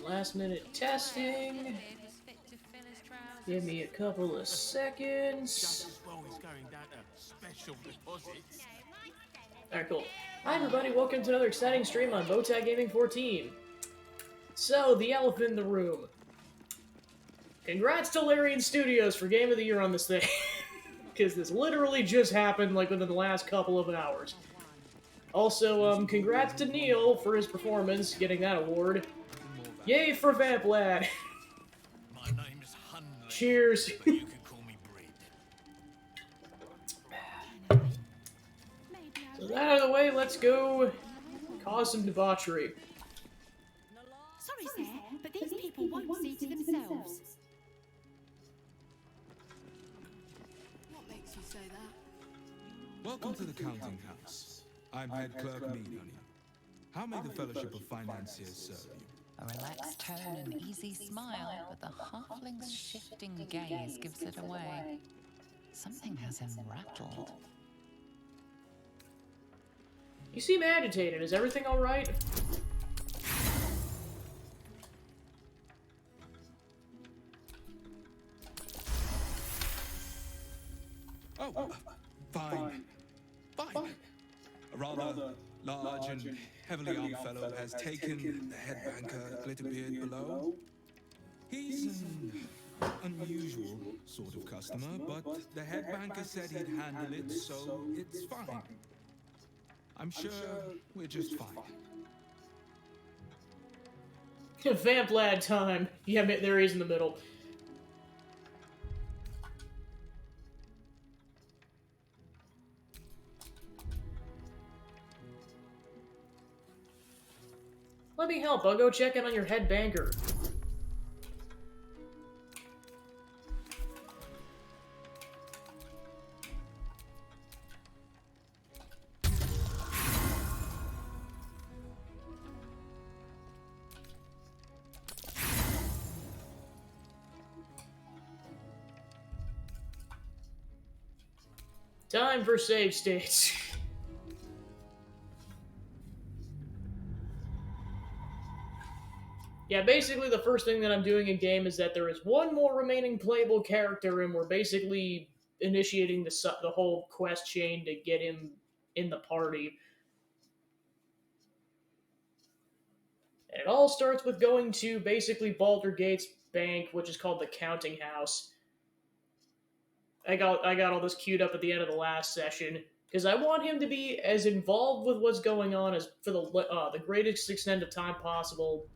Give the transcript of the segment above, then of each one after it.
Last minute testing. Give me a couple of seconds. Alright, cool. Hi everybody, welcome to another exciting stream on Bowtie Gaming 14. So, the elephant in the room. Congrats to Larian Studios for Game of the Year on this thing. Because this literally just happened, like, within the last couple of hours. Also, congrats to Neil for his performance, getting that award. Yay for Vamp Lad! My name is Hunley. Cheers! But you can call me Breed. So that out of the way, let's go cause some debauchery. Sorry, sir, but these people won't see to themselves. What makes you say that? Welcome to the counting house. I'm head clerk Mead. How may the Fellowship of Financiers serve you? A relaxed tone and easy smile, but the halfling's shifting gaze gives it away. Something has him rattled. You seem agitated. Is everything alright? Oh, fine. Fine. A rather large and heavily armed fellow has taken the head banker, Glitterbeard, below. He's an unusual sort of customer, but the head banker said he'd handle it, so it's fine. I'm sure we're just fine. Vamp Lad time. Yeah, there he is in the middle. Let me help. I'll go check in on your head banker. Time for save states. Yeah, basically the first thing that I'm doing in game is that there is one more remaining playable character, and we're basically initiating the whole quest chain to get him in the party. And it all starts with going to basically Baldur Gates Bank, which is called the Counting House. I got all this queued up at the end of the last session because I want him to be as involved with what's going on as for the greatest extent of time possible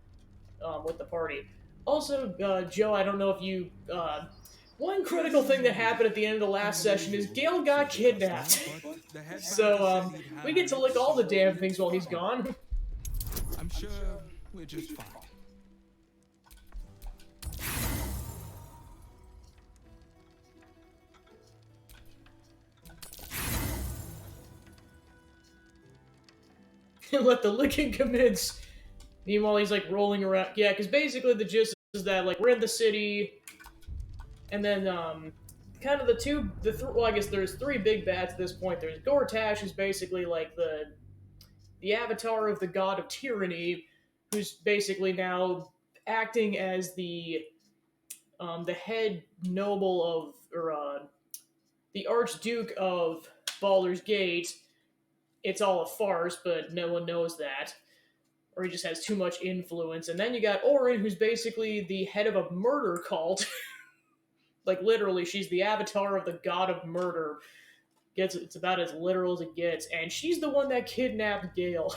with the party. Also, Joe, I don't know if you. One critical thing that happened at the end of the last session is Gale got kidnapped. So we get to lick all the damn things while he's gone. I'm sure we're just fine. Let the licking commence. Meanwhile, he's like rolling around. Yeah, because basically the gist is that like we're in the city, and then kind of well, I guess there's three big bats at this point. There's Gortash, who's basically like the avatar of the god of tyranny, who's basically now acting as the head noble of the Archduke of Baldur's Gate. It's all a farce, but no one knows that. Or he just has too much influence. And then you got Orin, who's basically the head of a murder cult. Like, literally, she's the avatar of the god of murder. It's about as literal as it gets. And she's the one that kidnapped Gale.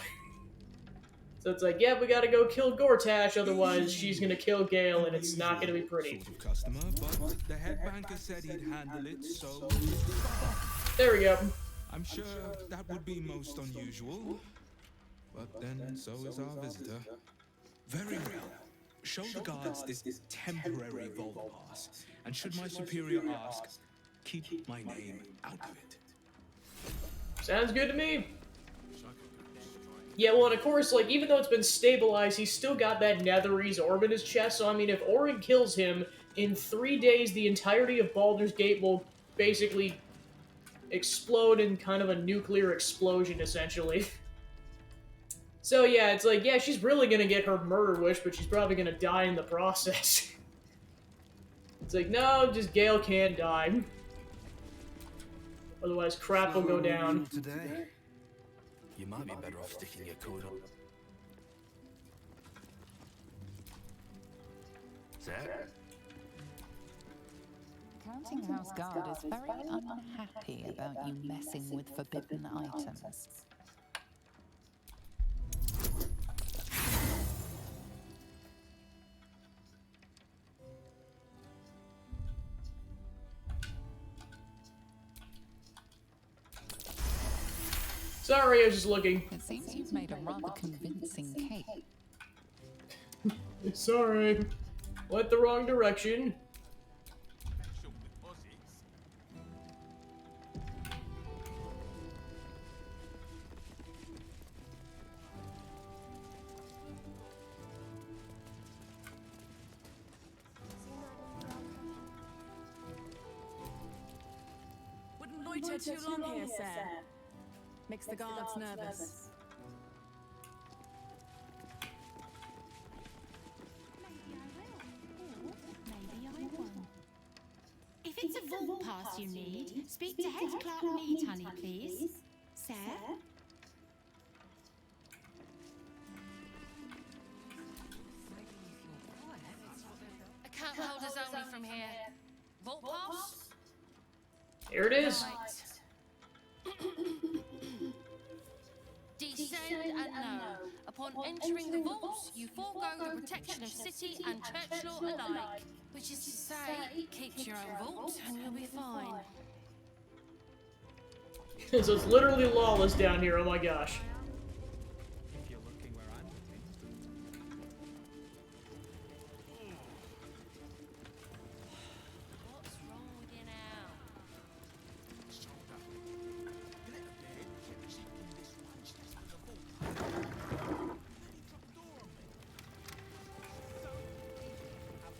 So it's like, yeah, we gotta go kill Gortash, otherwise she's gonna kill Gale, and it's not gonna be pretty. Sort of customer, but the head banker said he'd handle it, so There we go. I'm sure that would be most unusual. But then so is our visitor. Very well. Show the guards this temporary vault pass, and should my superior ask, keep my name out of it. Sounds good to me. Yeah, well, and of course, like, even though it's been stabilized, he's still got that Netherese orb in his chest, so I mean, if Orin kills him, in 3 days, the entirety of Baldur's Gate will basically explode in kind of a nuclear explosion, essentially. So yeah, it's like, yeah, she's really gonna get her murder wish, but she's probably gonna die in the process. It's like, no, just Gale can't die. Otherwise, crap will go down. Today, you might be better off sticking your code on. Set. Counting House Guard is very unhappy about you messing with forbidden items. Sorry, I was just looking. It seems you've made a rather convincing case. Sorry. Went the wrong direction. Wouldn't loiter too long here, sir. Makes the guards nervous. Maybe I won't. If it's a vault pass you need, speak to Head Clerk Mead, honey, please. Sir? Account holders only from here. Vault pass? Here it is. Descend and know. Upon entering the vaults, you forego the protection of city and church law alike. Which is to say, keep to your own vault and you'll be fine. So it's literally lawless down here, oh my gosh. If you're looking where I'm looking. What's wrong with you now?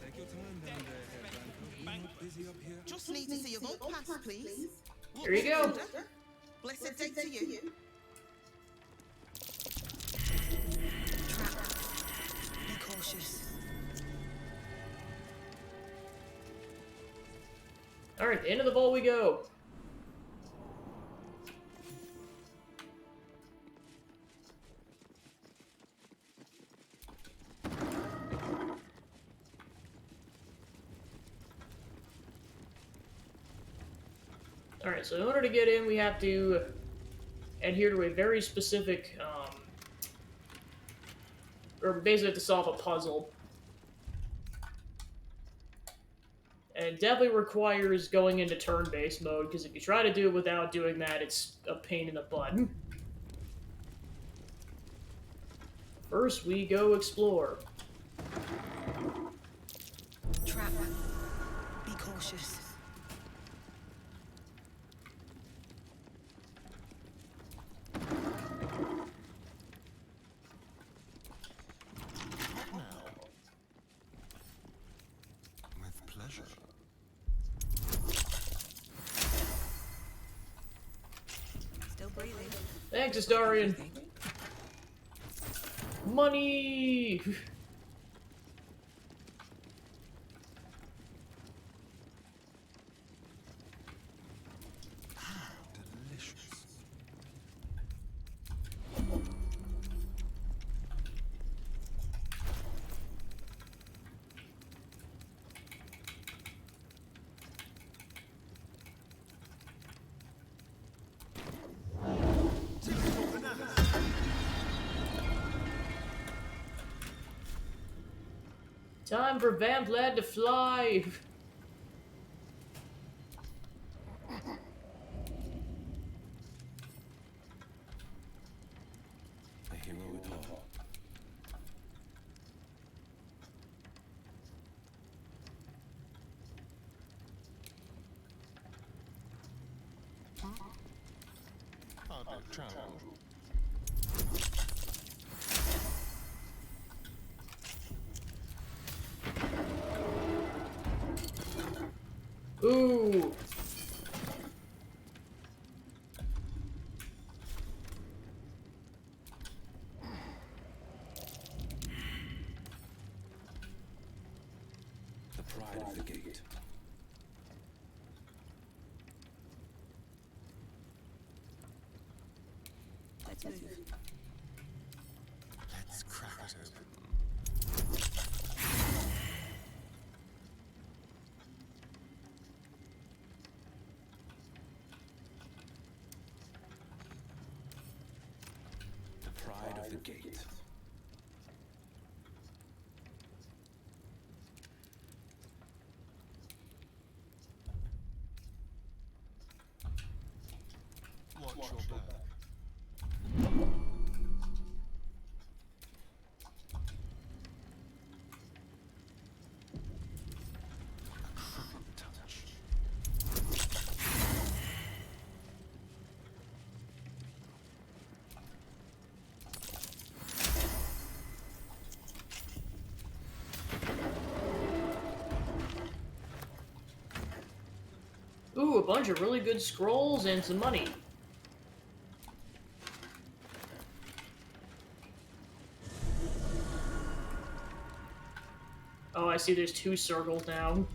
Take your time down there, Headbanker. We're not busy up here. Just need to see your vault pass, please. Here you go. Blessed day to you. Trap. Be cautious. Alright, the end of the vault we go. Alright, so in order to get in, we have to adhere to a very specific, or basically to solve a puzzle. And it definitely requires going into turn-based mode, because if you try to do it without doing that, it's a pain in the butt. First, we go explore. Trap. Be cautious. With pleasure. Still breathing. Thanks, Astarion. Money! Delicious. Time for Vamp Lad to fly! A hero at all. I'll travel. Ooh! pride of the gate. Let's move. Let's crack it open. The pride of the gate. Watch your back. Touch. Ooh, a bunch of really good scrolls and some money. Oh, I see there's 2 circles now.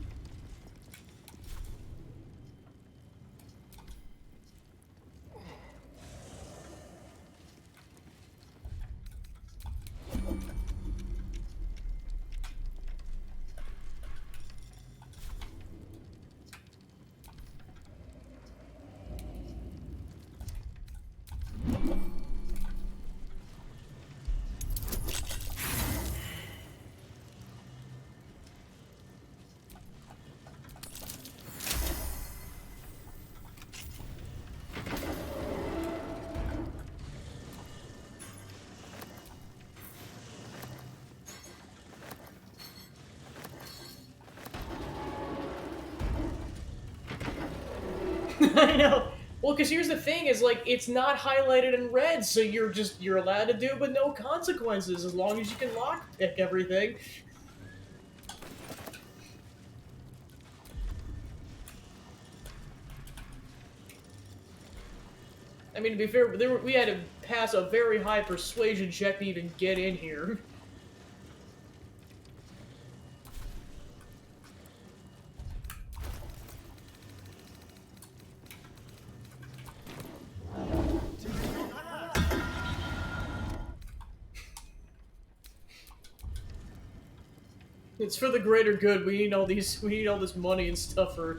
I know. Well, because here's the thing: is like it's not highlighted in red, so you're allowed to do it with no consequences as long as you can lockpick everything. I mean, to be fair, we had to pass a very high persuasion check to even get in here. It's for the greater good. We need all this money and stuff to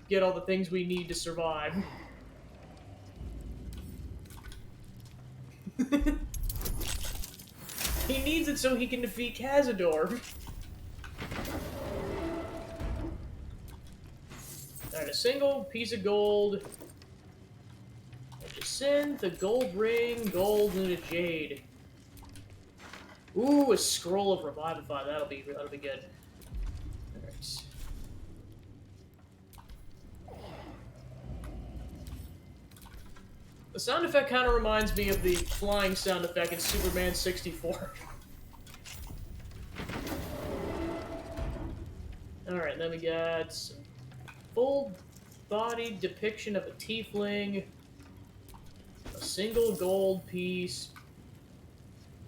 get all the things we need to survive. He needs it so he can defeat Cazador. Alright, a single piece of gold, a synth, a gold ring, gold, and a jade. Ooh, a scroll of Revivify. That'll be good. Alright. The sound effect kind of reminds me of the flying sound effect in Superman 64. Alright, then we got some full-bodied depiction of a tiefling, a single gold piece.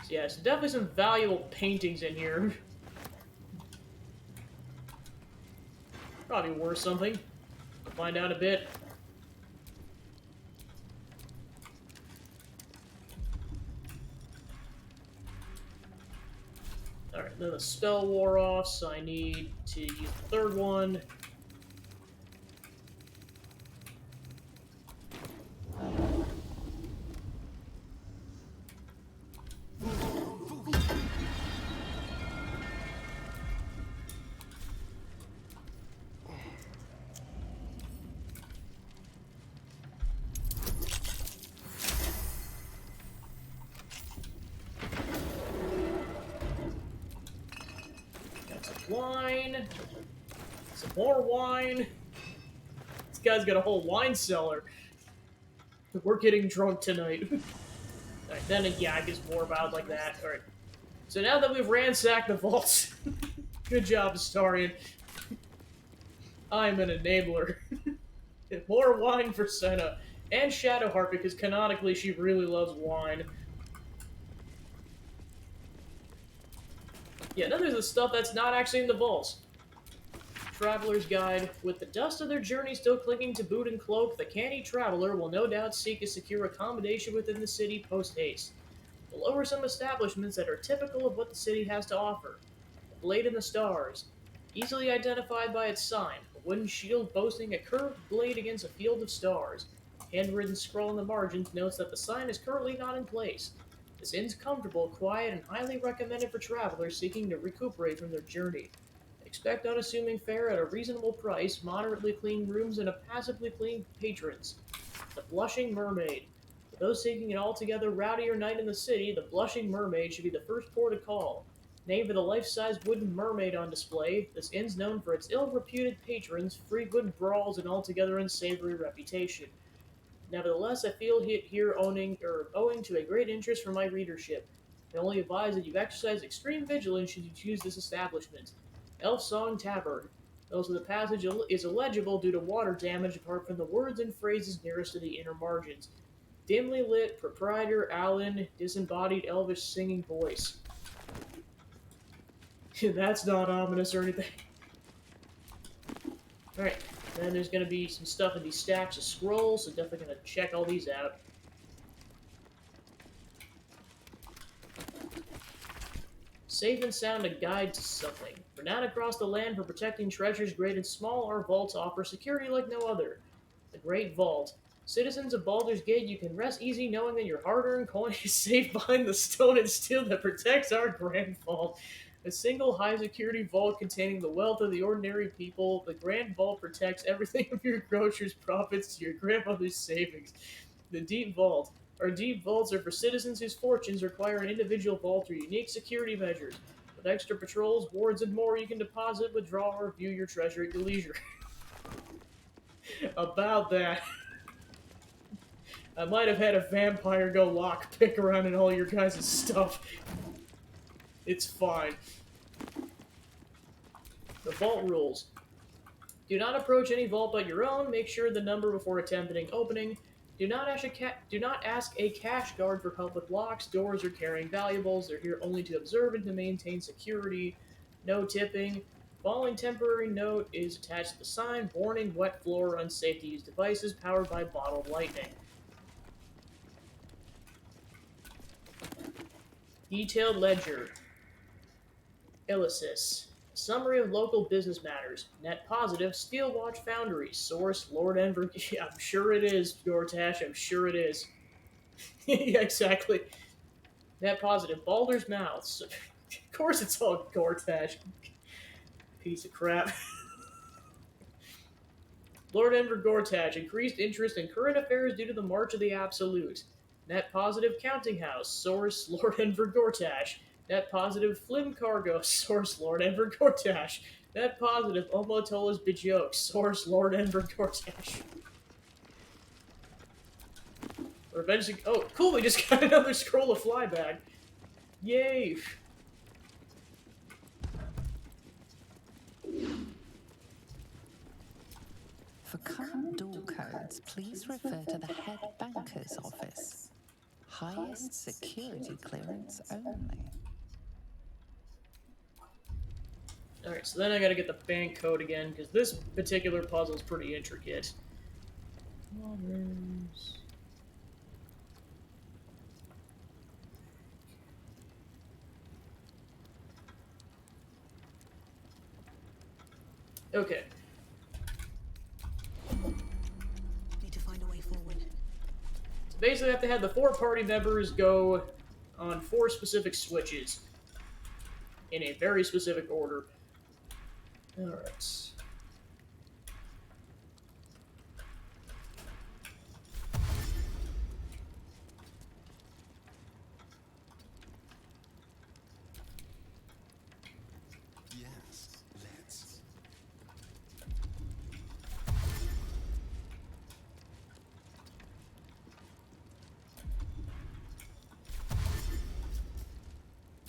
So yeah, so definitely some valuable paintings in here. Probably worth something. We'll find out a bit. Alright, then the spell wore off, so I need to use the third one. Wine. Some more wine. This guy's got a whole wine cellar. We're getting drunk tonight. Alright, then yeah, it gets more about like that. Alright. So now that we've ransacked the vaults, good job, Astarion. I'm an enabler. More wine for Senna. And Shadowheart, because canonically she really loves wine. Yeah, then there's the stuff that's not actually in the vaults. Traveler's Guide. With the dust of their journey still clinging to boot and cloak, the canny traveler will no doubt seek to secure accommodation within the city post-haste. Below are some establishments that are typical of what the city has to offer. The Blade in the Stars. Easily identified by its sign, a wooden shield boasting a curved blade against a field of stars. A handwritten scroll in the margins notes that the sign is currently not in place. This inn's comfortable, quiet, and highly recommended for travelers seeking to recuperate from their journey. Expect unassuming fare at a reasonable price, moderately clean rooms, and a passively clean patrons. The Blushing Mermaid. For those seeking an altogether rowdier night in the city, the Blushing Mermaid should be the first port of call. Named for the life-size wooden mermaid on display, this inn's known for its ill-reputed patrons, frequent brawls, and altogether unsavory reputation. Nevertheless, I feel here owing to a great interest from my readership. I only advise that you exercise extreme vigilance should you choose this establishment. Elf Song Tavern. Most of the passage is illegible due to water damage apart from the words and phrases nearest to the inner margins. Dimly lit, proprietor Alan, disembodied elvish singing voice. That's not ominous or anything. Alright, then there's going to be some stuff in these stacks of scrolls, so definitely going to check all these out. Safe and sound, a guide to something. Renowned across the land for protecting treasures great and small, our vaults offer security like no other. The Great Vault. Citizens of Baldur's Gate, you can rest easy knowing that your hard-earned coin is safe behind the stone and steel that protects our Grand Vault. A single high-security vault containing the wealth of the ordinary people, the Grand Vault protects everything from your grocer's profits to your grandmother's savings. The Deep Vault. Our deep vaults are for citizens whose fortunes require an individual vault or unique security measures. With extra patrols, wards, and more, you can deposit, withdraw, or view your treasure at your leisure. About that. I might have had a vampire go lockpick around in all your guys' stuff. It's fine. The vault rules. Do not approach any vault but your own. Make sure the number before attempting opening. Do not ask a cash guard for help with locks, doors, or carrying valuables. They're here only to observe and to maintain security. No tipping. Following temporary note is attached to the sign. Warning, wet floor, unsafe to use devices powered by bottled lightning. Detailed ledger. Elysis. Summary of local business matters. Net positive, Steel Watch Foundry. Source, Lord Enver... Yeah, I'm sure it is, Gortash. I'm sure it is. Yeah, exactly. Net positive, Baldur's Mouth. Of course it's all Gortash. Piece of crap. Lord Enver Gortash. Increased interest in current affairs due to the March of the Absolute. Net positive, Counting House. Source, Lord Enver Gortash. Net positive, Flim Cargo. Source, Lord Enver Gortash. Net positive, Omotola's Bejoke. Source, Lord Enver Gortash. Revenge... Oh, cool, we just got another scroll of flyback. Yay! For current door codes, please refer to the head banker's office. Highest security clearance only. Alright, so then I gotta get the bank code again, because this particular puzzle's pretty intricate. Modern's... Okay. Need to find a way forward. So basically I have to have the 4 party members go on 4 specific switches. In a very specific order. Alright. Yes, let's.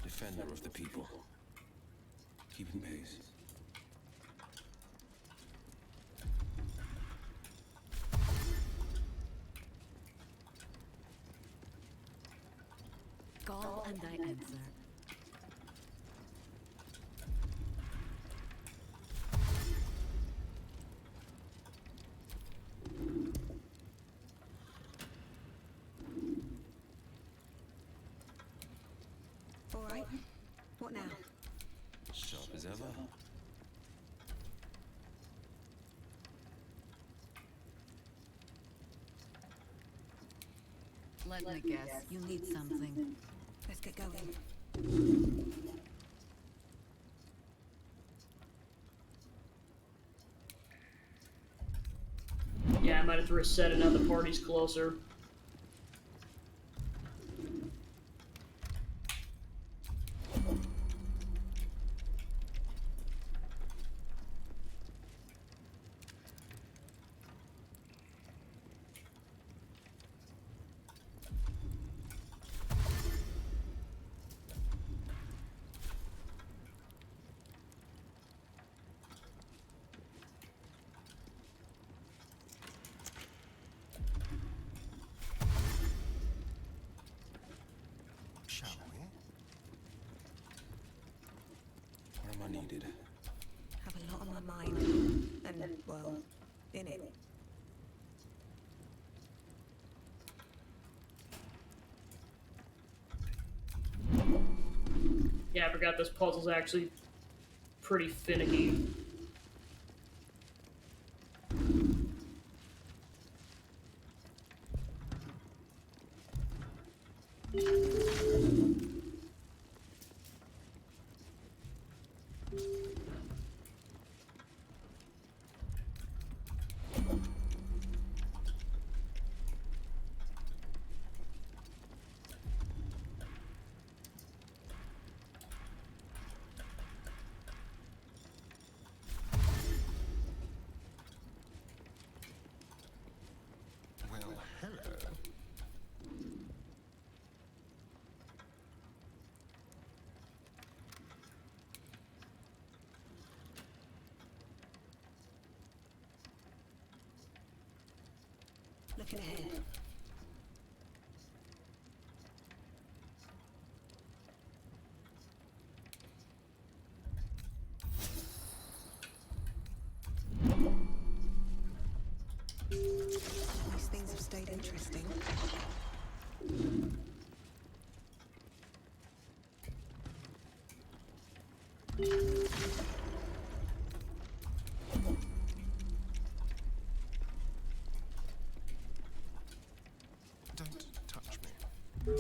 Defender of the people. Keeping pace. Call and I answer. Let me guess, you need something. Let's get going. Yeah, I might have to reset it now the party's closer. Shall we? Or am I needed? Have a lot on my mind. And, well, in it. Yeah, I forgot this puzzle's actually pretty finicky. Well, hello. Looking ahead. These things have stayed interesting. Don't touch me.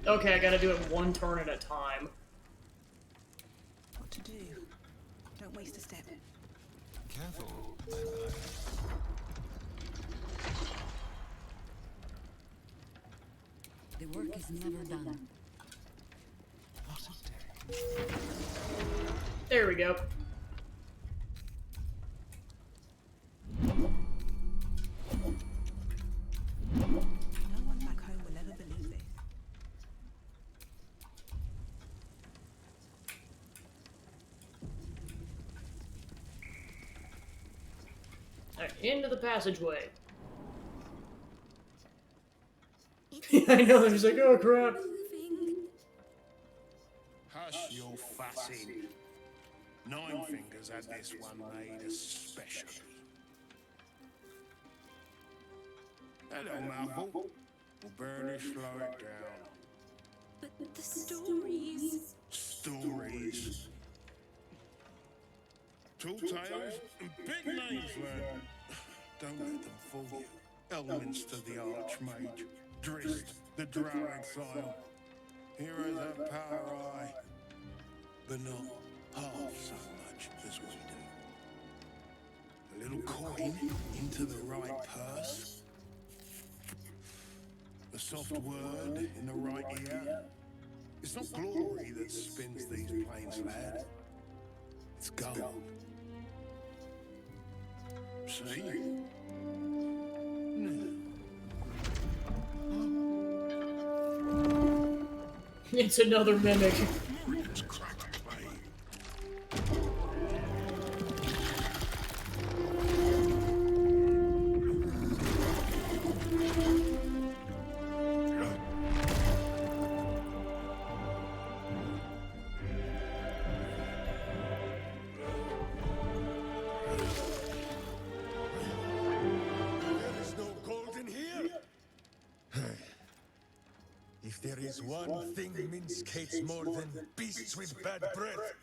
Okay, I gotta do it one turn at a time. What to do? Don't waste a step. Careful. The work is never done. What a day. There we go. No one back home will ever believe this. Alright, into the passageway. I know, they're just like, oh crap. Hush your fussing. Nine Fingers had this one made especially. Hello, mouthful. We'll barely slow it down. But the stories. Stories. Tall tales and big names, lad. Don't let them fool you. Elements to the Archmage. Drist, the Drow exile. Heroes have power, aye, but not half so much as we do. A little coin into the right purse. A soft word in the right ear. It's not glory that spins these plains, lad. It's gold. See? It's another mimic. It's cracked clay. There is no gold in here. If there is one thing Minsk hates more than beasts with bad breath.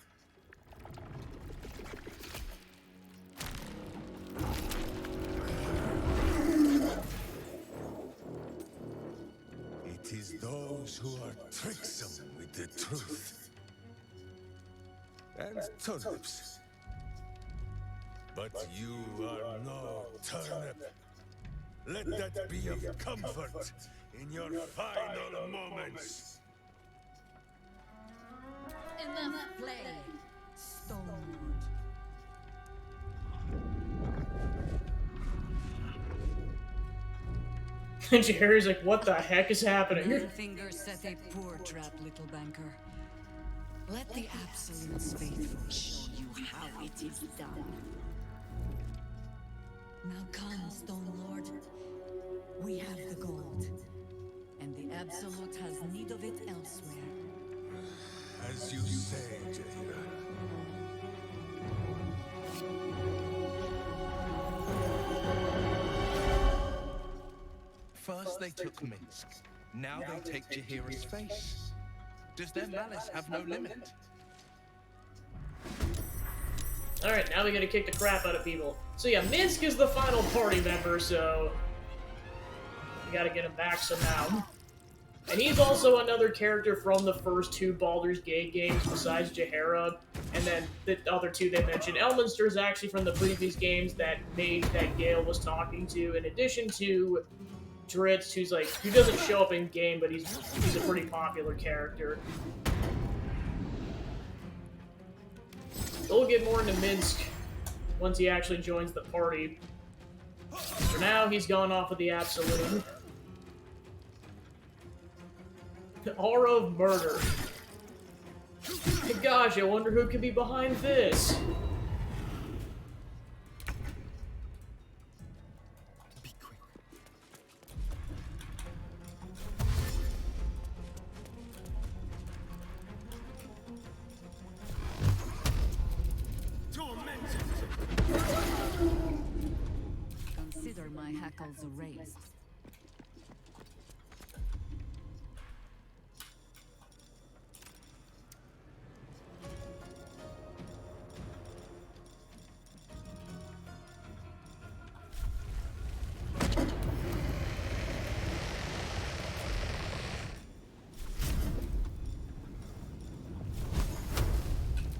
those who are tricksome with the truth. And turnips. But you are no turnip. Let that be of comfort in your final moments. Enough play, Stone. And Jerry's like, what the heck is happening? Finger set a poor trap, little banker. Let the Absolute's faithful show you how it is done. Now come, Stone Lord. We have the gold, and the Absolute has need of it elsewhere. As you say, Jahira. First they took Minsk, now they take Jahira's face. Does their malice have no limit? Alright, now we gotta kick the crap out of people. So yeah, Minsk is the final party member, so we gotta get him back somehow. And he's also another character from the first two Baldur's Gate games besides Jahira. And then the other two they mentioned. Elminster is actually from the previous games that Gale was talking to, in addition to Dritz, who doesn't show up in game, but he's a pretty popular character. We'll get more into Minsk once he actually joins the party. For now, he's gone off with the Absolute. The aura of murder. Gosh, I wonder who could be behind this. Be quick. Consider my hackles erased.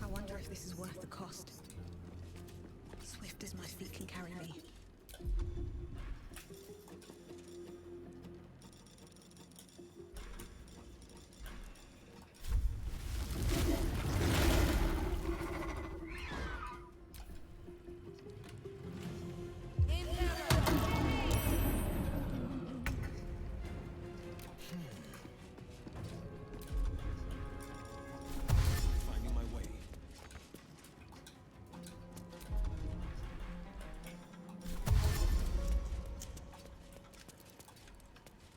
I wonder if this is worth the cost. Swift as my feet can carry me. Finding my way.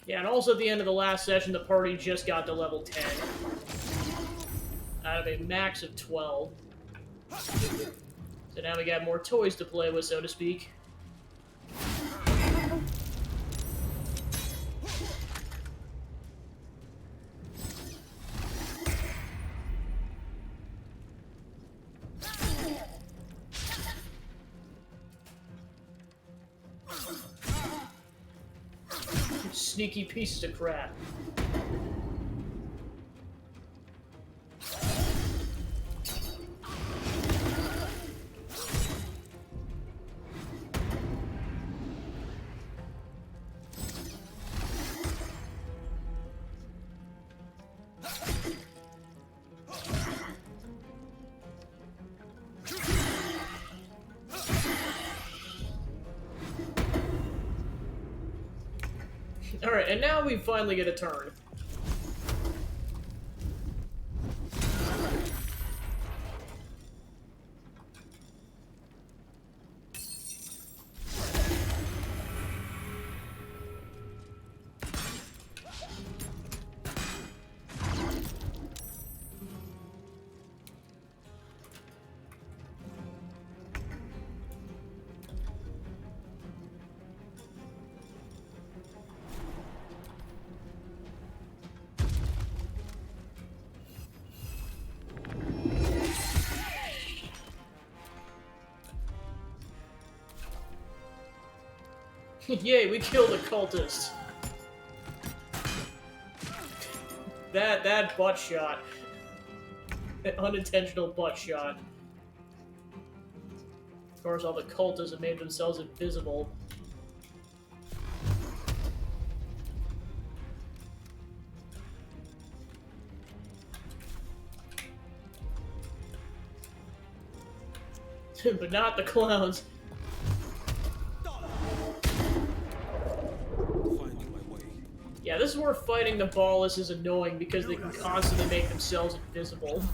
Yeah, and also at the end of the last session, the party just got to level 10. Out of a max of 12. So now we got more toys to play with, so to speak. Sneaky pieces of crap. Alright, and now we finally get a turn. Yay, we killed a cultist. That butt shot. An unintentional butt shot. Of course, all the cultists have made themselves invisible. But not the clowns. Yeah, this is where fighting the Ballis is annoying because they can constantly make themselves invisible.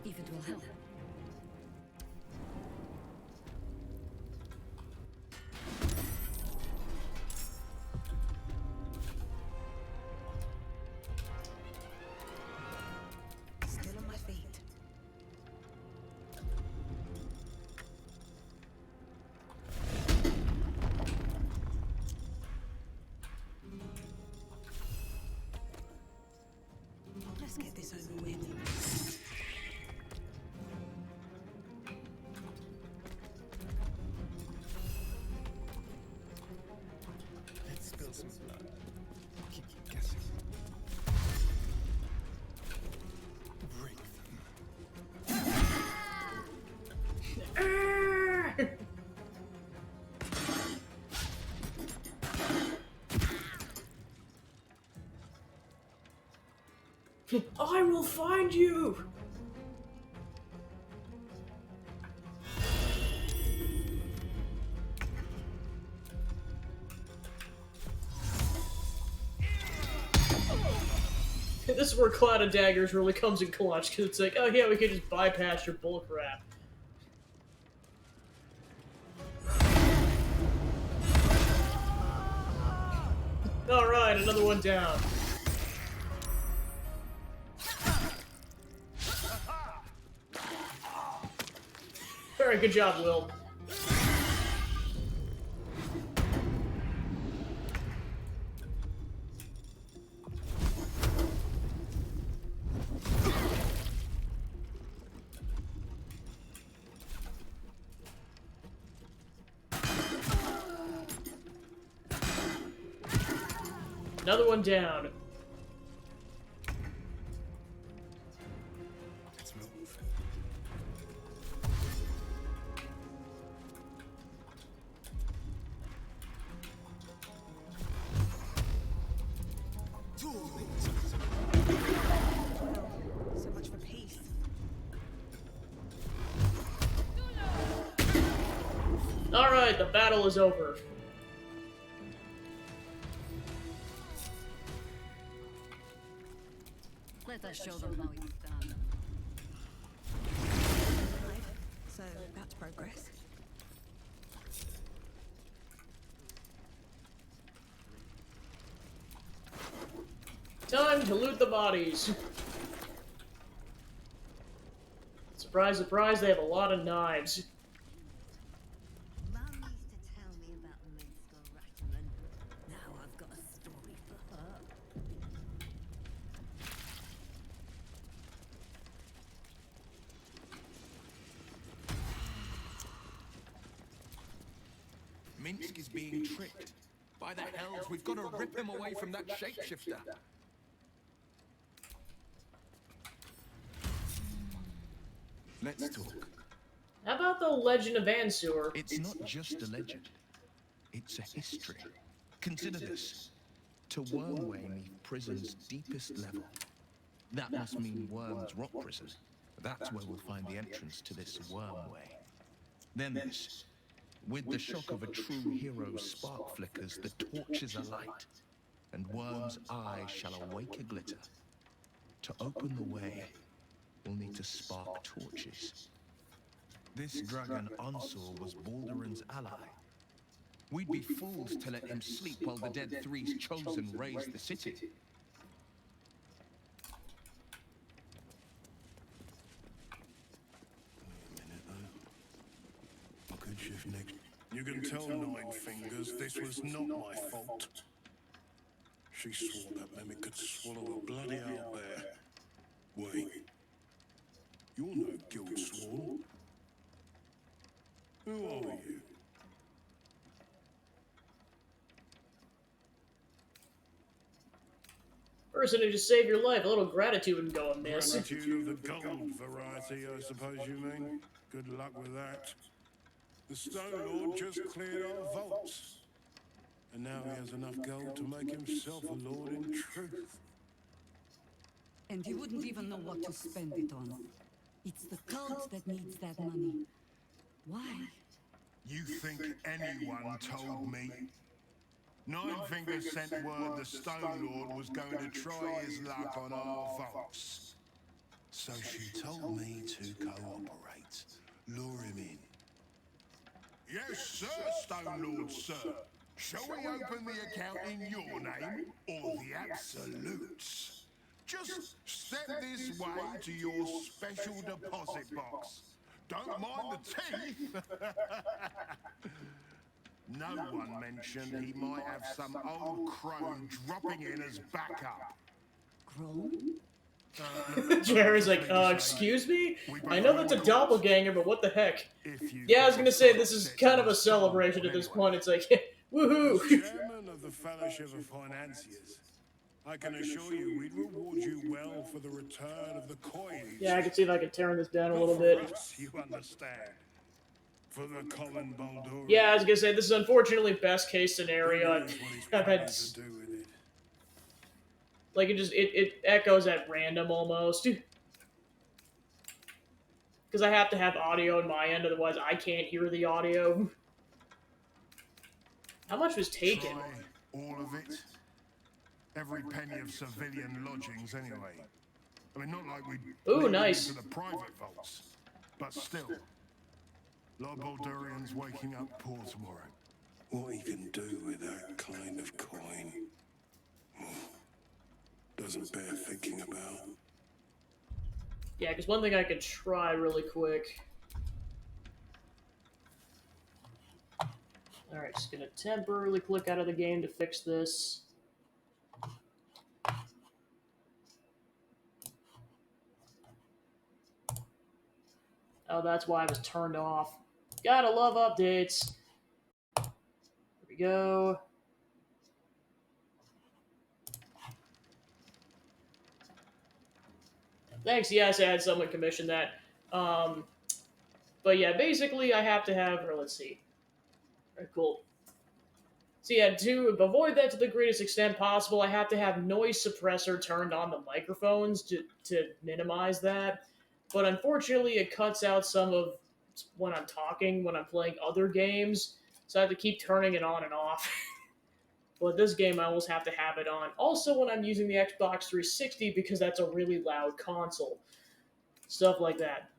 If it will help. Still on my feet. Let's get this over with. Let's spill some blood. Keep guessing. Break I will find you! This is where Cloud of Daggers really comes in clutch, because it's like, oh yeah, we could just bypass your bullcrap. Alright, another one down. Very good job, Will. Another one down. Let's move. So much for peace. Alright, the battle is over. Let us show them how it's done. So, about to progress. Time to loot the bodies. Surprise, surprise, they have a lot of knives. Mum used to tell me about Minster Ratterman. Now I've got a story for her. Minsk is being tricked. By the hells, we've got to rip him away from that shapeshifter. Let's talk. How about the Legend of Ansur? It's not just a legend. It's a history. Consider this. To Wormway meet prison's deepest level. That must mean Worm's rock prison. That's where we'll find the entrance to this Wormway. Then this. With the shock of a true hero's spark flickers, the torches alight, and Worm's eye shall awake a glitter to open the way we'll need to spark torches. This dragon Ansur was Baldur's ally. We'd be fools to let him sleep while the Dead Three's chosen raised the city. I could shift next. You can tell Nine Fingers this was not my fault. She swore that mimic could swallow a bloody owlbear. Wait. You're no guild sworn. Who are you? Person who just saved your life. A little gratitude wouldn't go amiss. Gratitude of the gold variety, I suppose you mean. Good luck with that. The Stone Lord just cleared our vaults. And now he has enough gold to make himself a lord in truth. And you wouldn't even know what to spend it on. It's the cult that needs that money. Why? You think anyone told me? Nine Fingers sent word the Stone Lord was going to try his luck on our vaults. So she told me to cooperate. Lure him in. Yes, sir, Stone Lord, sir. Shall we open the account in your name or the Absolute's? Just step this way to your special deposit box. Don't mind the teeth. No one mentioned he might have some old crone dropping in as backup. Crone? Jerry's like, excuse me? I know that's a doppelganger, but what the heck? Yeah, I was gonna say, this is kind of a celebration at this point. It's like, woohoo! Chairman of the Fellowship of Financiers, I can assure you we'd reward you well for the return of the coinage. Yeah, I can see if I can turn this down a little Not bit. for us, you understand. For the common Baldur. Yeah, I was gonna say, this is unfortunately best case scenario. I've had... Like, it echoes at random, almost. Because I have to have audio on my end, otherwise I can't hear the audio. How much was taken? Try all of it. Every penny of civilian lodgings, anyway. I mean, not like we Ooh, nice. into the private vaults, but still. A lot of Baldurians waking up poor tomorrow. What he can do with that kind of coin doesn't bear thinking about. Yeah, because one thing I could try really quick. Alright, just gonna temporarily click out of the game to fix this. Oh, that's why it was turned off. Gotta love updates. Here we go. Thanks, yes, I had someone commission that. But yeah, basically I have to have, or let's see. Alright, cool. So yeah, to avoid that to the greatest extent possible, I have to have noise suppressor turned on the microphones to minimize that. But unfortunately, it cuts out some of when I'm talking, when I'm playing other games, so I have to keep turning it on and off. But this game, I always have to have it on. Also, when I'm using the Xbox 360, because that's a really loud console. Stuff like that.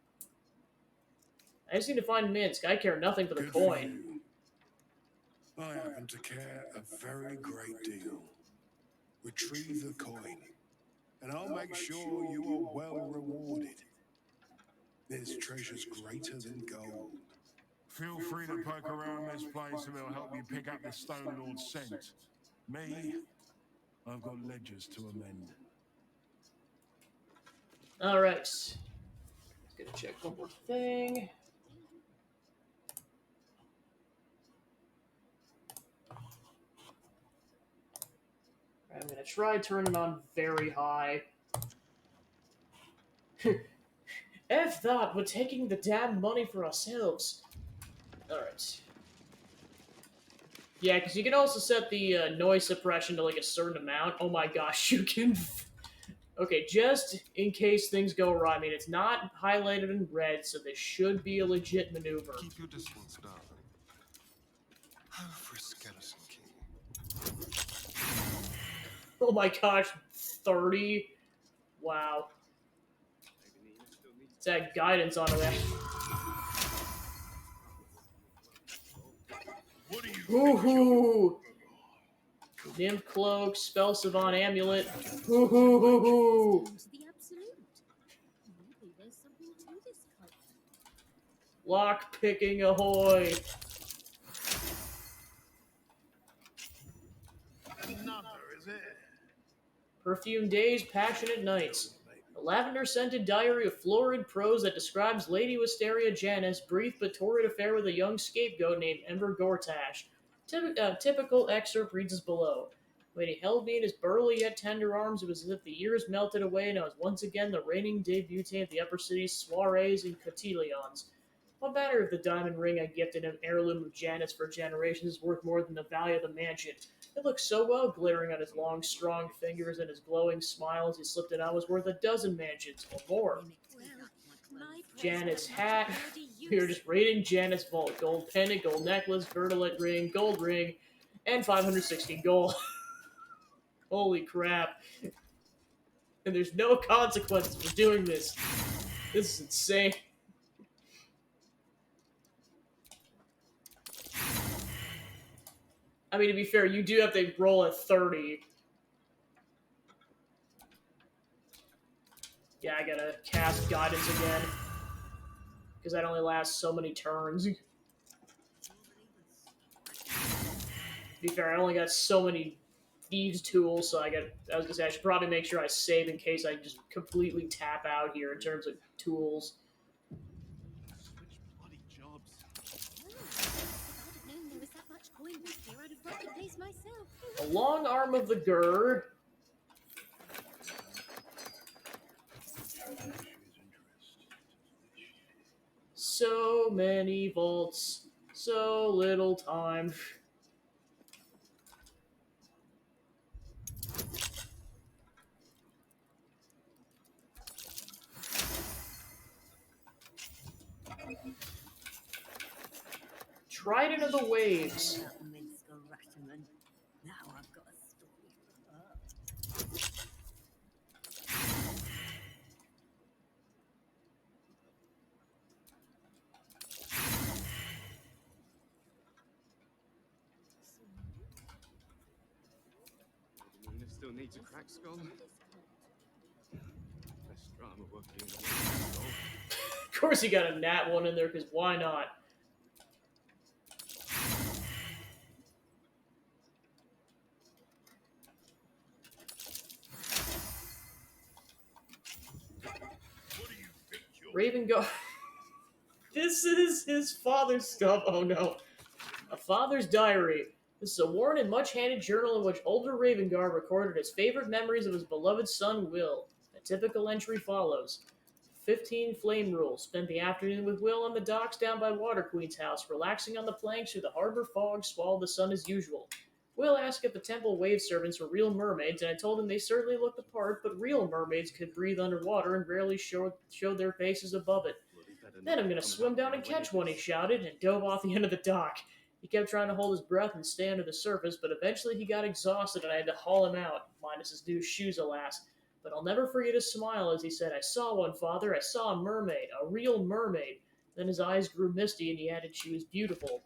I just need to find Minsk. I care nothing for the coin. I happen to care a very great deal. Retrieve the coin, and I'll make sure you are well rewarded. This treasure's greater than gold. Feel free to poke around this place and it'll help you pick up the Stone Lord's scent. Me, I've got ledgers to amend. Alright. Just gonna check one more thing. I'm gonna try turning it on very high. F that, we're taking the damn money for ourselves. Alright. Yeah, because you can also set the noise suppression to like a certain amount. Oh my gosh, you can... Okay, just in case things go awry. I mean, it's not highlighted in red, so this should be a legit maneuver. Keep your distance, darling. For Skeleton King. Oh my gosh, 30? Wow. Add guidance onto that. Hoo-hoo! Nymph Cloak, Spell Savant Amulet. Hoo-hoo-hoo-hoo! The absolute. Maybe there's something to this cult. Lock picking ahoy! Another, is it? Perfumed days, passionate nights. A lavender-scented diary of florid prose that describes Lady Wisteria Janice' brief but torrid affair with a young scapegoat named Ember Gortash. Typical excerpt reads as below. When he held me in his burly yet tender arms, it was as if the years melted away and I was once again the reigning debutante of the upper city's soirees and cotillions. What matter if the diamond ring I gifted him, heirloom of Janice for generations, is worth more than the value of the mansion? It looked so well glittering on his long, strong fingers, and his glowing smile as he slipped it on was worth a dozen mansions or more. Janet's hat. We were just raiding Janet's vault. Gold pendant, gold necklace, vertilet ring, gold ring, and 560 gold. Holy crap. And there's no consequences for doing this. This is insane. I mean, to be fair, you do have to roll at 30. Yeah, I gotta cast Guidance again. Because that only lasts so many turns. To be fair, I only got so many Thieves tools, so I was gonna say, I should probably make sure I save in case I just completely tap out here in terms of tools. Switch bloody jobs. If I'd have known there was that much coin back here, I'd have robbed the place myself. A long arm of the Gurr. So many vaults, so little time. Trident of the Waves. Now I've got a story for her. Nina still needs a cracked skull. Less drama working in the skull. Of course he got a nat one in there, because why not? Raven go. This is his father's stuff. Oh no. A father's diary. This is a worn and much-handed journal in which older Ravengar recorded his favorite memories of his beloved son, Will. A typical entry follows. 15 Flame Rule. Spent the afternoon with Will on the docks down by Water Queen's house, relaxing on the planks through the harbor fog, swallowed the sun as usual. Will asked if the temple wave servants were real mermaids, and I told him they certainly looked the part, but real mermaids could breathe underwater and rarely show their faces above it. Then I'm gonna swim down and catch one, he shouted, and dove off the end of the dock. He kept trying to hold his breath and stay under the surface, but eventually he got exhausted and I had to haul him out, minus his new shoes, alas. But I'll never forget his smile as he said, "I saw one, Father. I saw a mermaid. A real mermaid." Then his eyes grew misty and he added she was beautiful.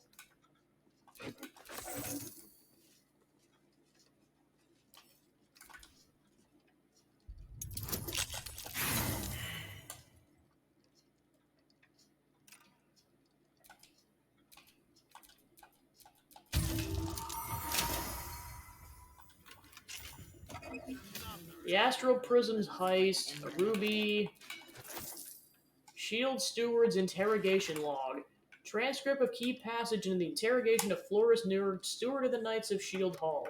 The Astral Prism's heist, a ruby, Shield Steward's interrogation log, transcript of key passage in the interrogation of Floris Nerd, Steward of the Knights of Shield Hall.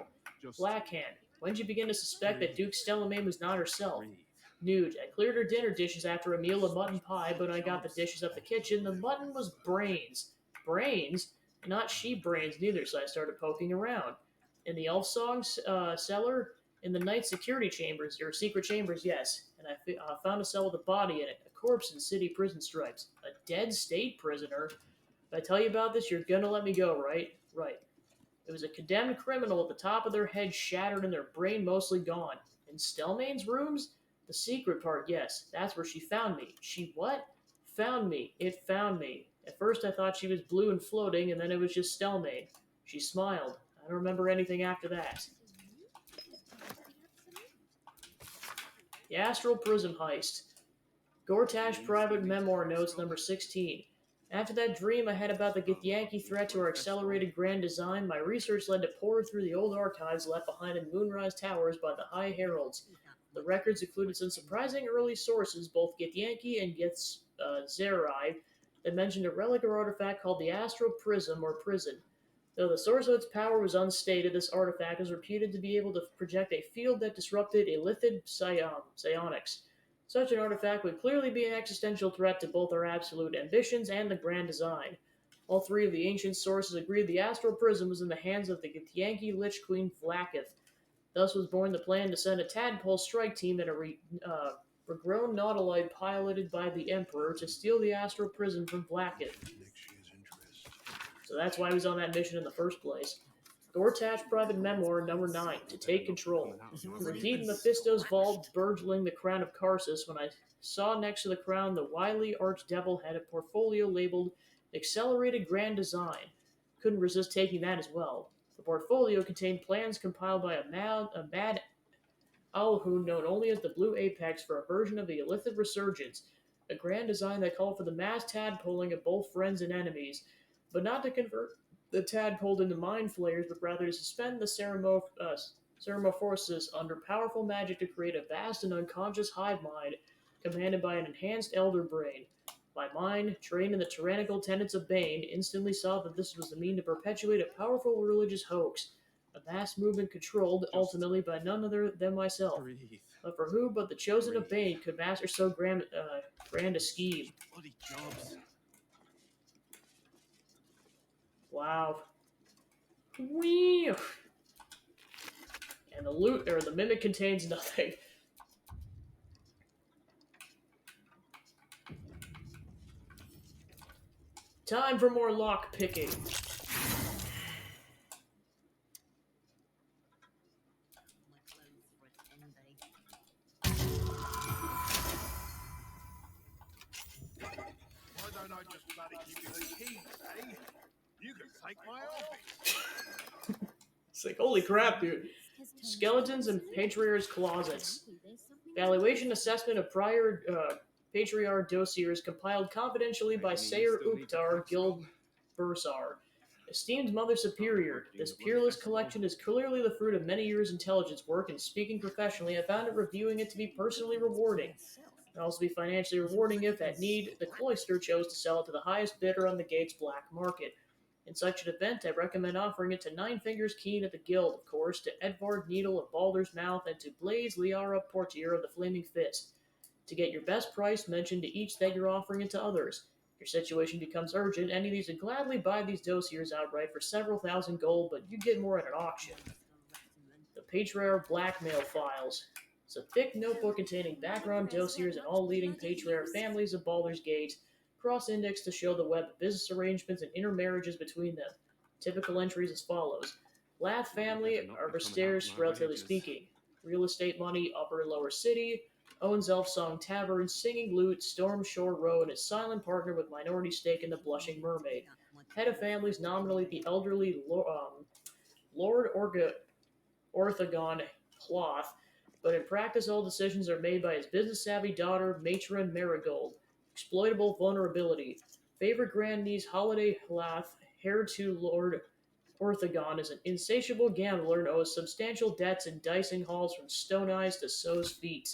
Blackhand, when did you begin to suspect that Duke Stellamain was not herself? Nude, I cleared her dinner dishes after a meal of mutton pie, but when I got the dishes up the kitchen, the mutton was brains. Brains? Not sheep brains neither, so I started poking around. In the Elf Song cellar, in the night security chambers, or secret chambers, yes, and I found a cell with a body in it, a corpse in city prison stripes. A dead state prisoner? If I tell you about this, you're gonna let me go, right? Right. It was a condemned criminal with the top of their head shattered and their brain mostly gone. In Stellmain's rooms? The secret part, yes. That's where she found me. She what? found me. It found me. At first I thought she was blue and floating, and then it was just Stelmane. She smiled. I don't remember anything after that. The Astral Prism Heist. Gortash Private Memoir Notes number 16. After that dream I had about the Githyanki threat to our accelerated grand design, my research led to pour through the old archives left behind in Moonrise Towers by the High Heralds. The records included some surprising early sources, both Githyanki and Zerai, that mentioned a relic or artifact called the Astral Prism or Prison. Though the source of its power was unstated, this artifact was reputed to be able to project a field that disrupted illithid psionics. Such an artifact would clearly be an existential threat to both our absolute ambitions and the grand design. All three of the ancient sources agreed the Astral Prism was in the hands of the Githyanki Lich Queen Vlakith. Thus was born the plan to send a tadpole strike team and a regrown Nautiloid piloted by the Emperor to steal the Astral Prism from Vlakith. So that's why he was on that mission in the first place. Gortash Private Memoir number 9, To Take Control. We were deep in Mephisto's vault, burgeoning the crown of Karsus, when I saw next to the crown the wily archdevil had a portfolio labeled Accelerated Grand Design. Couldn't resist taking that as well. The portfolio contained plans compiled by a mad Alhun known only as the Blue Apex for a version of the Illithid Resurgence, a grand design that called for the mass tadpoling of both friends and enemies, but not to convert the tadpole into mind flayers, but rather to suspend the Ceramorphosis under powerful magic to create a vast and unconscious hive mind commanded by an enhanced elder brain. My mind, trained in the tyrannical tenets of Bane, instantly saw that this was the mean to perpetuate a powerful religious hoax, a mass movement controlled, ultimately, by none other than myself. But for who but the chosen of Bane could master so grand a scheme? Bloody jobs. Wow. Wee. And the mimic contains nothing. Time for more lock picking. Why don't I just bloody give you the keys, eh? You can take my office. It's like, holy crap, dude. Skeletons in Patriarch's closets. Valuation assessment of prior Patriarch dossiers compiled confidentially by Sayer Uktar Guild Bursar. Esteemed Mother Superior, this peerless collection is clearly the fruit of many years' intelligence work, and speaking professionally, I found it reviewing it to be personally rewarding. It can also be financially rewarding if, at need, the cloister chose to sell it to the highest bidder on the gate's black market. In such an event, I recommend offering it to Nine Fingers Keen at the Guild, of course, to Edvard Needle of Baldur's Mouth, and to Blaze Liara Portier of the Flaming Fist. To get your best price, mention to each that you're offering it to others. If your situation becomes urgent, any of these would gladly buy these dossiers outright for several thousand gold, but you get more at an auction. The Patriarch Blackmail Files. It's a thick notebook containing background dossiers and all leading Patriarch families of Baldur's Gate, cross-indexed to show the web of business arrangements and intermarriages between them. Typical entries as follows. Lath family, Arvestairs, relatively speaking. Real estate money, upper and lower city. Owns Elf Song Tavern, Singing Lute, Storm Shore Row, and is silent partner with minority stake in the Blushing Mermaid. Head of families, nominally the elderly Lord Orthagon Cloth, but in practice all decisions are made by his business-savvy daughter, Matron Marigold. Exploitable vulnerability. Favorite grandniece Holiday Hlath, heir to Lord Orthagon, is an insatiable gambler and owes substantial debts in dicing halls from Stone Eyes to So's Feet.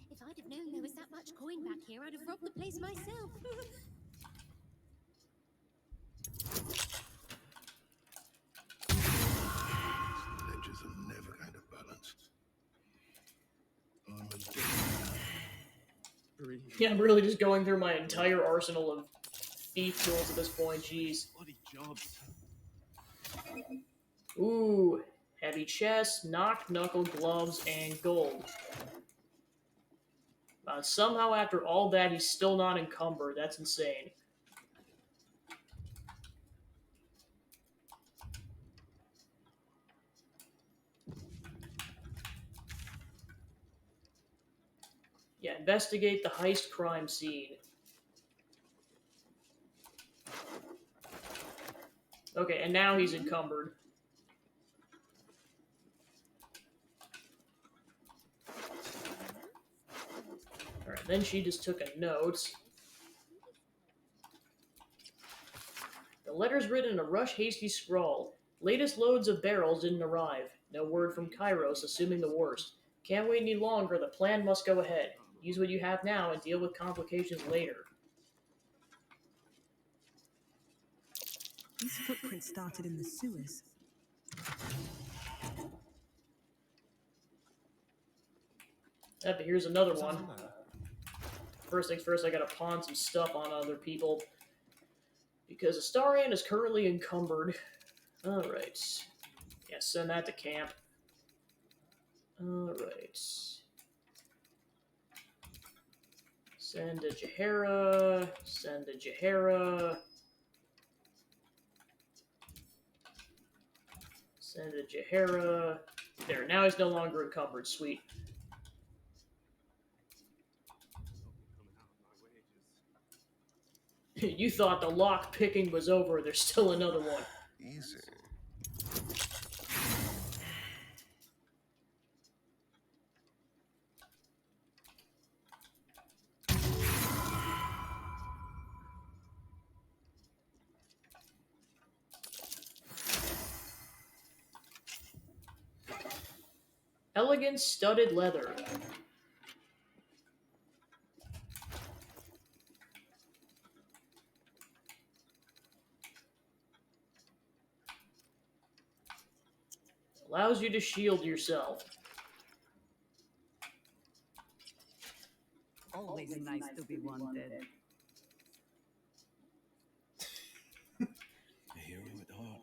If I'd have known there was that much coin back here, I'd have robbed the place myself. Ledgers are never going to balance. I'm a Yeah, I'm really just going through my entire arsenal of thief tools at this point, jeez. Bloody jobs. Ooh, heavy chest, knock, knuckle, gloves, and gold. Somehow after all that, he's still not encumbered. That's insane. Yeah, investigate the heist crime scene. Okay, and now he's encumbered. Alright, then she just took a note. The letter's written in a rush, hasty scrawl. Latest loads of barrels didn't arrive. No word from Kairos, assuming the worst. Can't wait any longer, the plan must go ahead. Use what you have now and deal with complications later. These footprints started in the sewers. But here's another one. First things first, I gotta pawn some stuff on other people. Because Astarion is currently encumbered. Alright. Yeah, send that to camp. Alright. Send to Jahara. Send to Jahara. Send to Jahara. There, now he's no longer encumbered. Sweet. You thought the lock picking was over. There's still another one. Easy. Elegant studded leather. Allows you to shield yourself. Always nice to be wanted. A hero at heart.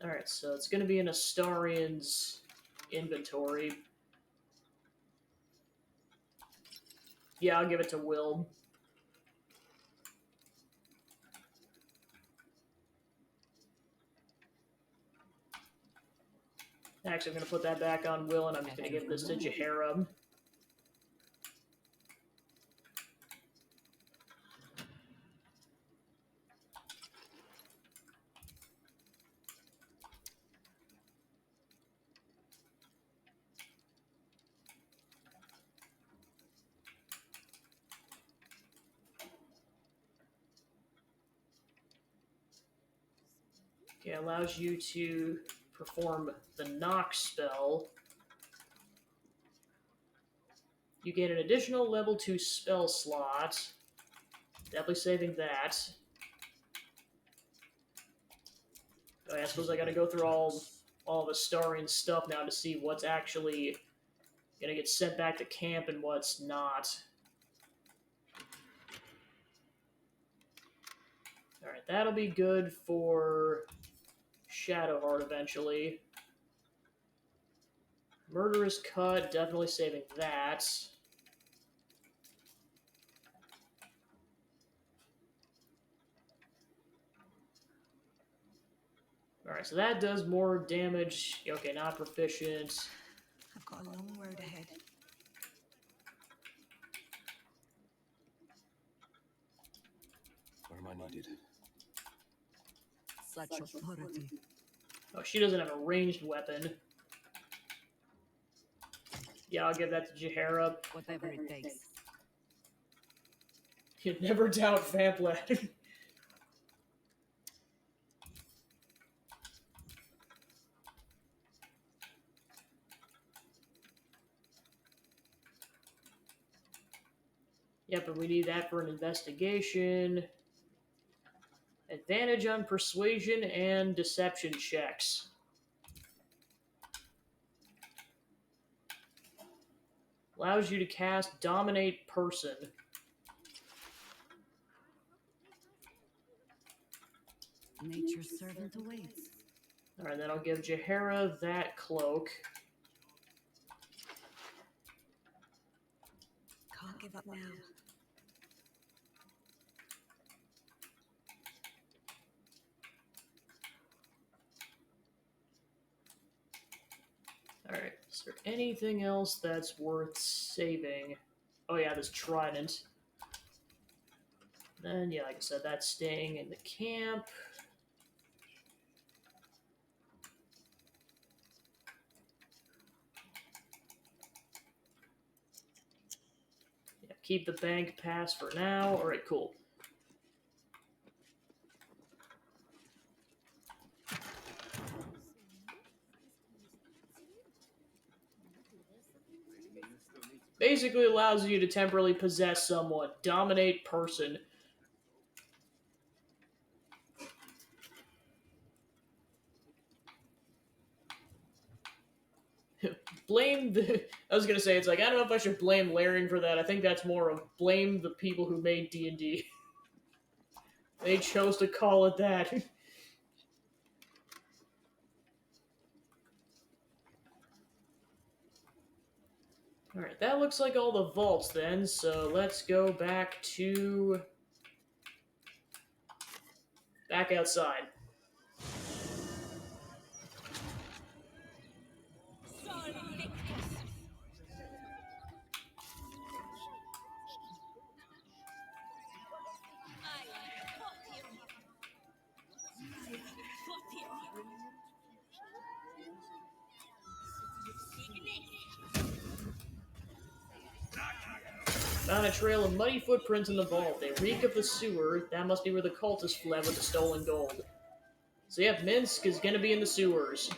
Alright, so it's going to be in Astarion's inventory. Yeah, I'll give it to Will. Actually, I'm going to put that back on Will, and I'm just going to give this to Jahara. Okay, allows you to perform the knock spell. You get an additional level 2 spell slot. Definitely saving that. Oh, I suppose I gotta go through all of Astarion's stuff now to see what's actually gonna get sent back to camp and what's not. Alright, that'll be good for Shadowheart eventually. Murderous Cut, definitely saving that. Alright, so that does more damage. Okay, not proficient. I've got a long road ahead. Where am I needed? Such authority. Oh, she doesn't have a ranged weapon. Yeah, I'll give that to Jahara. Whatever it takes. You never doubt Vamplad. Yep, but we need that for an investigation. Advantage on persuasion and deception checks. Allows you to cast Dominate Person. Nature's servant awaits. Alright, then I'll give Jahara that cloak. Can't give up now. Alright, is there anything else that's worth saving? Oh yeah, this trident. Then, yeah, like I said, that's staying in the camp. Yeah, keep the bank pass for now. Alright, cool. Basically allows you to temporarily possess someone. Dominate person. Blame the... I was gonna say, it's like, I don't know if I should blame Larian for that. I think that's more of blame the people who made D&D. They chose to call it that. Alright, that looks like all the vaults then, so let's go back to... back outside. Found a trail of muddy footprints in the vault. They reek of the sewer. That must be where the cultists fled with the stolen gold. So yeah, Minsk is gonna be in the sewers.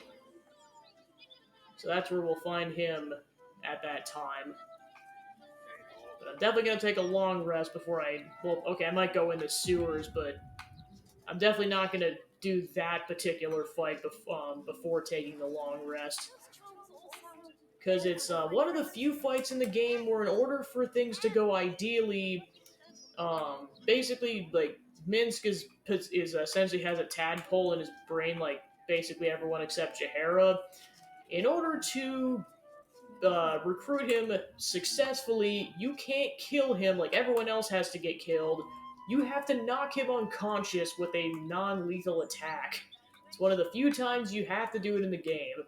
So that's where we'll find him at that time. But I'm definitely gonna take a long rest before I... well, okay, I might go in the sewers, but I'm definitely not gonna do that particular fight before taking the long rest. Because it's one of the few fights in the game where in order for things to go ideally, basically, like, Minsk is essentially has a tadpole in his brain, like basically everyone except Jahara. In order to recruit him successfully, you can't kill him like everyone else has to get killed. You have to knock him unconscious with a non-lethal attack. It's one of the few times you have to do it in the game.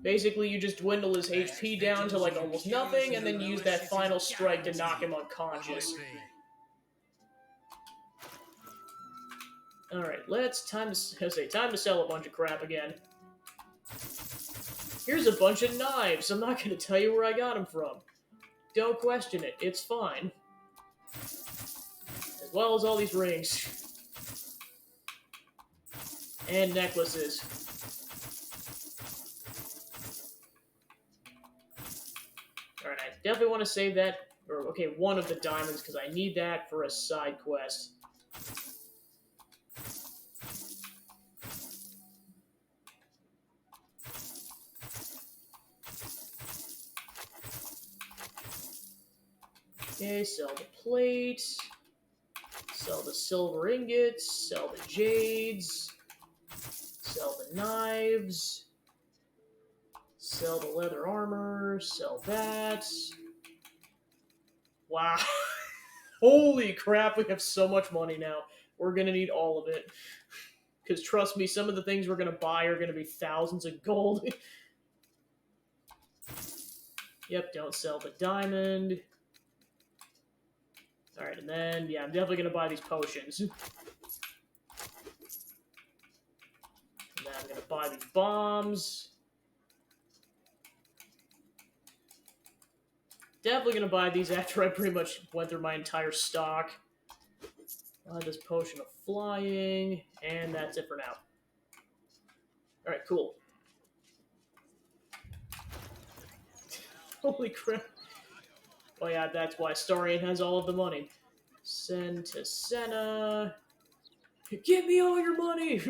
Basically, you just dwindle his HP down to like almost nothing, and then use that final strike to knock him unconscious. Alright, time to sell a bunch of crap again. Here's a bunch of knives. I'm not going to tell you where I got them from. Don't question it. It's fine. As well as all these rings. And necklaces. Alright, I definitely want to save that, or okay, one of the diamonds, because I need that for a side quest. Okay, sell the plate, sell the silver ingots, sell the jades, sell the knives, sell the leather armor, sell that. Wow. Holy crap, we have so much money now. We're gonna need all of it. Because trust me, some of the things we're gonna buy are gonna be thousands of gold. Yep, don't sell the diamond. Alright, and then, yeah, I'm definitely gonna buy these potions. And then I'm gonna buy these bombs. Definitely gonna buy these after I pretty much went through my entire stock. This potion of flying, and that's it for now. Alright, cool. Holy crap. Oh yeah, that's why Starian has all of the money. Send to Senna. Give me all your money!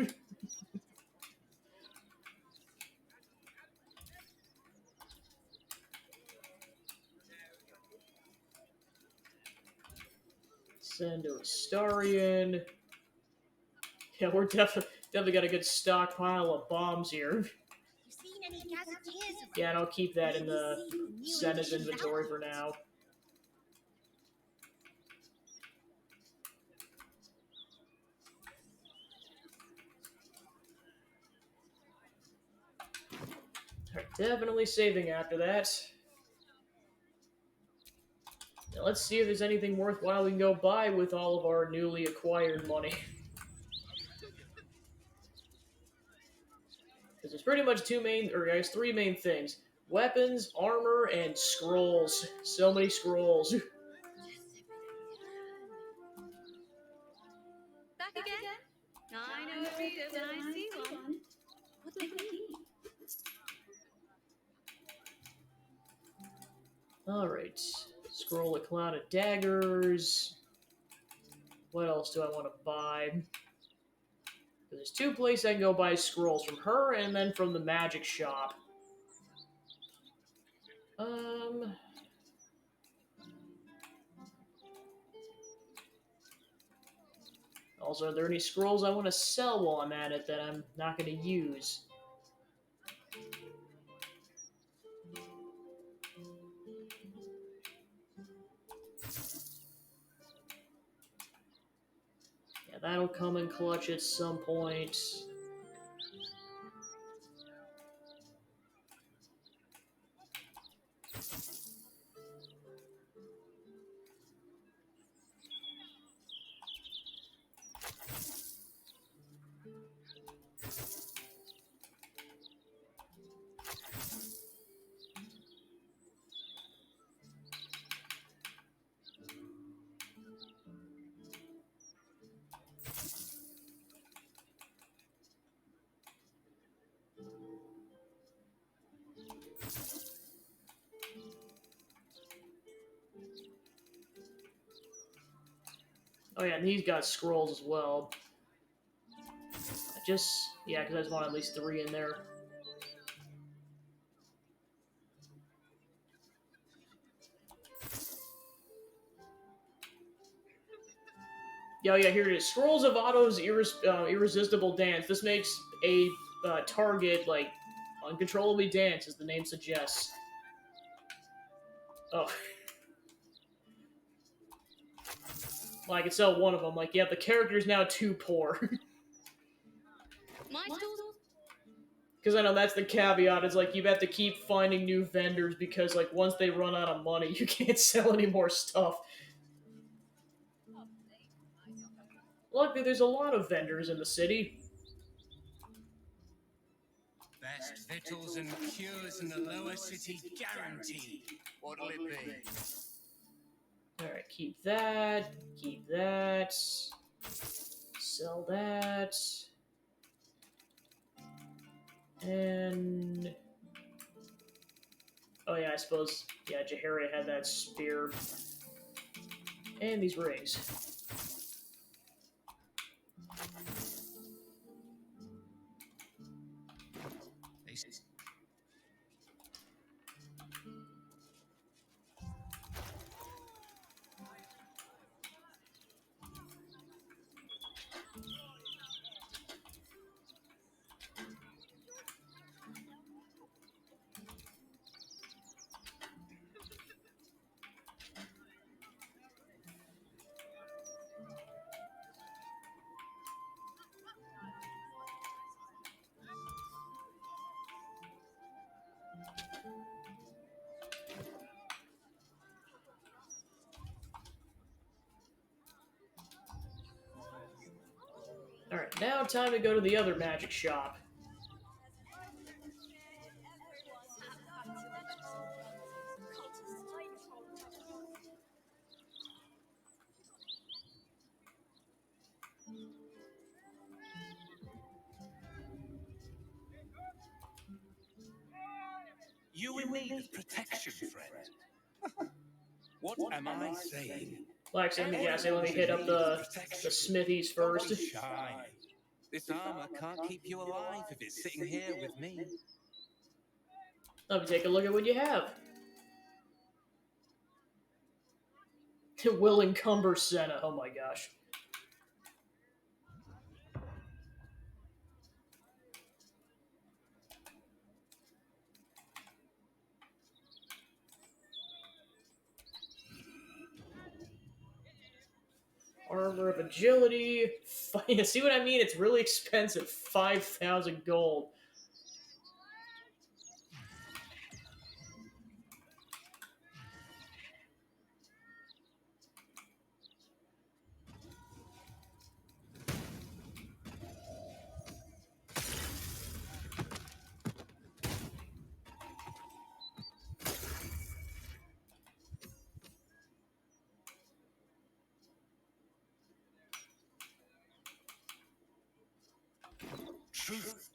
Send to Astarion. Yeah, we're definitely got a good stockpile of bombs here. Yeah, and I'll keep that in the Senna's inventory for now. Definitely saving after that. Now let's see if there's anything worthwhile we can go buy with all of our newly acquired money. Because there's pretty much three main things. Weapons, armor, and scrolls. So many scrolls. Back again? I know a reader when I see one. What do you need? Alright. Scroll a cloud of daggers. What else do I want to buy? There's two places I can go buy scrolls, from her and then from the magic shop. Also, are there any scrolls I want to sell while I'm at it that I'm not going to use? Yeah, that'll come in clutch at some point. Oh yeah, and he's got scrolls as well. Yeah, because I just want at least 3 in there. Yeah, here it is. Scrolls of Otto's irresistible dance. This makes a target, like, uncontrollably dance, as the name suggests. Oh. Well, I can sell one of them. Like, yeah, the character's now too poor. Because I know that's the caveat, is like, you have to keep finding new vendors because, like, once they run out of money, you can't sell any more stuff. Luckily, there's a lot of vendors in the city. Best victuals and cures in the lower city guaranteed. What'll it be? Alright, keep that. Keep that. Sell that. And... oh yeah, I suppose, yeah, Jaharia had that spear. And these rings. Alright, now time to go to the other magic shop. You in need of protection, friend. What am I saying? Well, actually, let me hit up the smithies first. Shine. This armor can't keep you alive if it's sitting here with me. Let me take a look at what you have. Will encumber Senna. Oh my gosh. Armor of agility. See what I mean? It's really expensive. 5,000 gold. truth.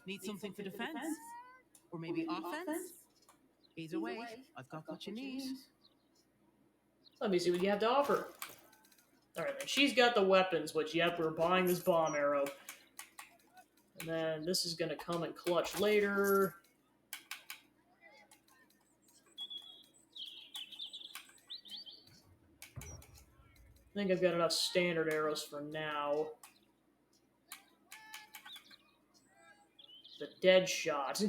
Need something for defense? Or maybe offense? Either way, I've got what you need. Let me see what you have to offer. Alright, then she's got the weapons, which, yep, we're buying this bomb arrow. And then this is gonna come in clutch later. I think I've got enough standard arrows for now. The dead shot.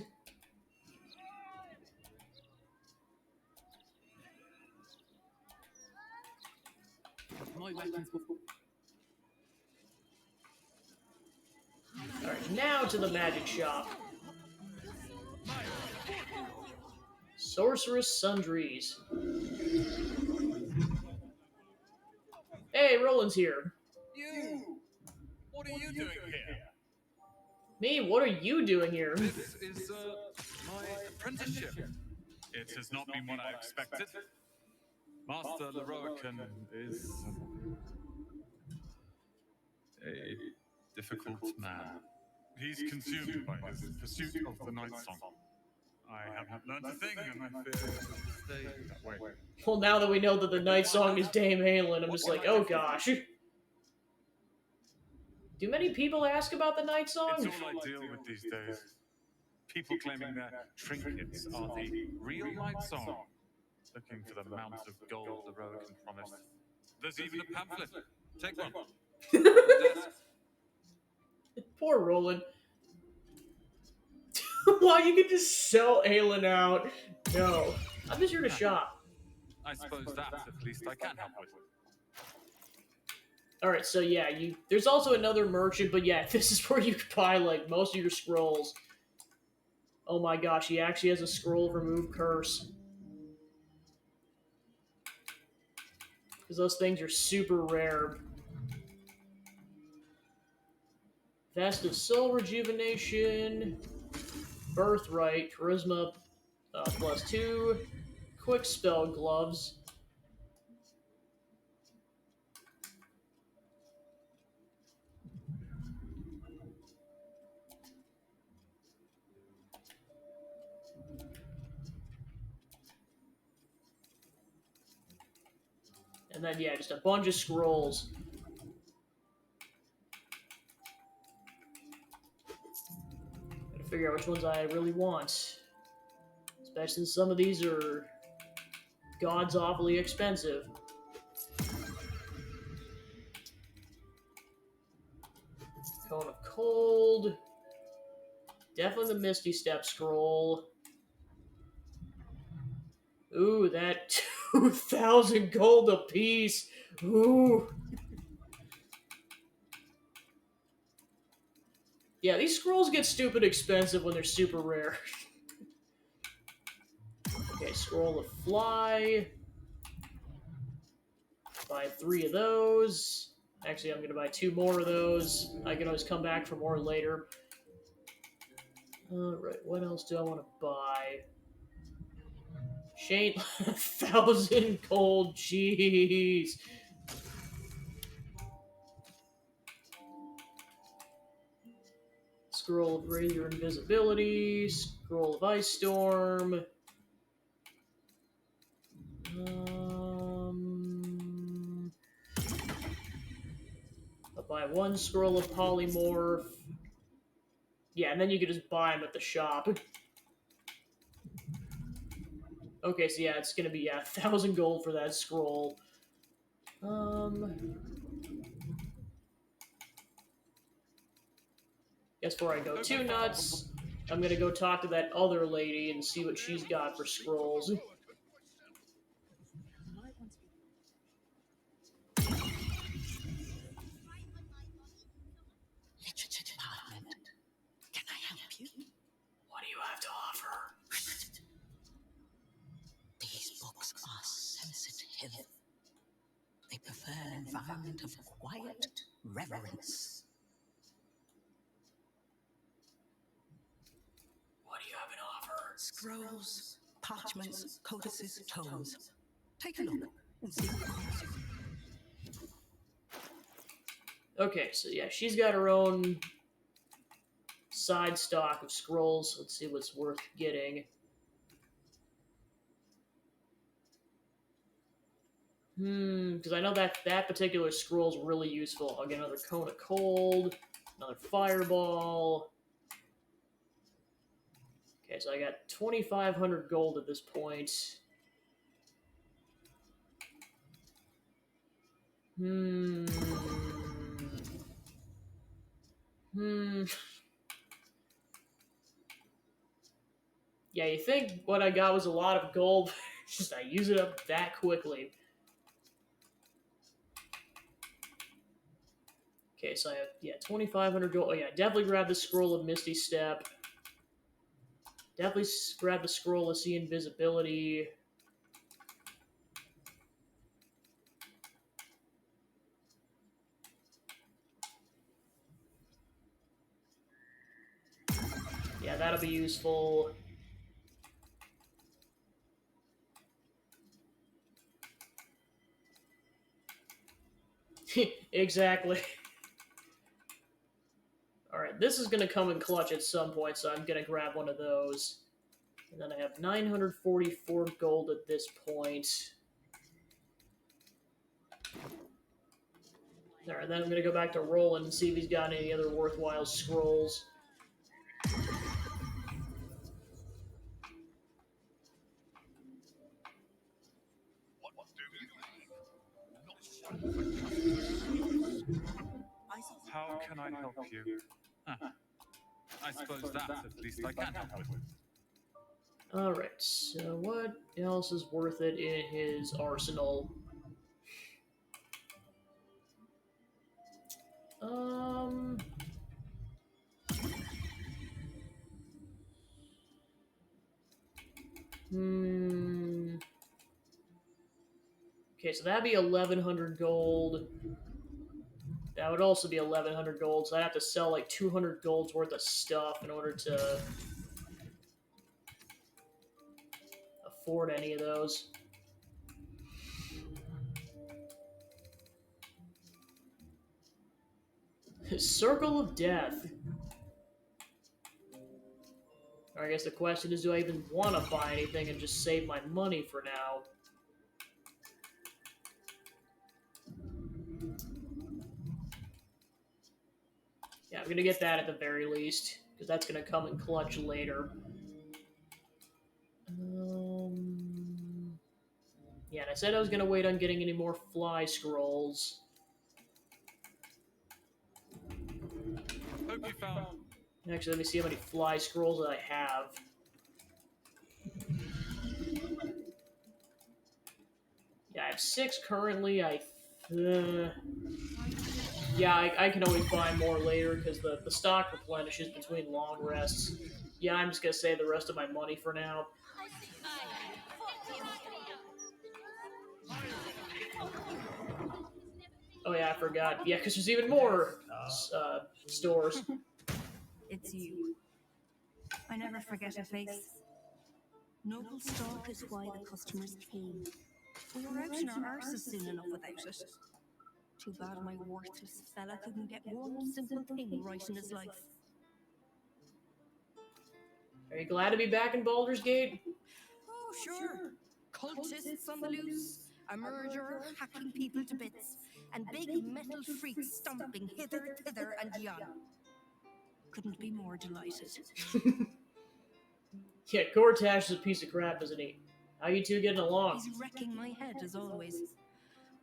My weapons will... Alright, now to the magic shop. Sorceress Sundries. Hey, Roland's here. You! What are you doing here? Me? What are you doing here? This is, my apprenticeship. It has not been what I expected. Master Leroican is a difficult man. He's consumed by his pursuit of the Night Song. I haven't learned a thing, and I fear it will stay that way. Well, now that we know that the Night Song is Dame Halen, I'm just like, oh gosh. Do many people ask about the Night Song? It's all I deal with these days. People claiming their trinkets are the real Night Song, looking for the mounds of gold the Leroican promised. There's even a pamphlet. Take one. Poor Roland. Why, you could just sell Aelin out. No. I'm just here to shop. I suppose that at least I can help with. Alright, so yeah, there's also another merchant, but yeah, this is where you can buy, like, most of your scrolls. Oh my gosh, he actually has a scroll of Remove Curse. Because those things are super rare. Vest of Soul Rejuvenation. Birthright. Charisma +2. Quick Spell Gloves. And then, yeah, just a bunch of scrolls. Gotta figure out which ones I really want. Especially since some of these are gods awfully expensive. Cone of Cold. Definitely the Misty Step scroll. Ooh, that 2,000 gold apiece. Ooh. Yeah, these scrolls get stupid expensive when they're super rare. Okay, Scroll of Fly. Buy 3 of those. Actually, I'm going to buy 2 more of those. I can always come back for more later. Alright, what else do I want to buy? Shane, 1,000 gold, jeez. Scroll of Raise Your Invisibility, Scroll of Ice Storm. I'll buy 1 Scroll of Polymorph. Yeah, and then you can just buy them at the shop. Okay, so yeah, it's gonna be, 1,000 gold for that scroll. Guess before I go too nuts, I'm gonna go talk to that other lady and see what she's got for scrolls. Literature department. Can I help you? What do you have to offer? These books are sensitive. They prefer an environment of quiet reverence. What do you have in offer? Scrolls, parchments, codices, tomes. Take a look and see what calls you. Okay, so yeah, she's got her own side stock of scrolls. Let's see what's worth getting. Because I know that particular scroll is really useful. I'll get another Cone of Cold, another Fireball. Okay, so I got 2,500 gold at this point. Hmm. Yeah, you think what I got was a lot of gold, just I use it up that quickly. Okay, so I have, yeah, 2,500 gold. Oh yeah, definitely grab the Scroll of Misty Step. Definitely grab the Scroll of See Invisibility. Yeah, that'll be useful. Exactly. Alright, this is going to come in clutch at some point, so I'm going to grab one of those. And then I have 944 gold at this point. Alright, then I'm going to go back to Roland and see if he's got any other worthwhile scrolls. How can I help you? Huh. I suppose that at least I can help with. Alright, so what else is worth it in his arsenal? Okay, so that'd be 1,100 gold. That would also be 1,100 gold, so I'd have to sell like 200 gold's worth of stuff in order to afford any of those. Circle of Death. I guess the question is, do I even want to buy anything and just save my money for now? Yeah, I'm gonna get that at the very least, because that's gonna come in clutch later. Yeah, and I said I was gonna wait on getting any more fly scrolls. Hope you found. Actually, let me see how many fly scrolls that I have. Yeah, I have 6 currently. Yeah, I can always buy more later because the stock replenishes between long rests. Yeah, I'm just gonna save the rest of my money for now. Oh yeah, I forgot. Yeah, because there's even more stores. It's you. I never forget a face. Noble stock is why the customers came. We were out in our arses soon enough without it. Too bad my worthless fella couldn't get one simple thing right in his life. Are you glad to be back in Baldur's Gate? Oh, sure. Cultists on the loose, a murderer hacking people to bits, and big metal freaks stomping hither, thither, and yon. Couldn't be more delighted. Yeah, Gortash is a piece of crap, isn't he? How you two getting along? He's wrecking my head as always.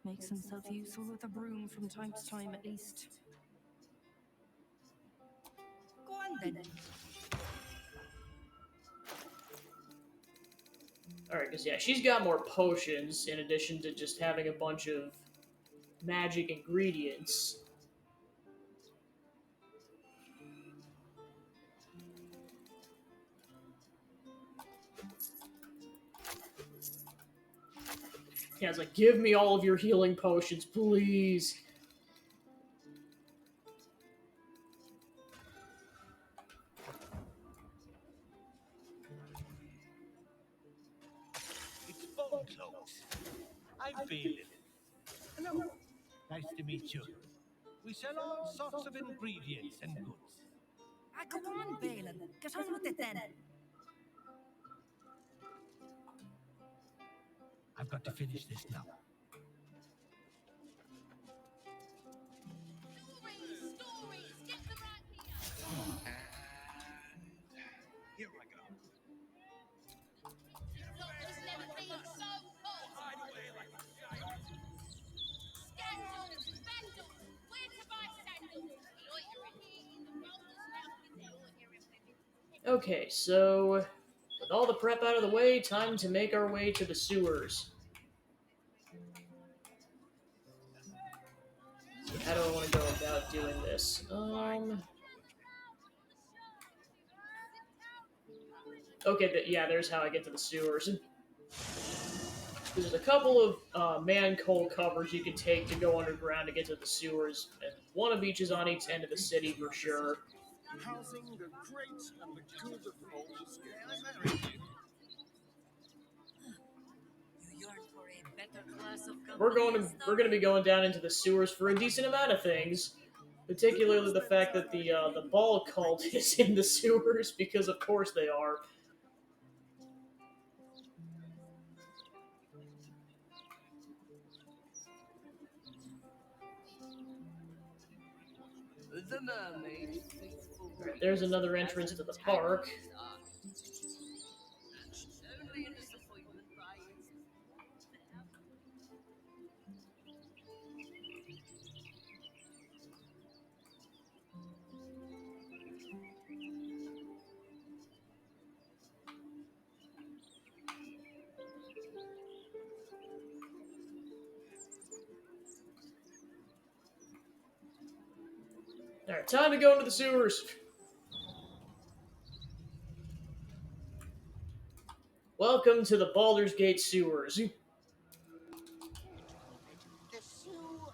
Makes himself useful with a broom from time to time at least. Go on then. Alright, because yeah, she's got more potions in addition to just having a bunch of magic ingredients. Yeah, it's like, give me all of your healing potions, please. It's bone cloaks. I'm Balin. Hello. Nice to meet you. We sell all sorts of ingredients and goods. Go on, Balin. Get on with it then. I've got to finish this now. Stories! Get them right here! Here I go. Look, there's never been so hot! Hide away like a giant. Scandals! Vandals! Where to buy sandals? Loitering here in the Baldur's mouth with the loitering women. Okay, so with all the prep out of the way, time to make our way to the sewers. So how do I want to go about doing this? Okay, yeah, there's how I get to the sewers. There's a couple of man-coal covers you can take to go underground to get to the sewers, and one of each is on each end of the city for sure. Housing the great and the good of Baldur's Gate. I married you. You yearn for a better class of We're company, going to be going down into the sewers for a decent amount of things, particularly the fact that the ball cult is in the sewers, because of course they are. The mermaid. Alright, there's another entrance to the park. Only a disappointment, right? Alright, time to go into the sewers. Welcome to the Baldur's Gate sewers. The sewer.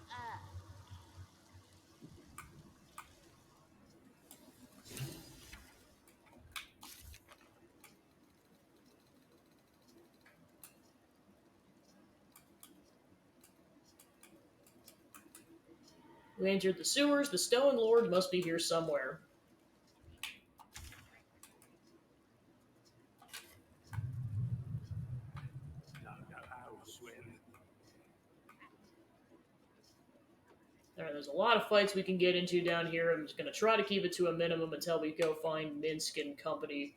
We entered the sewers. The Stone Lord must be here somewhere. Alright, there's a lot of fights we can get into down here. I'm just going to try to keep it to a minimum until we go find Minsk and company.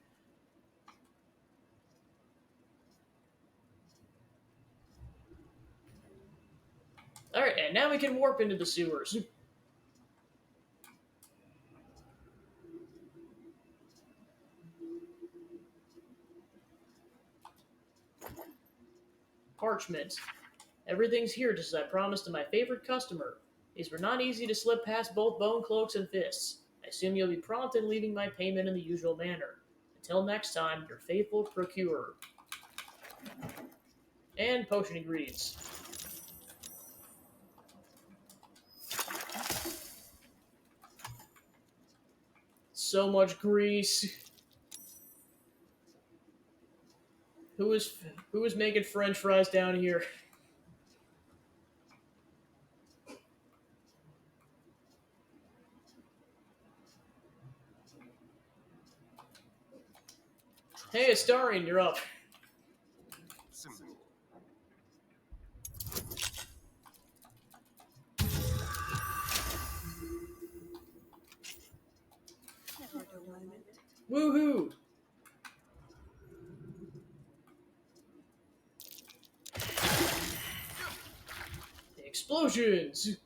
Alright, and now we can warp into the sewers. Parchment. Everything's here just as I promised to my favorite customer. These were not easy to slip past both bone cloaks and fists. I assume you'll be prompt in leaving my payment in the usual manner. Until next time, your faithful procurer. And potion ingredients. So much grease. Who is making French fries down here? Hey, Astarion, you're up. Woohoo! The explosions!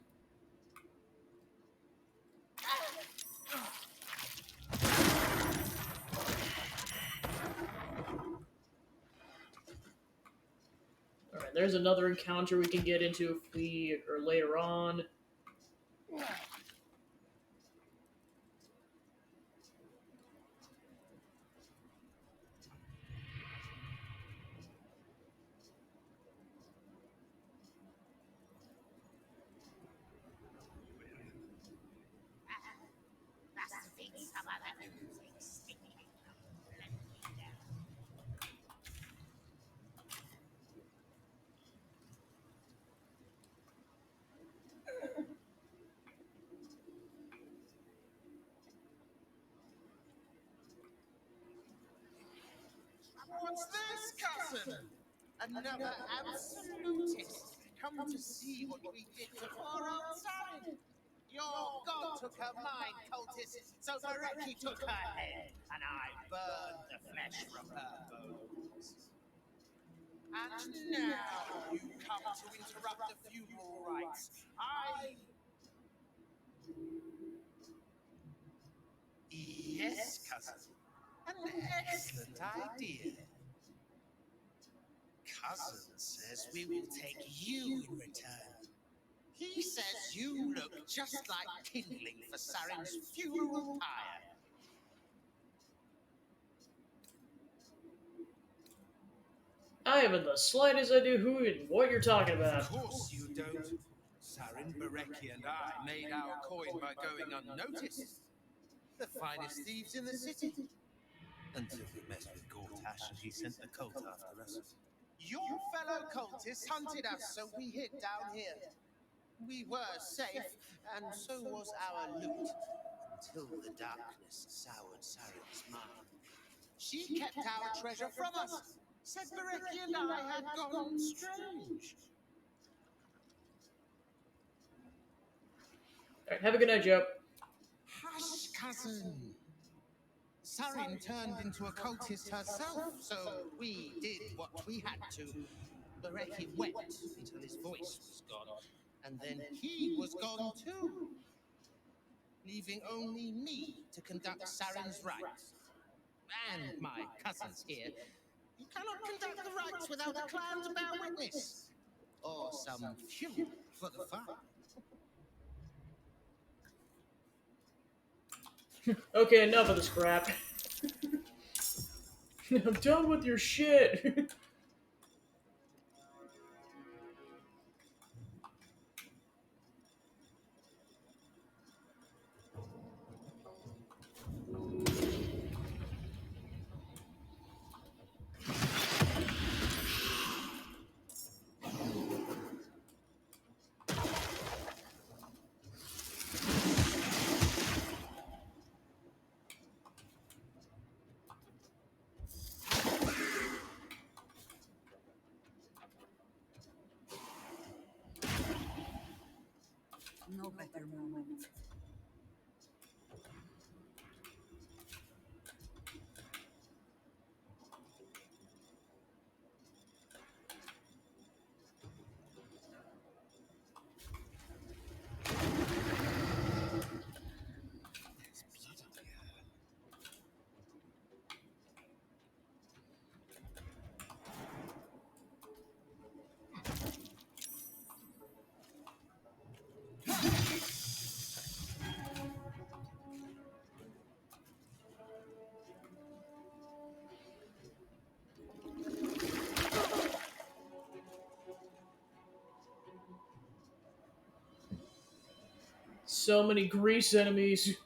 Alright, there's another encounter we can get into if we, or later on. That's the thing, some of that music sticking. Let me down. cousin! Another absolutist! Come to see what we did to poor old Sarin! Your god took her mind, cultist, so Bereki took her head, and I burned the flesh from her bones. And now you come to interrupt the funeral rites. Yes, cousin. An excellent idea. Cousin says we will take you in return. He says you look just like kindling for Sarin's funeral pyre. I haven't the slightest idea who and what you're talking about. Of course you don't. Sarin, Bereki, and I made our coin by going unnoticed. The finest thieves in the city. Until we messed with Gortash and he sent the cult after us. Your fellow cultists hunted us, so we hid down here. We were safe, and so was our loot, until the darkness soured Sarin's mind. She kept our treasure from us, said Bereki and I had gone strange. Alright, have a good night, Joe. Hush, cousin. Sarin turned into a cultist herself, so we did what we had to. Bereki wept until his voice was gone, and then he was gone too, leaving only me to conduct Sarin's rites. And my cousins here. You cannot conduct the rites without a clan to bear witness, or some fuel for the fire. Okay, enough of this crap. I'm done with your shit. No better moment. So many grease enemies.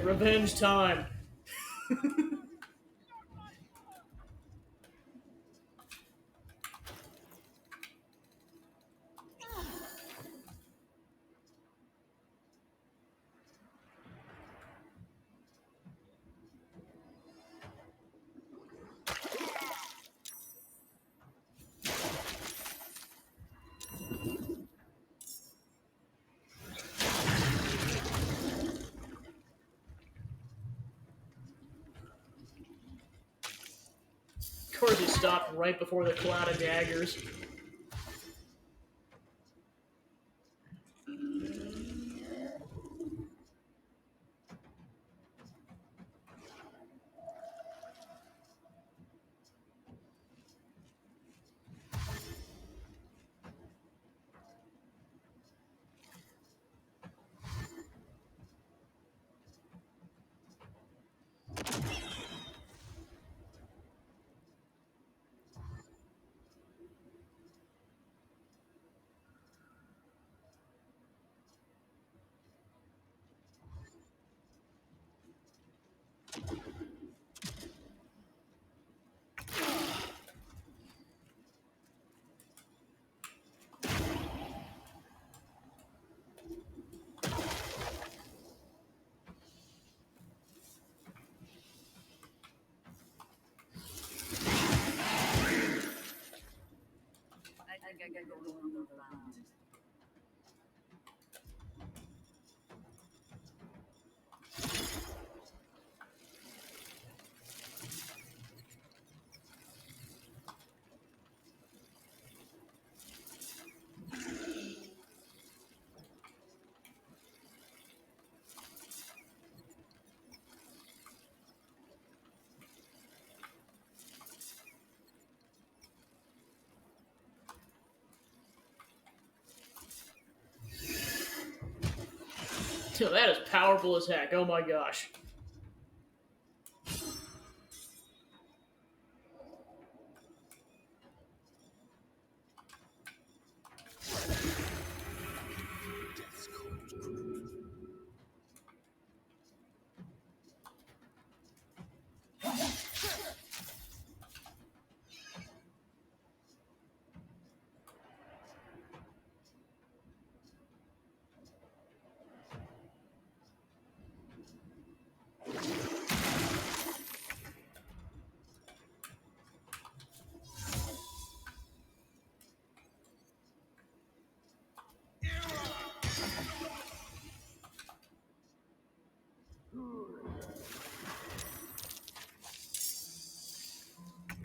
Revenge time. Of course, he stopped right before the cloud of daggers. I think I could go another round. Dude, that is powerful as heck. Oh my gosh.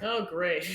Oh, great.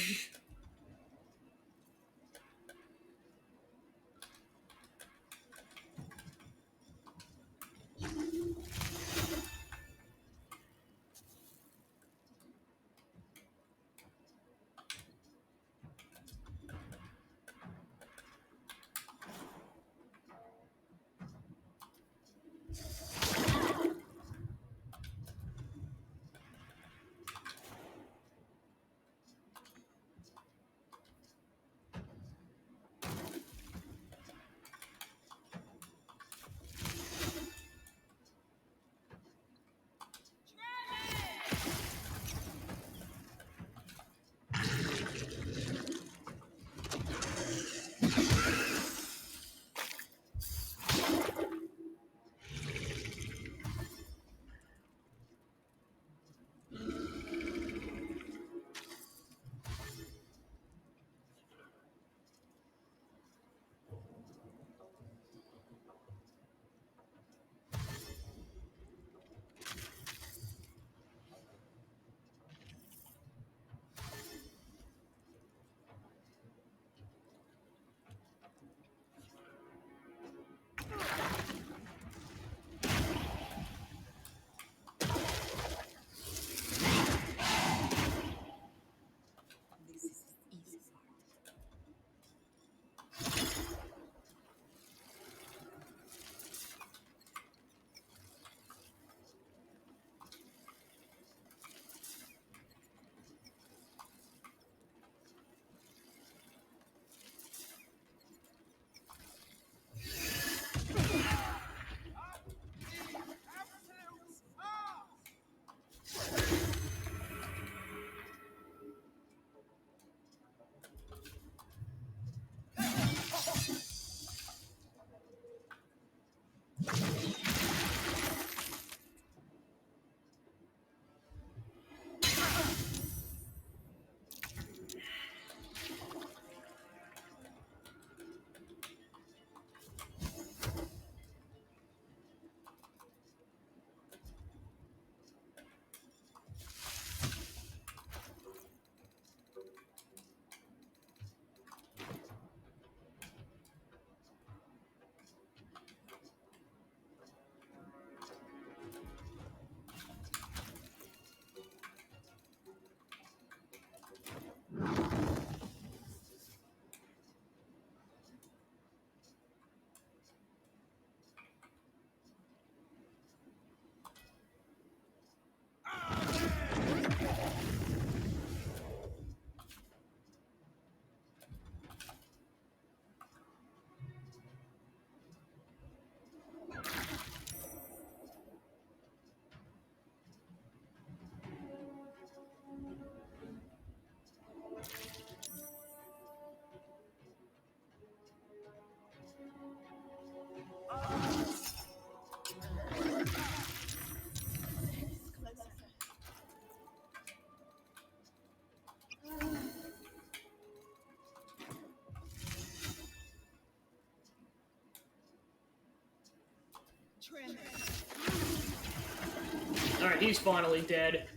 Alright, he's finally dead.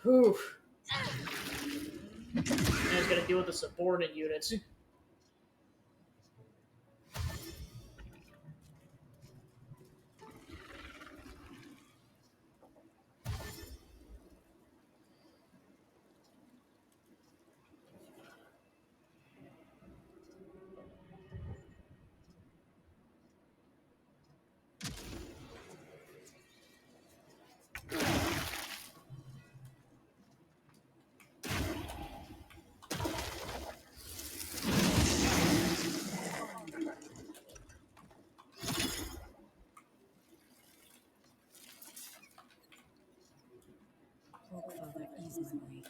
Whew. Now he's gotta deal with the subordinate units. Father, ease my way.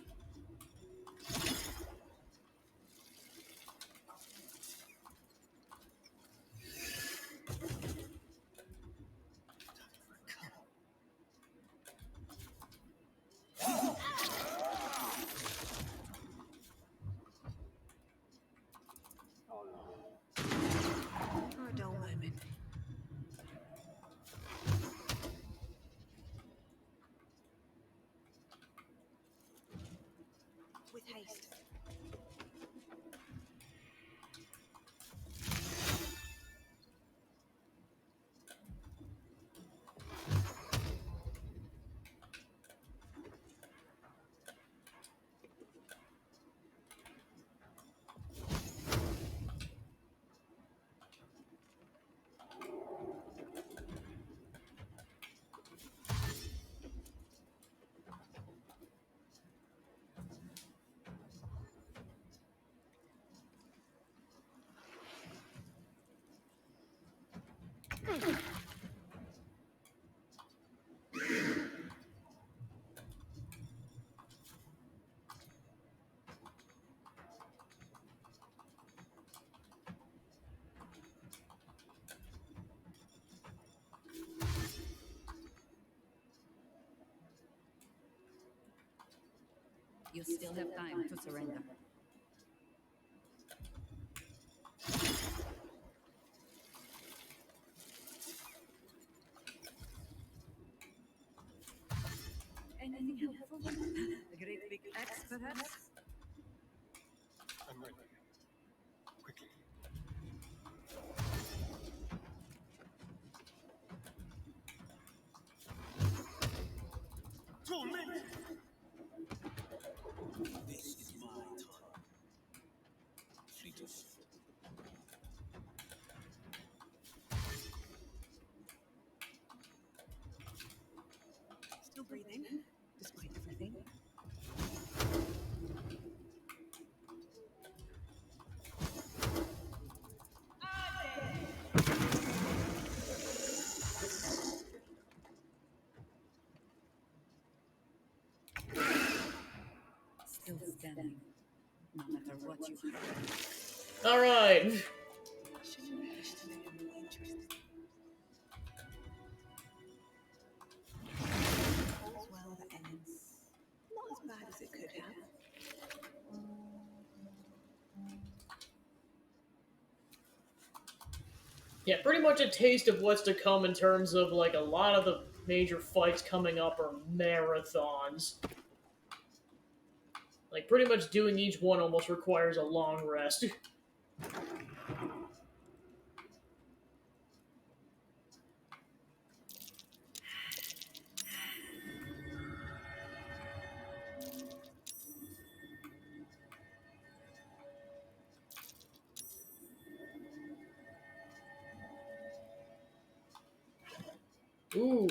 For a dull moment. With haste. You still have time to surrender. Anything helpful? A great big axe, perhaps? I'm ready. Quickly. Torment! This is my time. Fleet of foot. Still breathing, despite everything. Still standing, no matter what you have. Alright. All's well that ends. Not as bad as it could have. Yeah, pretty much a taste of what's to come in terms of, like, a lot of the major fights coming up are marathons. Like, pretty much doing each one almost requires a long rest. Ooh.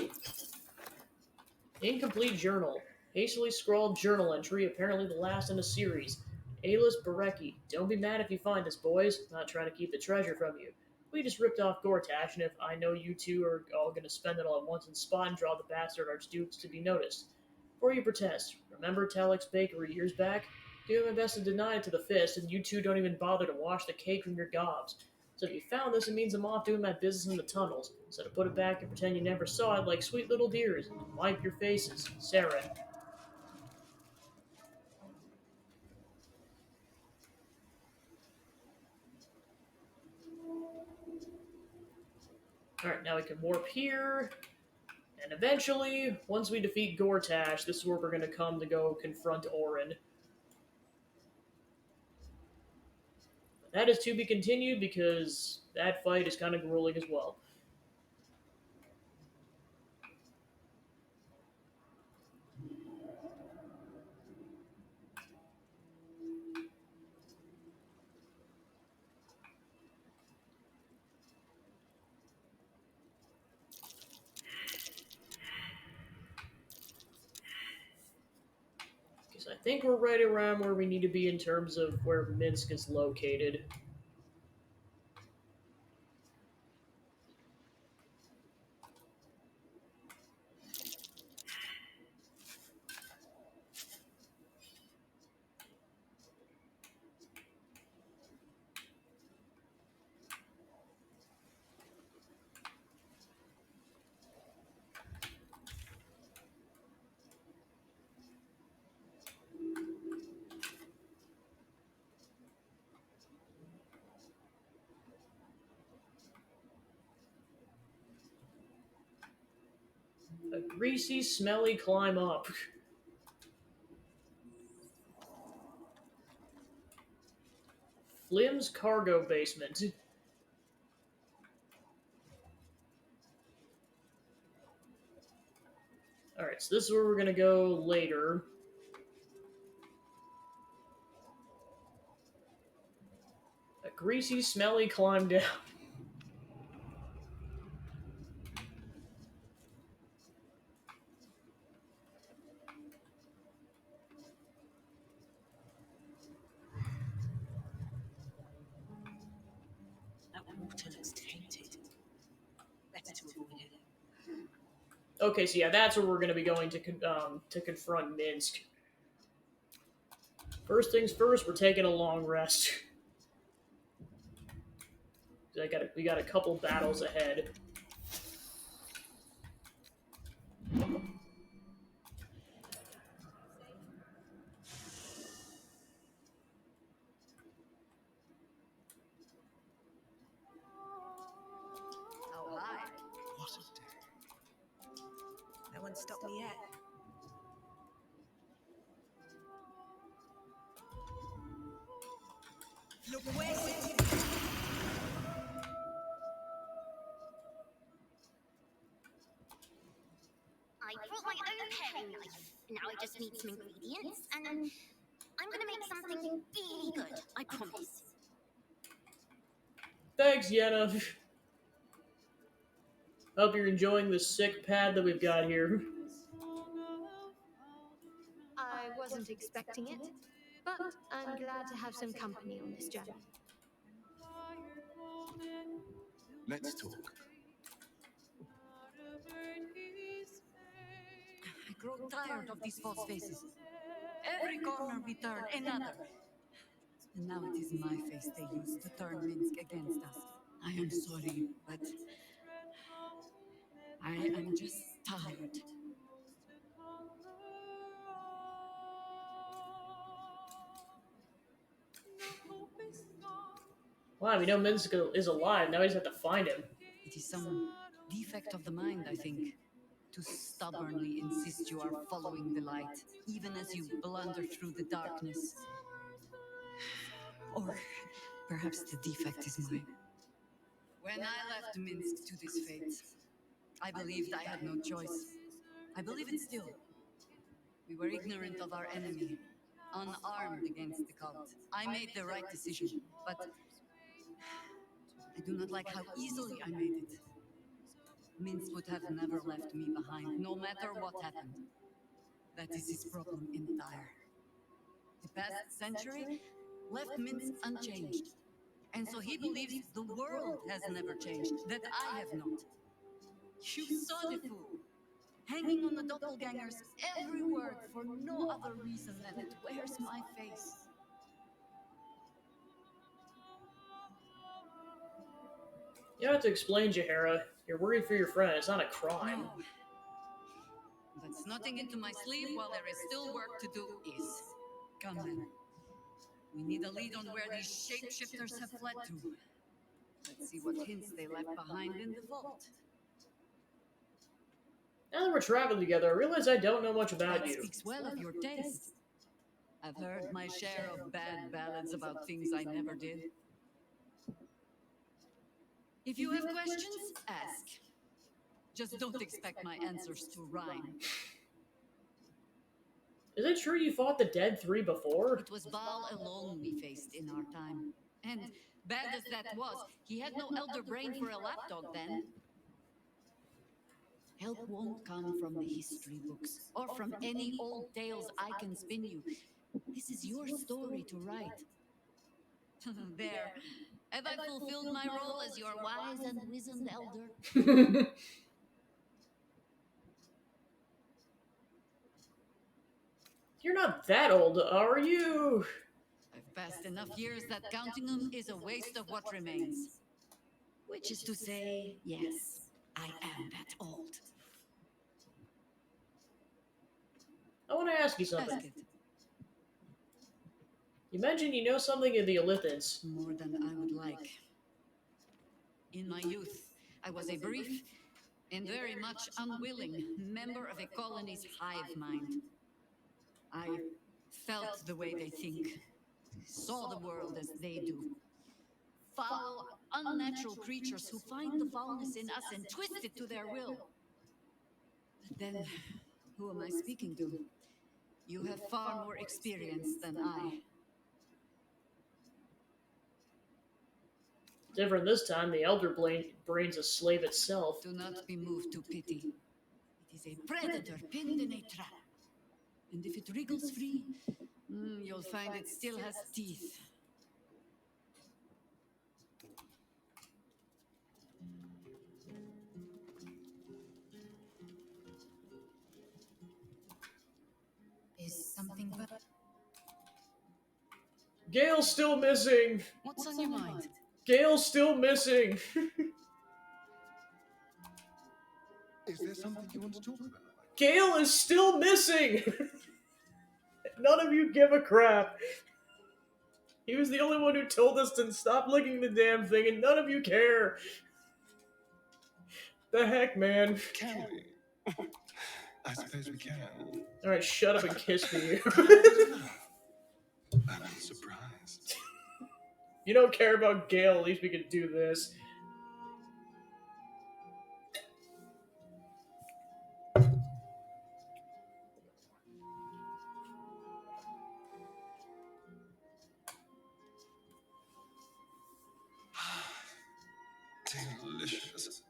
Incomplete journal. Hastily scrawled journal entry, apparently the last in a series. Alis Barecki. Don't be mad if you find this, boys. Not trying to keep the treasure from you. We just ripped off Gortash, and if I know you two are all going to spend it all at once and spot and draw the bastard archdukes to be noticed. Before you protest, remember Talek's Bakery years back? Doing my best to deny it to the fist, and you two don't even bother to wash the cake from your gobs. So if you found this, it means I'm off doing my business in the tunnels. So to put it back and pretend you never saw it like sweet little dears. Wipe your faces. Sarah. Alright, now we can warp here. And eventually, once we defeat Gortash, this is where we're going to come to go confront Orin. That is to be continued because that fight is kind of grueling as well. Because I think we're right around where we need to be in terms of where Minsk is located. A greasy, smelly climb up. Flim's cargo basement. Alright, so this is where we're gonna go later. A greasy, smelly climb down. That water looks tainted. Better to avoid it. Okay, so yeah, that's where we're gonna be going to confront Minsk. First things first, we're taking a long rest. We got a couple battles ahead. Oh, hi. What a day. No one stopped me yet. Look where city. I brought my own paring knife. Now I just need some ingredients, and I'm gonna make something really good, I promise. Thanks, Yenna. Hope you're enjoying the sick pad that we've got here. I wasn't expecting it, but I'm glad to have some company on this journey. Let's talk. I grow tired of these false faces. Every corner we turn, another. And now it is my face they use to turn Minsk against us. I am sorry, but I am just tired. Wow, we know Minsk is alive. Now we just have to find him. It is some defect of the mind, I think, to stubbornly insist you are following the light, even as you blunder through the darkness. Or perhaps the defect is mine. When I left Minsk to this fate, I believed I had no choice. I believe it still. We were ignorant of our enemy, unarmed against the cult. I made the right decision, but I do not like how easily I made it. Minsk would have never left me behind, no matter what happened. That is his problem entire. The past century left Minsk unchanged. And so he believes the world has never changed, that I have not. You saw the fool, hanging on the doppelganger's every word for no other reason than it wears my face. You don't have to explain, Jahara. You're worried for your friend. It's not a crime. No. But snotting into my sleeve while there is still work to do is. Come then. We need a lead on where these shapeshifters have fled to. Let's see what hints they left behind in the vault. Now that we're traveling together, I realize I don't know much about That you. speaks well of your taste. I've heard my share of bad ballads about things I never did. If you have questions, ask. Just don't expect my answers to rhyme. Is it true you fought the Dead Three before? It was Baal alone we faced in our time. And bad as that was, he had no elder brain for a lapdog then. Help won't come from the history books or from any old tales I can spin you. This is your story to write. There. Have I fulfilled my role as your wise and wizened elder? You're not that old, are you? I've passed enough years that counting them is a waste of what remains. Which is to say, yes, I am that old. I want to ask you something. Ask it. You mentioned you know something of the Illithids. More than I would like. In my youth, I was a brief and very much unwilling member of a colony's hive mind. I felt the way they think, saw the world as they do. Foul, unnatural creatures who find the foulness in us and twist it to their will. But then, who am I speaking to? You have far more experience than I. Different this time, the Elder Brain's a slave itself. Do not be moved to pity. It is a predator pinned in a trap. And if it wriggles free, you'll find it still has teeth. Is something but... Gale's still missing! What's on your mind? Gale's still missing! Is there something you want to talk about? Gale is still missing! None of you give a crap. He was the only one who told us to stop licking the damn thing, and none of you care. The heck, man. Can we? I suppose we can. Alright, shut up and kiss me. I'm surprised. You don't care about Gale, at least we can do this. Delicious.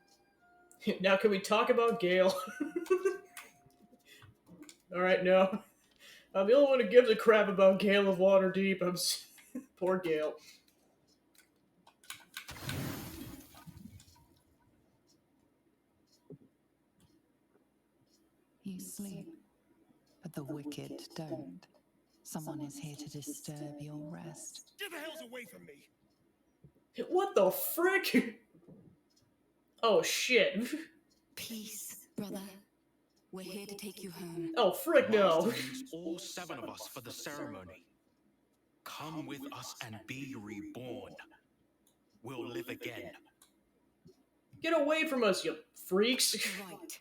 Now can we talk about Gale? Alright, no. I'm the only one who gives a crap about Gale of Waterdeep. Poor Gale. You sleep, but the wicked don't. Someone is here to disturb your rest. Get the hells away from me! What the frick? Oh shit. Peace, brother. We're here to take you home. Oh frick no. Master needs all 7 of us for the ceremony. Come with us and be reborn. We'll live again. Get away from us, you freaks. Right.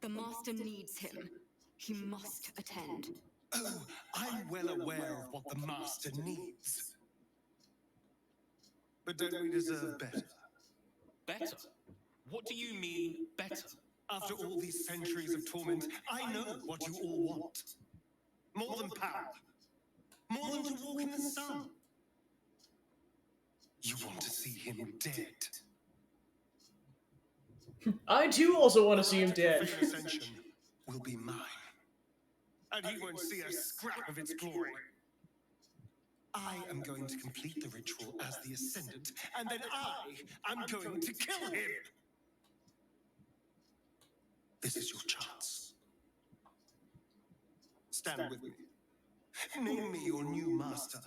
The master needs him. He must attend. Oh, I'm well aware of what the master needs. But don't we deserve better? Better? What do you mean, better? After all these centuries of torment, I know what you all want. More than power. More than to walk in the sun. You want to see him dead. I too also want to see him dead. Ascension will be mine. And he won't see a scrap of its glory. I am going to complete the ritual as the Ascendant, and then I am going to kill him! This is your chance. Stand with me. Name me your new master.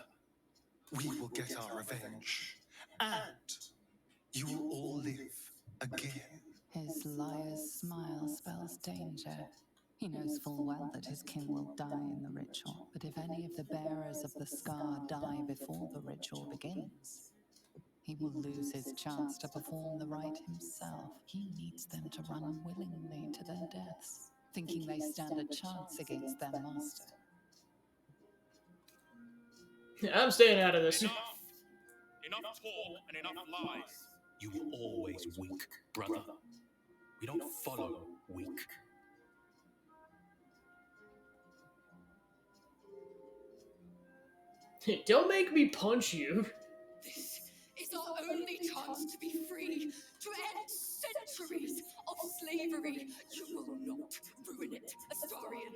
We will get our revenge. And you will all live again. His liar's smile spells danger. He knows full well that his kin will die in the ritual, but if any of the bearers of the scar die before the ritual begins, He will lose his chance to perform the rite himself. He needs them to run willingly to their deaths, thinking they stand a chance against their master. I'm staying out of this. Enough talk and enough lies. You were always weak, brother. We don't follow weak. Don't make me punch you. This is our only chance to be free, to end centuries of slavery. You will not ruin it, Astarion.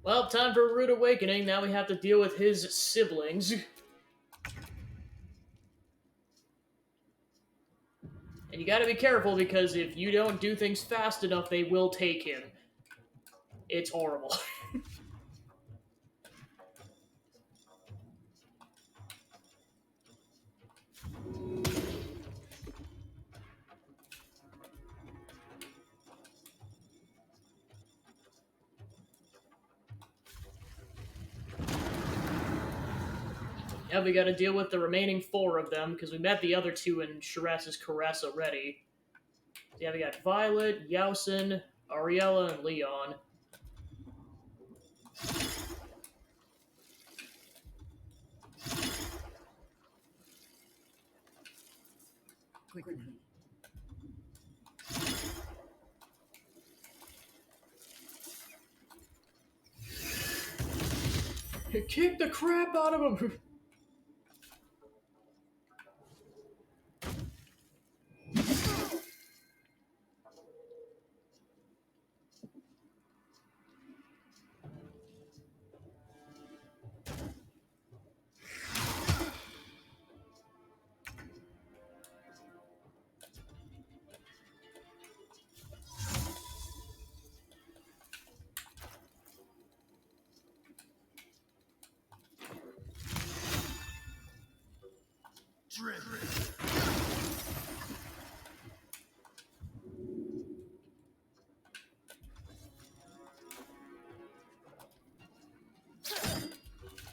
Well, time for a rude awakening. Now we have to deal with his siblings. And you gotta be careful, because if you don't do things fast enough, they will take him. It's horrible. Yeah, we gotta deal with the remaining 4 of them, because we met the other 2 in Shiraz's Caress already. Yeah, we got Violet, Yausen, Ariella, and Leon. Quickly. Kick the crap out of him!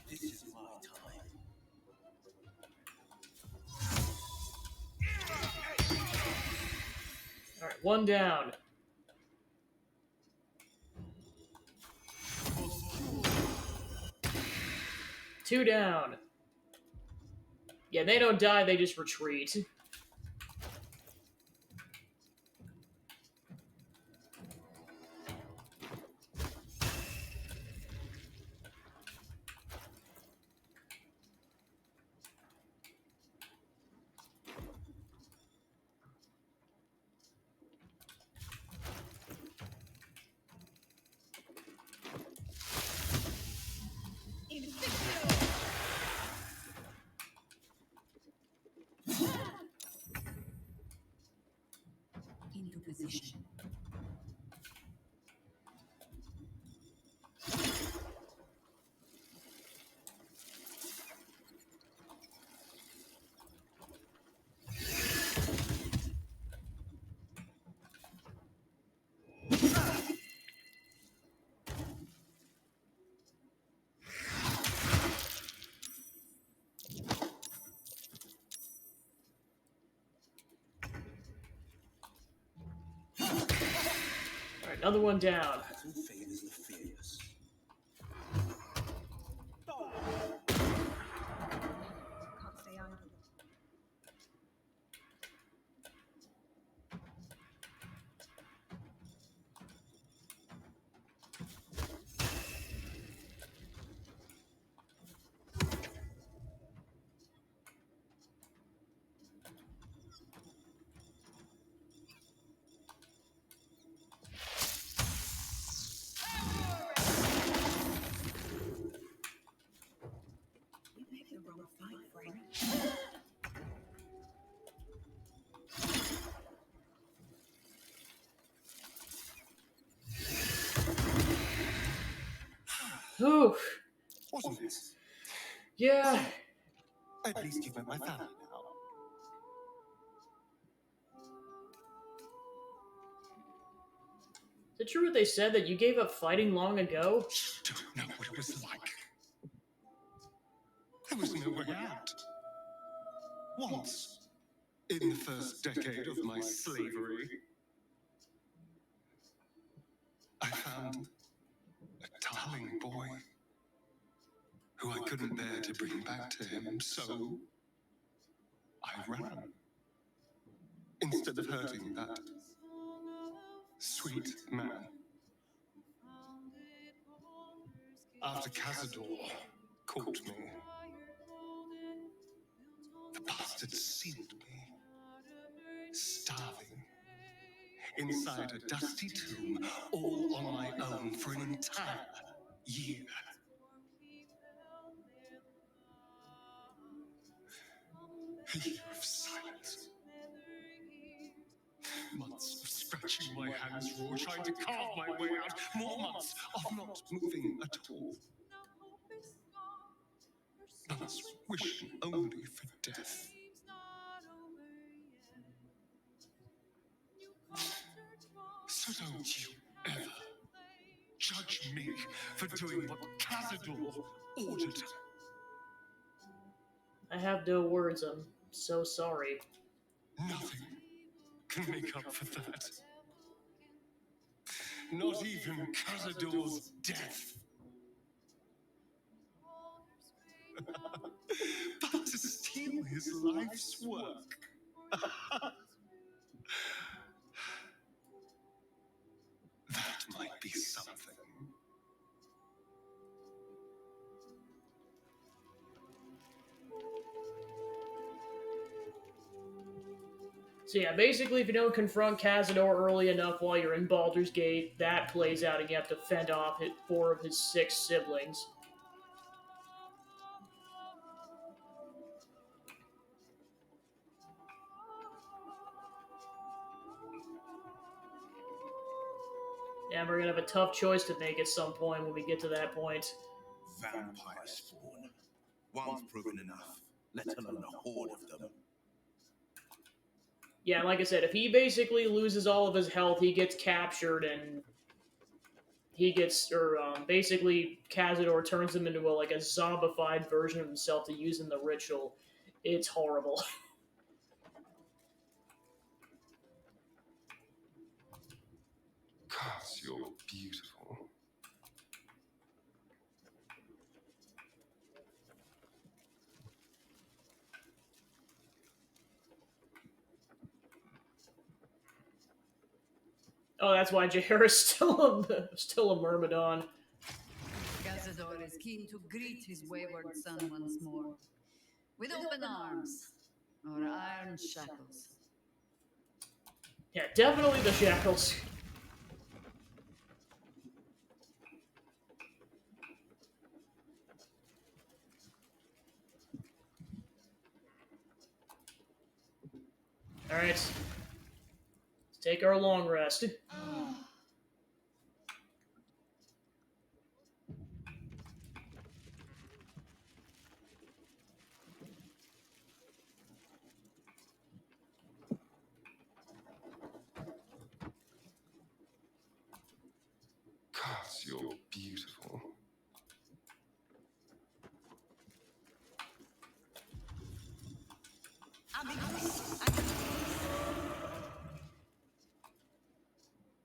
This is my time. Alright, 1 down. Two down. Yeah, they don't die, they just retreat. Into position. Alright, another 1 down. Battle favors the fearless. Can't stay idle. You picked the wrong fight, friend. Oof. Wasn't it? Yeah. At least you've met my family now. Is it true what they said, that you gave up fighting long ago? Don't know what it was like. There was no way out. Once, in the first decade of my slavery, I found a darling boy who I couldn't bear to bring back to him, so I ran. Instead of hurting that sweet man. After Cazador caught me, the bastard sealed me, starving, inside a dusty tomb, all on my own for an entire year. A year of silence. Months of scratching my hands raw, trying to carve my way out. More months of not moving at all. Months wishing only for death. So don't you ever judge me for doing what Cazador ordered. I have no words. I'm so sorry. Nothing can make up for that. Not even Cazador's death. But to steal his life's work. That might be something. So yeah, basically, if you don't confront Cazador early enough while you're in Baldur's Gate, that plays out and you have to fend off 4 of his 6 siblings. Yeah, we're gonna have a tough choice to make at some point when we get to that point. Vampire spawn. One's proven enough, let alone a horde of them. Yeah, like I said, if he basically loses all of his health, he gets captured and he gets, basically Cazador turns him into like a zombified version of himself to use in the ritual. It's horrible. Cause you're beautiful. Oh, that's why Jaehaer is still a Myrmidon. Cazador is keen to greet his wayward son once more. With open arms, or iron shackles. Yeah, definitely the shackles. Alright. Let's take our long rest. Cause you're beautiful.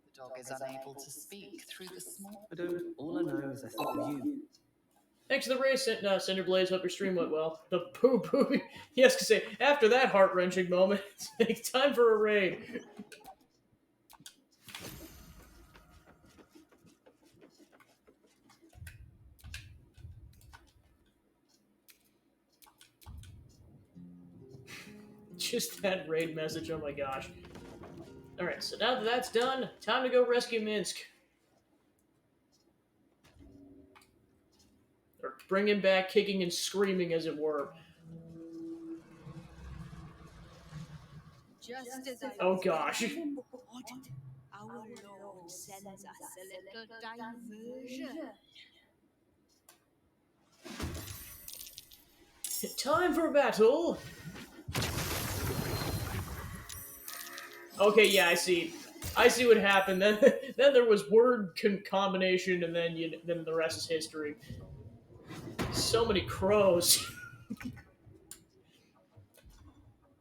The dog is unable to speak through the small... I don't. All I know is I thought of you. Thanks for the race, Cinderblaze. Hope your stream went well. The poo-poo. Yes, to say, after that heart-wrenching moment, it's time for a raid. Just that raid message, oh my gosh. Alright, so now that that's done, time to go rescue Minsk. Or bring him back kicking and screaming, as it were. Just as I Oh gosh. our Lord sends us a little diversion. Time for battle! Okay, yeah, I see. I see what happened. Then there was word combination, and then the rest is history. So many crows.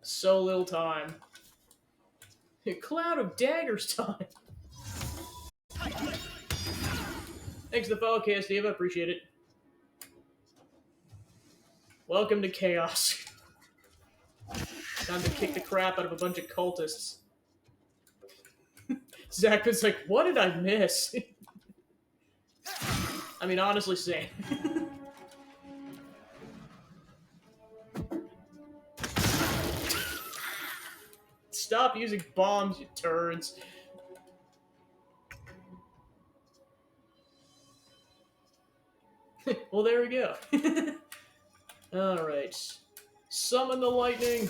So little time. A cloud of daggers time. Thanks to the follow, KS Steve. I appreciate it. Welcome to chaos. Time to kick the crap out of a bunch of cultists. Zach was like, what did I miss? I mean, honestly, same. Stop using bombs, you turds. Well, there we go. Alright. Summon the lightning!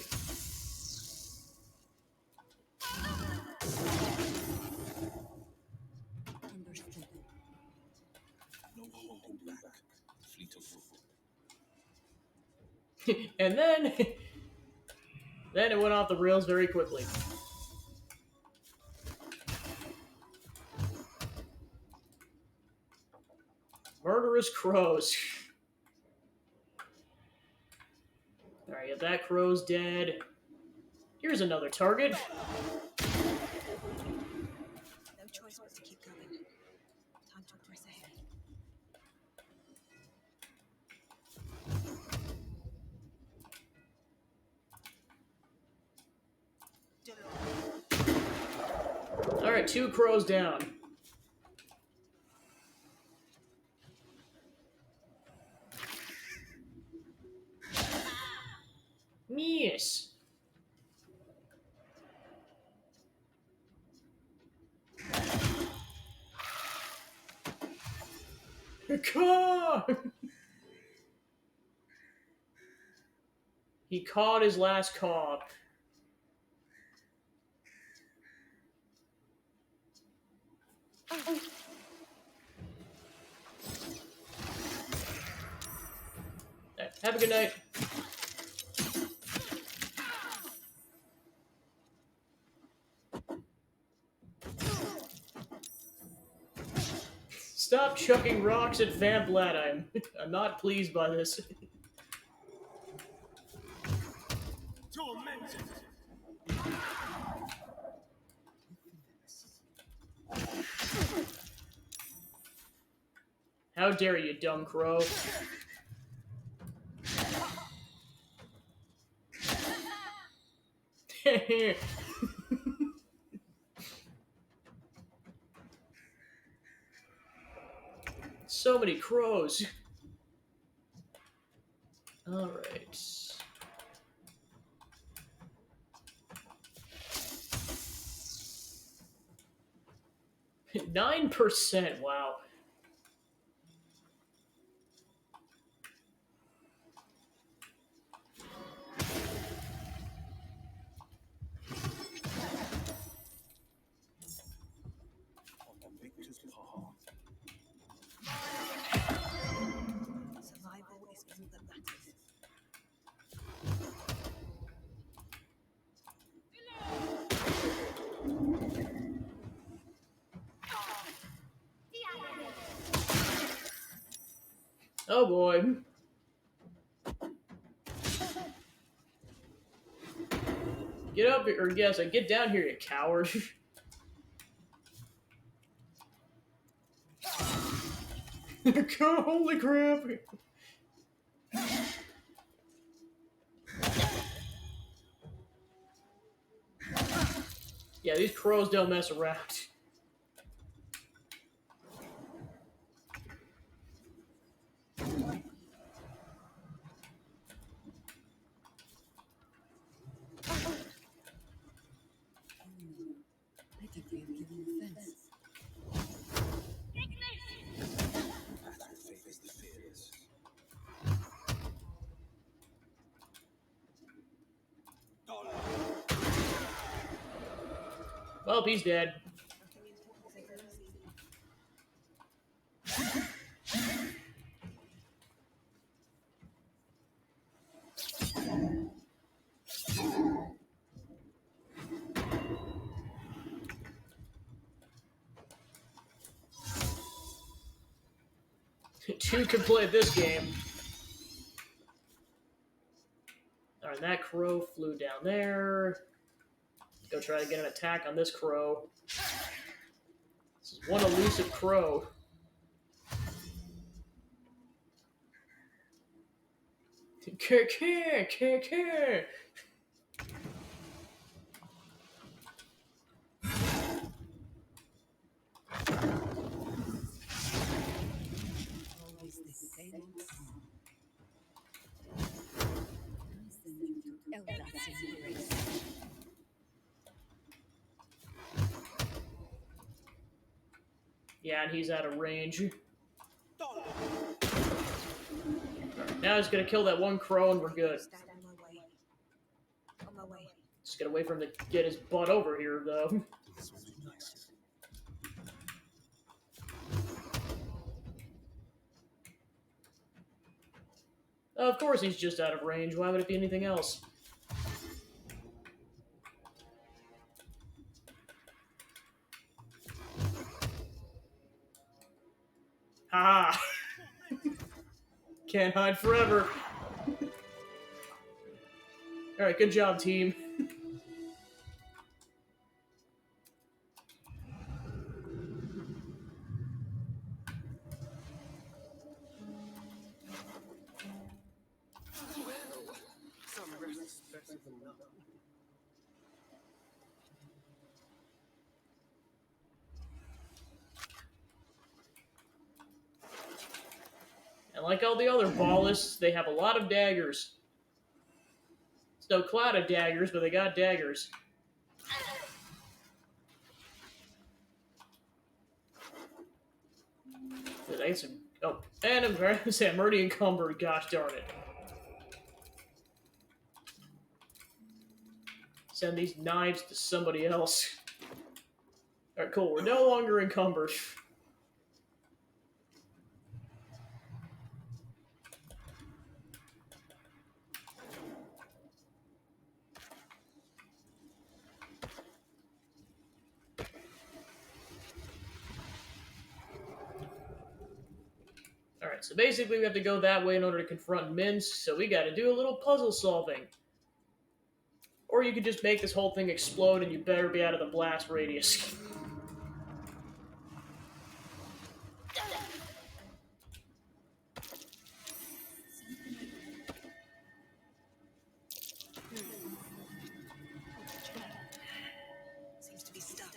Understood. No holding back, fleet of foot. And then... then it went off the rails very quickly. Murderous crows. Alright, that crow's dead. Here's another target. No choice but to keep going. Time to press ahead. Alright, 2 crows down. Yes. Caw! He caught his last caw. Have a good night. Stop chucking rocks at Vamplad. I'm not pleased by this. How dare you, dumb crow. So many crows. Alright. 9%, wow. Survival is all that matters. Oh boy. Get up here, or yes, get down here, you coward. Holy crap. Yeah, these crows don't mess around. I think we have given offense. Battle favors the fearless. Well, he's dead. Two can play this game. And that crow flew down there. Go try to get an attack on this crow. This is one elusive crow. Care. Always the same old song. I send you to Elda's embrace. Yeah, and he's out of range. Now he's gonna kill that one crow and we're good. On my way. Just gotta wait for him to get his butt over here, though. This will be nice. Of course he's just out of range. Why would it be anything else? Ha! Can't hide forever. Alright, good job, team. Well, some rest is better than none. And like all the other ballists, they have a lot of daggers. It's no cloud of daggers, but they got daggers. I get some. Oh, and I'm already encumbered. Gosh darn it! Send these knives to somebody else. All right, cool. We're no longer encumbered. Alright, so basically we have to go that way in order to confront Minsk, so we gotta do a little puzzle solving. Or you could just make this whole thing explode and you better be out of the blast radius. Seems to be stuck.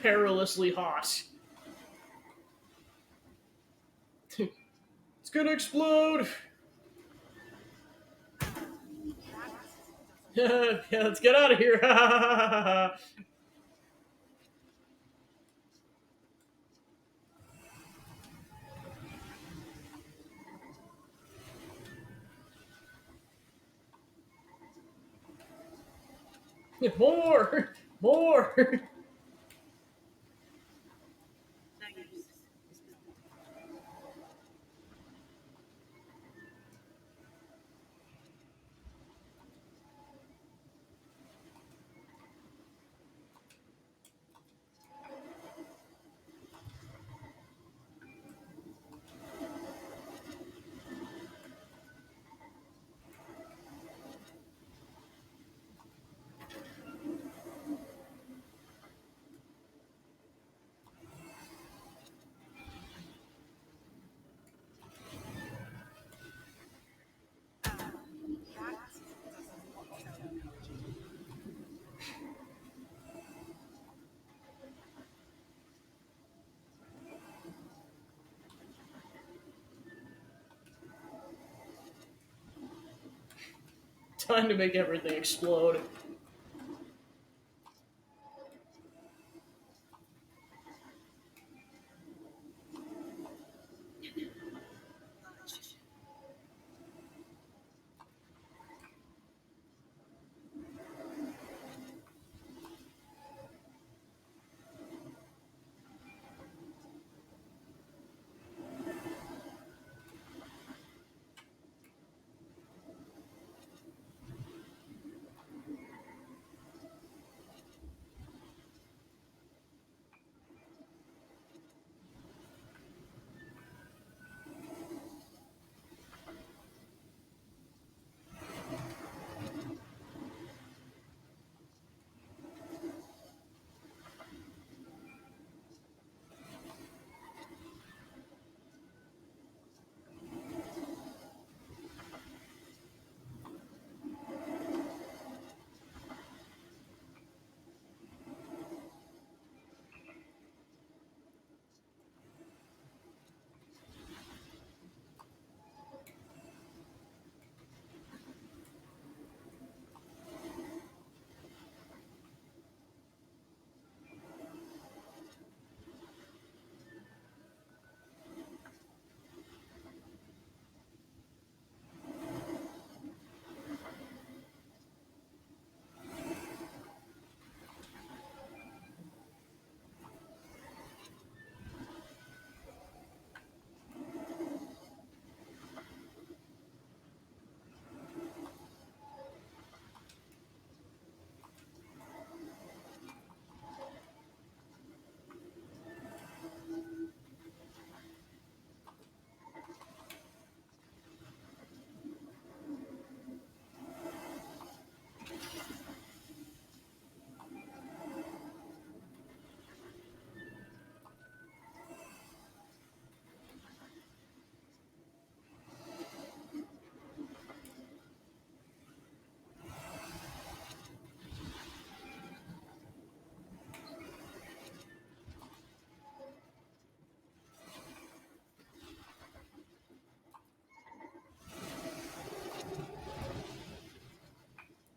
Perilously hot. It's gonna explode! Yeah, let's get out of here! More! More! Time to make everything explode.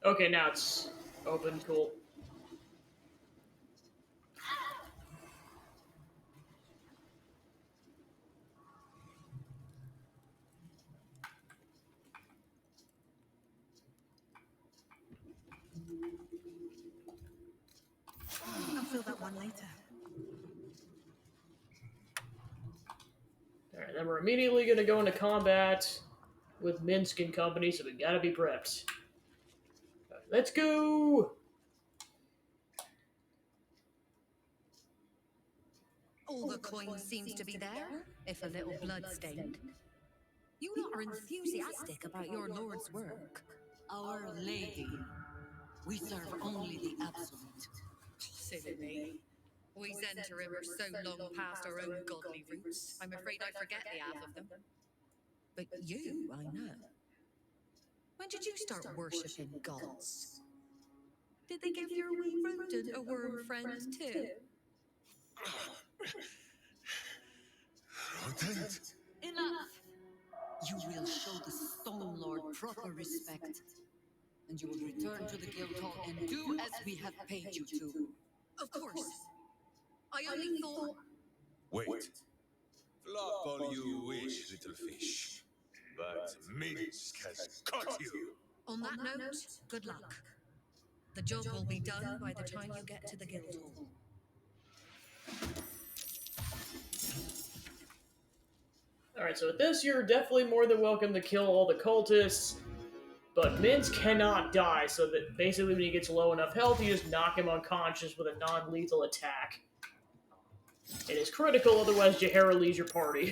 Okay, now it's open. Cool. I'll fill that one later. Alright, then we're immediately gonna go into combat with Minsk and company, so we gotta be prepped. Alright, let's go! All the coin seems to be there, if a little blood-stained. You lot are enthusiastic about your lord's work. Our Lady. We serve only the absolute. Silly me. We Zentarim are so long past our own godly roots, I'm afraid I forget the half of them. But you, I know. When did you start worshipping gods? Did they give your wee rodent a worm friend too? Rodent? Enough! You will show the Stone Lord proper respect, and you will return to the Guildhall and do as we have paid you to. Of course. I only thought... Wait. Flop all you wish, little fish. But Minsk has caught you. On that note, good luck. The job will be done by the time you get to the Guildhall. Alright, so with this, you're definitely more than welcome to kill all the cultists, but Minsk cannot die, so that basically when he gets low enough health, you just knock him unconscious with a non-lethal attack. It is critical, otherwise Jahara leaves your party.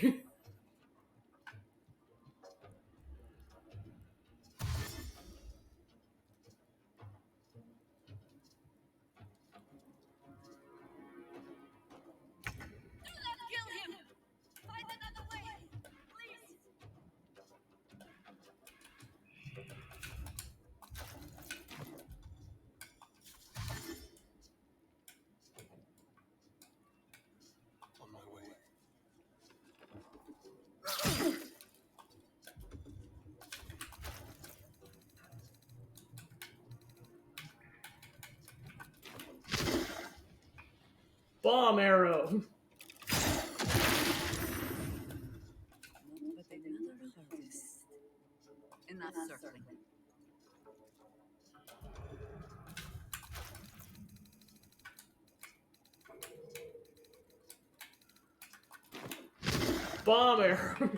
Kill him! Find another way! Please! On my way. Bomb arrow. But another harvest. Enough circling. Bomb arrow.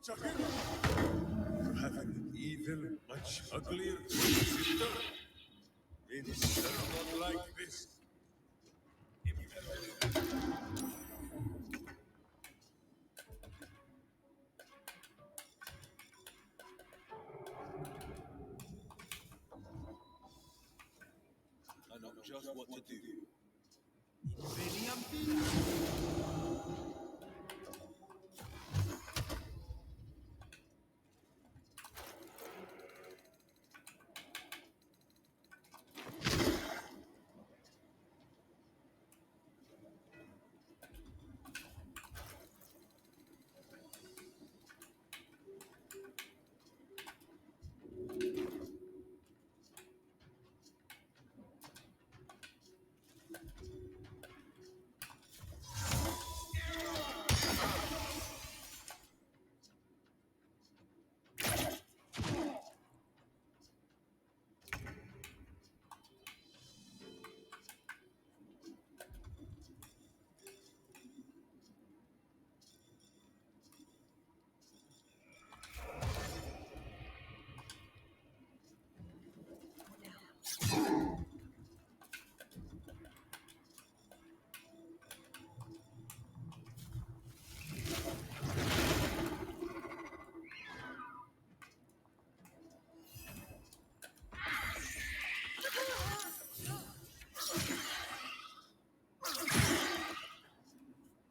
You have an evil much uglier than sister. It shall not like this. I know just what to do.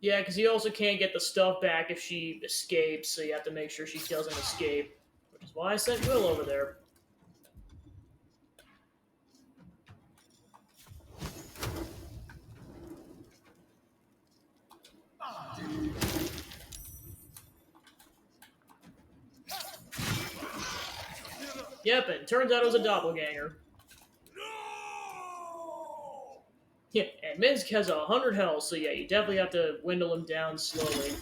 Yeah, because you also can't get the stuff back if she escapes, so you have to make sure she doesn't escape. Which is why I sent Will over there. Yep, and turns out it was a doppelganger. Yeah, and Minsk has 100 health, so yeah, you definitely have to dwindle him down slowly.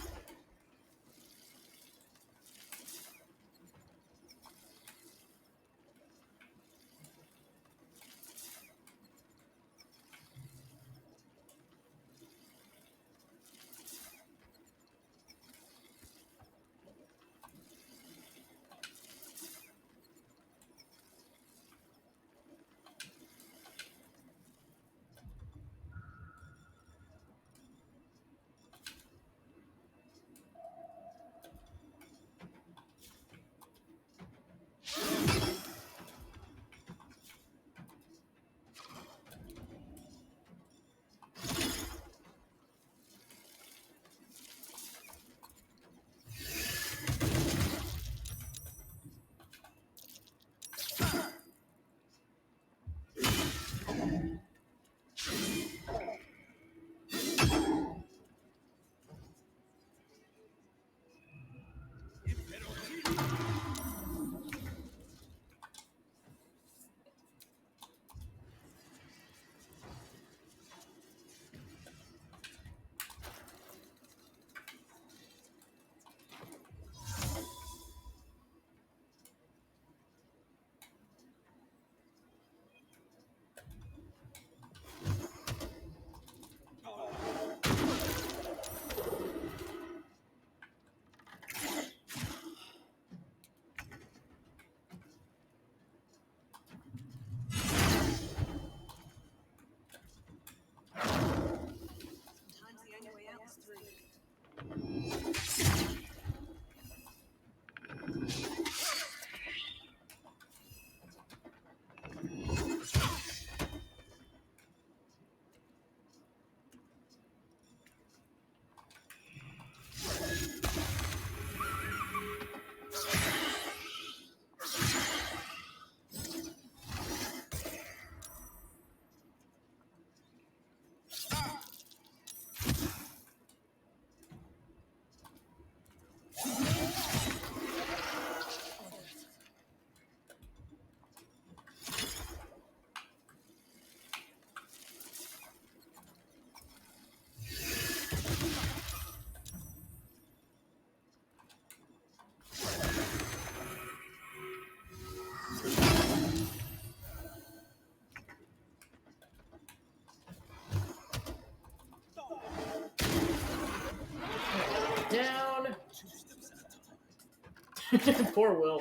Poor Will.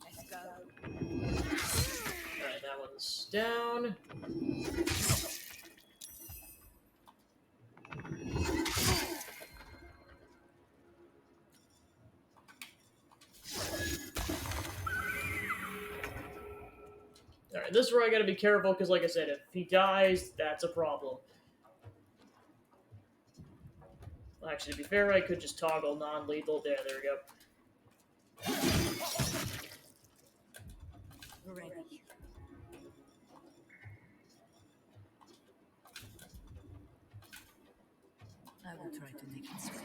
Let's go. Alright, that one's down. Alright, this is where I gotta be careful, because like I said, if he dies, that's a problem. Well, actually, to be fair, I could just toggle non-lethal. There we go. We're ready. I will try to make it swift.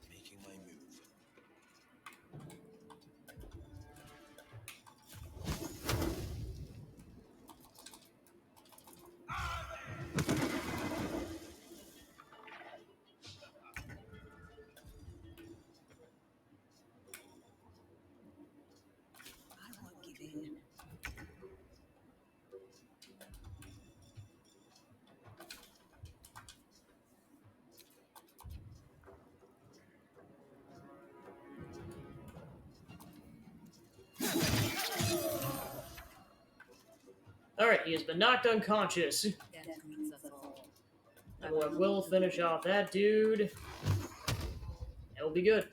Making my move. I won't give in. Alright, he has been knocked unconscious. Death greets us all. And we'll have Will finish off that dude. It'll be good.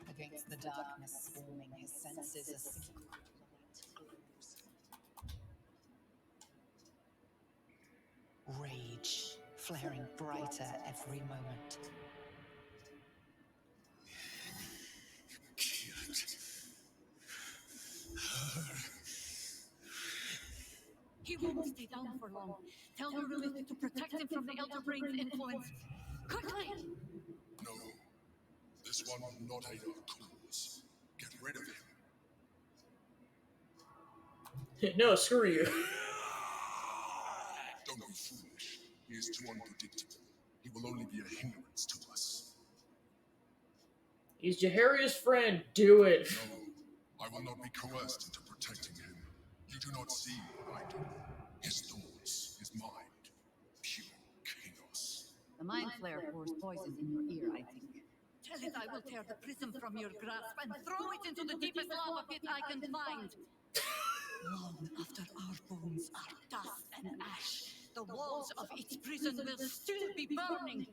Against the darkness swarming, his senses a single light glows. Rage flaring brighter every moment. He won't stay down for long. Tell Urulith to protect him from the Elder Brain's influence. Quickly! No. This one will not aid our cause. Get rid of him. No, screw you. Don't be foolish. He is too unpredictable. He will only be a hindrance to us. He's Jaharia's friend. Do it. No, I will not be coerced into protecting him. You do not see what I do. His thoughts, his mind, pure chaos. The Mind Flare pours poison in your ear, I think. Tell it I will tear the prism from your grasp and throw it into the deepest lava pit I can find. Long after our bones are dust and ash, the walls of its prison will still be burning.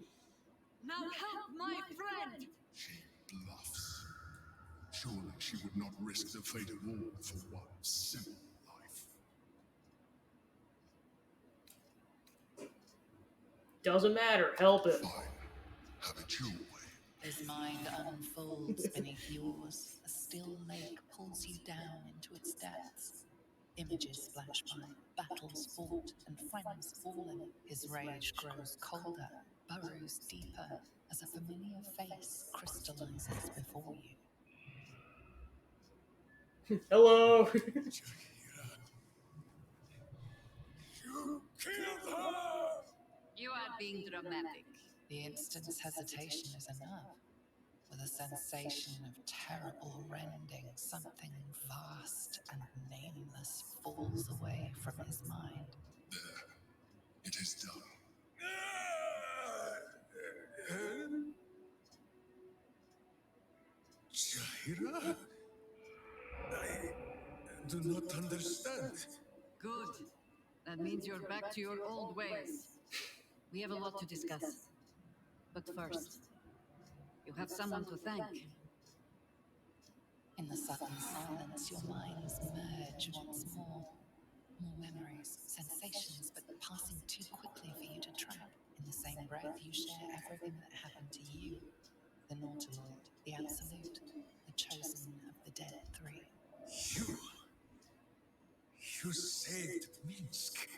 Now help my friend! She bluffs. Surely she would not risk the fate of all for one simple life. Doesn't matter. Help him. Fine. Have it your way. His mind unfolds beneath yours. A still lake pulls you down into its depths. Images flash by, battles fought, and friends fallen. His rage grows colder, burrows deeper, as a familiar face crystallizes before you. Hello. You killed her! You are being dramatic. The instant's hesitation is enough. With a sensation of terrible rending, something vast and nameless falls away from his mind. There. It is done. Jahira? I do not understand. Good. That means you're back to your old ways. We have a lot to discuss. But first, you have someone to thank. In the sudden silence, your minds merge once more. More memories, sensations, but passing too quickly for you to track. In the same breath, you share everything that happened to you. The Nautiloid, the Absolute, the chosen of the dead three. You saved Minsk.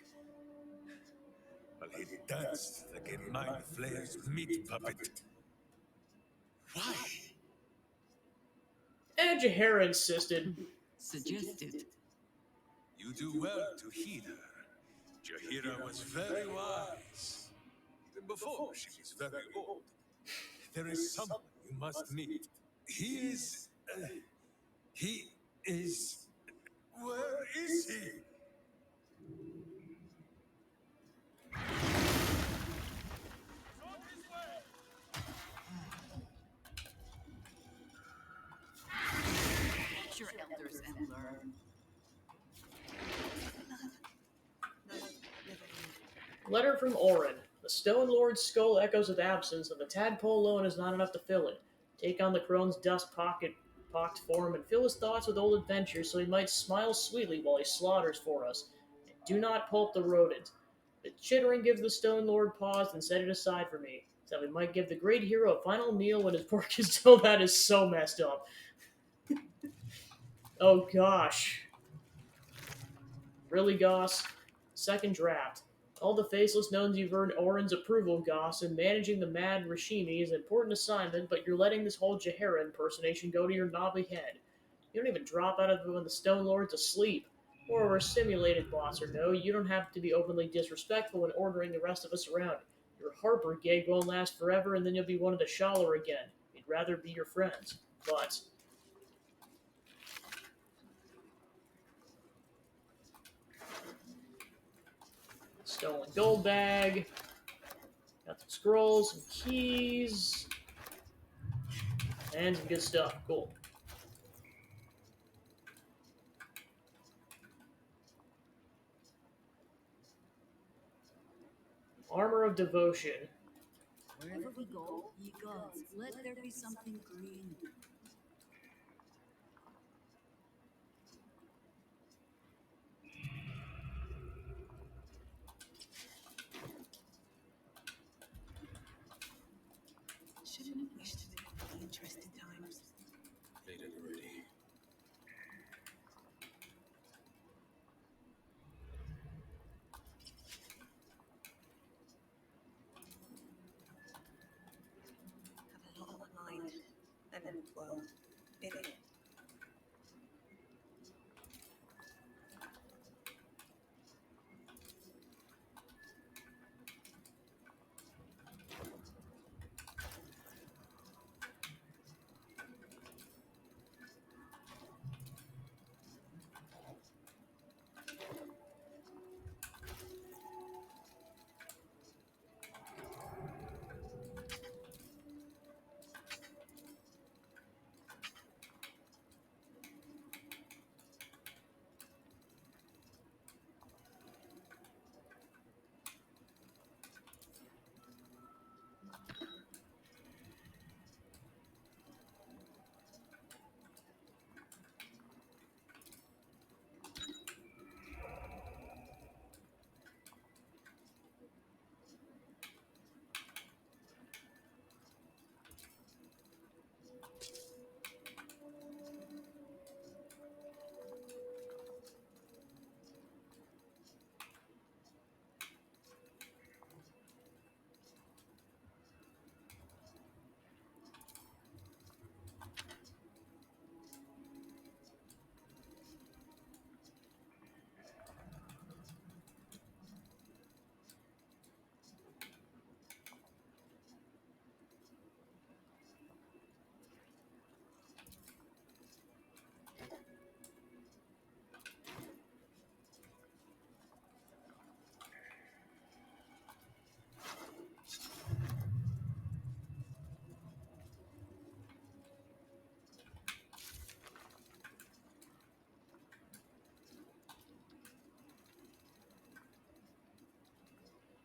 Well, he danced like a mind flayer's meat puppet. Why? And Jahara insisted. Suggested. You do well to heed her. Jahira was very wise. Even before she was very old. There is someone you must meet. He is... he is... Where is he? Get your elders and learn. Letter from Orin. The Stone Lord's skull echoes with absence, and the tadpole alone is not enough to fill it. Take on the crone's pocked form and fill his thoughts with old adventures so he might smile sweetly while he slaughters for us. And do not pulp the rodent. The chittering gives the Stone Lord pause and set it aside for me, so that we might give the great hero a final meal when his pork is still. That is so messed up. Oh gosh. Really, Goss? Second draft. All the faceless gnomes you've earned Orin's approval, Goss, and managing the mad Rashimi is an important assignment, but you're letting this whole Jahara impersonation go to your knobby head. You don't even drop out of it when the Stone Lord's asleep. Or we're a simulated boss, or no, you don't have to be openly disrespectful when ordering the rest of us around. Your Harper gig won't last forever, and then you'll be one of the Schaller again. We'd rather be your friends. But stolen gold bag. Got some scrolls, some keys, and some good stuff. Cool. Armor of Devotion. Wherever we go, ye gods, let there be something green. Shouldn't have wished to make interesting times. Made it already. Have a lot on my mind. And then, well, in it.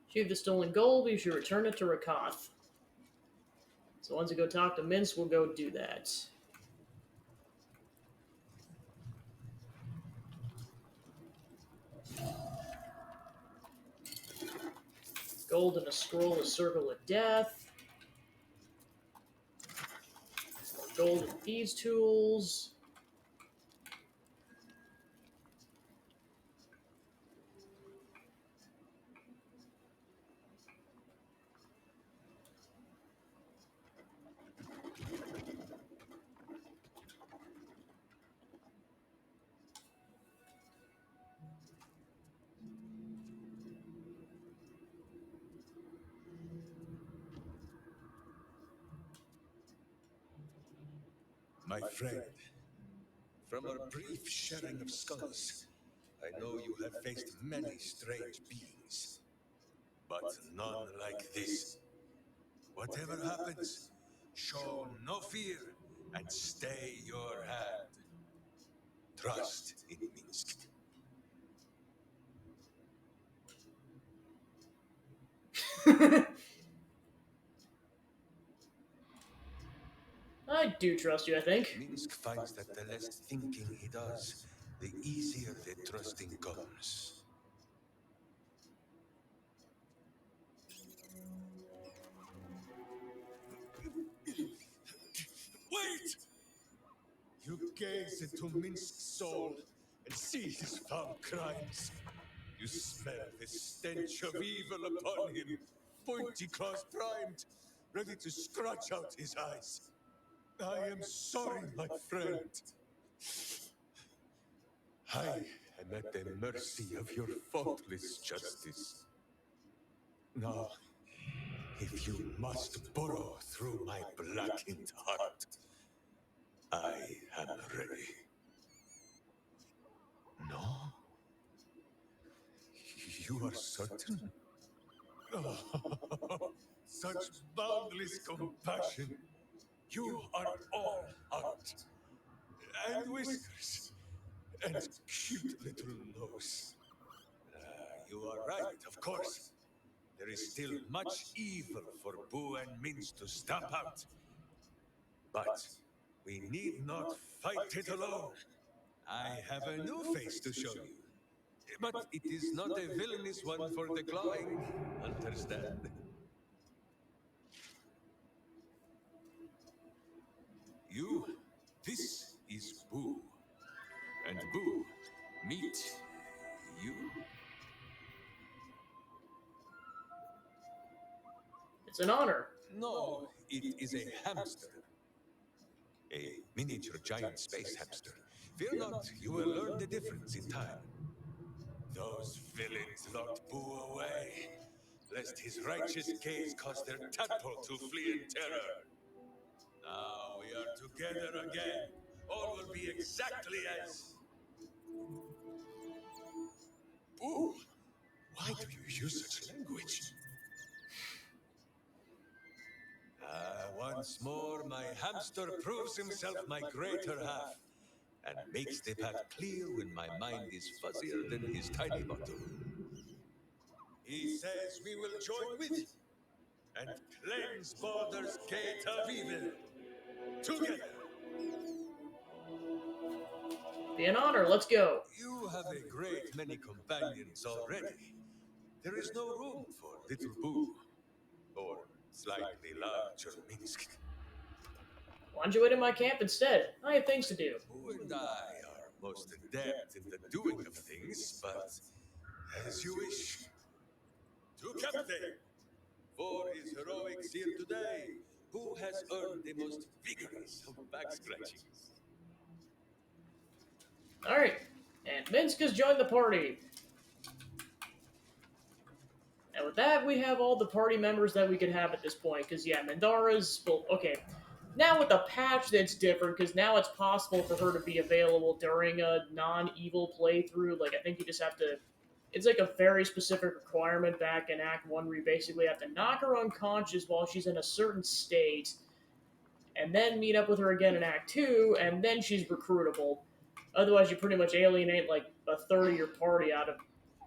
Achieve the stolen gold, you should return it to Rakath. So once we go talk to Minsk, we'll go do that. gold and a scroll, a circle of death. More gold and thieves' tools. My friend, from our brief sharing of skulls, I know you have faced many strange beings, but none like this. Whatever happens, show no fear and stay your hand. Trust in Minsk. I do trust you, I think. Minsk finds that the less thinking he does, the easier the trusting comes. Wait! You gaze into Minsk's soul and see his foul crimes. You smell the stench of evil upon him, pointy claws primed, ready to scratch out his eyes. I am sorry, my friend. I am at the mercy of your faultless justice. Now, if you must burrow through my blackened heart, I am ready. No? You are certain? Oh, such boundless compassion. You are all heart. And whiskers. And cute little nose. You are right, of course. There is still much evil for Boo and Mince to stamp out. But we need not fight it alone. I have a new face to show you. But it is not a villainous one for the clawing, understand? You, this is Boo. And Boo, meet you. It's an honor. No, it is a hamster. A miniature giant space hamster. Fear not, you will learn the difference in time. Those villains locked Boo away, lest his righteous gaze cause their tadpole to flee in terror. Now we are together again. All will be exactly as... Boo, why do you use such language? Once more, my hamster proves himself my greater half, and makes the path clear when my mind is fuzzier than his tiny bottom. He says we will join with you and cleanse Baldur's gate of evil. Together. Be an honor, let's go. You have a great many companions already. There is no room for little Boo, or slightly larger Minsk. Why don't you wait in my camp instead? I have things to do. Boo and I are most adept in the doing of things, but as you wish. To Captain! For his heroics here today, who has earned the most vigorous of back scratchings? Alright, and Minsk has joined the party. And with that, we have all the party members that we could have at this point, because yeah, Mandara's, well, okay. Now with the patch, that's different, because now it's possible for her to be available during a non-evil playthrough. Like, I think you just have to... It's like a very specific requirement back in Act 1 where you basically have to knock her unconscious while she's in a certain state, and then meet up with her again in Act 2, and then she's recruitable. Otherwise, you pretty much alienate like a third of your party out of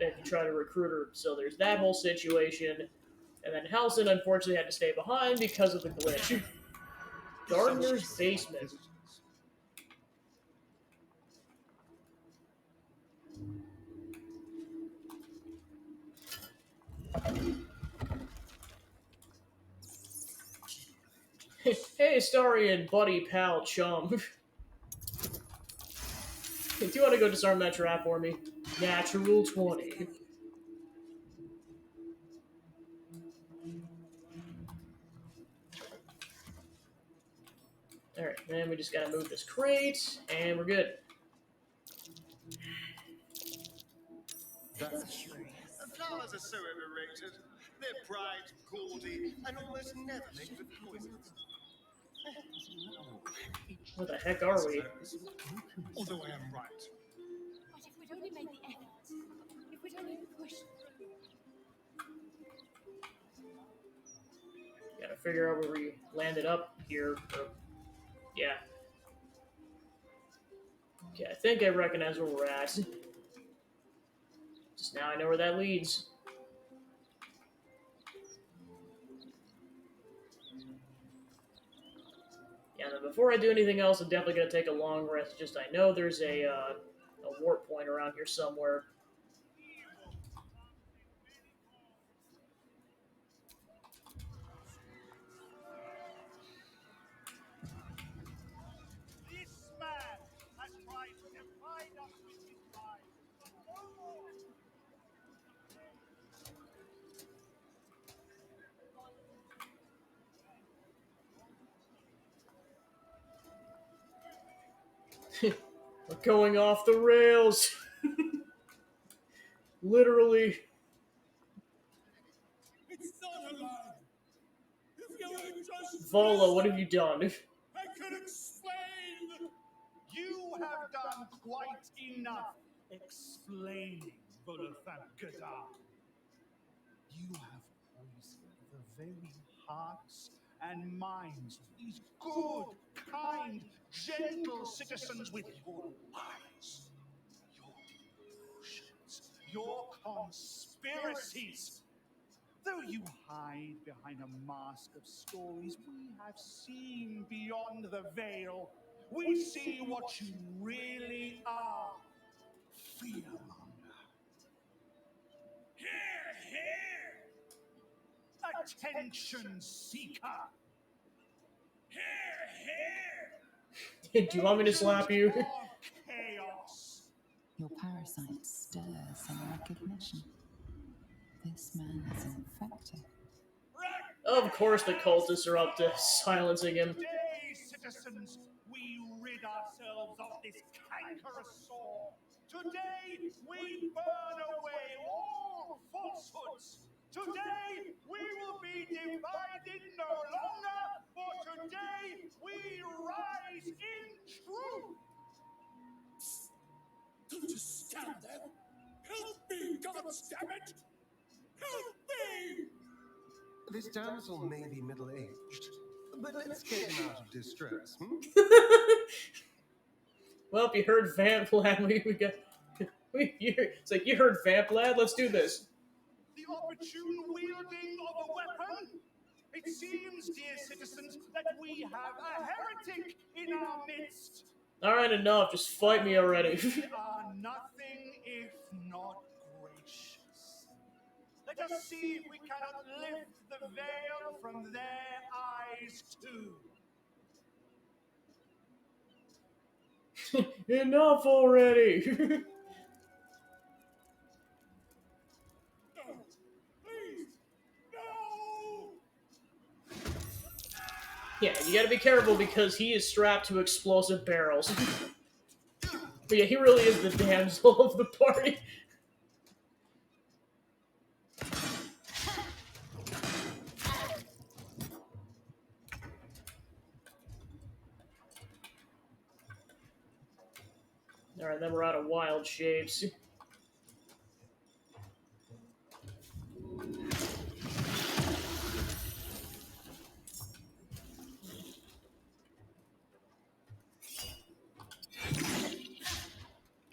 if you try to recruit her. So there's that whole situation. And then Halson unfortunately had to stay behind because of the glitch. Gardener's basement. Hey, Starry and buddy, pal, chum. Do you want to go disarm that trap for me? Natural 20. Alright, then we just gotta move this crate, and we're good. That's true. Flowers are so overrated. They're bright, gaudy, and almost never made with poisons. Where the heck are we? Although I am right. But if we'd only made the effort, if we'd only pushed through. Gotta figure out where we landed up here. Yeah. Okay, I think I recognize where we're at. Just now I know where that leads. Yeah, then before I do anything else, I'm definitely gonna take a long rest. Just I know there's a warp point around here somewhere. This man has tried to divide us with his lies, but no more. We're going off the rails. Literally. It's not a lie. If you would just Vola, what have you done? I could explain. You have done quite enough explaining, Volafam Gadar. You have poisoned the very hearts and minds of these good, kind, gentle citizens with your lies, your delusions, your conspiracies. Though you hide behind a mask of stories, we have seen beyond the veil. We see what you really are. Fearmonger. Here, here! Attention seeker. Here, here! Do you want me to slap you? Chaos. Your parasite stirs some recognition. This man is infected. Of course the cultists are up to silencing him. Today, citizens, we rid ourselves of this cankerous sore. Today, we burn away all falsehoods. Today, we will be divided no longer, for today, we rise in truth. Don't just stand there. Help me, goddammit! Help me! This damsel may be middle-aged, but let's get him out of distress, Well, if you heard Vamp Lad, we got... It's like, you heard Vamp Lad? Let's do this. The opportune wielding of a weapon? It seems, dear citizens, that we have a heretic in our midst. Alright, enough. Just fight me already. We are nothing if not gracious. Let us see if we cannot lift the veil from their eyes too. Enough already. No, please, no! Yeah, you gotta be careful because he is strapped to explosive barrels. But yeah, he really is the damsel of the party. Alright, then we're out of wild shapes.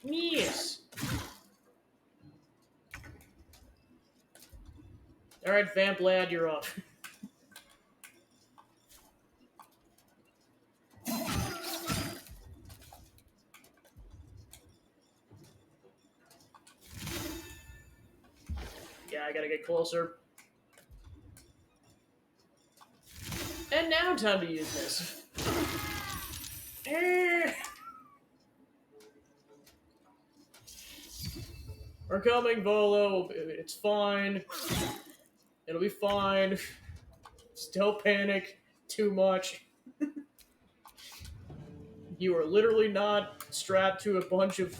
Yes! Alright, Vamp Lad, you're up. Yeah, I gotta get closer. And now now time to use this. We're coming, Volo. It's fine. It'll be fine. Just don't panic too much. You are literally not strapped to a bunch of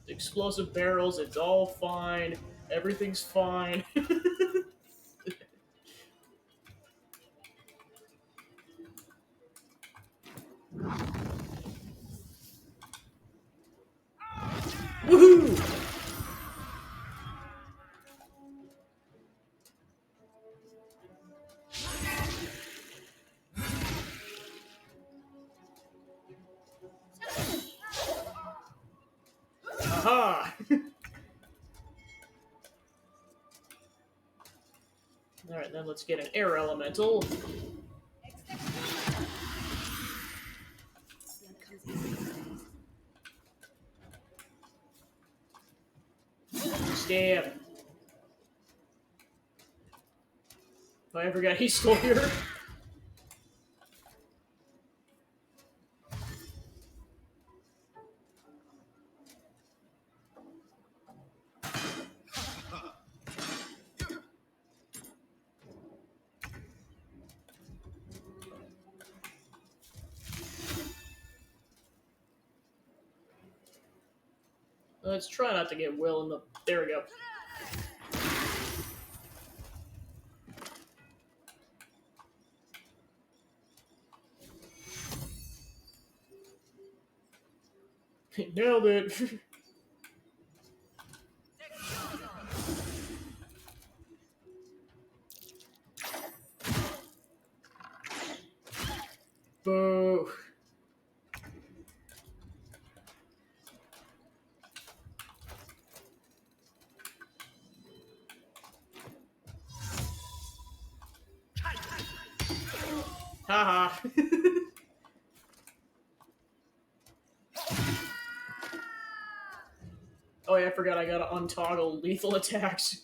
explosive barrels. It's all fine. Everything's fine. Woohoo! Aha! Alright, then let's get an air elemental. Stab. Oh, I forgot he's still here. Let's try not to get Will in the... There we go. Nailed it. Boo. Haha. Oh yeah, I forgot I gotta untoggle lethal attacks.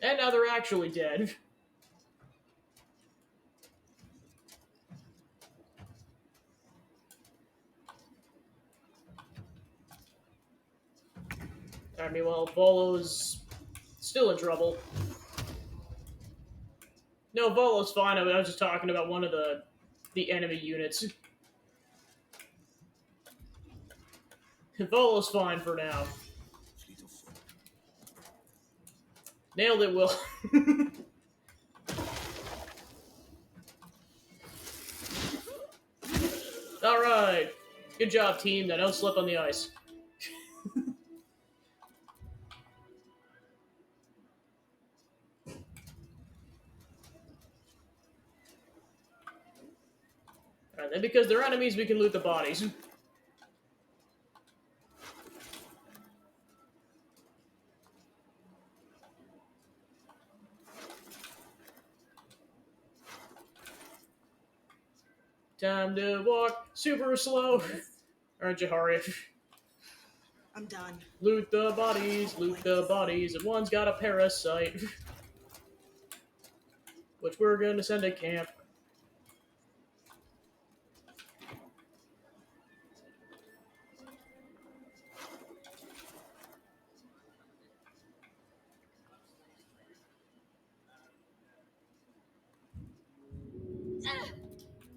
And now they're actually dead. Alright, meanwhile, Volo's still in trouble. No, Volo's fine. I was just talking about one of the enemy units. Volo's fine for now. Nailed it, Will. Alright. Good job, team. Now don't slip on the ice. Alright, then because they're enemies, we can loot the bodies. Time to walk super slow. Alright, Jahari. I'm done. Loot the bodies, and one's got a parasite. Which we're gonna send to camp.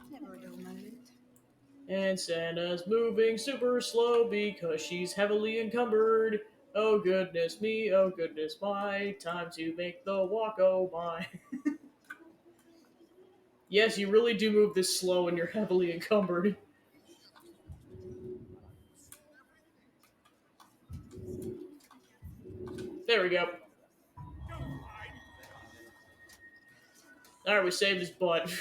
Never a dull moment. And Santa's moving super slow because she's heavily encumbered. Oh goodness me, oh goodness my, time to make the walk oh my. Yes, you really do move this slow when you're heavily encumbered. There we go. Alright, we saved his butt.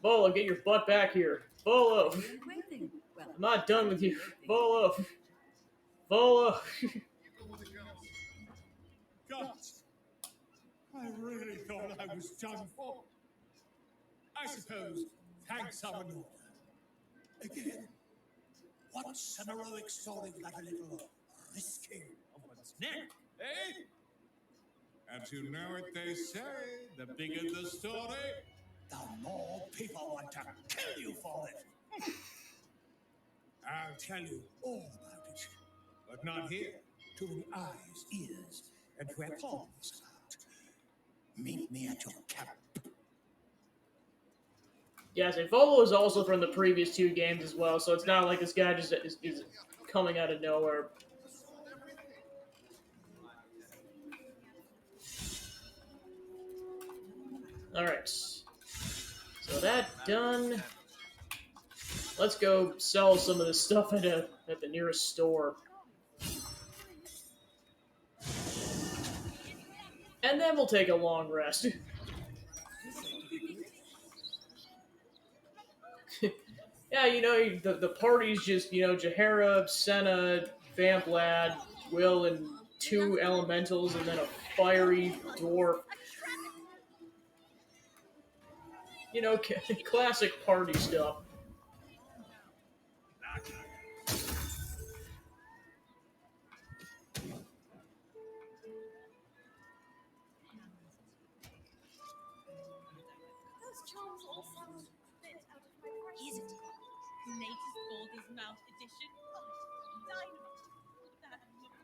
Bolo, get your butt back here. Bolo! I'm not done with you. Bolo! Bolo! Gods! I really thought I was done for. I suppose thanks are in order. Again, what's an heroic story without a little risking of one's neck, eh? And you know what they say, the bigger the story, the more people want to kill you for it. I'll tell you all about it, but not here. Too many eyes, ears, and weapons about. Meet me at your camp. Yeah, so Volo is also from the previous 2 games as well, so it's not like this guy just is coming out of nowhere. Alright. So that done. Let's go sell some of this stuff at the nearest store. And then we'll take a long rest. Yeah, you know, the party's just, you know, Jahara, Senna, Vamp Lad, Will, and 2 elementals, and then a fiery dwarf. You know, classic party stuff. Those charms all sound a bit out of my price. Is it? Latest Balder's Mouth edition. Dynamite. That look.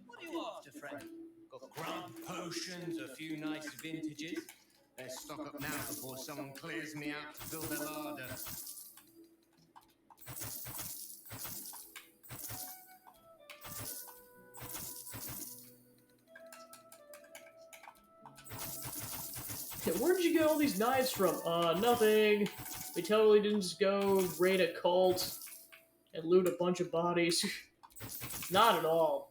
What are you after, friend? Got grub, potions, a few nice vintages. Let's stock up now before someone clears me out to fill their larder. Where'd you get all these knives from? Nothing. We totally didn't just go raid a cult and loot a bunch of bodies. Not at all.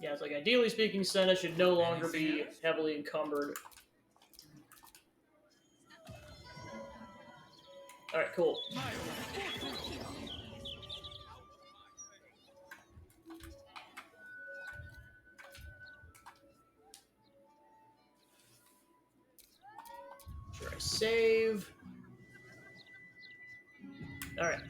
Yeah, it's like, ideally speaking, Senna should no longer be heavily encumbered. Alright, cool. Sure, I save. Alright.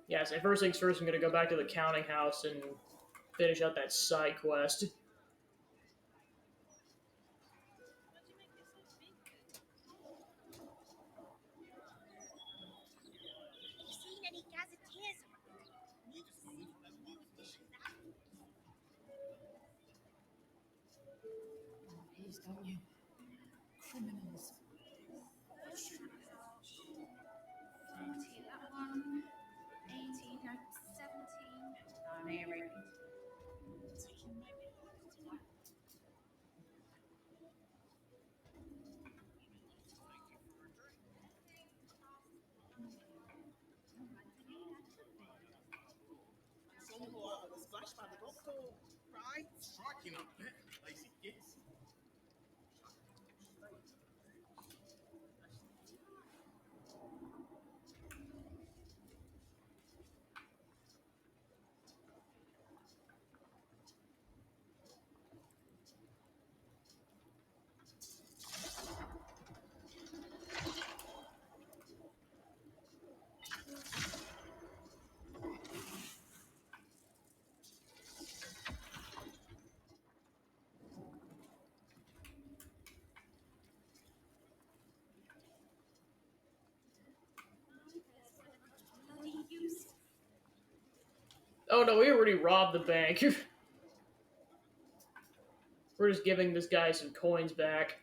Yeah, so first things first, I'm gonna go back to the counting house and finish out that side quest. Have you seen any gazetteers around? Need some new fishes out. Please, don't you? Criminals. 40, that one. 18, no, 17. No, Mary. Some water was splashed by the doctor. Right? Striking up there, lazy gits. Oh no, we already robbed the bank. We're just giving this guy some coins back.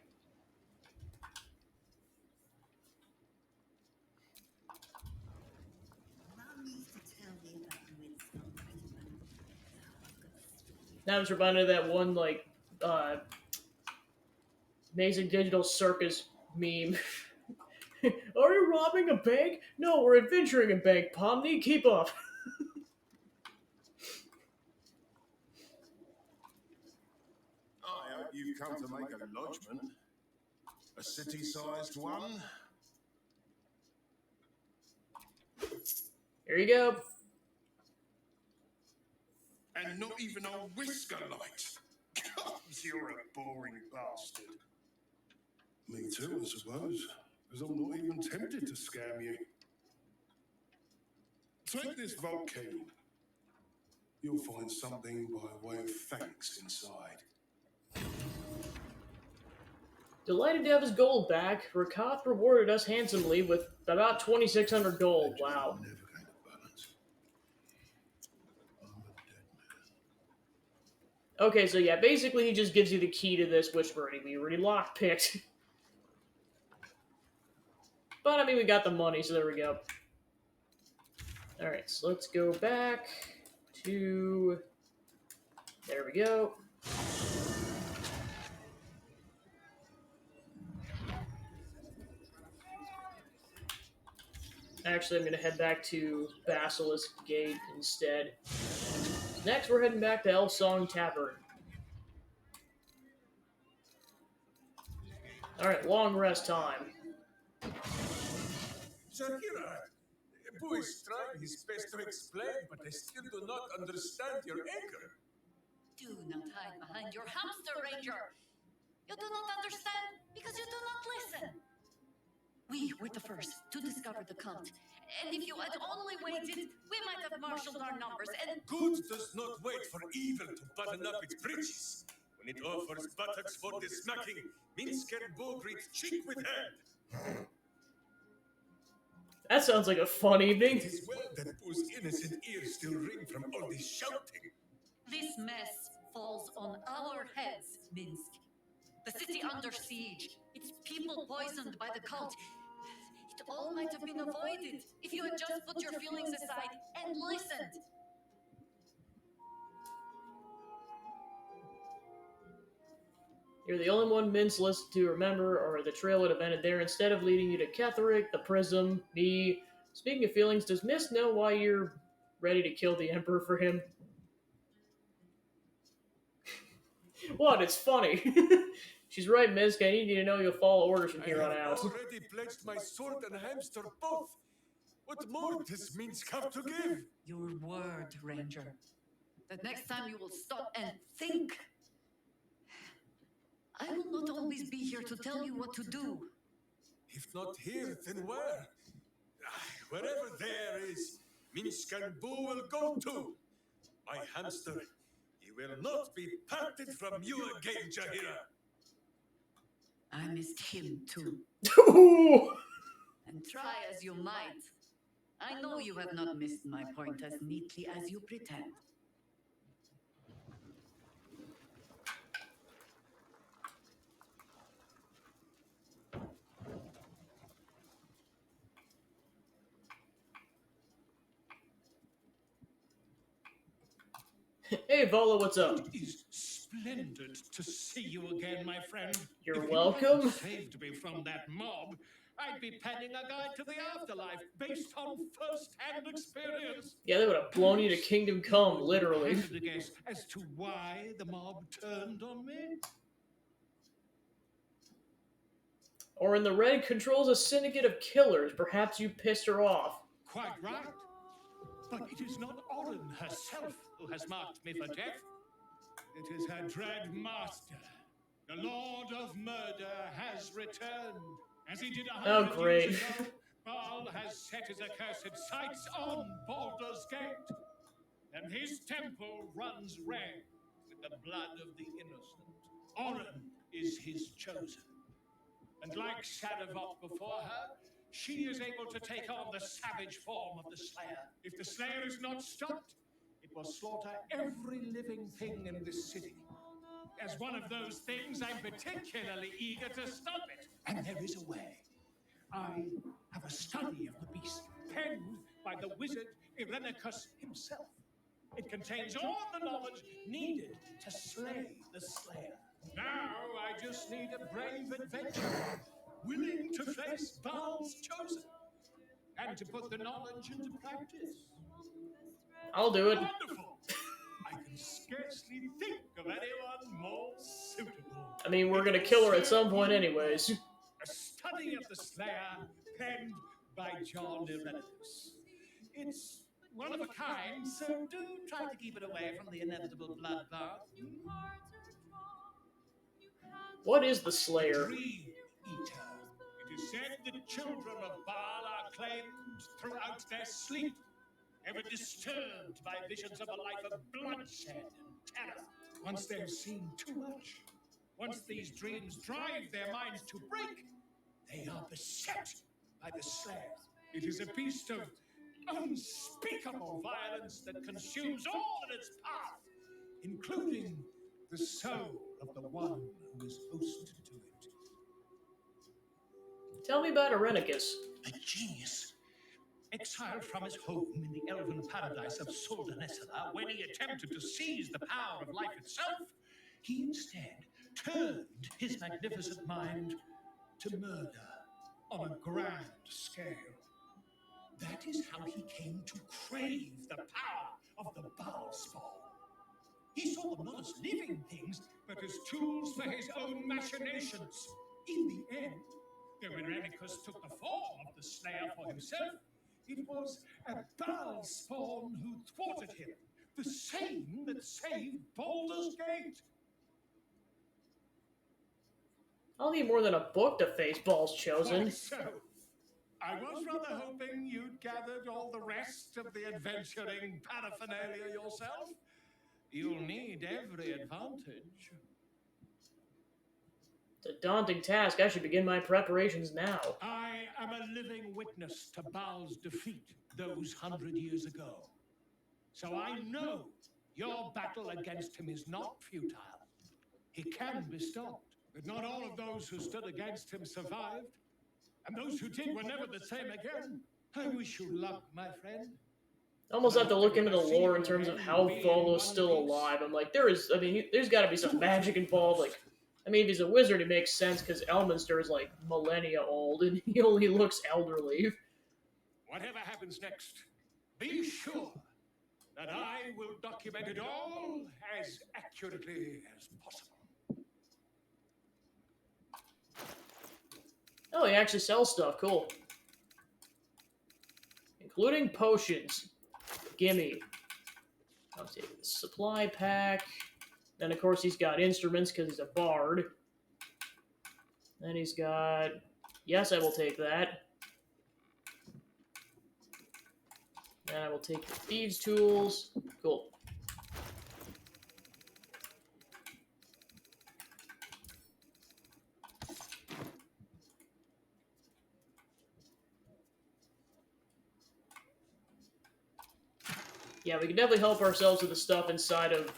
Now I'm just reminded of that one, like, Amazing Digital Circus meme. Are you robbing a bank? No, we're adventuring a bank, Pomni. Keep up. I hope you've come to make a lodgment. A city-sized one. Here you go. And not even a whisker light. Gods, you're a boring bastard. Me too, I suppose. Because I'm not even tempted to scam you. Take this vault key. You'll find something by way of thanks inside. Delighted to have his gold back. Rakoth rewarded us handsomely with about 2,600 gold. Wow. Okay, so yeah, basically he just gives you the key to this whisper and we already lockpicked. But I mean, we got the money, so there we go. Alright, so let's go back to... There we go. Actually, I'm going to head back to Basilisk Gate instead. Next, we're heading back to Elsong Tavern. Alright, long rest time. Shakira, Boo is trying his best to explain, but I still do not understand your anger. Do not hide behind your hamster, Ranger. You do not understand because you do not listen. We were the first to discover the cult. And if you had only waited, we might have marshaled our numbers and... Good does not wait for evil to button up its breeches. When it offers buttocks for the smacking, Minsk and Boo greet cheek with hand. That sounds like a fun evening. It is well that Boo's innocent ears still ring from all this shouting. This mess falls on our heads, Minsk. The city under siege, its people poisoned by the cult. It all might have been avoided if you had just put your feelings aside and listened. You're the only one Mince listened to remember, or the trail would have ended there instead of leading you to Ketheric, the Prism, me. Speaking of feelings, does Mist know why you're ready to kill the Emperor for him? What? It's funny. She's right, Misk. I need you to know you'll follow orders from here on out. I have already pledged my sword and hamster both. What more does Minsk have to give? Your word, Ranger. That next time you will stop and think. I will not always be here to tell you what to do. If not here, then where? Wherever there is, Minsk and Boo will go to. My hamster, he will not be parted from you again, Jahira. I missed him too. And try as you might, I know you have not missed my point as neatly as you pretend. Hey, Vola, what's up? It is splendid to see you again, my friend. You're If welcome. You saved me from that mob. I'd be penning a guide to the afterlife based on first-hand experience. Yeah, they would have blown you to Kingdom Come, literally. Hazard a guess as to why the mob turned on me? Or in the Red controls a syndicate of killers. Perhaps you pissed her off. Quite right. But it is not Orin herself who has marked me for death. It is her dread master. The Lord of Murder has returned. As he did 100 years ago, Baal has set his accursed sights on Baldur's Gate. And his temple runs red with the blood of the innocent. Orin is his chosen. And like Shadowvot before her, she is able to take on the savage form of the Slayer. If the Slayer is not stopped, it will slaughter every living thing in this city. As one of those things, I'm particularly eager to stop it. And there is a way. I have a study of the beast, penned by the wizard Irenicus himself. It contains all the knowledge needed to slay the Slayer. Now I just need a brave adventurer. willing to face Baal's chosen, and to put the knowledge into practice. I'll do it. Wonderful! I can scarcely think of anyone more suitable. I mean, we're gonna kill her at some point anyways. A study of the Slayer, penned by John Irenicus. It's one of a kind, so do try to keep it away from the inevitable bloodbath. What is the Slayer? Dream Eater. It is said the children of Baal are claimed throughout their sleep, ever disturbed by visions of a life of bloodshed and terror. Once they've seen too much, once these dreams drive their minds to break, they are beset by the Slayer. It is a beast of unspeakable violence that consumes all in its path, including the soul of the one who is host to it. Tell me about Irenicus. A genius, exiled from his home in the elven paradise of Soldanessala, when he attempted to seize the power of life itself, he instead turned his magnificent mind to murder on a grand scale. That is how he came to crave the power of the Baalspawn. He saw them not as living things, but as tools for his own machinations. In the end, though Irenicus took the form of the Slayer for himself, it was a Baalspawn who thwarted him, the same that saved Baldur's Gate. I'll need more than a book to face Baal's chosen. Quite so. I was rather hoping you'd gathered all the rest of the adventuring paraphernalia yourself. You'll need every advantage. It's a daunting task. I should begin my preparations now. I am a living witness to Baal's defeat those 100 years ago. So I know your battle against him is not futile. He can be stopped. But not all of those who stood against him survived. And those who did were never the same again. I wish you luck, my friend. I almost have to look into the lore in terms of how Volo's still alive. I'm like, there's got to be some magic involved. Like, I mean, if he's a wizard, it makes sense because Elminster is like millennia old and he only looks elderly. Whatever happens next, be sure that I will document it all as accurately as possible. Oh, he actually sells stuff. Cool. Including potions. Gimme. I'll take the supply pack. Then, of course, he's got instruments because he's a bard. Then he's got... Yes, I will take that. Then I will take the thieves' tools. Cool. Yeah, we can definitely help ourselves with the stuff inside of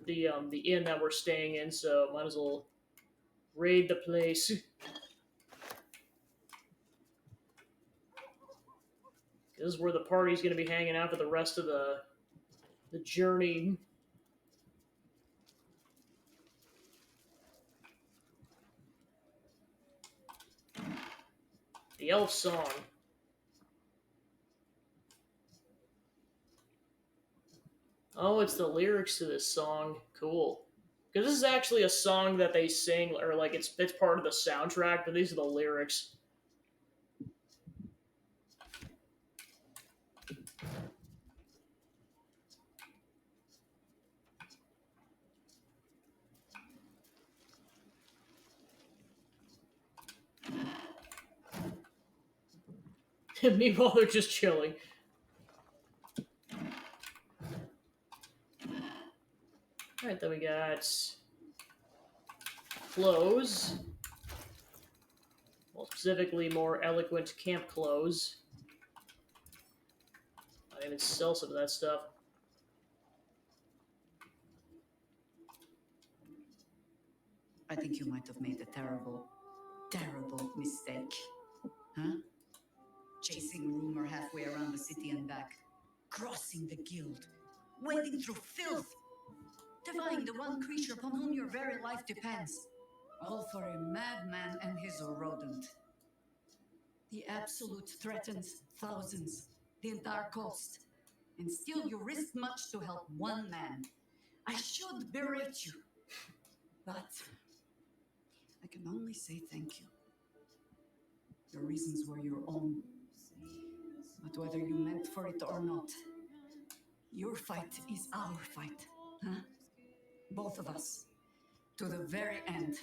the inn that we're staying in, so might as well raid the place. This is where the party's going to be hanging out for the rest of the journey. The elf song. Oh, it's the lyrics to this song. Cool. Because this is actually a song that they sing, or like it's part of the soundtrack, but these are the lyrics. Meanwhile, they're just chilling. Alright, then we got clothes. Well, specifically more eloquent camp clothes. I even sell some of that stuff. I think you might have made a terrible, terrible mistake. Huh? Chasing rumor halfway around the city and back. Crossing the guild. Wading through filth. Defying the one creature upon whom your very life depends. All for a madman and his rodent. The Absolute threatens thousands, the entire coast. And still you risk much to help one man. I should berate you. But I can only say thank you. Your reasons were your own. But whether you meant for it or not, your fight is our fight. Huh? Both of us. To the very end.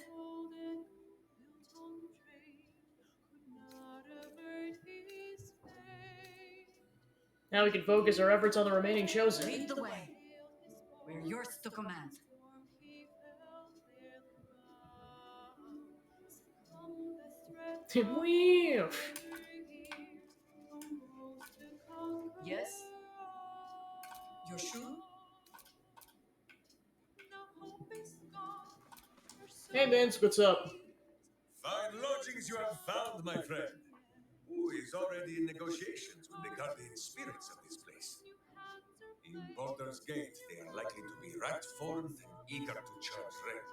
Now we can focus our efforts on the remaining chosen. Lead the way. We're yours to command. Weew. Yes? Your shoe? Hey, Vince, what's up? Fine lodgings you have found, my friend. Who is already in negotiations with the guardian spirits of this place? In Baldur's Gate, they are likely to be rat-formed and eager to charge rent.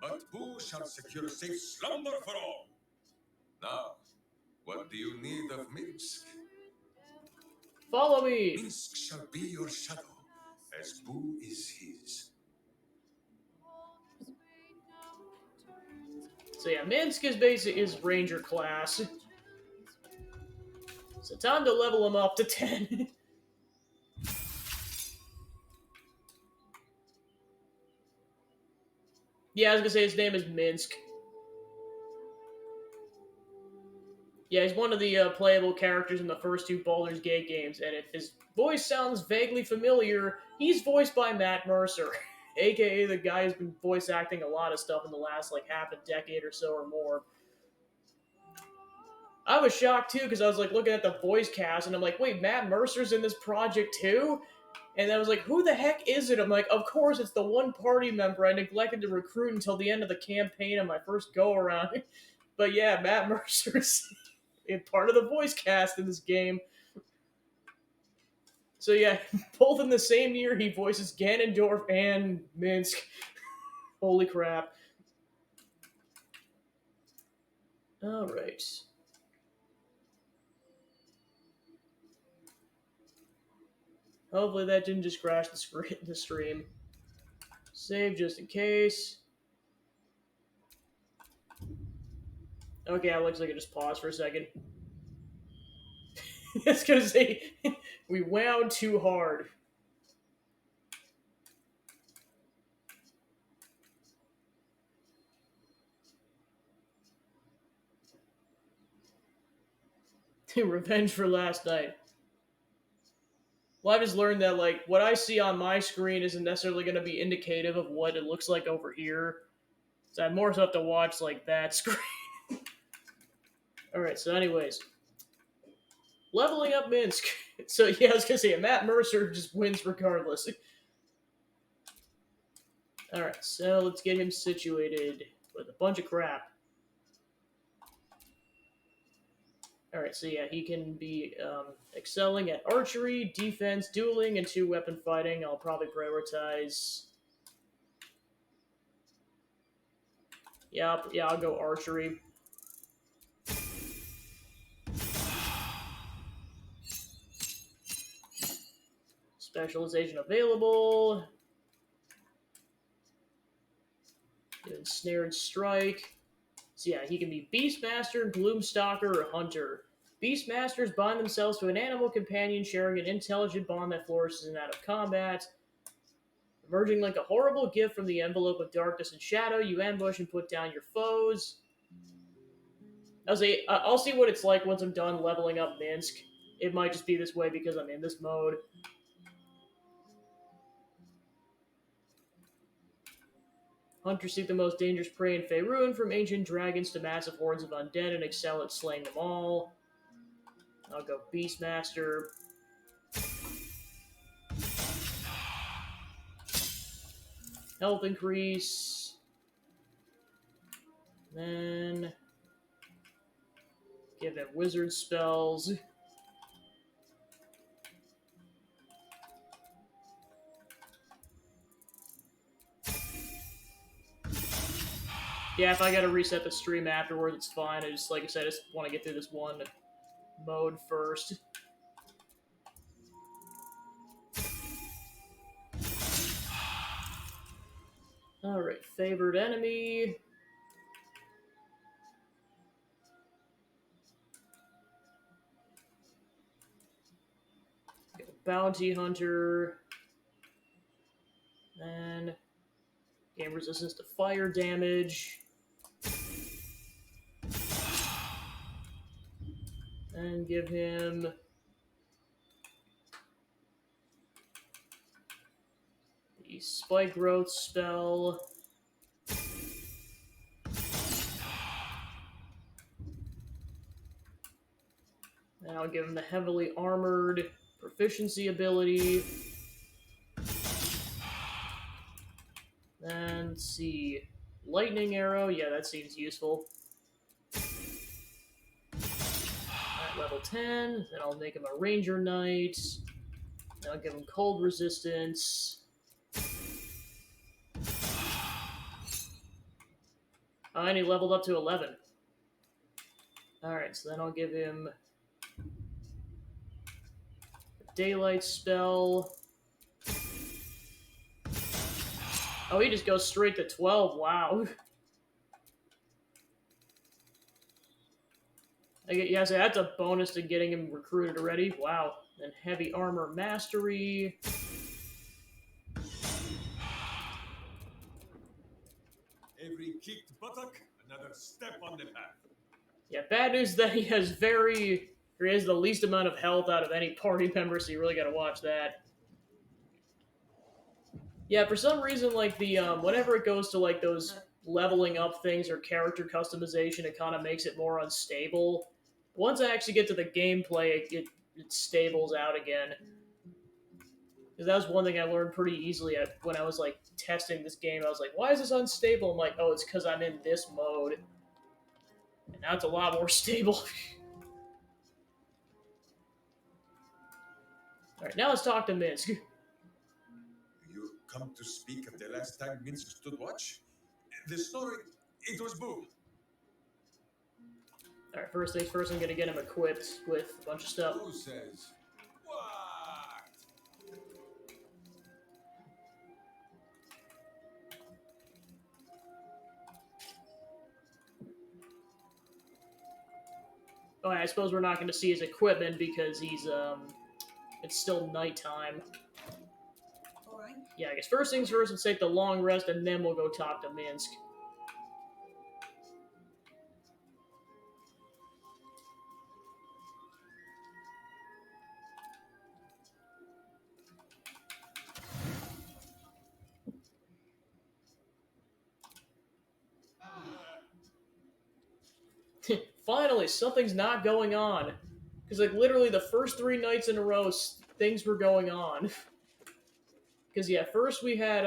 But Boo shall secure safe slumber for all. Now, what do you need of Minsk? Follow me! Minsk shall be your shadow, as Boo is his. So yeah, Minsk is is Ranger class. So time to level him up to 10. Yeah, I was gonna say his name is Minsk. Yeah, he's one of the playable characters in the first two Baldur's Gate games, and if his voice sounds vaguely familiar, he's voiced by Matt Mercer, aka the guy who's been voice acting a lot of stuff in the last, like, half a decade or so or more. I was shocked, too, because I was, like, looking at the voice cast, and I'm like, wait, Matt Mercer's in this project, too? And I was like, who the heck is it? I'm like, of course, it's the one party member I neglected to recruit until the end of the campaign on my first go-around. But yeah, Matt Mercer's part of the voice cast in this game. So yeah, both in the same year, he voices Ganondorf and Minsk. Holy crap. Alright. Hopefully that didn't just crash the stream. Save just in case. Okay, it looks like I just paused for a second. It's gonna say, we wound too hard. Revenge for last night. Well, I just learned that, like, what I see on my screen isn't necessarily going to be indicative of what it looks like over here. So I more so have to watch, like, that screen. Alright, so anyways. Leveling up Minsk. So, yeah, I was going to say, Matt Mercer just wins regardless. Alright, so let's get him situated with a bunch of crap. Alright, so yeah, he can be excelling at archery, defense, dueling, and 2-weapon fighting. I'll probably prioritize... Yeah, I'll go archery. Specialization available. Ensnared Strike. So yeah, he can be Beastmaster, Gloomstalker, or Hunter. Beastmasters bind themselves to an animal companion, sharing an intelligent bond that flourishes in and out of combat. Emerging like a horrible gift from the envelope of darkness and shadow, you ambush and put down your foes. I'll see what it's like once I'm done leveling up Minsk. It might just be this way because I'm in this mode. Hunters seek the most dangerous prey in Faerun, from ancient dragons to massive hordes of undead, and excel at slaying them all. I'll go Beastmaster. Health increase. Then give it wizard spells. Yeah, if I gotta reset the stream afterwards, it's fine. I just, like I said, I just want to get through this one mode first. Alright, favored enemy. Bounty hunter. And gain resistance to fire damage. And give him the spike growth spell. And I'll give him the heavily armored proficiency ability. And let's see. Lightning arrow, yeah, that seems useful. Alright, level 10. Then I'll make him a ranger knight. Then I'll give him cold resistance. Oh, and he leveled up to 11. Alright, so then I'll give him a daylight spell. Oh, he just goes straight to 12. Wow. Yeah, so that's a bonus to getting him recruited already. Wow. And heavy armor mastery. Every kicked buttock, another step on the path. Yeah, bad news is that he has the least amount of health out of any party member, so you really gotta watch that. Yeah, for some reason, like, the, whenever it goes to, like, those leveling up things or character customization, it kind of makes it more unstable. Once I actually get to the gameplay, it stables out again. Because that was one thing I learned pretty easily when I was, like, testing this game. I was like, why is this unstable? I'm like, oh, it's because I'm in this mode. And now it's a lot more stable. Alright, now let's talk to Minsk. You come to speak of the last time Minsk stood watch? The story, it was bull. Alright, first things first, I'm gonna get him equipped with a bunch of stuff. Who says? What? Oh, I suppose we're not going to see his equipment because he's, it's still nighttime. Alright. Yeah, I guess first things first, let's take the long rest, and then we'll go talk to Minsk. Finally, something's not going on. Because, like, literally the first 3 nights in a row, things were going on. Because, yeah, first we had,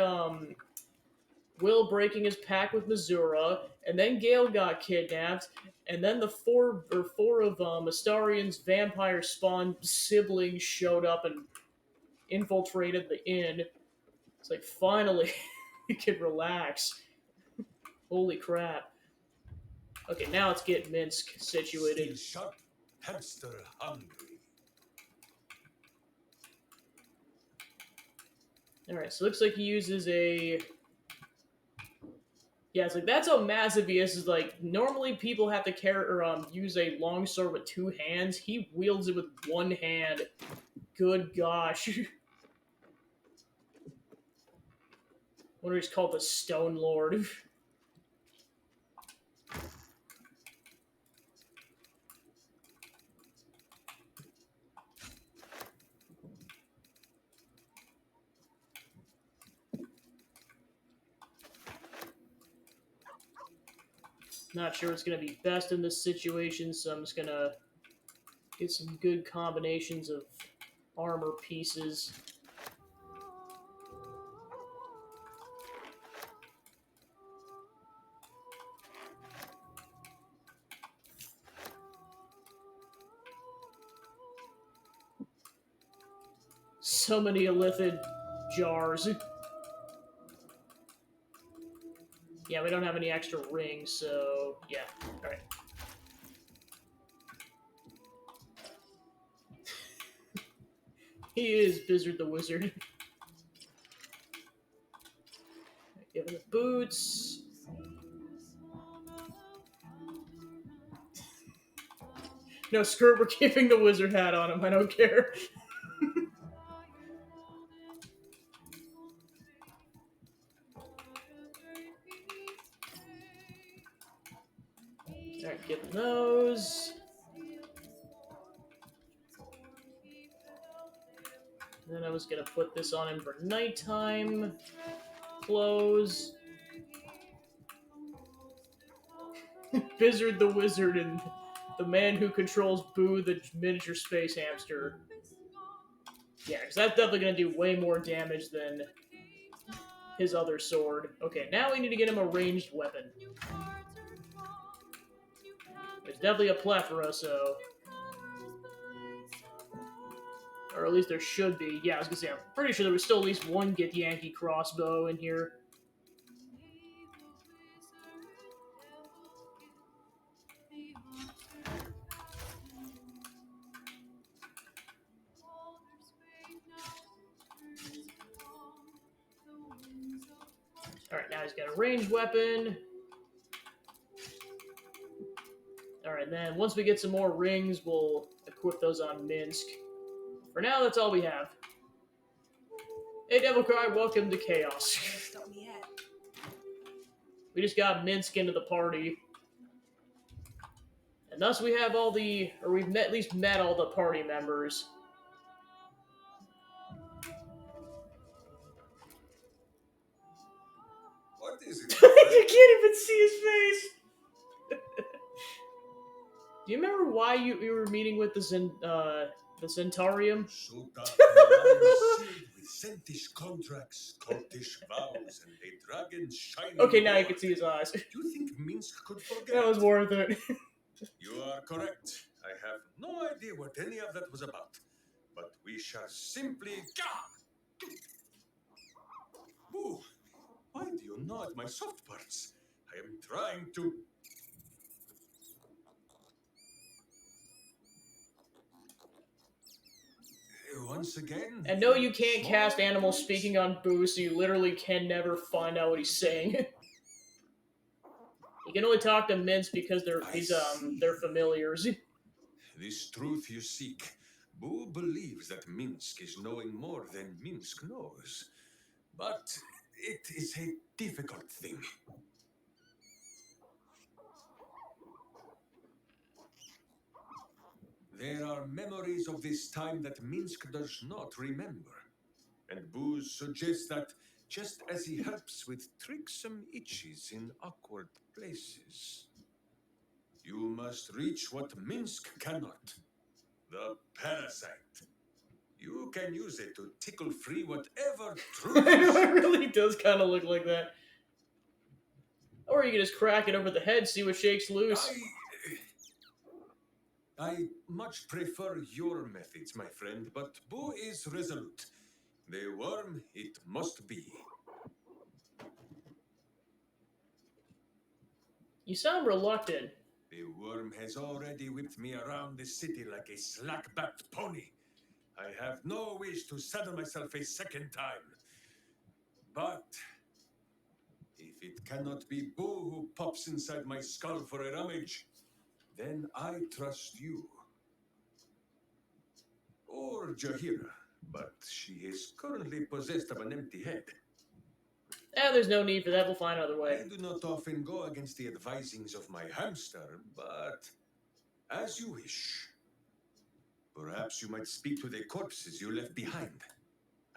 Will breaking his pact with Missoura, and then Gale got kidnapped, and then the four of Astarian's vampire spawn siblings showed up and infiltrated the inn. It's like, finally, we can relax. Holy crap. Okay, now let's get Minsk situated. Still sharp, hamster hungry. Alright, so looks like he uses a... Yeah, it's like, that's how massive he is. Is like, normally people have to carry or use a longsword with 2 hands. He wields it with 1 hand. Good gosh. Wonder he's called the Stone Lord. Not sure what's going to be best in this situation, so I'm just going to get some good combinations of armor pieces. So many illithid jars. Yeah, we don't have any extra rings, so yeah. Alright. He is Blizzard the Wizard. Give him the boots. No, screw it, we're keeping the wizard hat on him. I don't care. Alright, get those. Then I was gonna put this on him for nighttime clothes. Blizzard the Wizard and the man who controls Boo the miniature space hamster. Yeah, because that's definitely gonna do way more damage than his other sword. Okay, now we need to get him a ranged weapon. There's definitely a plethora, so... Or at least there should be. Yeah, I was gonna say, I'm pretty sure there was still at least one Get Yankee crossbow in here. Alright, now he's got a ranged weapon. Alright, then once we get some more rings, we'll equip those on Minsk. For now, that's all we have. Hey, Devil Cry, welcome to Chaos. Stop me yet. We just got Minsk into the party. And thus we have all the... Or we've at least met all the party members. What is it? You can't even see his face! Do you remember why you were meeting with the Centaurium? With Sentish contracts, cultish vows, and a dragon shining. Okay, now you can see his eyes. Do you think Minsk could forget? That was worth it. You are correct. I have no idea what any of that was about. But we shall simply... Boo! Why do you gnaw at my soft parts? I am trying to... Once again... And no, you can't cast Animal Speaking on Boo, so you literally can never find out what he's saying. You can only talk to Minsk because they're familiars. This truth you seek. Boo believes that Minsk is knowing more than Minsk knows. But it is a difficult thing. There are memories of this time that Minsk does not remember. And Boo suggests that just as he helps with tricksome itches in awkward places, you must reach what Minsk cannot. The parasite. You can use it to tickle free whatever truth. It really does kind of look like that. Or you can just crack it over the head, see what shakes loose. I much prefer your methods, my friend, but Boo is resolute. The worm, it must be. You sound reluctant. The worm has already whipped me around the city like a slack-backed pony. I have no wish to saddle myself a second time. But if it cannot be Boo who pops inside my skull for a rummage, then I trust you. Or Jahira, but she is currently possessed of an empty head. There's no need for that. We'll find another way. I do not often go against the advisings of my hamster, but as you wish. Perhaps you might speak to the corpses you left behind.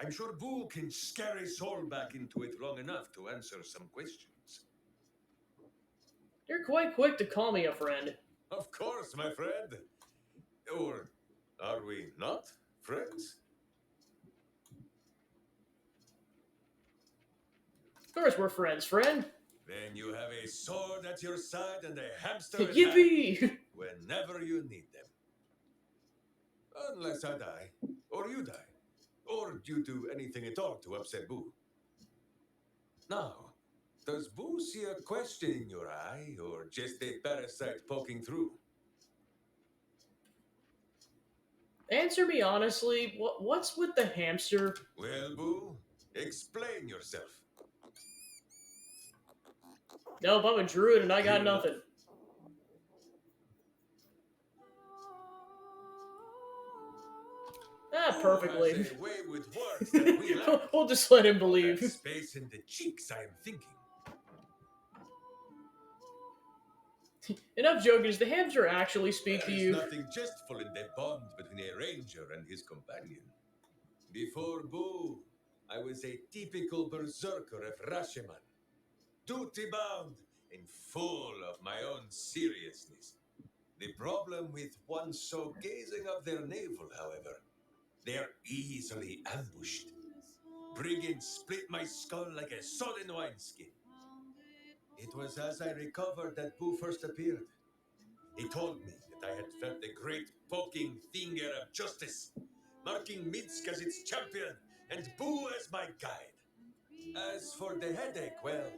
I'm sure Boo can scare a soul back into it long enough to answer some questions. You're quite quick to call me a friend. Of course, my friend. Or are we not friends? Of course we're friends, friend. Then you have a sword at your side and a hamster at Yippee! hand whenever you need them. Unless I die, or you die, or you do anything at all to upset Boo. Now, Does Boo see a question in your eye, or just a parasite poking through? Answer me honestly, what's with the hamster? Well, Boo, explain yourself. Nope, I'm a druid and I got Clear enough? nothing. Ah, Boo perfectly. has a way with words that we lack. We'll just let him That believe. space in the cheeks, I am thinking. Enough joking, does the hamster actually speak to There is you? nothing jestful in the bond between a ranger and his companion. Before Boo, I was a typical berserker of Rashomon, duty-bound and full of my own seriousness. The problem with one so gazing of their navel, however, they are easily ambushed. Brigands split my skull like a sodden wineskin. It was as I recovered that Boo first appeared. He told me that I had felt the great poking finger of justice, marking Minsk as its champion and Boo as my guide. As for the headache, well,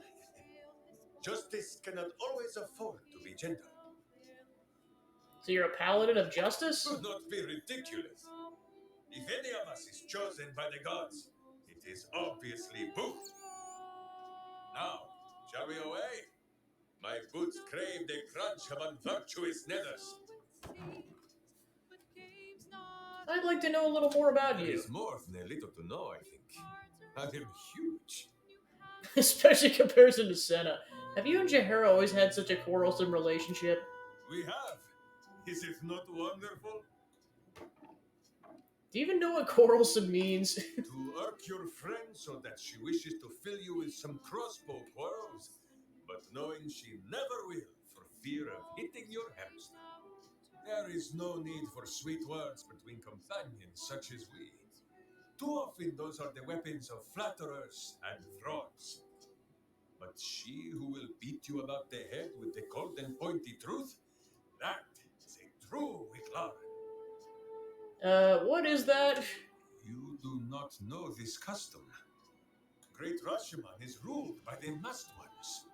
justice cannot always afford to be gentle. So you're a paladin of justice? Do not be ridiculous. If any of us is chosen by the gods, it is obviously Boo. Now, shall we away? My boots crave the crunch of unvirtuous nethers. I'd like to know a little more about There you. is more than a little to know, I think. I am huge. Especially in comparison to Senna. Have you and Jaheira always had such a quarrelsome relationship? We have. Is it not wonderful? Do you even know what quarrelsome means? To irk your friend so that she wishes to fill you with some crossbow quarrels, but knowing she never will for fear of hitting your hamster. There is no need for sweet words between companions such as we. Too often those are the weapons of flatterers and frauds. But she who will beat you about the head with the cold and pointy truth, that is a true Wicklaw. What is that? You do not know this custom. Great Rashomon is ruled by the masked ones,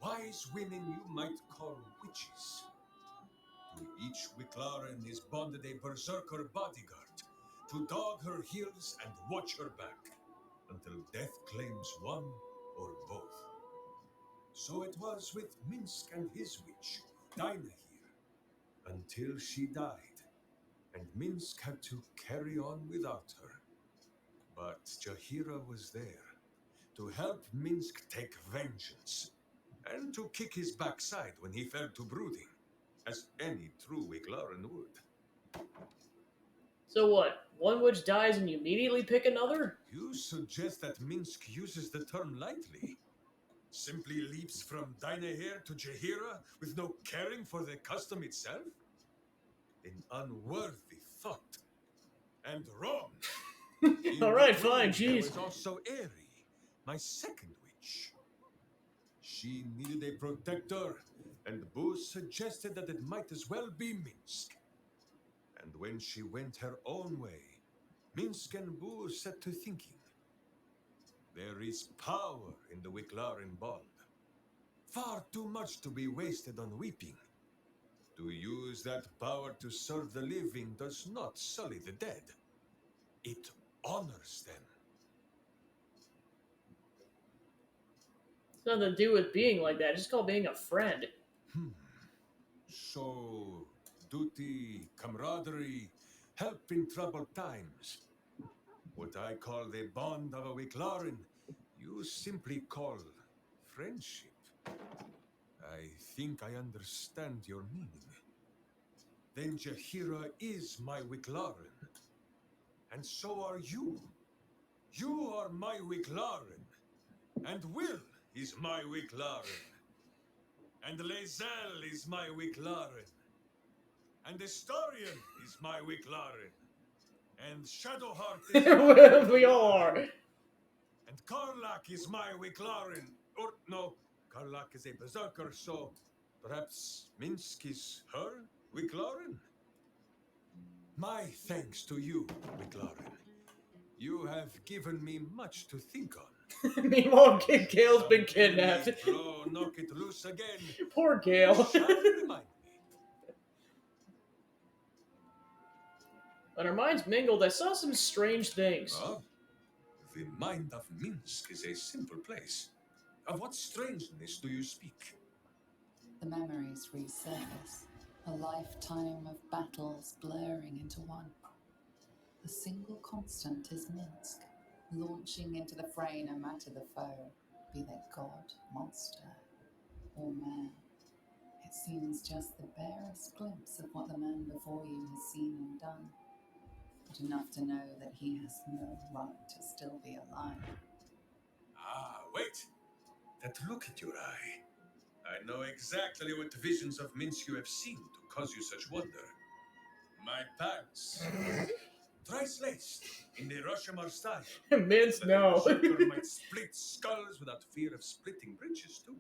wise women you might call witches. To each Wicklaren is bonded a berserker bodyguard to dog her heels and watch her back until death claims one or both. So it was with Minsk and his witch, Dinah here, until she died, and Minsk had to carry on without her. But Jaheira was there to help Minsk take vengeance, and to kick his backside when he fell to brooding, as any true Wicklaren would. So what? One witch dies and you immediately pick another? You suggest that Minsk uses the term lightly? Simply leaps from Dinah here to Jaheira with no caring for the custom itself? An unworthy thought. And wrong. Alright, fine, There jeez. was also Eri, my second witch. She needed a protector, and Boo suggested that it might as well be Minsk. And when she went her own way, Minsk and Boo set to thinking. There is power in the Wicklaren bond. Far too much to be wasted on weeping. To use that power to serve the living does not sully the dead. It honors them. It's nothing to do with being like that, it's just called being a friend. So, duty, camaraderie, help in troubled times. What I call the bond of a Wicklaren, you simply call friendship. I think I understand your meaning. Then Jaheira is my Wicklaren. And so are you. You are my Wicklaren. And Will is my Wicklaren. And Lae'zel is my Wicklaren. And Astarion is my Wicklaren. And Shadowheart is my We all are. And Karlak is my Wicklaren. Or, no, Karlak is a berserker, so perhaps Minsk is her Wicklaren? My thanks to you, Wicklaren. You have given me much to think on. Meanwhile, Gail's been kidnapped. Blow, knock it loose again. Poor Gail. Shall remind When our minds mingled, I saw some strange things. Oh, the mind of Minsk is a simple place. Of what strangeness do you speak? The memories resurface, a lifetime of battles blurring into one. The single constant is Minsk, launching into the fray no matter the foe, be they god, monster, or man. It seems just the barest glimpse of what the man before you has seen and done, but enough to know that he has no right to still be alive. Ah, wait. That look at your eye. I know exactly what visions of Minsk you have seen to cause you such wonder. My pants. Thrice laced in the Rashomar style. Minsk, no. The berserker might split skulls without fear of splitting bridges, too.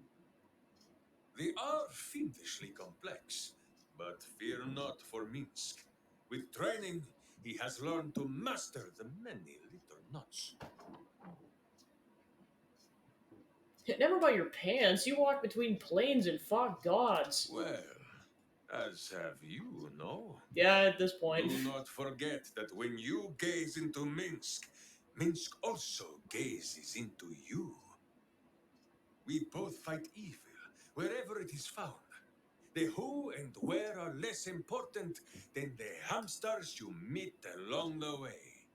They are fiendishly complex, but fear not for Minsk. With training, he has learned to master the many little knots. Never mind your pants. You walk between planes and fought gods. Well, as have you, no? Yeah, at this point. Do not forget that when you gaze into Minsk, Minsk also gazes into you. We both fight evil wherever it is found. The who and where are less important than the hamsters you meet along the way.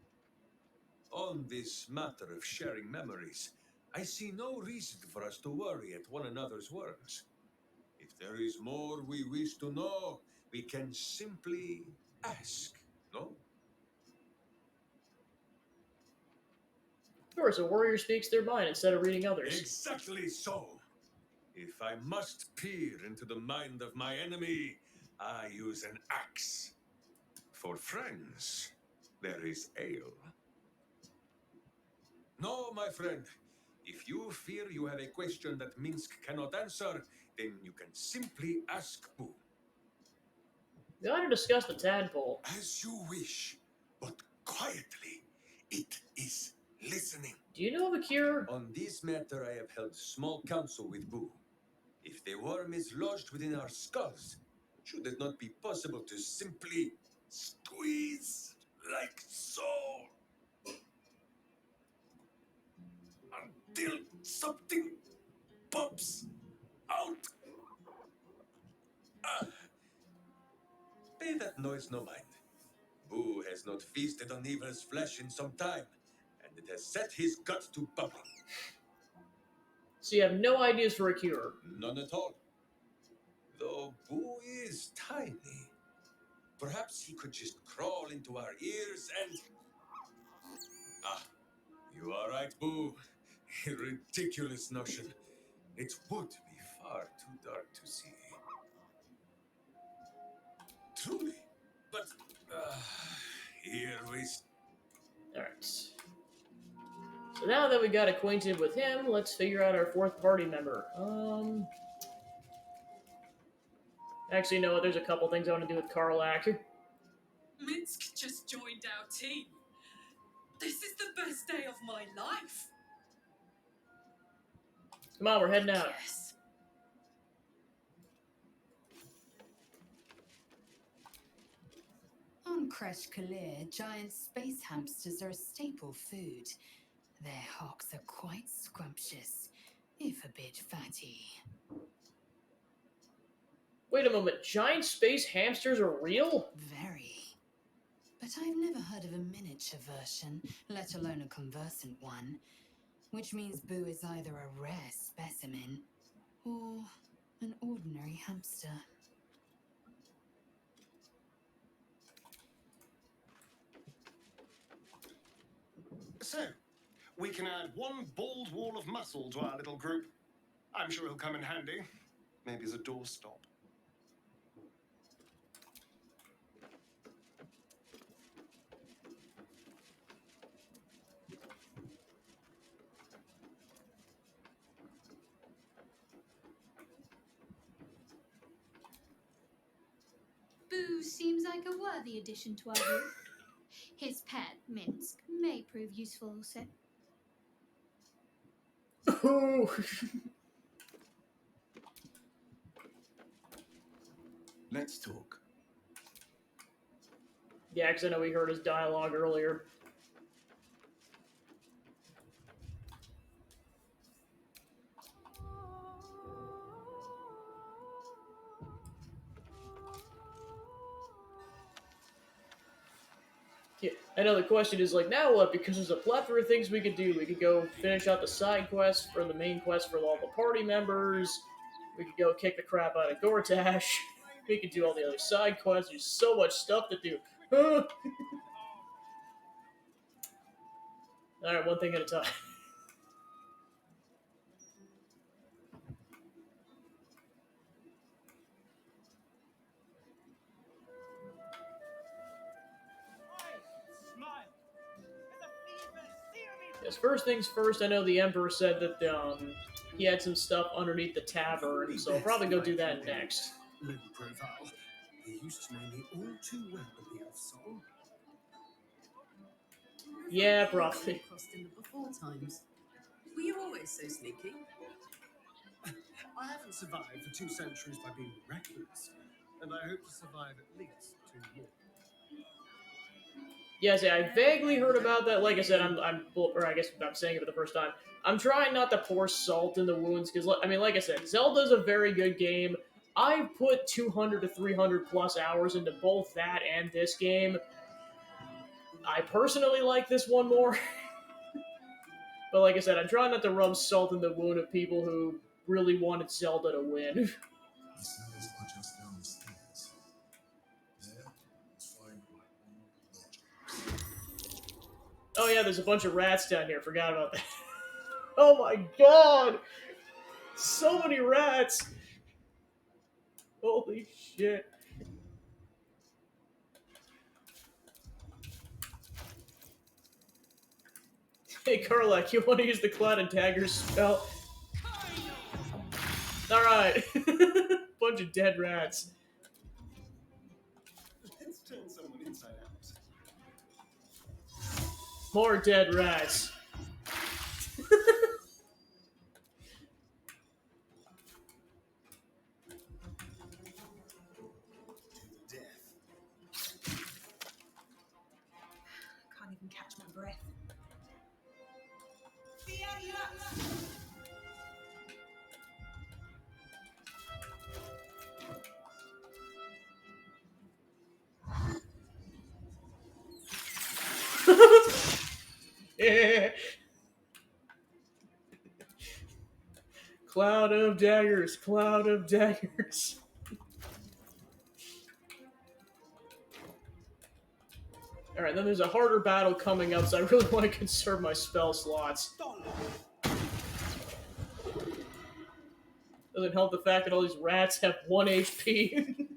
On this matter of sharing memories, I see no reason for us to worry at one another's words. If there is more we wish to know, we can simply ask, no? Of course, a warrior speaks their mind instead of reading others. Exactly so. If I must peer into the mind of my enemy, I use an axe. For friends, there is ale. No, my friend. If you fear you have a question that Minsk cannot answer, then you can simply ask Boo. We ought to discuss the tadpole. As you wish, but quietly. It is listening. Do you know of a cure? On this matter, I have held small council with Boo. If the worm is lodged within our skulls, should it not be possible to simply squeeze like so? Until something pops out. Pay that noise no mind. Boo has not feasted on evil's flesh in some time, and it has set his gut to bubbling. So you have no ideas for a cure? None at all. Though Boo is tiny, perhaps he could just crawl into our ears and... Ah, you are right, Boo. A ridiculous notion. It would be far too dark to see. Truly. But, here we... Alright. So now that we got acquainted with him, let's figure out our fourth party member. Actually, no, there's a couple things I want to do with Karlak. Minsk just joined our team. This is the best day of my life. Come on, we're heading out. Yes. On Kresh Kalir, giant space hamsters are a staple food. Their hocks are quite scrumptious, if a bit fatty. Wait a moment, giant space hamsters are real? Very. But I've never heard of a miniature version, let alone a conversant one. Which means Boo is either a rare specimen or an ordinary hamster. So, we can add one bald wall of muscle to our little group. I'm sure he'll come in handy. Maybe as a doorstop. Boo seems like a worthy addition to our group. His pet, Minsk, may prove useful also. Ooh. Let's talk. Yeah, because I know we heard his dialogue earlier. Yeah, I know the question is like, now what? Because there's a plethora of things we could do. We could go finish out the side quest for the main quest for all the party members. We could go kick the crap out of Gortash. We could do all the other side quests. There's so much stuff to do. Alright, one thing at a time. Yes, first things first, I know the Emperor said that he had some stuff underneath the tavern, so I'll probably go do that next. Low profile. They used to know me all too well at the Elf Song. Yeah, probably. Crossed in the before times. Were you always so sneaky? I haven't survived for 2 centuries by being reckless, and I hope to survive at least 2 more. Yes, yeah, I vaguely heard about that. Like I said, or I guess I'm saying it for the first time. I'm trying not to pour salt in the wounds because, I mean, like I said, Zelda's a very good game. I've put 200 to 300 plus hours into both that and this game. I personally like this one more. But like I said, I try not to rub salt in the wound of people who really wanted Zelda to win. The cells are just down the stairs. There, you'll find my own lodgings. Oh yeah, there's a bunch of rats down here. Forgot about that. Oh my god! So many rats! Holy shit. Hey Karlak, you want to use the Cloud and Dagger spell? Alright. Bunch of dead rats. Let's turn someone inside out. More dead rats. Can't even catch my breath. Yeah. Cloud of daggers, cloud of daggers. Alright, then there's a harder battle coming up, so I really want to conserve my spell slots. Doesn't help the fact that all these rats have 1 HP.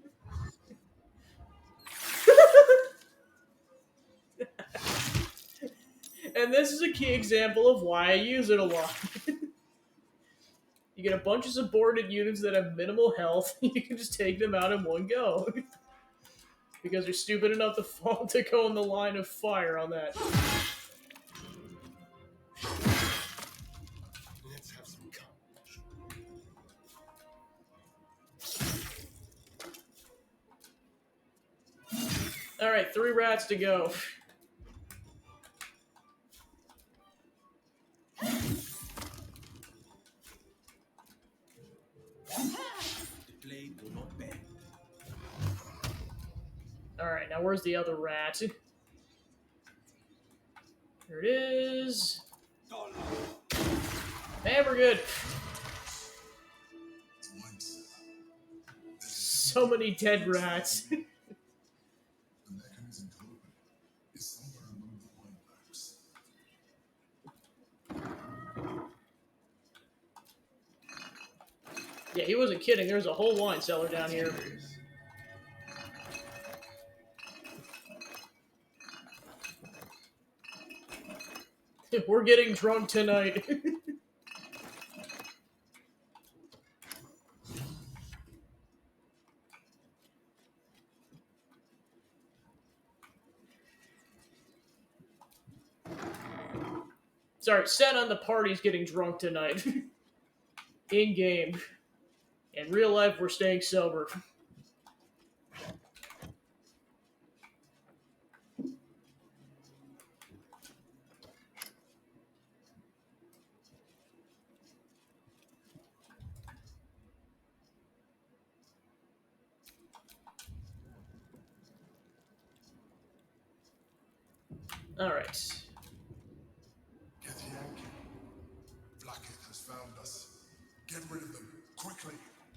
And this is a key example of why I use it a lot. You get a bunch of subordinate units that have minimal health, you can just take them out in one go. Because you're stupid enough to fall to go in the line of fire on that. Let's have some carnage. Alright, 3 rats to go. The blade will not bend. Alright, now where's the other rat? There it is. Hey, we're good. So many dead rats. The mechanism to open it is somewhere among the wine pipes. Yeah, he wasn't kidding. There's a whole wine cellar down here. We're getting drunk tonight. Sorry, set on the party's getting drunk tonight. In game. In real life, we're staying sober. Alright. Get Yankee. Blackhead has found us. Get rid of them, quickly.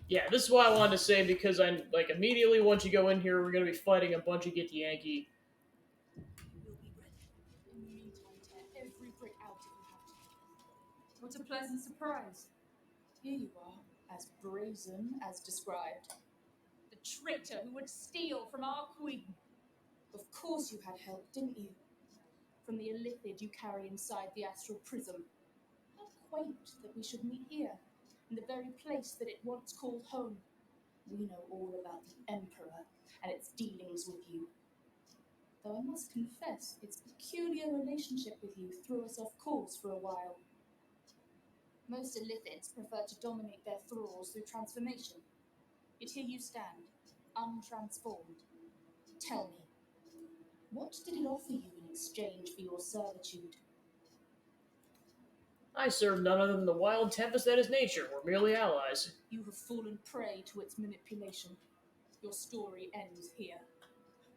Yeah, this is what I wanted to say because I like immediately once you go in here, we're gonna be fighting a bunch of Get Yankee. We'll be ready. In the meantime, tear every brick out if you have to. What a pleasant surprise. Here you are, as brazen as described. The traitor who would steal from our queen. Of course you had help, didn't you? From the illithid you carry inside the astral prism. How quaint that we should meet here, in the very place that it once called home. We know all about the Emperor and its dealings with you. Though I must confess, its peculiar relationship with you threw us off course for a while. Most illithids prefer to dominate their thralls through transformation. Yet here you stand, untransformed. Tell me, what did it offer you in exchange for your servitude? I serve none other than the wild tempest that is nature. We're merely allies. You have fallen prey to its manipulation. Your story ends here.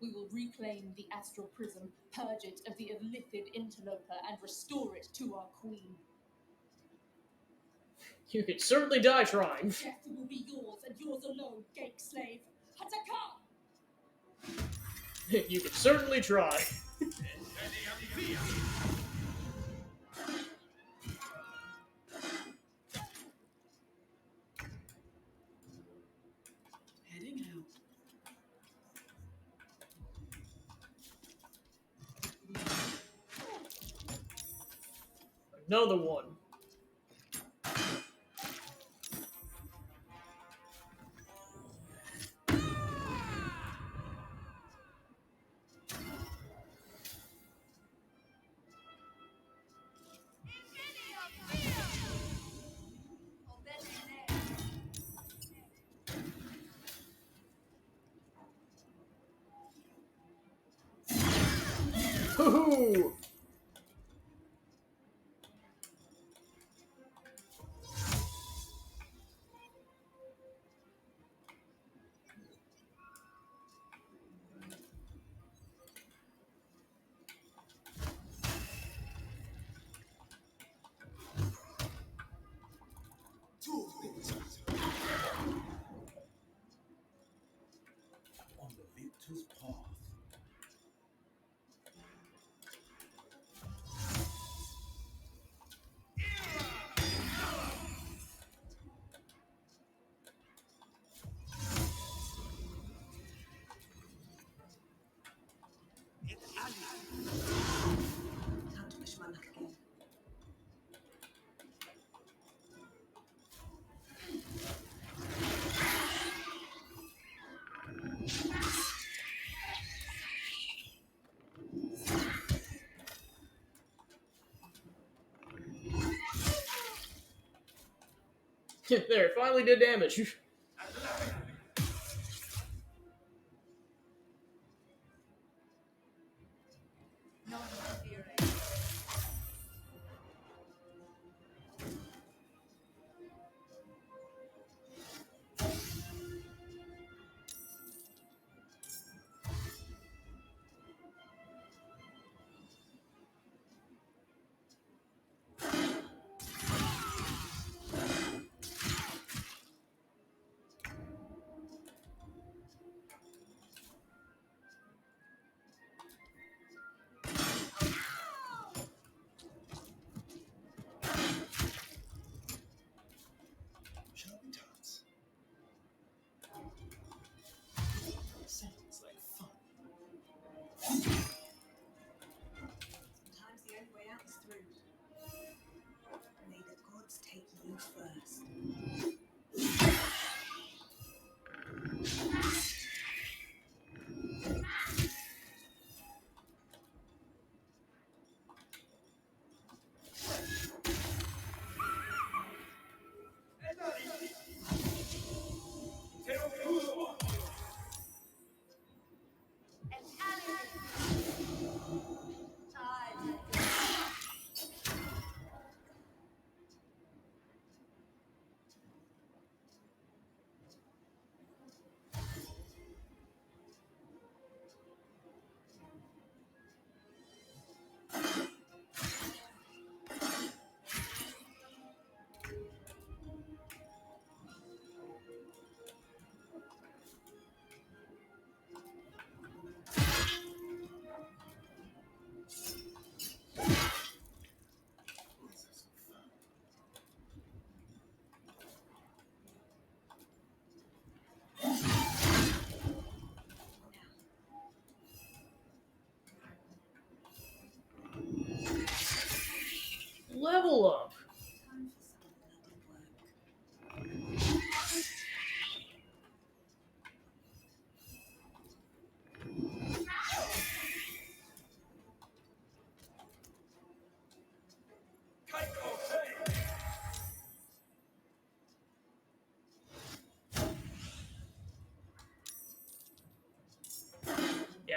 We will reclaim the astral prism, purge it of the illithid interloper, and restore it to our queen. You could certainly die trying. Death will be yours, and yours alone, Gake slave. Hataka! You could certainly try. Heading out. Another one. Hoo-hoo! Two things. On the victor's path. Time to push my luck again. There, finally did damage. Shall we dance? Sounds like fun. Sometimes the only way out is through. May the gods take you first.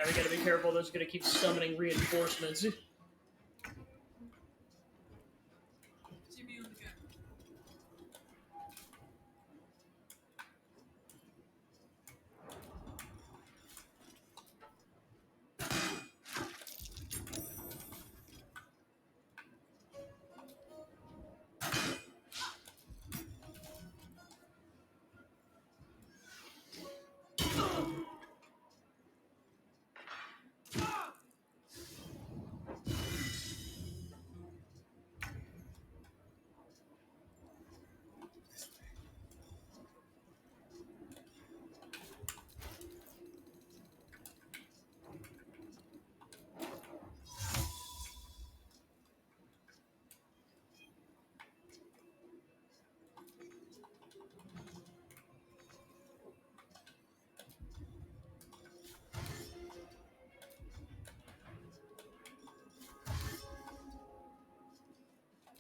we gotta be careful. Those are gonna keep summoning reinforcements.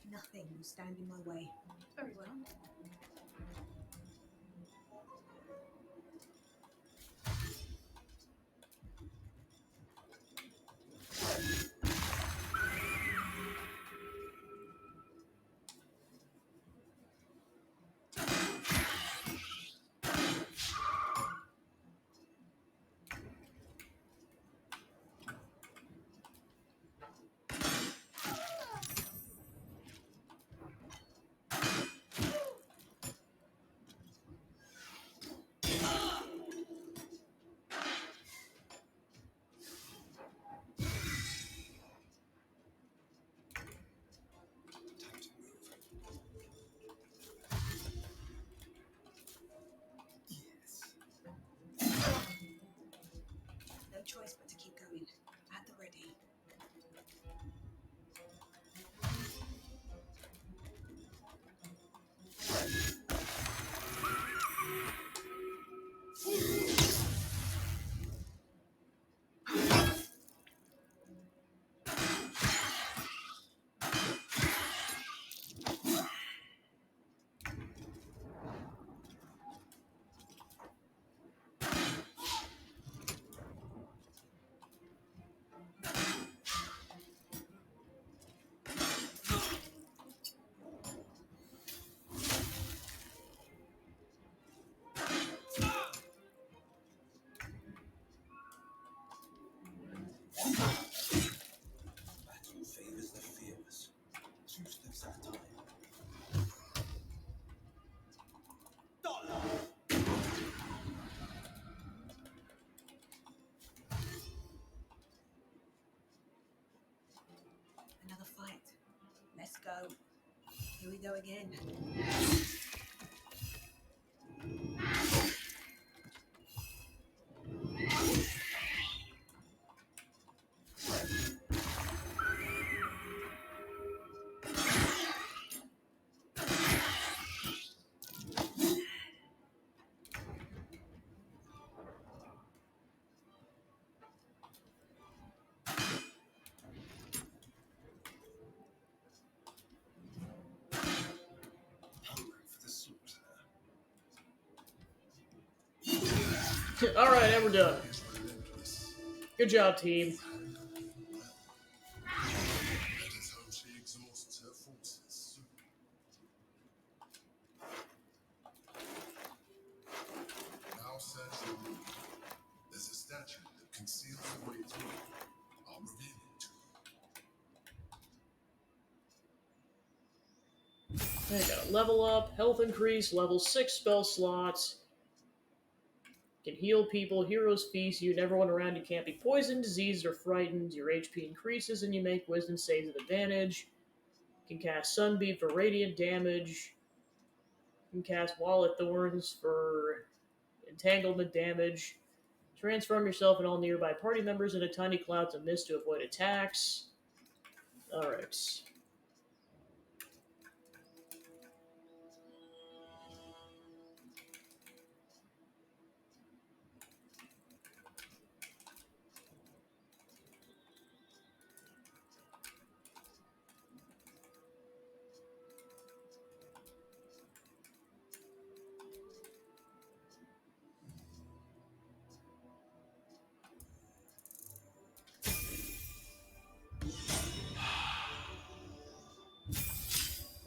Nothing will stand in my way. Very well. No choice but to keep going. At the ready. Battle favors the fearless. 2 steps at a time. Another fight. Let's go. Here we go again. Alright, and we're done. Good job, team. Let us hope she exhausts her forces soon. Now search your room. There's a statue that conceals the way through. I'll reveal it to you. I gotta level up, health increase, level 6 spell slots. Can heal people, heroes feast you, and everyone around you can't be poisoned, diseased, or frightened. Your HP increases and you make wisdom saves with advantage. You can cast Sunbeam for radiant damage. You can cast Wallet Thorns for entanglement damage. Transform yourself and all nearby party members into tiny clouds of mist to avoid attacks. Alright.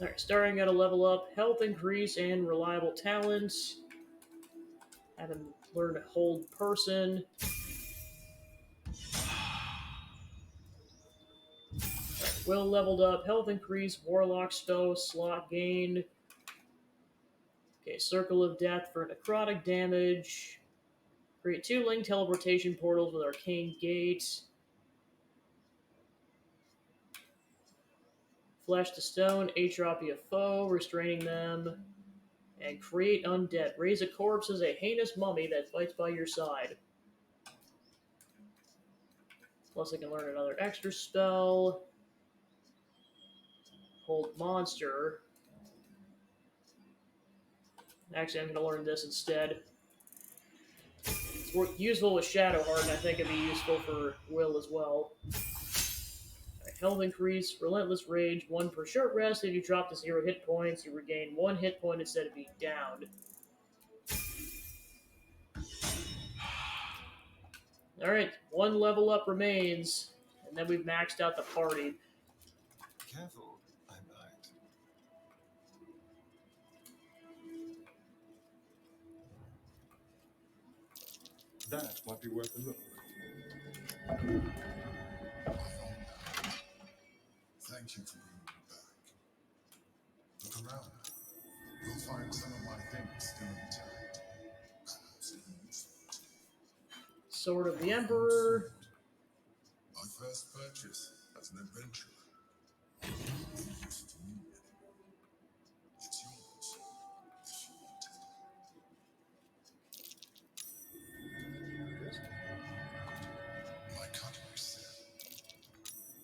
Alright, starting at a level up, health increase and reliable talents. Have him learn to hold person. Will leveled up, health increase, warlock spell slot gained. Okay, circle of death for necrotic damage. Create 2 linked teleportation portals with arcane gates. Flesh to stone, atrophy of foe, restraining them. And create undead. Raise a corpse as a heinous mummy that fights by your side. Plus I can learn another extra spell. Hold monster. Actually, I'm going to learn this instead. It's useful with Shadowheart, and I think it'd be useful for Will as well. Right, health increase, relentless rage, 1 per short rest. If you drop to 0 hit points, you regain 1 hit point instead of being downed. Alright, 1 level up remains, and then we've maxed out the party. Careful, I might. That might be worth a look. Thank you for bringing me back. Look around. You'll find some of my things still intact. Sword of the Emperor. My first purchase as an adventurer. No use to me anymore. It's yours if you want it. My cutlery set.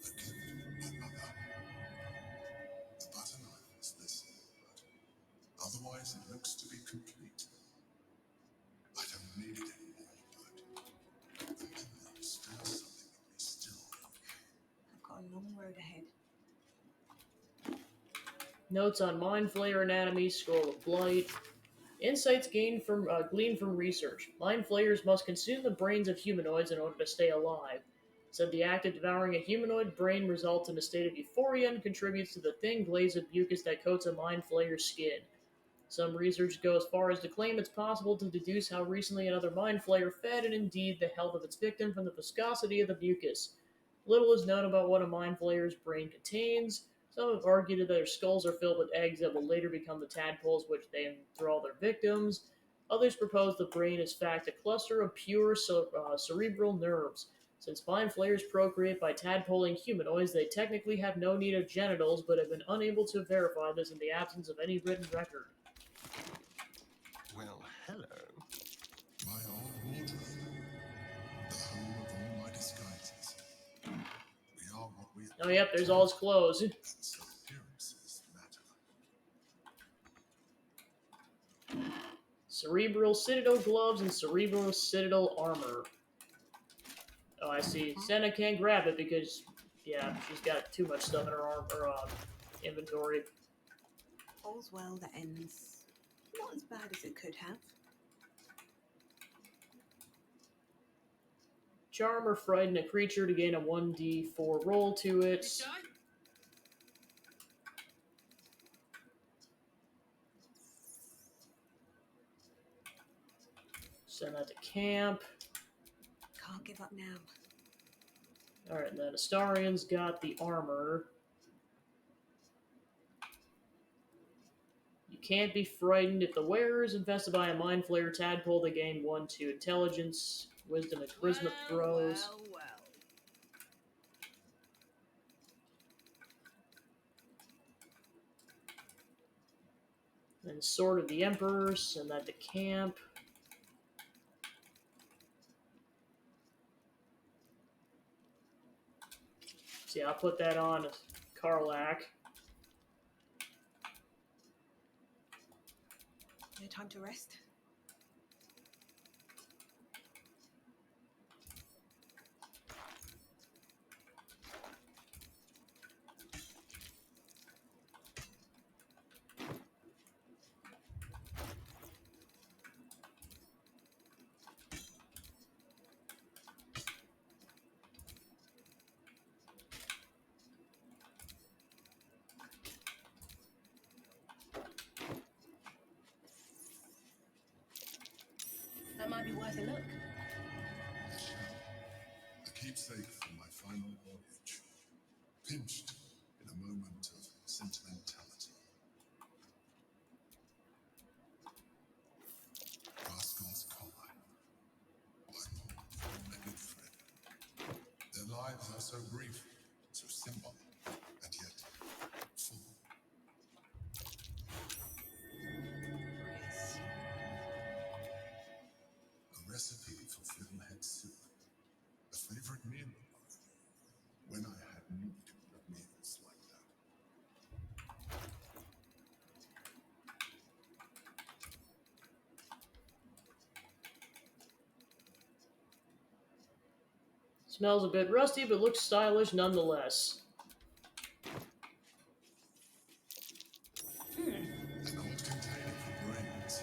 A gift my mother. The butter knife is missing, but otherwise it looks to be complete. I don't need it anymore, but the memory stirs something in me still. I've got a long road ahead. Notes on Mind Flayer anatomy, Scroll of Blight. Insights gleaned from research. Mind Flayers must consume the brains of humanoids in order to stay alive. Said the act of devouring a humanoid brain results in a state of euphoria and contributes to the thin glaze of mucus that coats a Mind Flayer's skin. Some research go as far as to claim it's possible to deduce how recently another Mind Flayer fed and indeed the health of its victim from the viscosity of the mucus. Little is known about what a Mind Flayer's brain contains. Some have argued that their skulls are filled with eggs that will later become the tadpoles which they enthrall their victims. Others propose the brain is in fact a cluster of pure cerebral nerves. Since Mind Flayers procreate by tadpoling humanoids, they technically have no need of genitals, but have been unable to verify this in the absence of any written record. Well, hello. My old wardrobe. The home of all my disguises. We are what we are. Oh, yep, there's all his clothes. And so appearances matter. Cerebral Citadel gloves and Cerebral Citadel armor. Oh, I see. Senna can't grab it because, yeah, she's got too much stuff in her inventory. All's well that ends not as bad as it could have. Charm or frighten a creature to gain a 1d4 roll to it. Send that to camp. Can't give up now. Alright, then Astarian's got the armor. You can't be frightened. If the wearer is infested by a Mind Flayer tadpole, they gain 1 to intelligence, wisdom, and charisma throws. Then Sword of the Emperor, send that to camp. See, I'll put that on Karlak. No time to rest. That might be worth a look. A keepsake from my final voyage, pinched in a moment of sentimentality. Rascal's collar, I bought for a good friend. Their lives are so brief, so simple, and yet full. A recipe for fiddlehead soup, a favorite meal of mine, when I had need of meals like that. Smells a bit rusty, but looks stylish nonetheless. An old container for brains,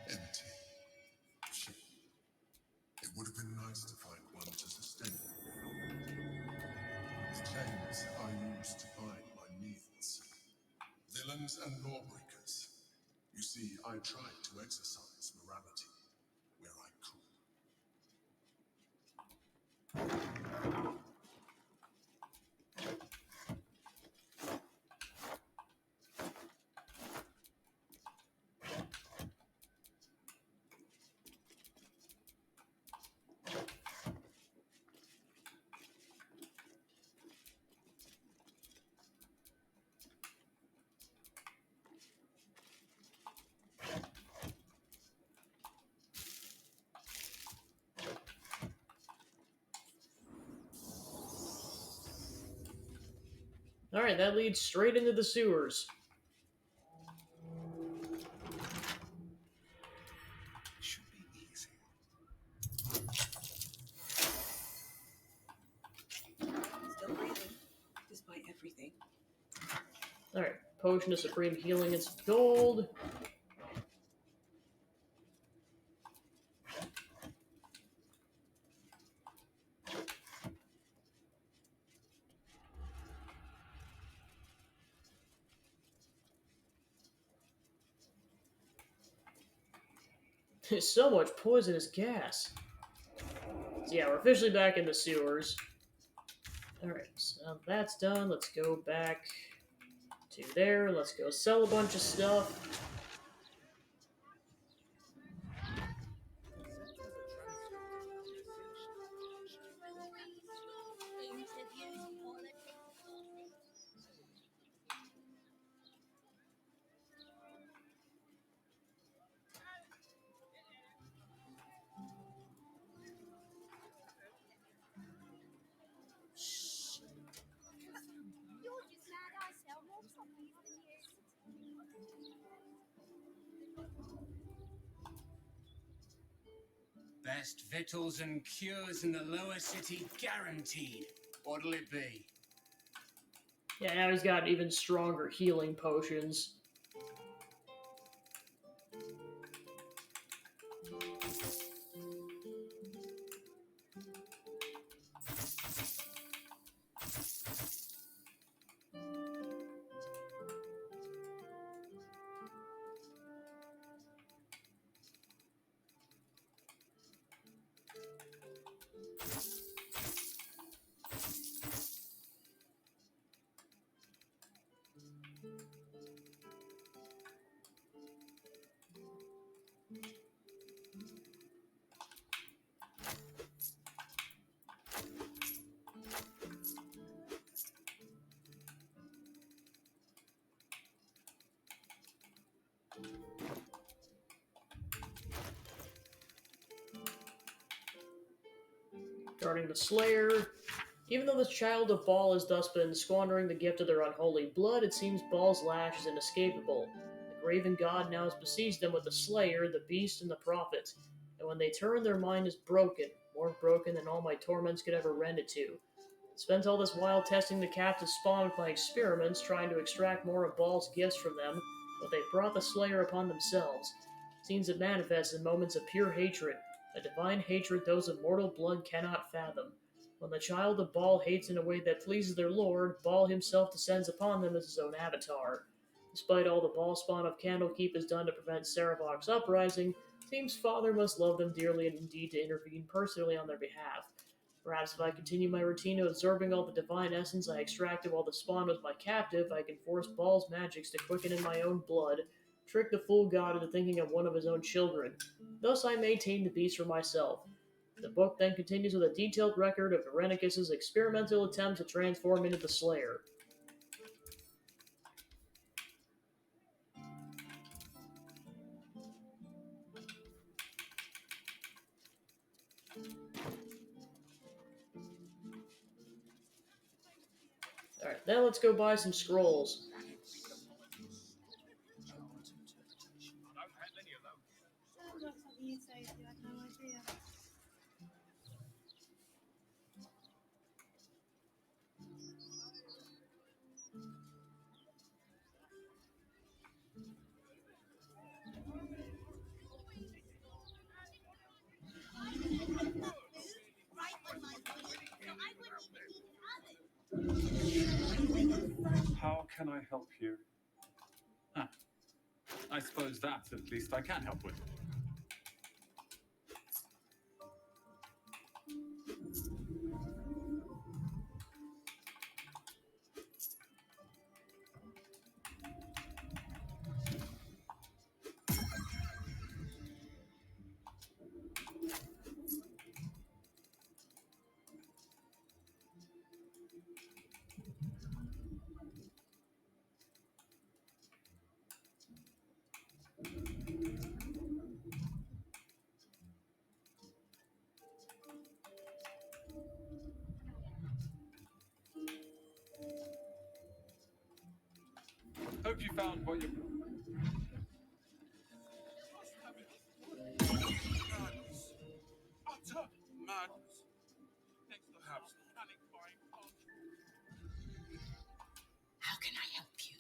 empty. Shit. It would have been nice to find one to sustain me. The chains I used to bind my meals. Villains and lawbreakers. You see, I tried to exercise morality where I could. Alright, that leads straight into the sewers. Should be easy. Still breathing, despite everything. Alright, potion of supreme healing and some gold. There's so much poisonous gas. So yeah, we're officially back in the sewers. Alright, so now that's done. Let's go back to there. Let's go sell a bunch of stuff. You're just mad I sell more copies than you. Best victuals and cures in the lower city guaranteed. What'll it be? Yeah, now he's got even stronger healing potions. Guarding the Slayer. Even though the child of Baal has thus been squandering the gift of their unholy blood, it seems Baal's lash is inescapable. The graven god now has besieged them with the Slayer, the Beast, and the Prophet. And when they turn, their mind is broken, more broken than all my torments could ever rend it to. Spent all this while testing the captive spawn with my experiments, trying to extract more of Baal's gifts from them, but they've brought the Slayer upon themselves. Scenes that manifest in moments of pure hatred, a divine hatred those of mortal blood cannot fathom. When the child of Baal hates in a way that pleases their lord, Baal himself descends upon them as his own avatar. Despite all the Baal spawn of Candlekeep has done to prevent Sarevok's uprising, Seems father must love them dearly and indeed to intervene personally on their behalf. Perhaps if I continue my routine of absorbing all the divine essence I extracted while the spawn was my captive, I can force Baal's magics to quicken in my own blood, trick the fool god into thinking of one of his own children. Thus I may tame the beast for myself. The book then continues with a detailed record of Irenicus's experimental attempt to transform into the Slayer. Alright, then let's go buy some scrolls. How can I help you? Ah, I suppose that at least I can help with. Hope you found what you... Madness. Utter madness. Next, perhaps, panic buying How can I help you?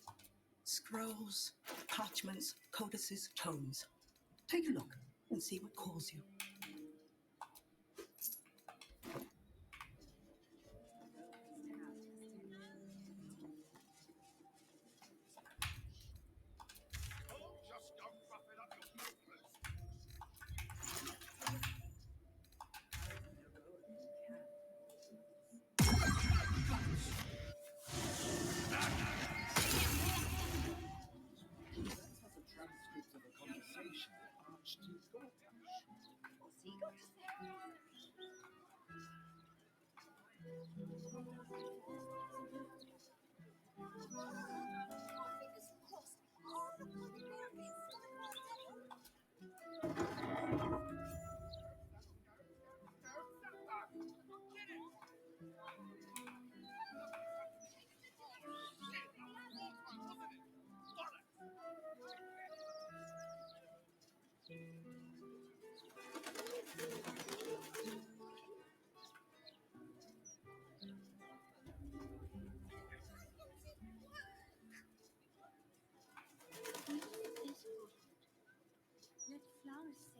Scrolls, parchments, codices, tomes. Take a look and see what calls you. just don't rough it up your papers. Let's have a transcript of a conversation with Archduke Gortash. What's he got to say? Fingers crossed. Oh, the possibilities.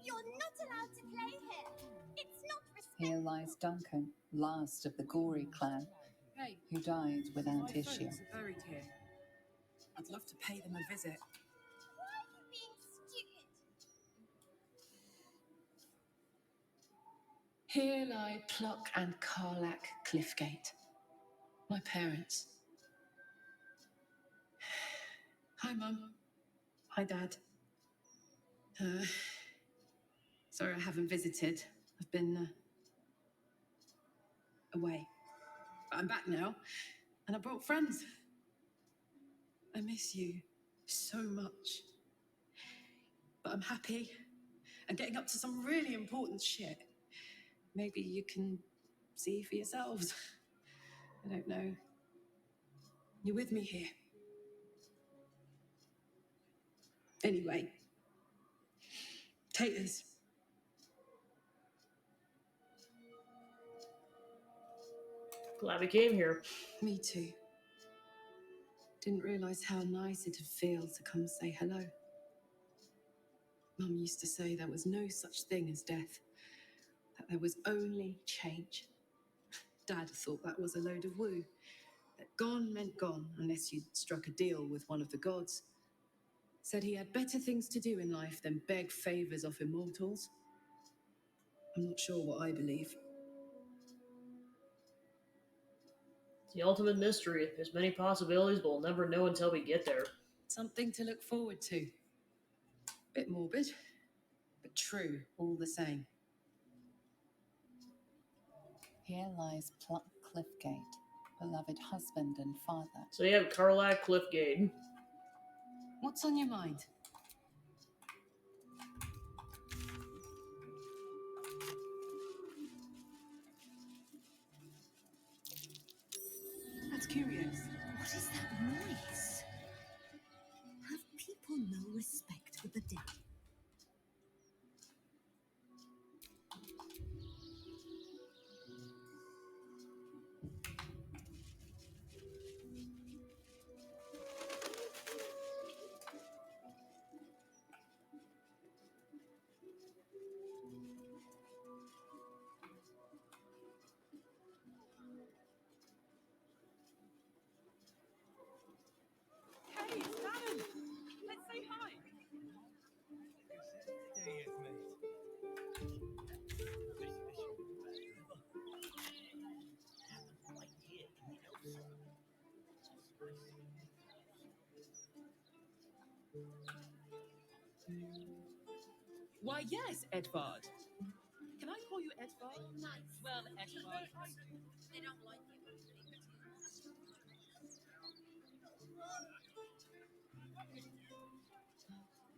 You're not allowed to play here. It's not respectful. Here lies Duncan, last of the Gory clan, who died without issue. Folks are buried here. I'd love to pay them a visit. Why are you being stupid? Here lie Pluck and Carlack Cliffgate, my parents. Hi, Mum. Hi, Dad. Sorry I haven't visited. I've been away. But I'm back now, and I brought friends. I miss you so much. But I'm happy and getting up to some really important shit. Maybe you can see for yourselves. I don't know. You're with me here. Anyway, taters. Glad we came here. Me too. Didn't realise how nice it'd feel to come say hello. Mum used to say there was no such thing as death, that there was only change. Dad thought that was a load of woo, that gone meant gone unless you'd struck a deal with one of the gods. Said he had better things to do in life than beg favors off immortals. I'm not sure what I believe. It's the ultimate mystery. There's many possibilities, but we'll never know until we get there. Something to look forward to. Bit morbid, but true all the same. Here lies Pluck Cliffgate, beloved husband and father. So you have Karlak Cliffgate. What's on your mind? That's curious. What is that noise? Have people no respect for the dead? Hey, it's Darren! Let's say hi! Why, yes, Edvard. Can I call you Edvard? Nice. Well, Edvard. They don't like you.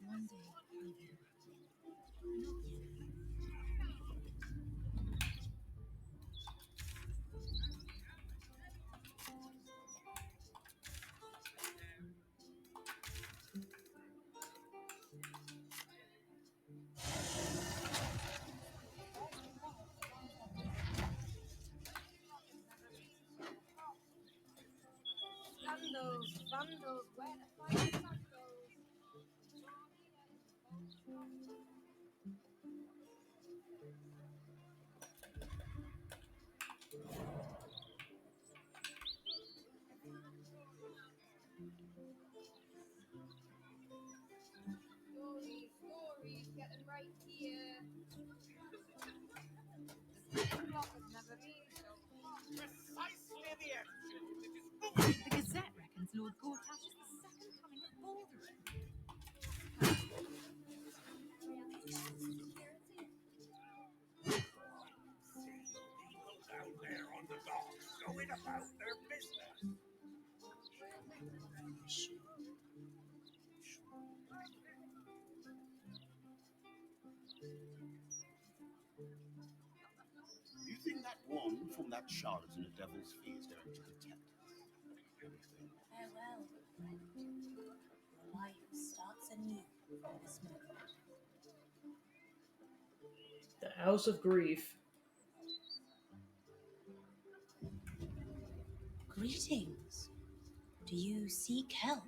One day, maybe. Vandals, vandals, where the fire truck goes. Stories, get them right here. The spinning block has never been so hot. Precisely the attitude that is The Gazette reckons Lord Gortash is the second coming of Baldur. people down there on the docks going about their business. You think that one from that charlatan at Devil's Fee is going to detect us? Farewell, friend. Your life starts anew from this moment. The House of Grief. Greetings. Do you seek help?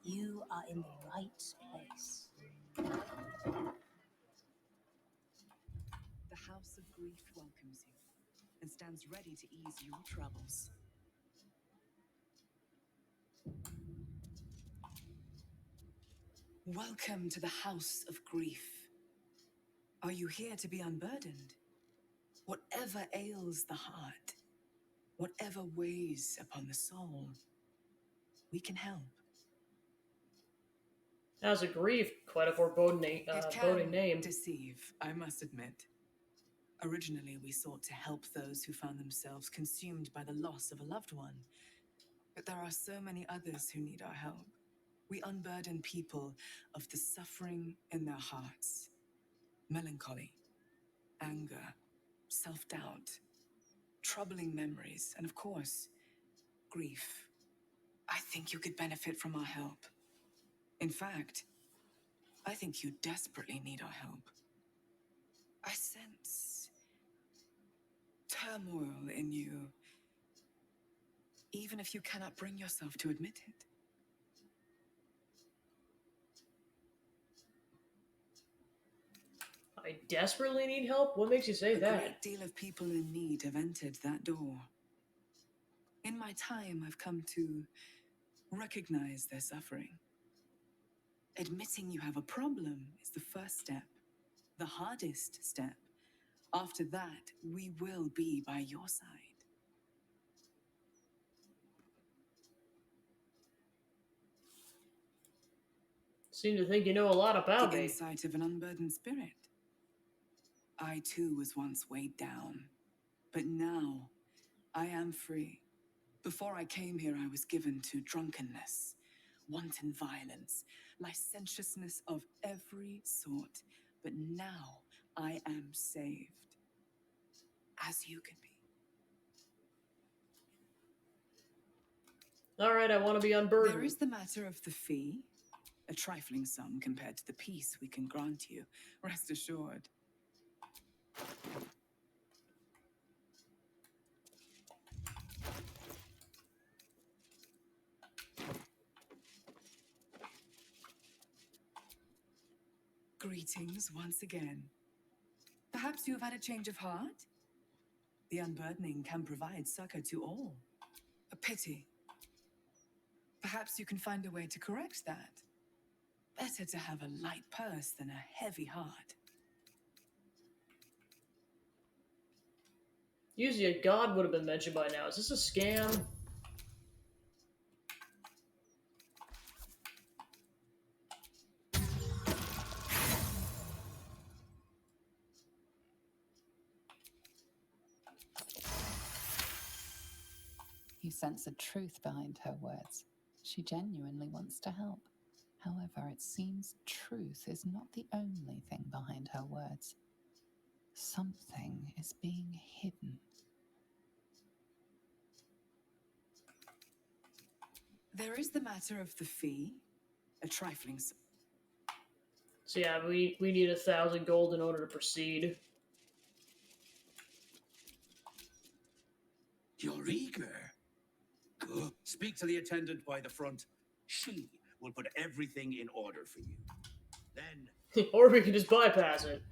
You are in the right place. The House of Grief welcomes you and stands ready to ease your troubles. Welcome to the House of Grief. Are you here to be unburdened? Whatever ails the heart, whatever weighs upon the soul, we can help. House of Grief, quite a foreboding It can boding name. deceive, I must admit. Originally, we sought to help those who found themselves consumed by the loss of a loved one. But there are so many others who need our help. We unburden people of the suffering in their hearts. Melancholy, anger, self-doubt, troubling memories, and of course, grief. I think you could benefit from our help. In fact, I think you desperately need our help. I sense turmoil in you, even if you cannot bring yourself to admit it. I desperately need help? What makes you say A that? great deal of people in need have entered that door. In my time, I've come to recognize their suffering. Admitting you have a problem is the first step, the hardest step. After that, we will be by your side. Seem to think you know a lot about The me. insight of an unburdened spirit. I too was once weighed down, but now I am free. Before I came here, I was given to drunkenness, wanton violence, licentiousness of every sort. But now I am saved, as you can be. Alright, I want to be unburdened. There is the matter of the fee, a trifling sum compared to the peace we can grant you. Rest assured. Greetings once again. Perhaps you have had a change of heart? The unburdening can provide succor to all. A pity. Perhaps you can find a way to correct that. Better to have a light purse than a heavy heart. Usually a god would have been mentioned by now. Is this a scam? You sense a truth behind her words. She genuinely wants to help. However, it seems truth is not the only thing behind her words. Something is being hidden. There is the matter of the fee, a trifling sum. So yeah, we need 1,000 gold in order to proceed. You're eager. Good. Speak to the attendant by the front. She will put everything in order for you. Then... Or we can just bypass it.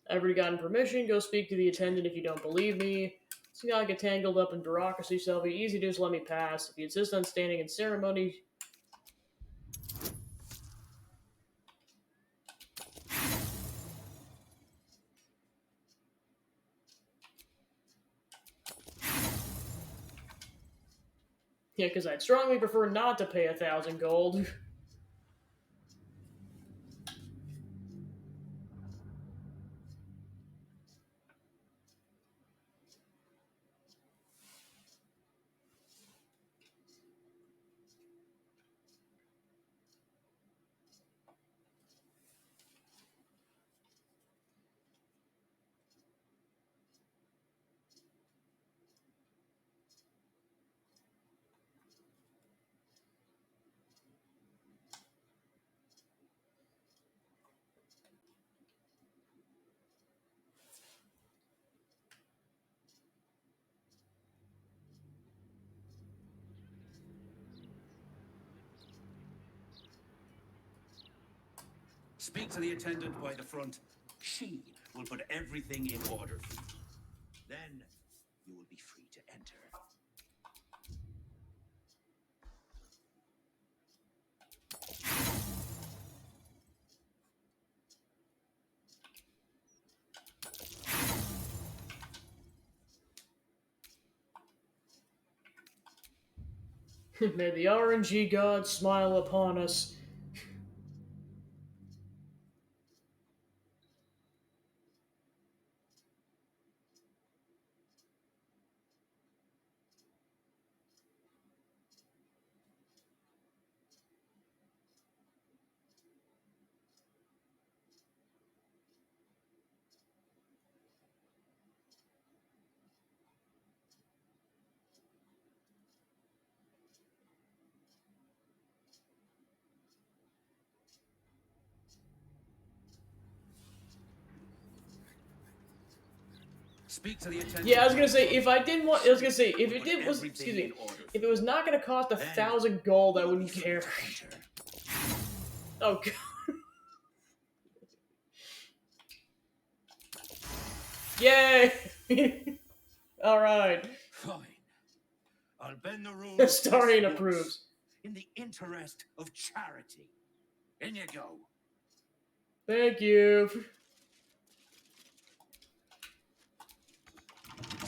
I've already gotten permission. Go speak to the attendant if you don't believe me. So you gotta get tangled up in bureaucracy, so it'll be easy to just let me pass. If you insist on standing in ceremony... Yeah, because I'd strongly prefer not to pay 1,000 gold. Speak to the attendant by the front. She will put everything in order for you. Then you will be free to enter. May the RNG god smile upon us. Speak to the attendant. Yeah, I was gonna say, if I didn't want... I was gonna say, if it did was... Excuse me. If it was not gonna cost 1,000 gold, I wouldn't care. Oh, God. Yay! Alright. Fine. I'll bend the rules. Starian once, approves. in the interest of charity. In you go. Thank you.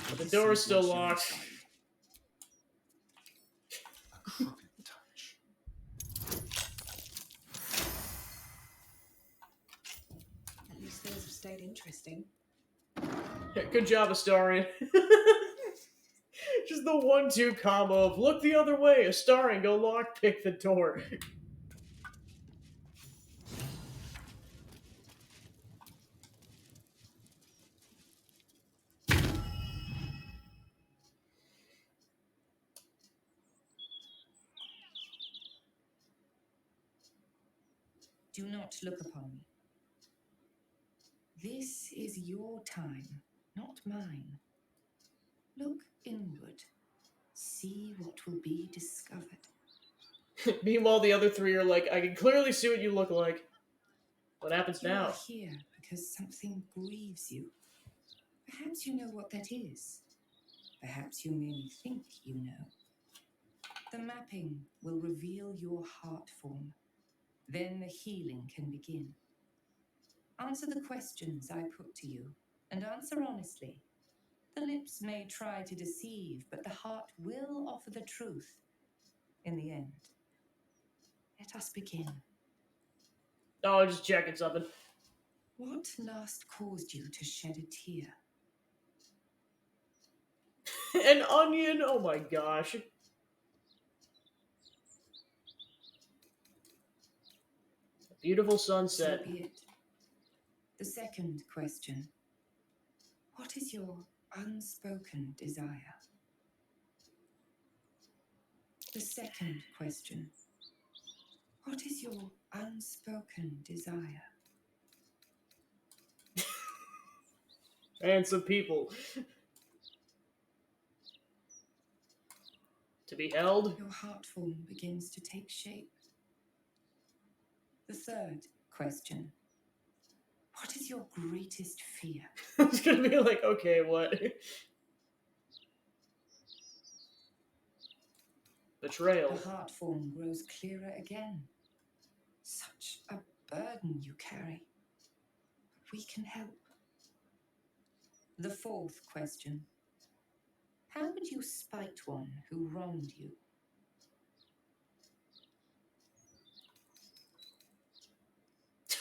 But the door's still locked. At least those have stayed interesting. Good job, Astarion. Just the 1-2 combo of look the other way, Astarion, go lockpick the door. Do not look upon me. This is your time, not mine. Look inward. See what will be discovered. Meanwhile, the other three are like, I can clearly see what you look like. What happens You now? are here because something grieves you. Perhaps you know what that is. Perhaps you merely think you know. The mapping will reveal your heart form. Then the healing can begin. Answer the questions I put to you, and answer honestly. The lips may try to deceive, but the heart will offer the truth in the end. Let us begin. Oh, just checking something. What last caused you to shed a tear? An onion? Oh my gosh. A beautiful sunset. So be it. The second question. What is your unspoken desire? The second question. What is your unspoken desire? And some people. To be held? Your heart form begins to take shape. The third question. What is your greatest fear? It's gonna be like, okay, what? Betrayal. The heart form grows clearer again. Such a burden you carry. But we can help. The fourth question. How would you spite one who wronged you?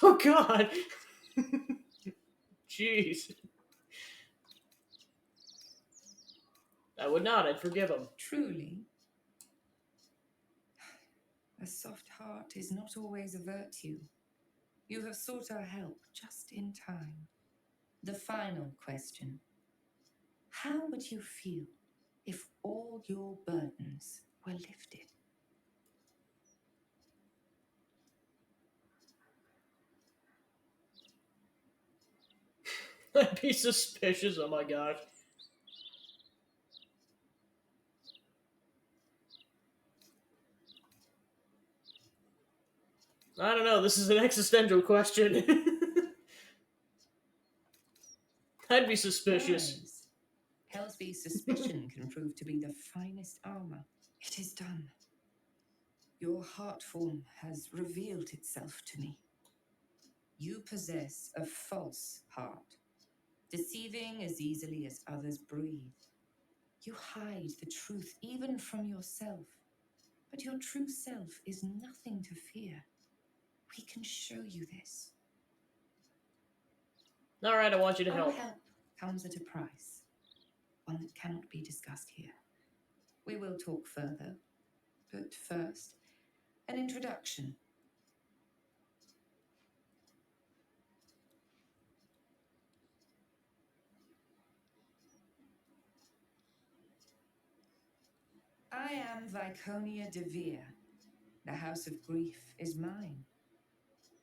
Oh god! Jeez. I would not, I'd forgive him. Truly? A soft heart is not always a virtue. You have sought our help just in time. The final question. How would you feel if all your burdens were lifted? I'd be suspicious, oh my gosh. I don't know, this is an existential question. I'd be suspicious. Wise. Healthy suspicion can prove to be the finest armor. It is done. Your heart form has revealed itself to me. You possess a false heart, deceiving as easily as others breathe. You hide the truth even from yourself, but your true self is nothing to fear. We can show you this. Alright, I want you to Our help. help comes at a price, one that cannot be discussed here. We will talk further, but first, an introduction. I am Viconia de Vere. The House of Grief is mine.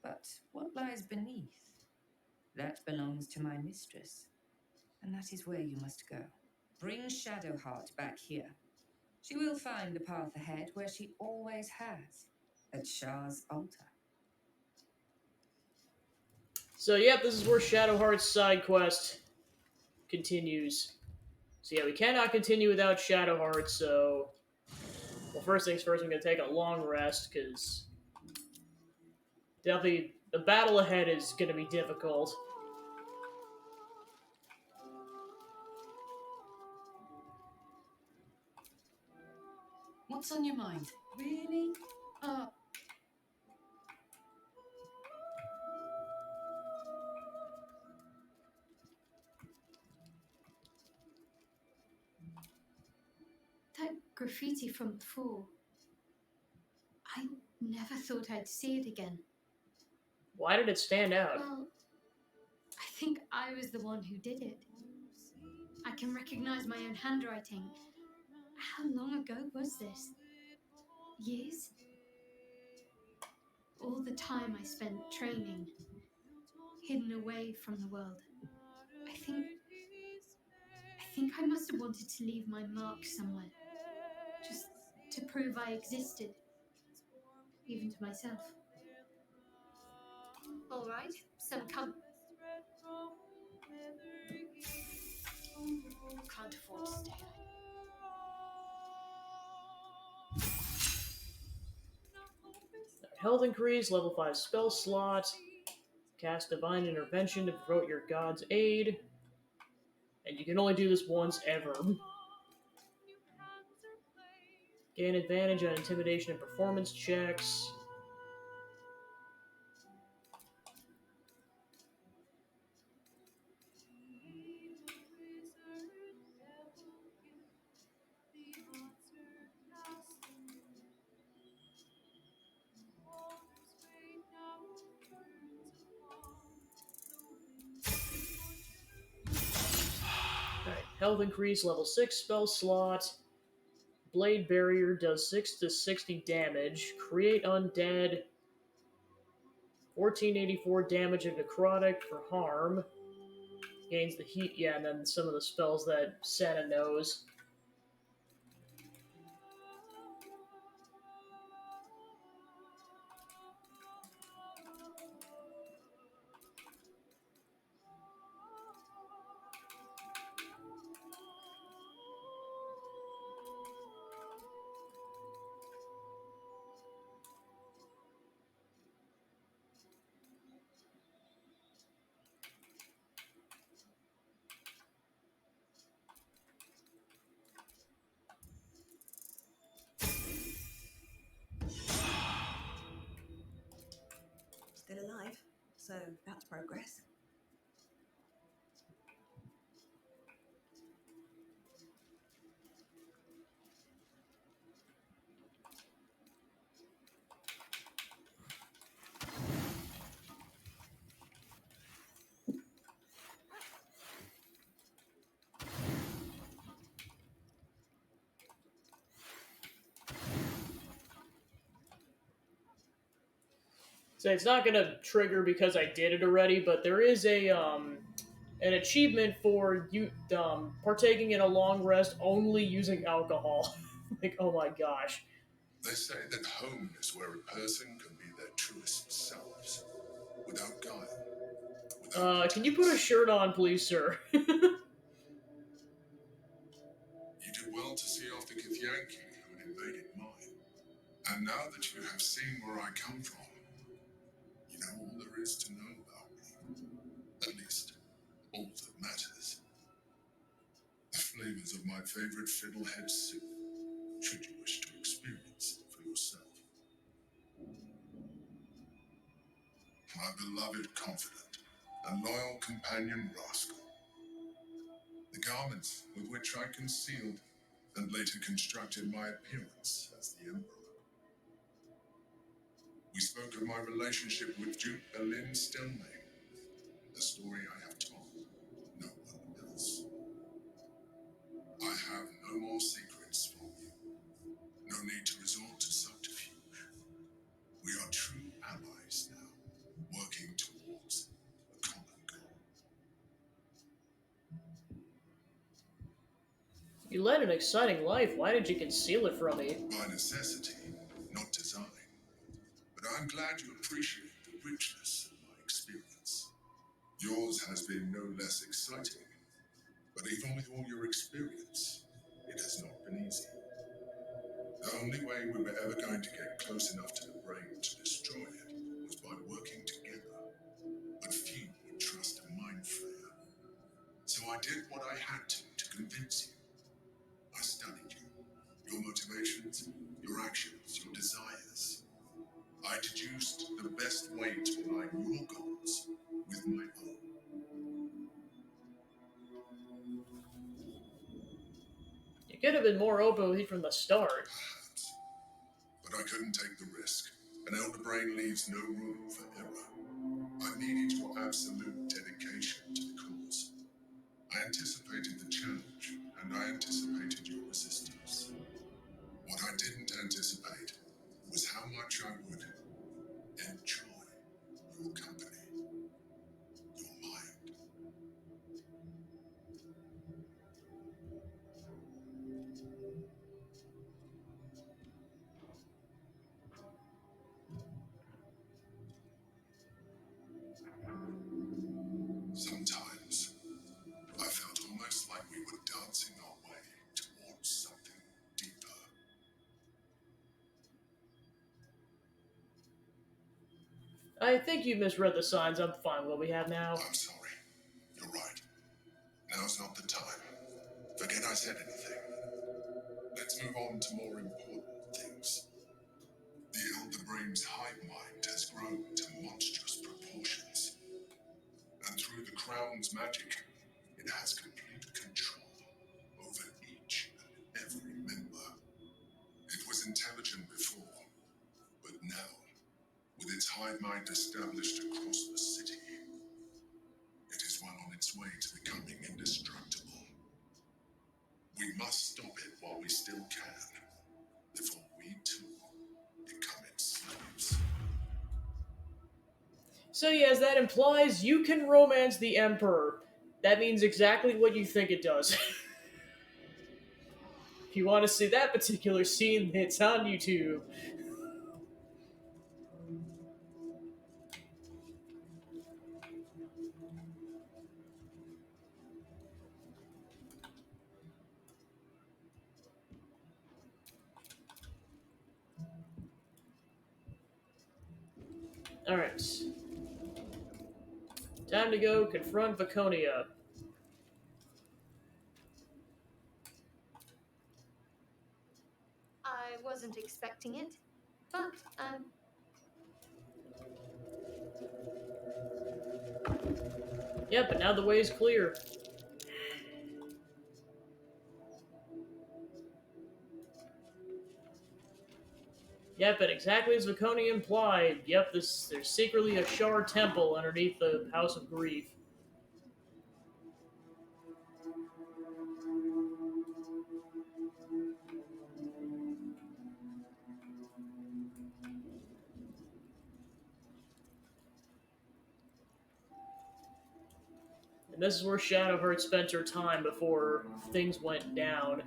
But what lies beneath? That belongs to my mistress, and that is where you must go. Bring Shadowheart back here. She will find the path ahead where she always has, at Shah's altar. So, yep, this is where Shadowheart's side quest continues. So, yeah, we cannot continue without Shadowheart, so... Well, first things first, I'm going to take a long rest, because... Definitely, the battle ahead is going to be difficult. What's on your mind? Really? That graffiti from before. I never thought I'd see it again. Why did it stand out? Well, I think I was the one who did it. I can recognize my own handwriting. How long ago was this? Years? All the time I spent training, hidden away from the world. I think I must have wanted to leave my mark somewhere. Just to prove I existed. Even to myself. All right, some come. Can't afford to stay. Health increase, level 5 spell slot. Cast Divine Intervention to promote your god's aid. And you can only do this once ever. Gain advantage on intimidation and performance checks. Alright, health increase, level 6 spell slot. Blade Barrier does 6 to 60 damage. Create Undead. 1484 damage of necrotic for harm. Gains the heat, yeah, and then some of the spells that Santa knows. Still alive, so that's progress. So it's not gonna trigger because I did it already, but there is a an achievement for you partaking in a long rest only using alcohol. Like, oh my gosh. They say that home is where a person can be their truest selves, without guile. Can you put a shirt on, please, sir? You did well to see off the Githyanki who had invaded mine. And now that you have seen where I come from, you know all there is to know about me. At least, all that matters. The flavors of my favorite fiddlehead soup, should you wish to experience it for yourself. My beloved confidant and loyal companion Rascal. The garments with which I concealed and later constructed my appearance as the Emperor. We spoke of my relationship with Duke Berlin Stilney, a story I have told no one else. I have no more secrets from you. No need to resort to subterfuge. We are true allies now, working towards a common goal. You led an exciting life. Why did you conceal it from me? By necessity, not design. But I'm glad you appreciate the richness of my experience. Yours has been no less exciting. But even with all your experience, it has not been easy. The only way we were ever going to get close enough to the brain to destroy it was by by working together, but few would trust a mind flayer. So I did what I had to convince you. I studied you, your motivations, your actions, your desires. I deduced the best way to align your goals with my own. You could have been more open with me from the start. But I couldn't take the risk. An elder brain leaves no room for error. I needed your absolute dedication to the cause. I anticipated the challenge, and I anticipated your resistance. What I didn't anticipate was how much I would enjoy your company, your mind. Sometimes, I felt almost like we were dancing our way towards something deeper. I think you misread the signs. I'm fine with what we have now. I'm sorry. You're right. Now's not the time. Forget I said anything. Let's move on to more important things. The Elder Brain's hive mind has grown to monstrous proportions. And through the Crown's magic, it has complete control over each and every member. It was intelligent before, but now, with its hive mind established across the city, it is well on its way to becoming indestructible. We must stop it while we still can, before we too become its slaves. So yes, that implies you can romance the Emperor. That means exactly what you think it does. If you want to see that particular scene, it's on YouTube. Alright. Time to go confront Vaconia. I wasn't expecting it, but Yep, but now the way is clear. Yep, and exactly as Vaconia implied, yep, there's secretly a Shar temple underneath the House of Grief. And this is where Shadowheart spent her time before things went down.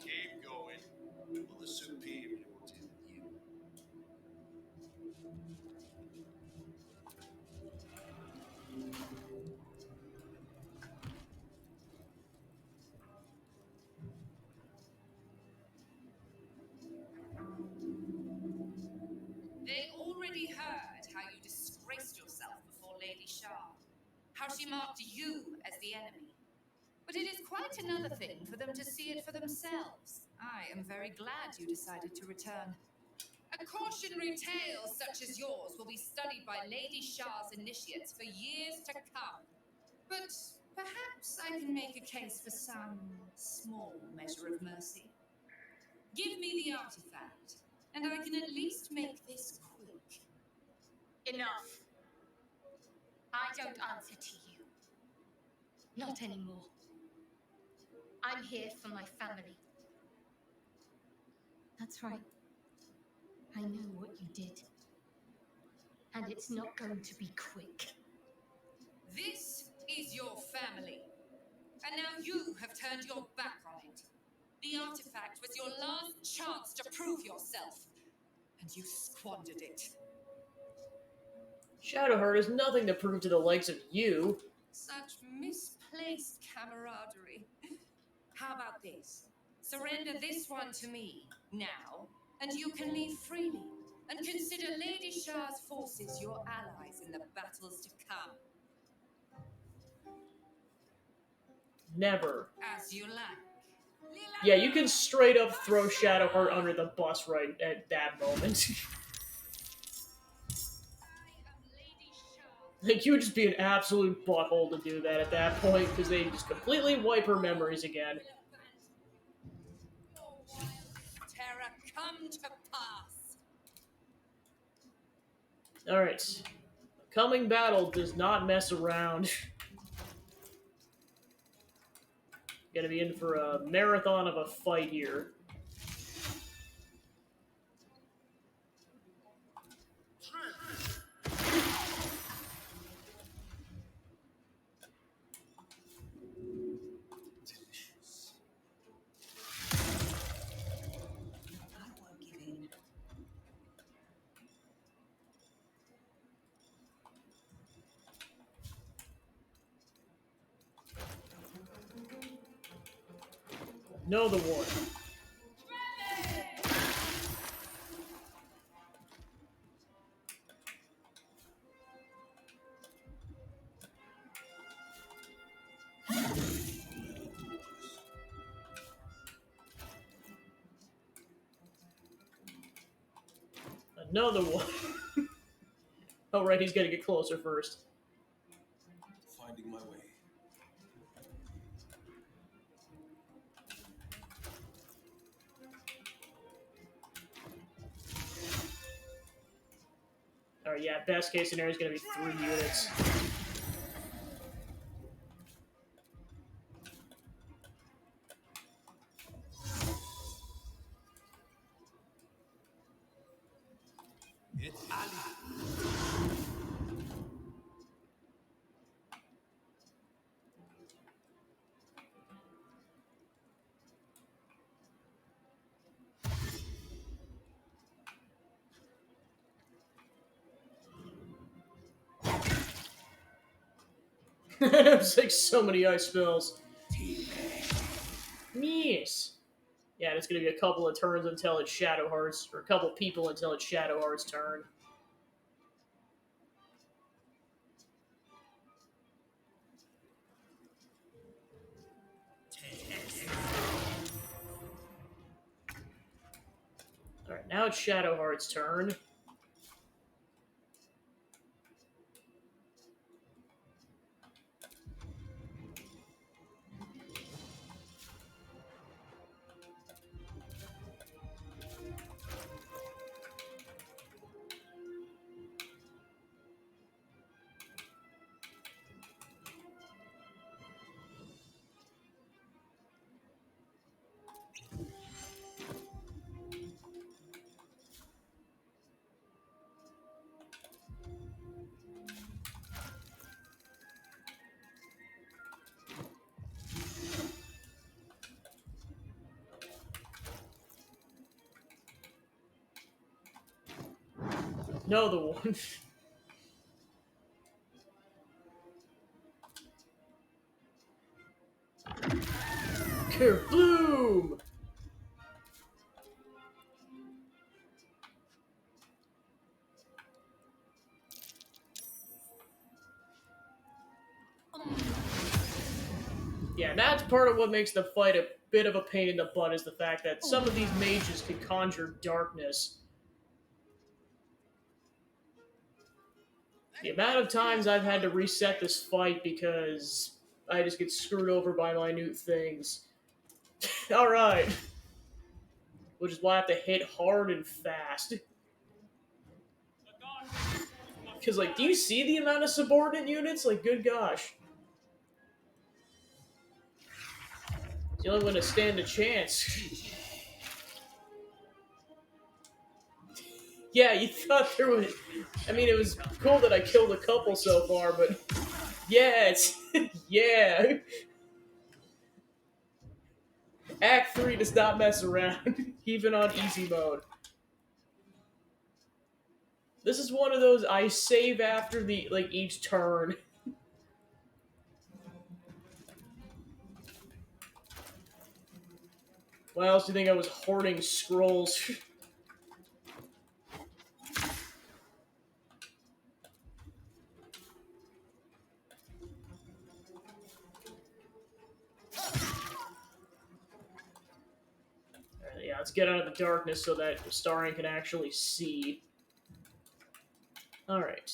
Keep going. Will the superior deal with you? They already heard how you disgraced yourself before Lady Shar, how she marked you as the enemy. But it is quite another thing for them to see it for themselves. I am very glad you decided to return. A cautionary tale such as yours will be studied by Lady Shar's initiates for years to come. But perhaps I can make a case for some small measure of mercy. Give me the artifact, and I can at least make this quick. Enough. I don't answer to you. Not anymore. I'm here for my family. That's right. I know what you did. And it's not going to be quick. This is your family. And now you have turned your back on it. The artifact was your last chance to prove yourself. And you squandered it. Shadowheart has nothing to prove to the likes of you. Such misplaced camaraderie. How about this? Surrender this one to me now, and you can leave freely, and consider Lady Shah's forces your allies in the battles to come. Never. As you like. Yeah, you can straight up throw Shadowheart under the bus right at that moment. Like, you would just be an absolute butthole to do that at that point, because they just completely wipe her memories again. Terror come to pass. Alright. Coming battle does not mess around. Gonna be in for a marathon of a fight here. Know the one. Another one. Oh, right, he's gotta get closer first. Finding my way. Alright, yeah, best case scenario is gonna be 3 units. It's Ali. It's like so many ice spells. Yes. Yeah, and it's gonna be a couple of turns until it's Shadowheart's, or a couple people until it's Shadowheart's turn. Alright, now it's Shadowheart's turn. Know the one. Kerboom! Yeah, that's part of what makes the fight a bit of a pain in the butt, is the fact that some of these mages can conjure darkness. The amount of times I've had to reset this fight because I just get screwed over by minute things. Alright. Which is why I have to hit hard and fast. Because, like, do you see the amount of subordinate units? Like, good gosh. It's the only one to stand a chance. Yeah, you thought there was... I mean, it was cool that I killed a couple so far, but... Yeah, it's... yeah. Act 3 does not mess around, even on easy mode. This is one of those I save after the like each turn. Why else do you think I was hoarding scrolls? Alright, yeah, let's get out of the darkness so that Starion can actually see. Alright.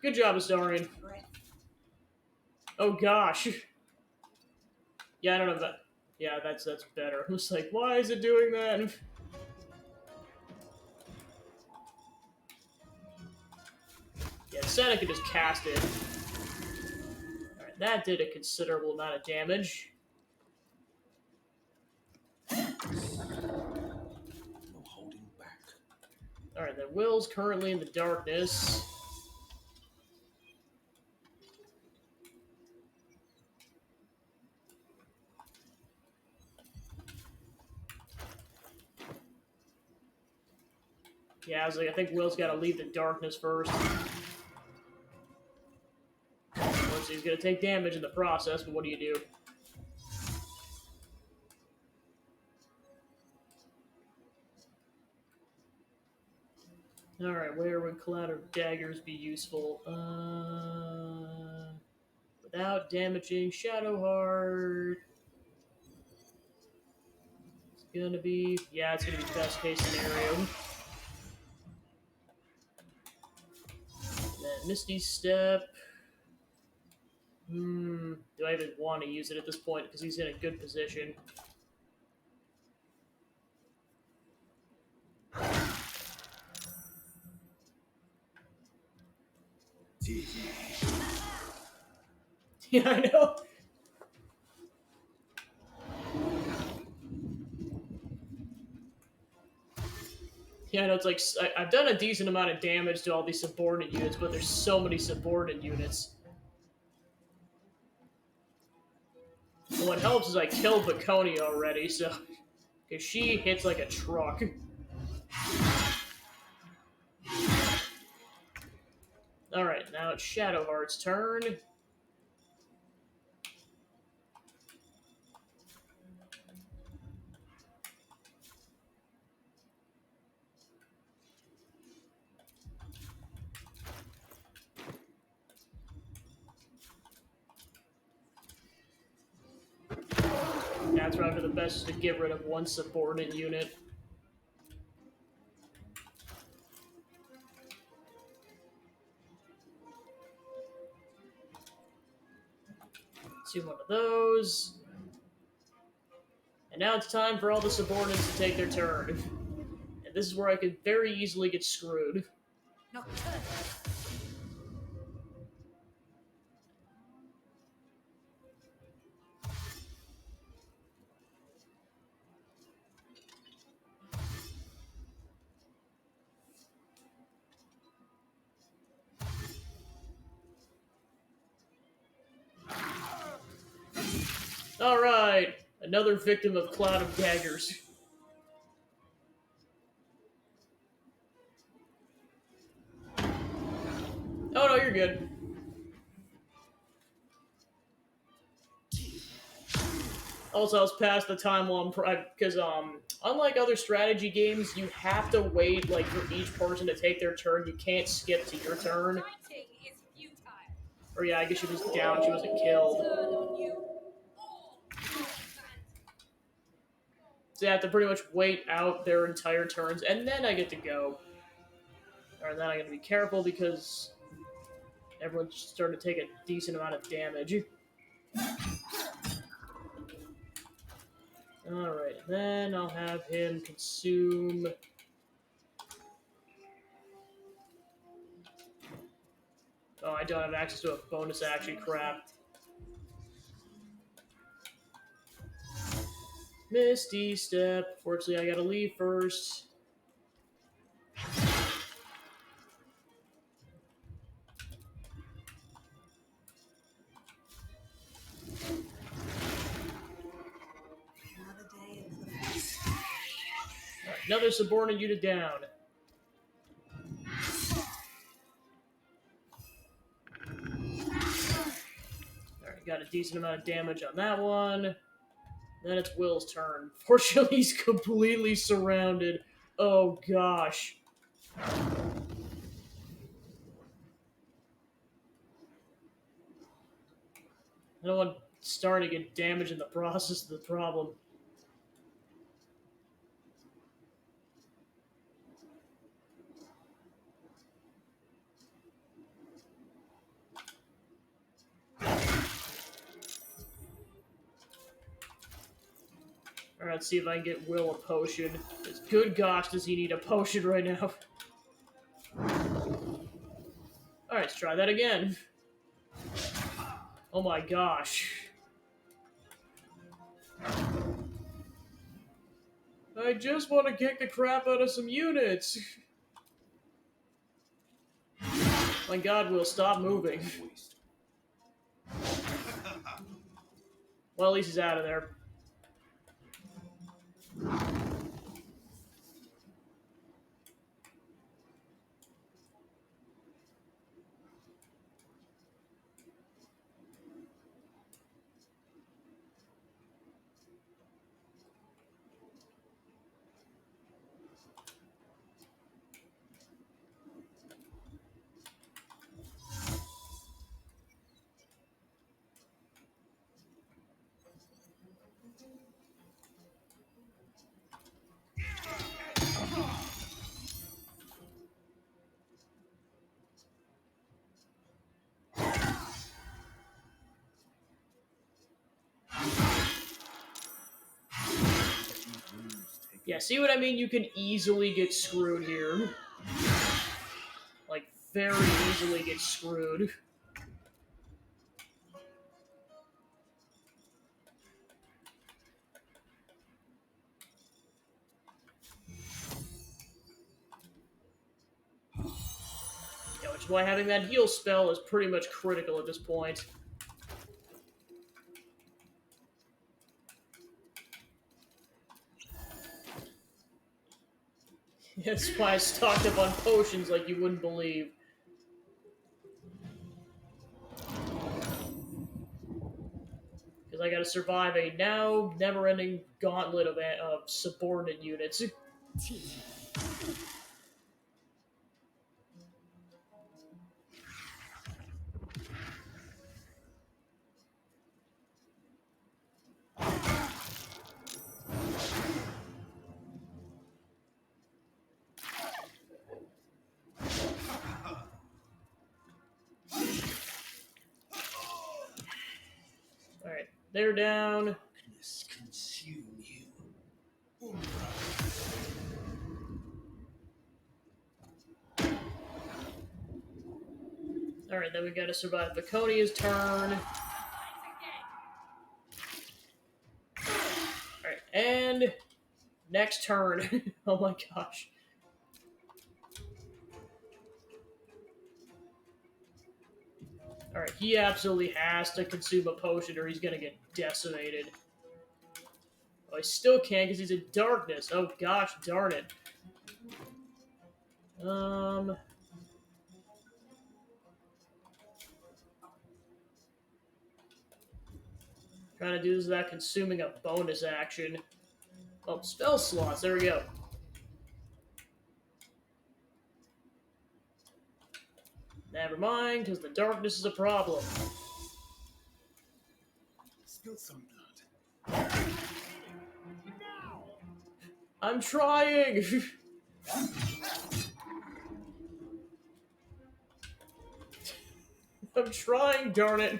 Good job, Astarion. Oh gosh. Yeah, I don't know that. Yeah, that's better. I was like, why is it doing that? Yeah, Senna could just cast it. Alright, that did a considerable amount of damage. No holding back. Alright, then Will's currently in the darkness. Yeah, I was like, I think Will's got to leave the darkness first. Of course, he's going to take damage in the process, but what do you do? Alright, where would Cloud of Daggers be useful? Without damaging Shadowheart. It's gonna be... Yeah, it's gonna be best case scenario. And then Misty Step. Do I even want to use it at this point? Because he's in a good position. Yeah, I know. Yeah, I know, it's like, I've done a decent amount of damage to all these subordinate units, but there's so many subordinate units. And what helps is I killed Baconia already, so... Because she hits like a truck. Alright, now it's Shadowheart's turn. That's probably the best is to get rid of one subordinate unit. Let's do one of those. And now it's time for all the subordinates to take their turn. And this is where I could very easily get screwed. Alright, another victim of Cloud of Daggers. Oh no, you're good. Also, I was past the time while I'm because unlike other strategy games, you have to wait like for each person to take their turn. You can't skip to your turn. Or yeah, I guess she was down. She wasn't killed. So you have to pretty much wait out their entire turns, and then I get to go. Or then I got to be careful because everyone's starting to take a decent amount of damage. Alright, then I'll have him consume... Oh, I don't have access to a bonus action, crap. Misty Step. Fortunately, I gotta leave first. Another subordinate unit down. Alright, got a decent amount of damage on that one. Then it's Will's turn. Fortunately, he's completely surrounded. Oh, gosh. I don't want starting to get damaged in the process of the problem. Alright, let's see if I can get Will a potion. Because good gosh, does he need a potion right now. Alright, let's try that again. Oh my gosh. I just want to kick the crap out of some units. My god, Will, stop moving. Well, at least he's out of there. Yeah, see what I mean? You can easily get screwed here. Like, very easily get screwed. Yeah, which is why having that heal spell is pretty much critical at this point. That's why I stocked up on potions like you wouldn't believe. Because I gotta survive a now never-ending gauntlet of subordinate units. Alright, they're down. Darkness consume you. Alright, then we gotta survive Viconia's turn. Alright, and next turn. Oh my gosh. Alright, he absolutely has to consume a potion or he's gonna get decimated. Oh, I still can't because he's in darkness. Oh gosh, darn it. Trying to do this without consuming a bonus action. Oh, spell slots, there we go. Never mind, because the darkness is a problem. Spill some blood. I'm trying! I'm trying, darn it!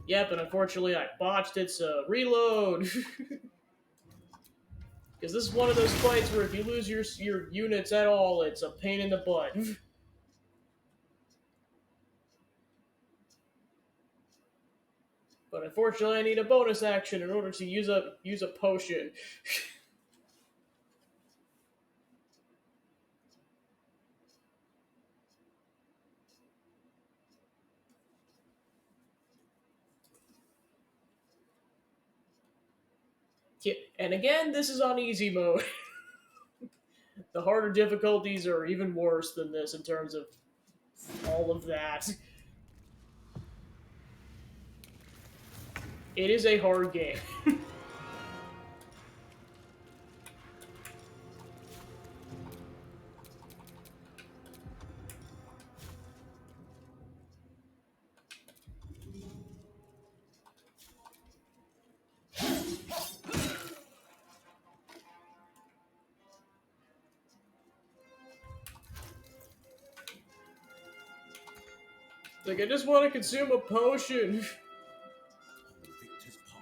Yep, and unfortunately I botched it, so reload! Because this is one of those fights where if you lose your units at all, it's a pain in the butt. But unfortunately I need a bonus action in order to use a potion. Yeah, and again, this is on easy mode. The harder difficulties are even worse than this in terms of all of that. It is a hard game. Like, I just want to consume a potion. Victor's path.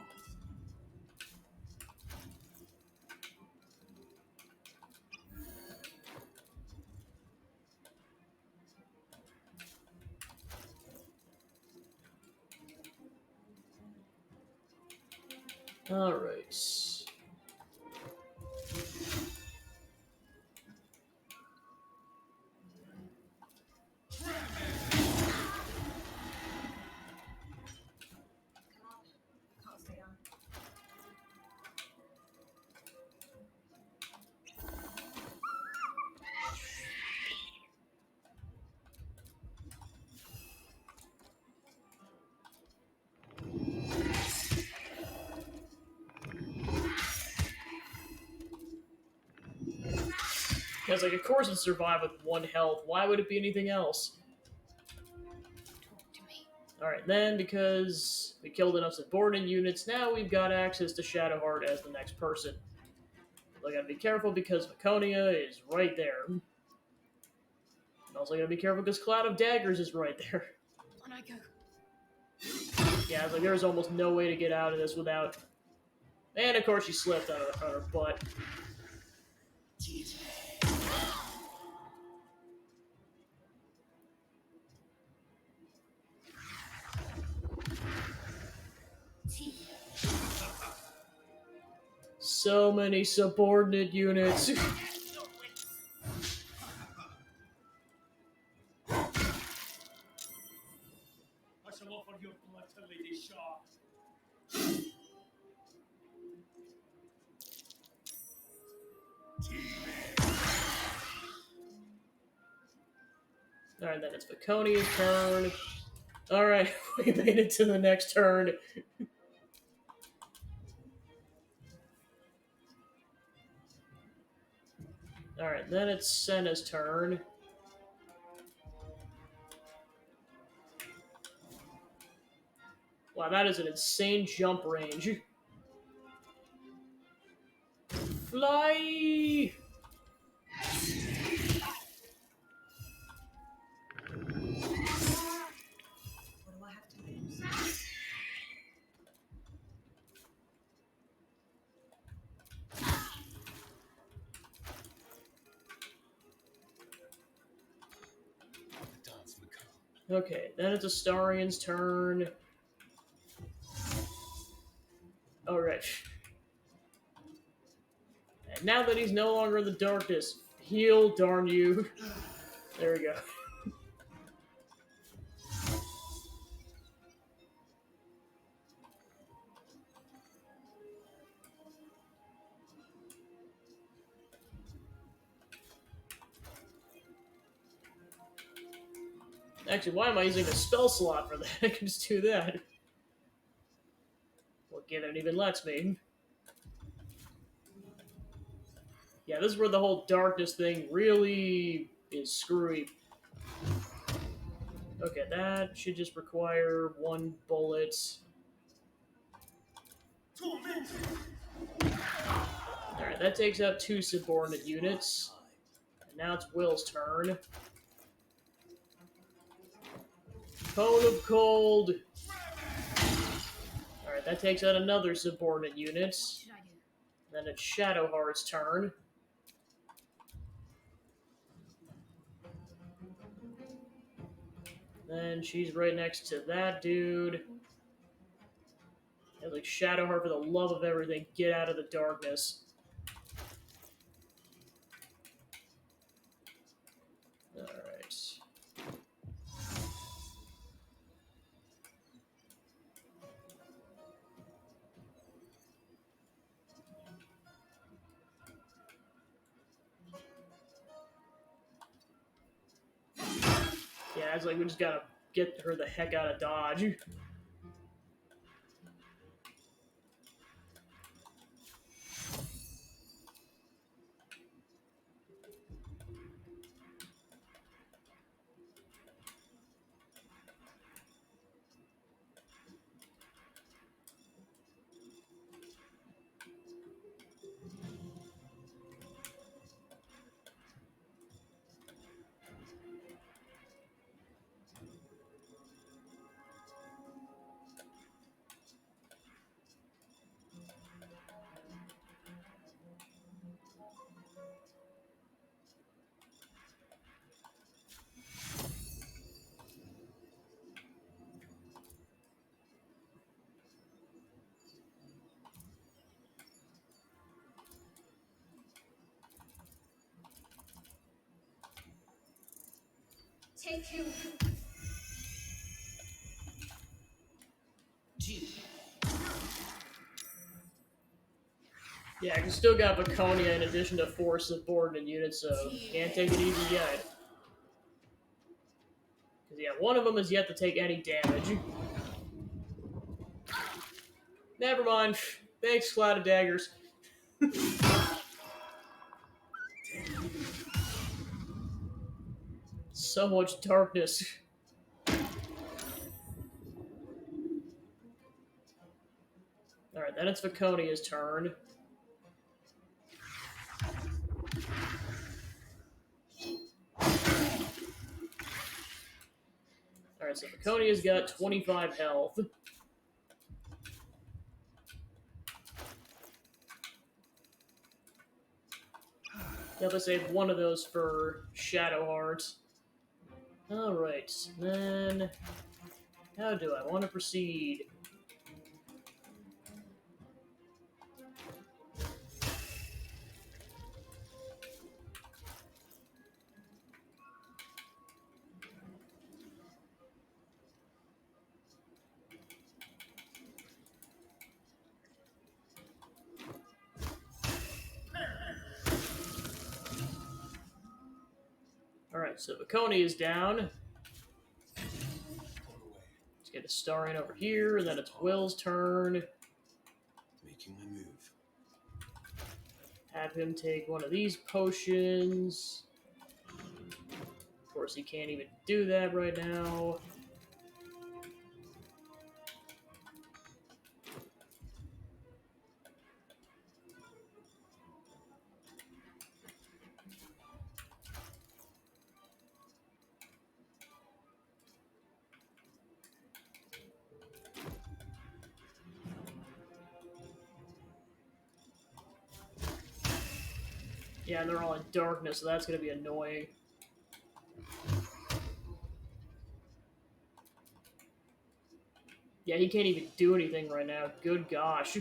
Alright. Can't stay down. Because, like, of course it survived with 1 health. Why would it be anything else? Alright, then, because we killed enough subordinate units, now we've got access to Shadowheart as the next person. So I gotta be careful because Vaconia is right there. And also gotta be careful because Cloud of Daggers is right there. On I go. Yeah, it's like there's almost no way to get out of this without... And of course she slipped on her butt. So many subordinate units. I shall offer your blood to Lady Shah. Alright, then it's Vaconia's turn. Alright, we made it to the next turn. Alright, then it's Senna's turn. Wow, that is an insane jump range. Fly! What do I have to lose? Okay, then it's Astarian's turn. Alright. And now that he's no longer in the darkness, heal, darn you. There we go. Actually, why am I using a spell slot for that? I can just do that. Well, again, it even lets me. Yeah, this is where the whole darkness thing really is screwy. Okay, that should just require 1 bullet. Alright, that takes out 2 subordinate units. And now it's Will's turn. Cone of Cold. Alright, that takes out another subordinate unit. Then it's Shadowheart's turn. Then she's right next to that dude. And like, Shadowheart, for the love of everything, get out of the darkness. Alright. Yeah, it's like we just gotta get her the heck out of Dodge. Take you. Yeah, I still got Baconia in addition to 4 subordinate units, so can't take it easy yet. Because, yeah, one of them is yet to take any damage. Never mind. Thanks, Cloud of Daggers. So much darkness. Alright, then it's Vaconia's turn. Alright, so Vaconia's got 25 health. You have to save one of those for Shadowheart. Alright, then... How do I want to proceed? Alright, so Vaconia is down. Let's get a star in over here, and then it's Will's turn. Making my move. Have him take one of these potions. Of course, he can't even do that right now. Yeah, and they're all in darkness, so that's going to be annoying. Yeah, he can't even do anything right now. Good gosh.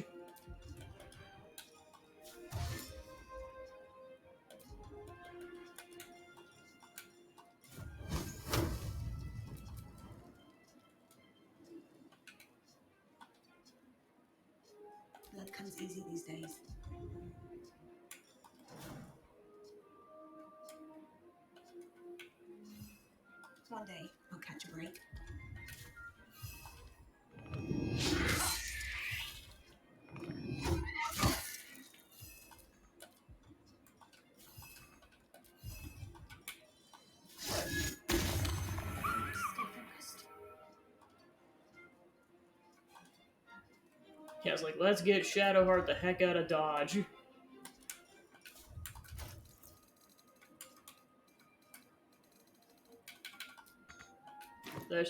Blood comes easy these days. One day, I'll catch a break. Yeah, it's like, let's get Shadowheart the heck out of Dodge.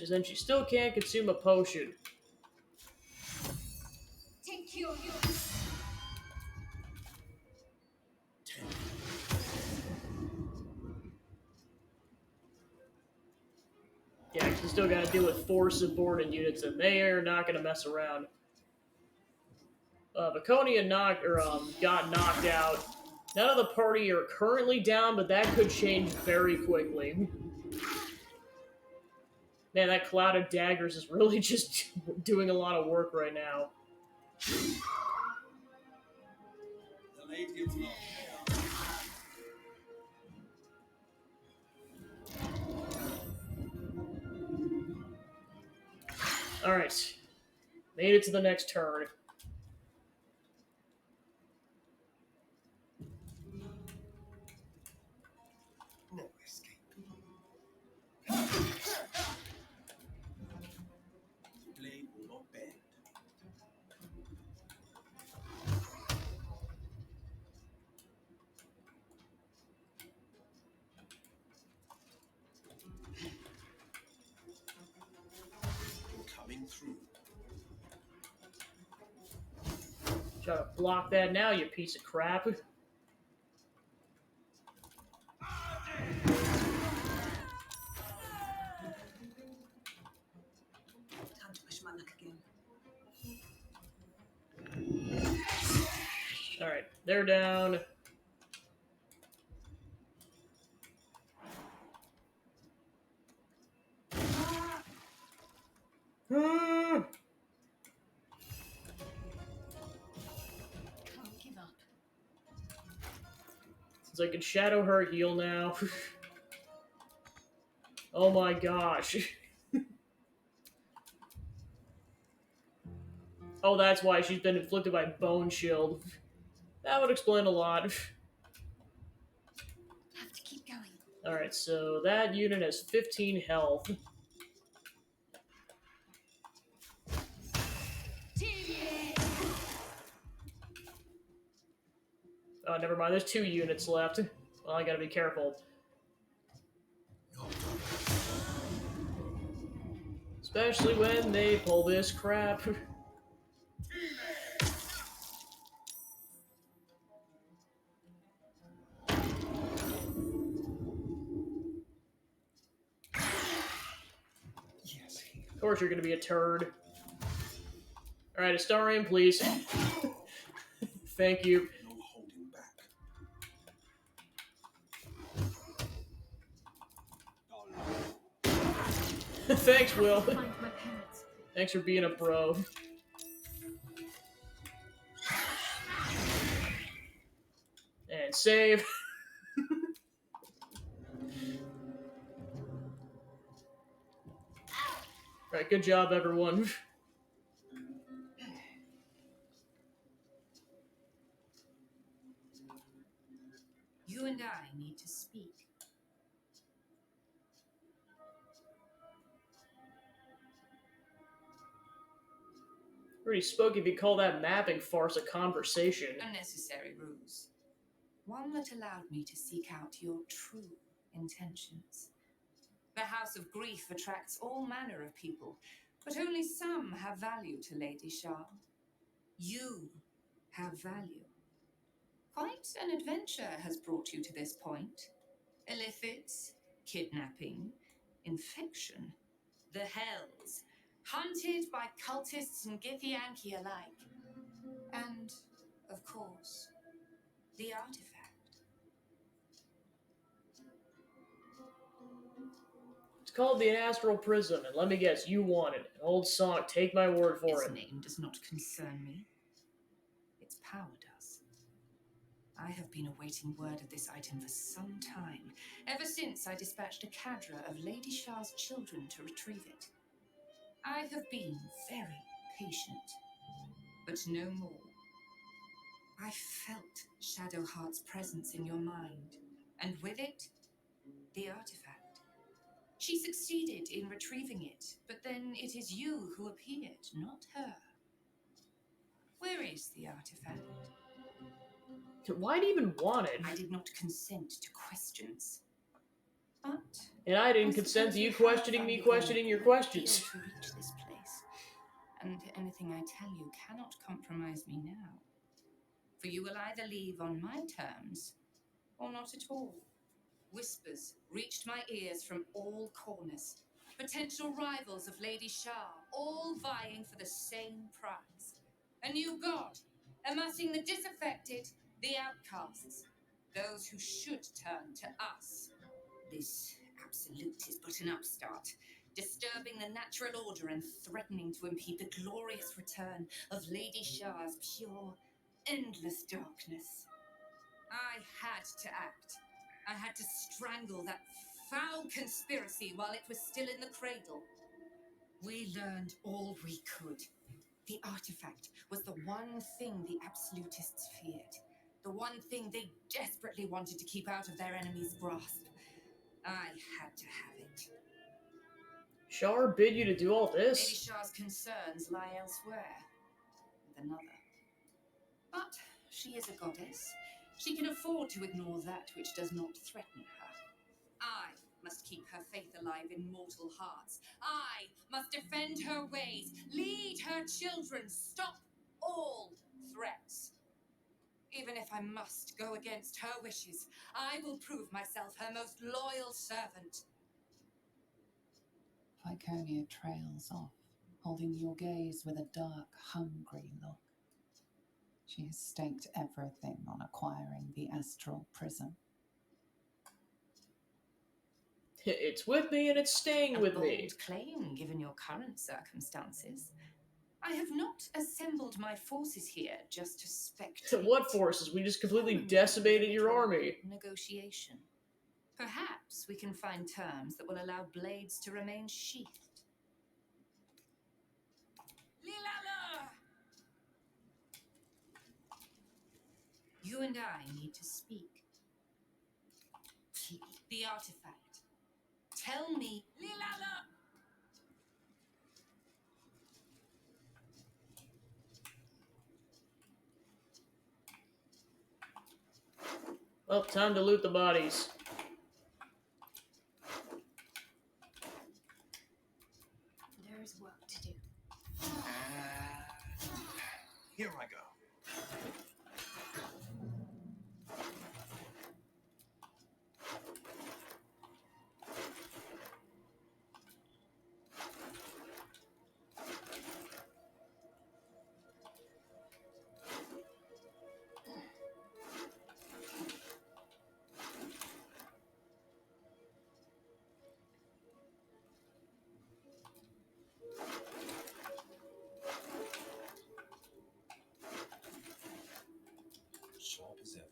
Then she still can't consume a potion. Take you. Yeah, you still gotta deal with 4 subordinate units, and they are not gonna mess around. Baconia got knocked out. None of the party are currently down, but that could change very quickly. Man, that Cloud of Daggers is really just doing a lot of work right now. The lady of love. Alright. Made it to the next turn. No escape. Blade will not bend. Coming through. Try to block that now, you piece of crap. Time to push my luck again. Alright, they're down. Can't give up. Since I can shadow her heal now. Oh my gosh. Oh, that's why she's been inflicted by Bone Shield. That would explain a lot. Have to keep going. Alright, so that unit has 15 health. Oh, never mind. There's 2 units left. Well, I gotta be careful. Especially when they pull this crap. Of course you're gonna be a turd. Alright, Astarion, please. Thank you. No holding back. Thanks, Will. Find my parents. Thanks for being a bro. And save. Alright, good job, everyone. You and I need to speak. Already spoke if you call that mapping farce a conversation. A necessary ruse. One that allowed me to seek out your true intentions. The House of Grief attracts all manner of people, but only some have value to Lady Shah. You have value. Quite an adventure has brought you to this point. Illithid, kidnapping, infection, the Hells, hunted by cultists and Githyanki alike. And, of course, the artifact. It's called the Astral Prism, and let me guess, you want it. An old song, take my word for Its it. name does not concern me. Its power does. I have been awaiting word of this item for some time, ever since I dispatched a cadre of Lady Shah's children to retrieve it. I have been very patient, but no more. I felt Shadowheart's presence in your mind, and with it, the artifact. She succeeded in retrieving it, but then it is you who appeared, not her. Where is the artifact? Why do you even want it? I did not consent to questions. But And I didn't consent to you questioning me questioning your questions. to reach this place, and anything I tell you cannot compromise me now. For you will either leave on my terms, or not at all. Whispers reached my ears from all corners. Potential rivals of Lady Shah, all vying for the same prize. A new god, amassing the disaffected, the outcasts, those who should turn to us. This absolute is but an upstart, disturbing the natural order and threatening to impede the glorious return of Lady Shah's pure, endless darkness. I had to act. I had to strangle that foul conspiracy while it was still in the cradle. We learned all we could. The artifact was the one thing the absolutists feared. The one thing they desperately wanted to keep out of their enemy's grasp. I had to have it. Shar bid you to do all Maybe this? Shar's concerns lie elsewhere. With another. But she is a goddess. She can afford to ignore that which does not threaten her. I must keep her faith alive in mortal hearts. I must defend her ways, lead her children, stop all threats. Even if I must go against her wishes, I will prove myself her most loyal servant. Viconia trails off, holding your gaze with a dark, hungry look. She has staked everything on acquiring the astral prism. It's with me and it's staying with me. A bold claim, given your current circumstances. I have not assembled my forces here just to spectate. What forces? We just completely decimated your army. Negotiation. Perhaps we can find terms that will allow blades to remain sheathed. Lilala! You and I need to speak. The artifact. Tell me, Lilala! Well, time to loot the bodies. There's work to do. Here I go. Sharp as ever.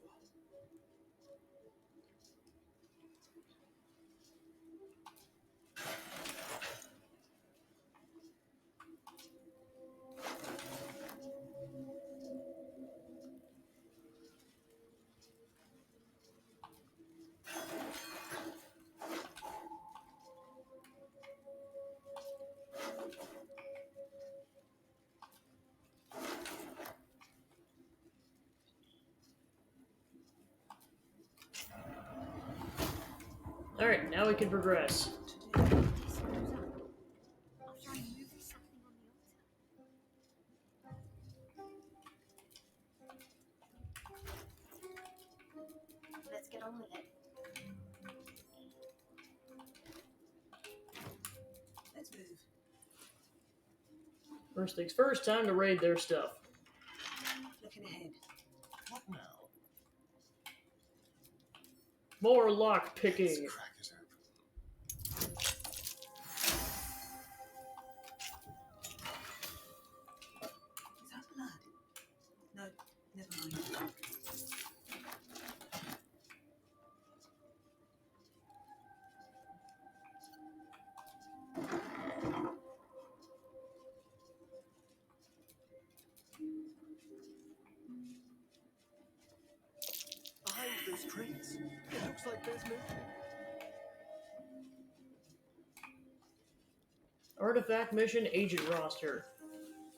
Alright, now we can progress. After I move something on the altar. Let's get on with it. Let's move. First things first, time to raid their stuff. Looking ahead. What now? More lock picking. Let's crack it open. Is that blood? No, never mind. Behind those crates, it looks like there's movement. Artifact mission agent roster.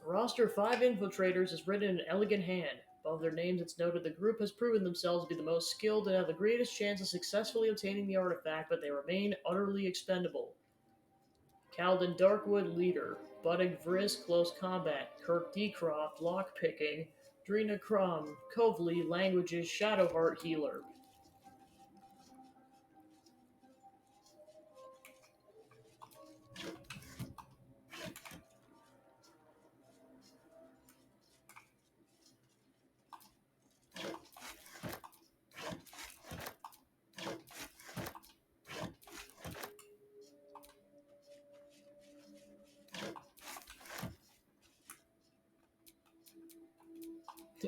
A roster of 5 infiltrators is written in elegant hand. Above their names, it's noted the group has proven themselves to be the most skilled and have the greatest chance of successfully obtaining the artifact, but they remain utterly expendable. Calden Darkwood, leader. Budding Vriss, close combat. Kirk Decroft, lockpicking. Drina Crum, Kovli, languages, Shadowheart, healer.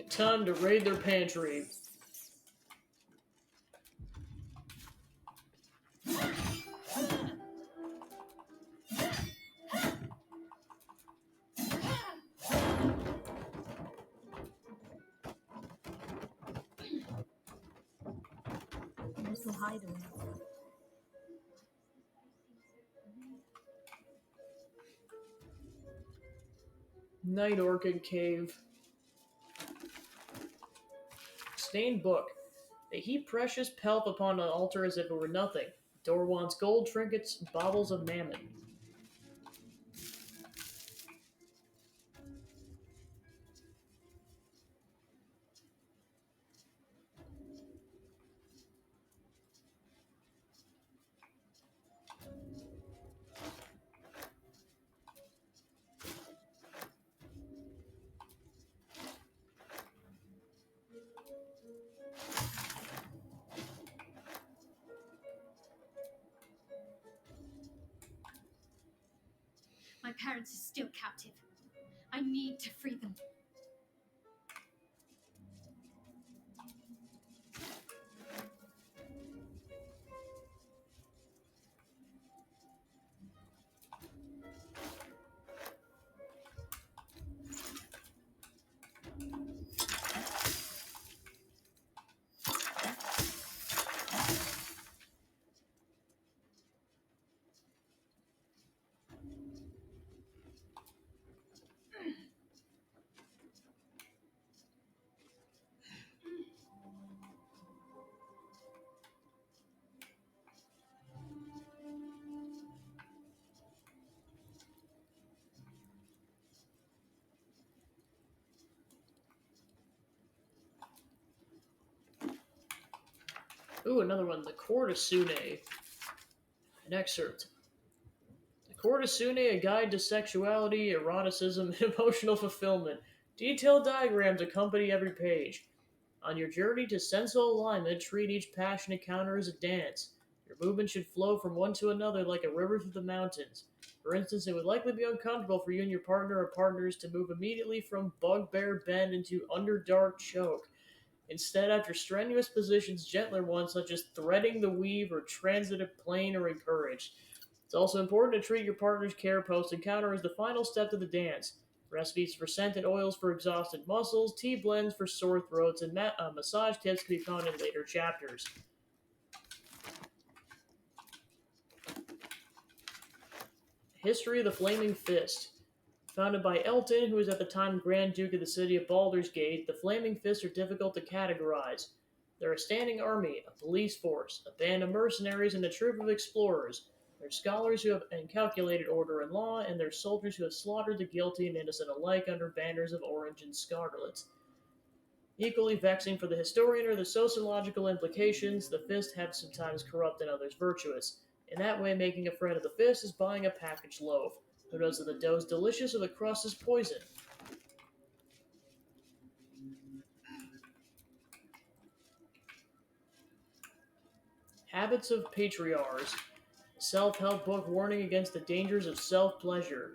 Time to raid their pantry. some hideaway. Night Orchid Cave. Stained book. They heap precious pelf upon an altar as if it were nothing. Door wants gold trinkets, baubles of mammon. My parents are still captive. I need to free them. Ooh, another one. The Court of Sune. An excerpt. The Court of Sune, a guide to sexuality, eroticism, and emotional fulfillment. Detailed diagrams accompany every page. On your journey to sensual alignment, treat each passion encounter as a dance. Your movement should flow from one to another like a river through the mountains. For instance, it would likely be uncomfortable for you and your partner or partners to move immediately from bugbear bend into underdark choke. Instead, after strenuous positions, gentler ones such as threading the weave or transitive plane are encouraged. It's also important to treat your partner's care post encounter as the final step to the dance. Recipes for scented oils for exhausted muscles, tea blends for sore throats, and massage tips can be found in later chapters. History of the Flaming Fist. Founded by Elton, who was at the time Grand Duke of the city of Baldur's Gate, the Flaming Fists are difficult to categorize. They're a standing army, a police force, a band of mercenaries, and a troop of explorers. They're scholars who have inculcated order and law, and they're soldiers who have slaughtered the guilty and innocent alike under banners of orange and scarlet. Equally vexing for the historian are the sociological implications. The Fist have sometimes corrupt and others virtuous. In that way, making a friend of the Fist is buying a packaged loaf. Who knows if the dough is delicious or the crust is poison? Habits of Patriarchs. Self-help book warning against the dangers of self-pleasure.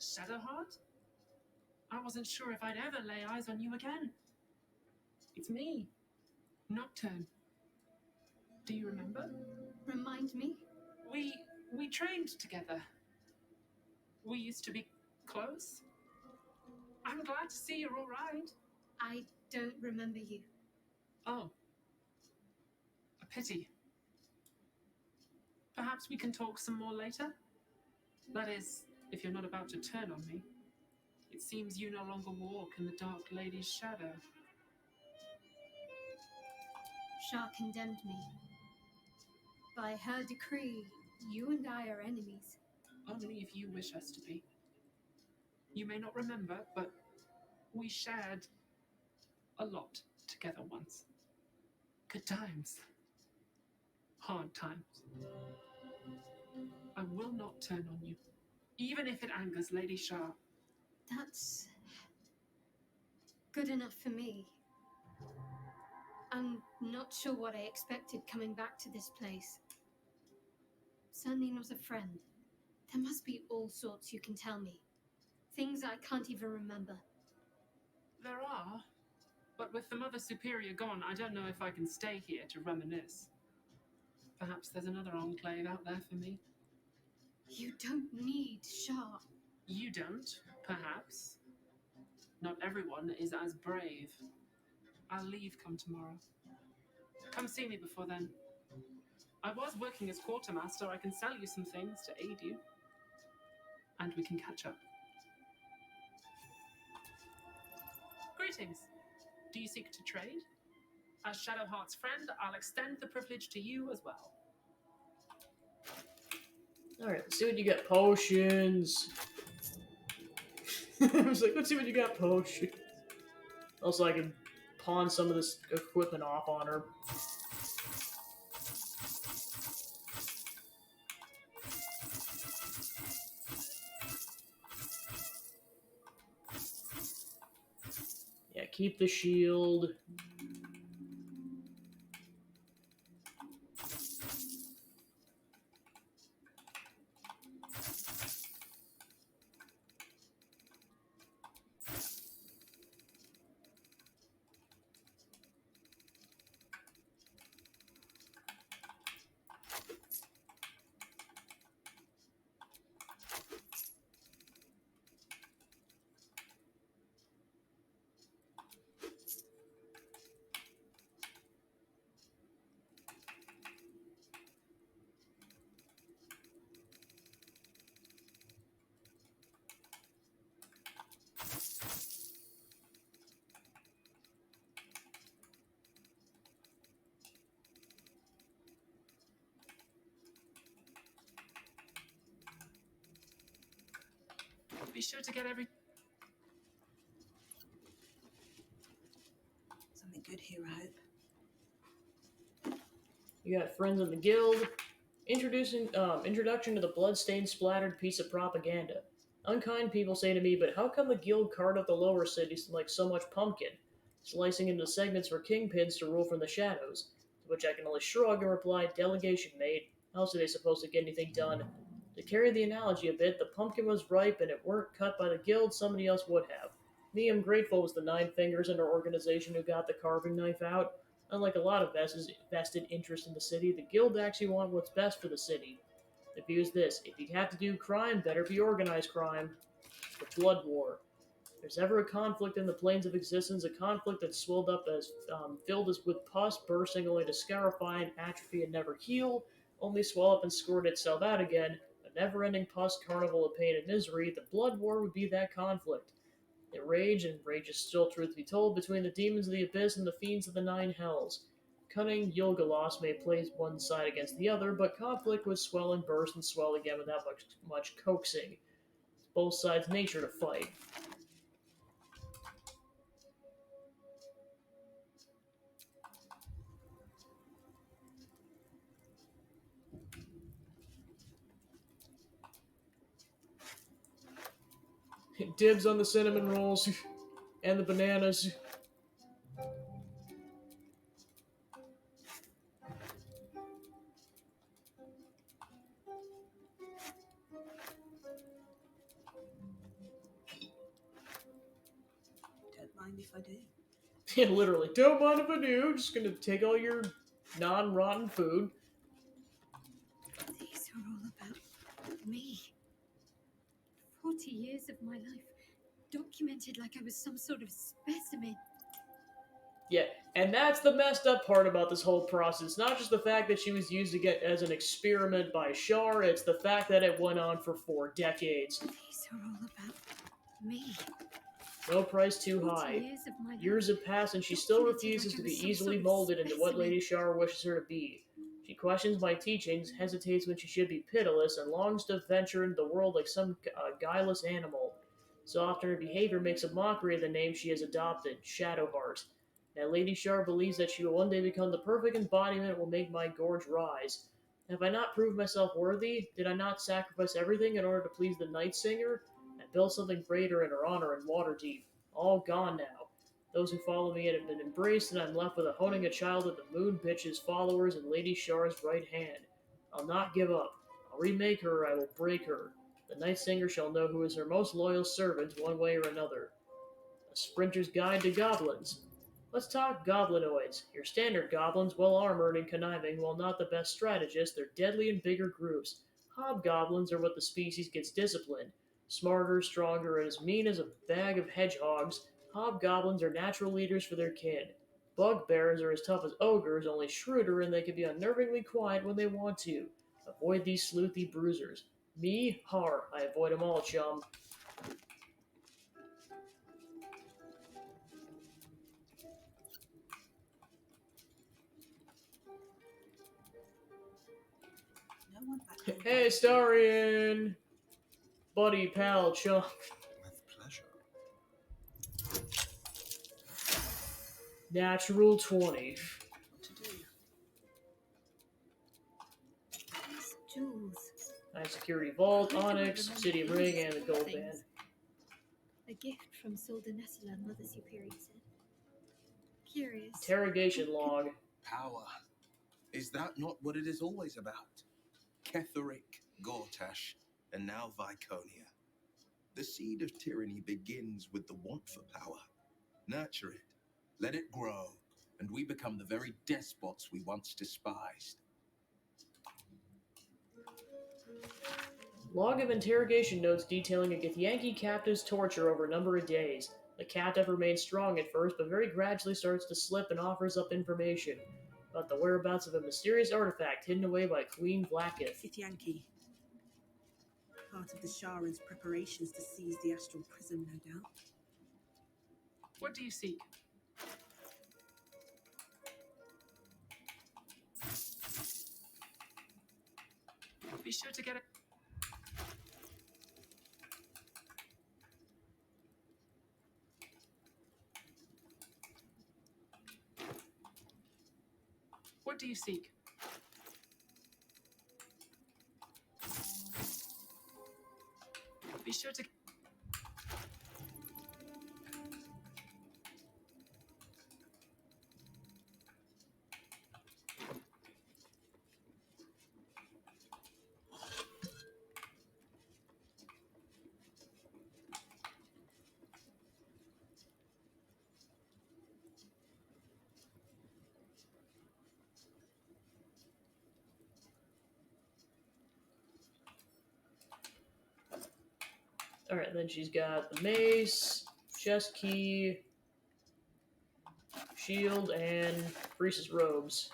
Shadowheart? I wasn't sure if I'd ever lay eyes on you again. It's me, Nocturne. Do you remember? Remind me? We trained together. We used to be close. I'm glad to see you're all right. I don't remember you. Oh. A pity. Perhaps we can talk some more later? That is, if you're not about to turn on me. It seems you no longer walk in the Dark Lady's shadow. Shah condemned me. By her decree, you and I are enemies. Only if you wish us to be. You may not remember, but we shared a lot together once. Good times. Hard times. I will not turn on you, even if it angers Lady Shah. That's good enough for me. I'm not sure what I expected coming back to this place. Certainly not a friend. There must be all sorts you can tell me. things I can't even remember. There are. But with the Mother Superior gone, I don't know if I can stay here to reminisce. Perhaps there's another enclave out there for me. You don't need Shah. You don't, perhaps. Not everyone is as brave. I'll leave come tomorrow. Come see me before then. I was working as quartermaster. I can sell you some things to aid you. And we can catch up. Greetings. Do you seek to trade? As Shadowheart's friend, I'll extend the privilege to you as well. Alright, let's see what you got. Potions. I was like, let's see what you got. Potions. Also, I can pawn some of this equipment off on her. Yeah, keep the shield. Be sure to get every... Something good here, I hope. You got friends in the guild. Introduction to the blood-stained, splattered piece of propaganda. Unkind people say to me, but how come the guild carved up the lower cities like so much pumpkin, slicing into segments for kingpins to rule from the shadows? To which I can only shrug and reply, delegation, mate. How else are they supposed to get anything done? To carry the analogy a bit, the pumpkin was ripe and it weren't cut by the guild, somebody else would have. Me, I'm grateful it was the Nine Fingers in our organization who got the carving knife out. Unlike a lot of vested interest in the city, the guild actually want what's best for the city. The view is this: if you have to do crime, better be organized crime. The Blood War. If there's ever a conflict in the planes of existence, a conflict that's swelled up as filled as with pus, bursting only to scarify and atrophy and never heal, only swell up and squirt itself out again, a never-ending pus carnival of pain and misery, the Blood War would be that conflict. They rage, and rage is still, truth be told, between the demons of the abyss and the fiends of the nine hells. Cunning Yilgalos may play one side against the other, but conflict would swell and burst and swell again without much coaxing. It's both sides' nature to fight. Dibs on the cinnamon rolls and the bananas. Don't mind if I do. Yeah, literally. Don't mind if I do. Just gonna take all your non-rotten food. These are all about me. 40 years of my life documented like I was some sort of specimen. Yeah, and that's the messed up part about this whole process. It's not just the fact that she was used to get as an experiment by Shar, it's the fact that it went on for 4 decades. These are all about me. No price too high. Years have passed and she still refuses to be easily molded into what Lady Shar wishes her to be. She questions my teachings, hesitates when she should be pitiless, and longs to venture into the world like some guileless animal. So often her behavior makes a mockery of the name she has adopted, Shadowheart. Now Lady Shar believes that she will one day become the perfect embodiment that will make my gorge rise. Have I not proved myself worthy? Did I not sacrifice everything in order to please the Night Singer? I built something greater in her honor in Waterdeep. All gone now. Those who follow me have been embraced, and I'm left with honing a child of the Moon Bitch's followers and Lady Shar's right hand. I'll not give up. I'll remake her, I will break her. The Night Singer shall know who is her most loyal servant one way or another. A Sprinter's Guide to Goblins. Let's talk goblinoids. Your standard goblins, well armored and conniving, while not the best strategists, they're deadly in bigger groups. Hobgoblins are what the species gets disciplined. Smarter, stronger, and as mean as a bag of hedgehogs, hobgoblins are natural leaders for their kin. Bugbears are as tough as ogres, only shrewder, and they can be unnervingly quiet when they want to. Avoid these sleuthy bruisers. Me? Har, I avoid 'em all, chum. No one back home. Hey, Starian! Buddy, pal, chum. With pleasure. Natural 20. What to do? These jewels. High security vault, I cannot onyx, remember city the ring, names and the of gold things. band. A gift from Solda Nessula, Mother Superior said. Curious. Interrogation log. Power. Is that not what it is always about? Ketheric, Gortash, and now Viconia. The seed of tyranny begins with the want for power. Nurture it, let it grow, and we become the very despots we once despised. Log of interrogation notes detailing a Githyanki captive's torture over a number of days. The captive remains strong at first, but very gradually starts to slip and offers up information about the whereabouts of a mysterious artifact hidden away by Queen Blackith. Githyanki. Part of the Sharan's preparations to seize the astral prism, no doubt. What do you seek? Be sure to get it. What do you seek? Be sure to. Alright, then she's got the mace, chest key, shield, and priestess robes.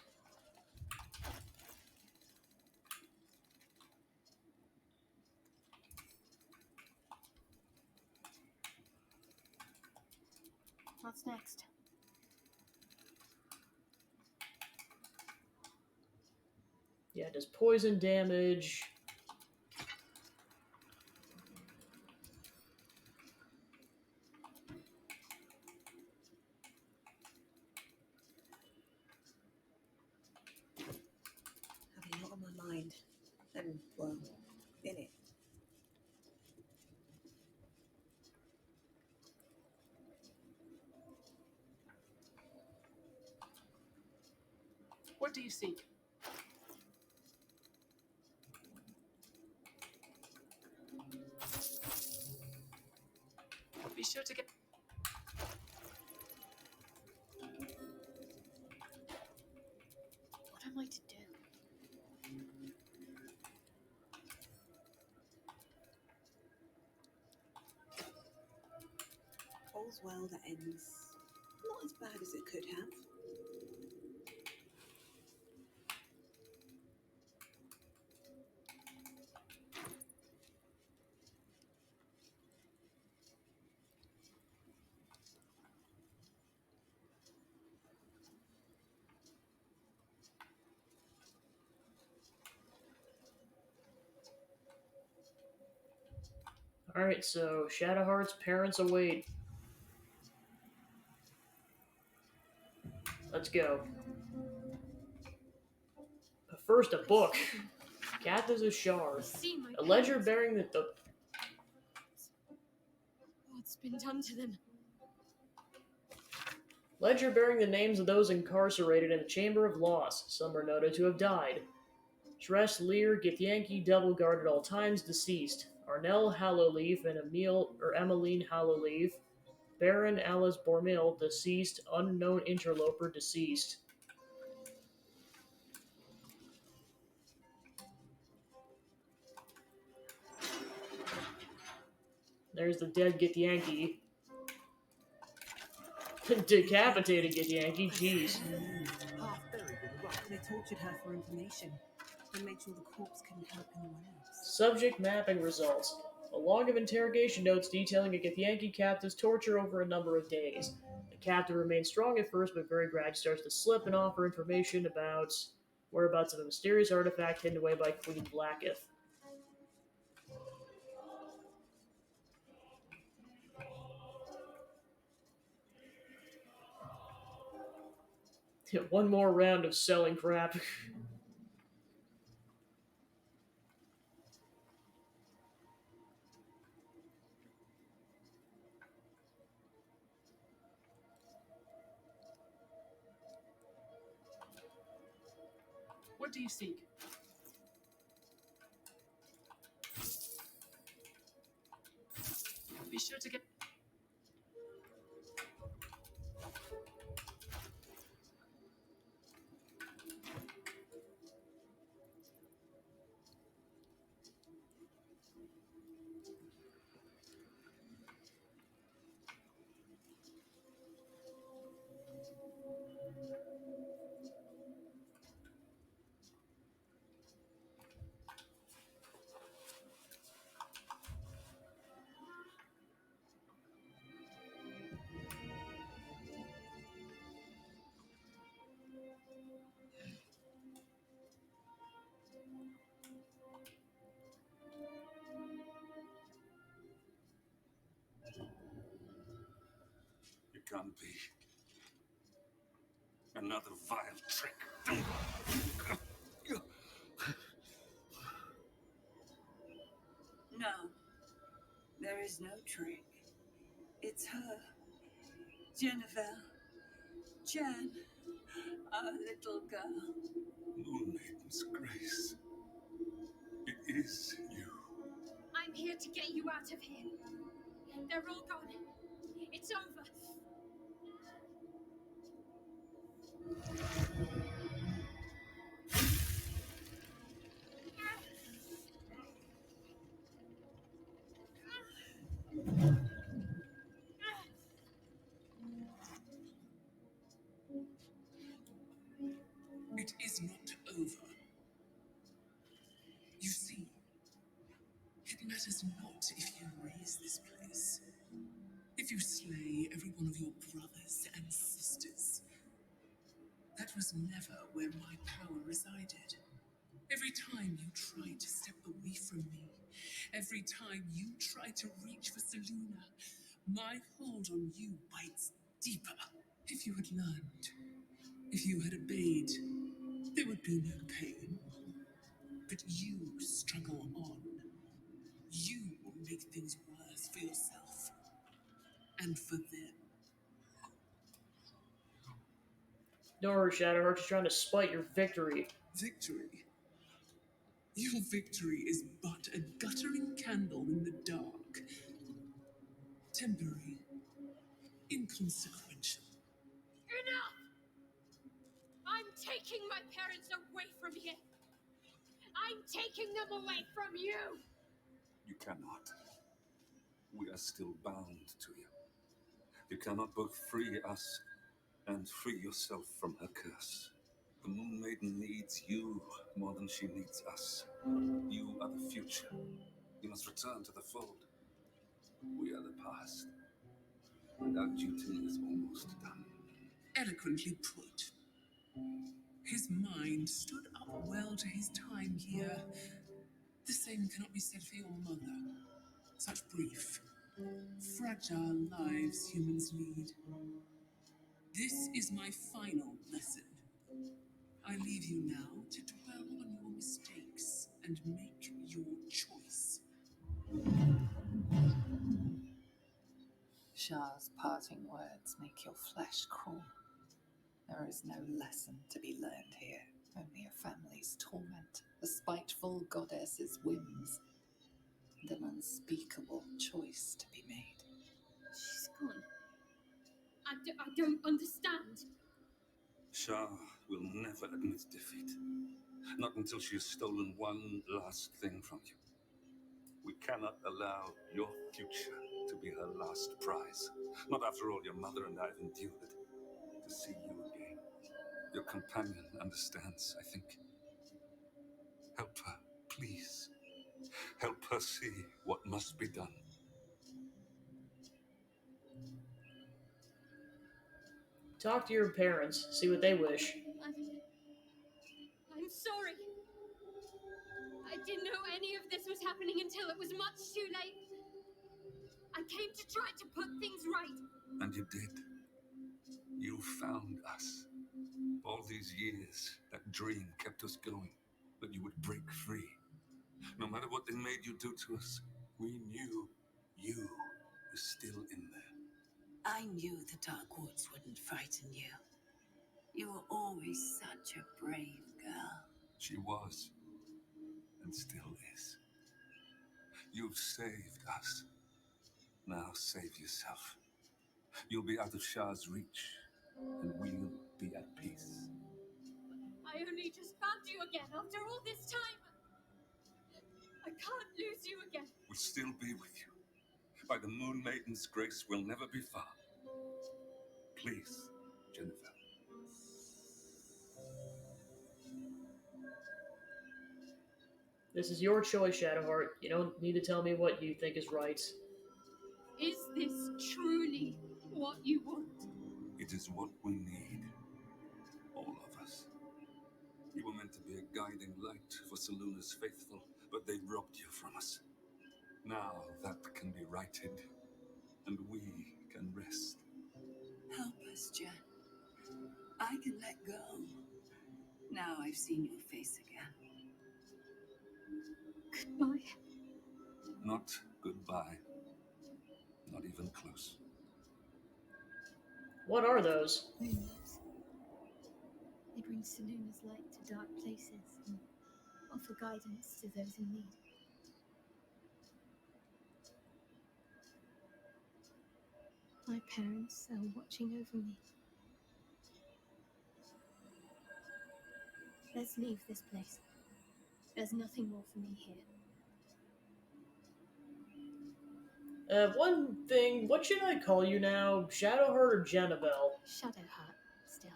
What's next? Yeah, it does poison damage. Have a lot on my mind. And, well, in it. What do you seek? Be sure to get. What am I to do? All's well that ends not as bad as it could have. Alright, so Shadowheart's parents await. Let's go. But first, a book. Captives of Shard. A ledger bearing the What's been done to them? ledger bearing the names of those incarcerated in the Chamber of Loss. Some are noted to have died. Shresh, Lear, Githyanki, double guard at all times, deceased. Arnell Hallowleaf and Emmeline Hallowleaf. Baron Alice Bormil, deceased. Unknown interloper, deceased. There's the dead Githyanki. Decapitated Githyanki, jeez. Half buried in the rock. They tortured her for information. They made sure the corpse couldn't help anyone else. Subject mapping results. A log of interrogation notes detailing a Githyanki captive's torture over a number of days. The captive remains strong at first, but very gradually starts to slip and offer information about whereabouts of a mysterious artifact hidden away by Queen Blacketh. One more round of selling crap. What do you seek? Be sure to get. It can't be. Another vile trick. No, there is no trick. It's her. Jennifer. Jen. Our little girl. Moon Maiden's grace. It is you. I'm here to get you out of here. They're all gone. It's over. It is not over. You see, it matters not if you raise this place, if you slay every one of your brothers and sisters. That was never where my power resided. Every time you tried to step away from me, every time you tried to reach for Seluna, my hold on you bites deeper. If you had learned, if you had obeyed, there would be no pain. But you struggle on. You make things worse for yourself and for them. Don't worry, Shadowheart, she's trying to spite your victory. Victory? Your victory is but a guttering candle in the dark. Temporary. Inconsequential. Enough! I'm taking my parents away from here. I'm taking them away from you. You cannot. We are still bound to you. You cannot both free us and free yourself from her curse. The Moon Maiden needs you more than she needs us. You are the future. You must return to the fold. We are the past. And our duty is almost done. Eloquently put. His mind stood up well to his time here. The same cannot be said for your mother. Such brief, fragile lives humans lead. This is my final lesson. I leave you now to dwell on your mistakes and make your choice. Shah's parting words make your flesh crawl. There is no lesson to be learned here, only a family's torment, a spiteful goddess's whims. and an unspeakable choice to be made. She's gone. I don't understand. Shah will never admit defeat. Not until she has stolen one last thing from you. We cannot allow your future to be her last prize. Not after all your mother and I have endured. To see you again. Your companion understands, I think. Help her, please. Help her see what must be done. Talk to your parents, see what they wish. I'm sorry. I didn't know any of this was happening until it was much too late. I came to try to put things right. And you did. You found us. All these years, that dream kept us going. That you would break free. No matter what they made you do to us, we knew you were still in there. I knew the Dark Woods wouldn't frighten you. You were always such a brave girl. She was, and still is. You've saved us. Now save yourself. You'll be out of Shah's reach, and we'll be at peace. I only just found you again after all this time. I can't lose you again. We'll still be with you. By the Moon Maiden's grace, we'll never be far. Please, Jennifer. This is your choice, Shadowheart. You don't need to tell me what you think is right. Is this truly what you want? It is what we need. All of us. You were meant to be a guiding light for Seluna's faithful, but they robbed you from us. Now that can be righted, and we can rest. Help us, Jen. I can let go. Now I've seen your face again. Goodbye. Not goodbye. Not even close. What are those? Moonlights. They bring Seluna's light to dark places and offer guidance to those in need. My parents are watching over me. Let's leave this place. There's nothing more for me here. One thing, what should I call you now? Shadowheart or Jennabelle? Shadowheart, still.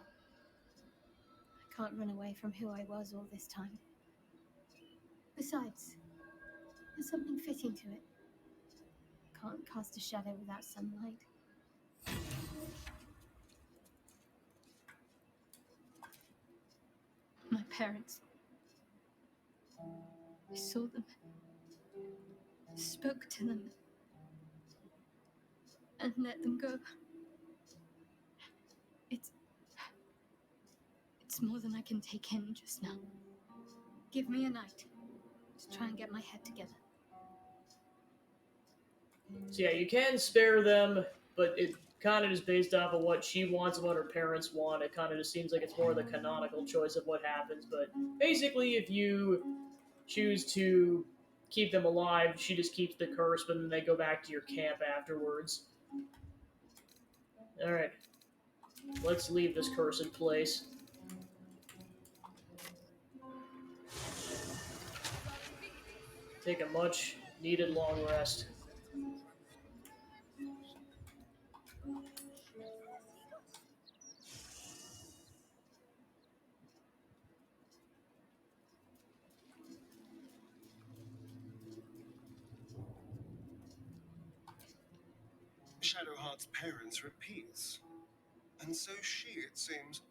I can't run away from who I was all this time. Besides, there's something fitting to it. Can't cast a shadow without sunlight. My parents. I saw them. Spoke to them. And let them go. It's more than I can take in just now. Give me a night to try and get my head together. So yeah, you can spare them, but it kind of is based off of what she wants and what her parents want. It kind of just seems like it's more the canonical choice of what happens. But basically, if you choose to keep them alive, she just keeps the curse, but then they go back to your camp afterwards. Alright. Let's leave this curse in place. Take a much needed long rest. Shadowheart's parents are at peace. And so she, it seems.